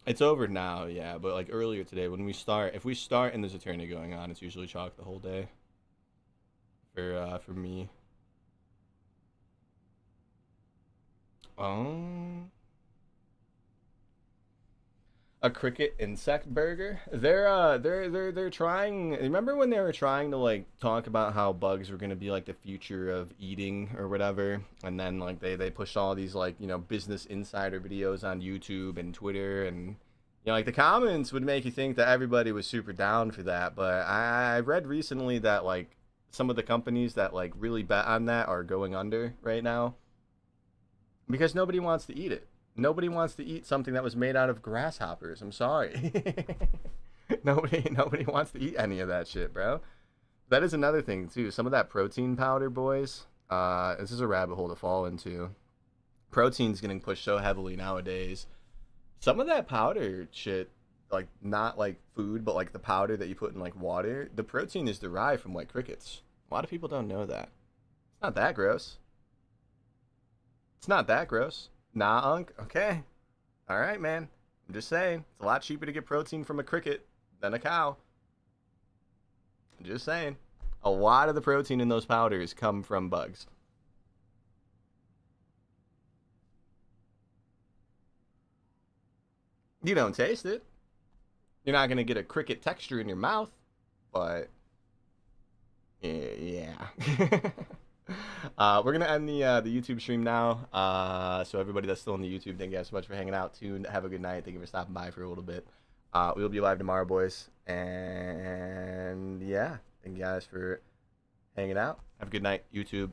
It's over now, yeah, but like earlier today when we start, if we start and there's a tourney going on, it's usually chalk the whole day. For me. A cricket insect burger. They're trying. Remember when they were trying to like talk about how bugs were gonna be like the future of eating or whatever, and then like they pushed all these like, you know, business insider videos on YouTube and Twitter, and you know, like the comments would make you think that everybody was super down for that. But I read recently that like some of the companies that like really bet on that are going under right now because nobody wants to eat it. Nobody wants to eat something that was made out of grasshoppers. I'm sorry. Nobody wants to eat any of that shit, bro. That is another thing, too. Some of that protein powder, boys. This is a rabbit hole to fall into. Protein's getting pushed so heavily nowadays. Some of that powder shit, like, not like food, but like the powder that you put in like water, the protein is derived from like crickets. A lot of people don't know that. It's not that gross. It's not that gross. Nah, Unc. Okay. All right, man. I'm just saying. It's a lot cheaper to get protein from a cricket than a cow. I'm just saying. A lot of the protein in those powders come from bugs. You don't taste it. You're not going to get a cricket texture in your mouth, but yeah. We're going to end the YouTube stream now. So everybody that's still on the YouTube, thank you guys so much for hanging out. Tuned. Have a good night. Thank you for stopping by for a little bit. We'll be live tomorrow, boys. And yeah, thank you guys for hanging out. Have a good night, YouTube.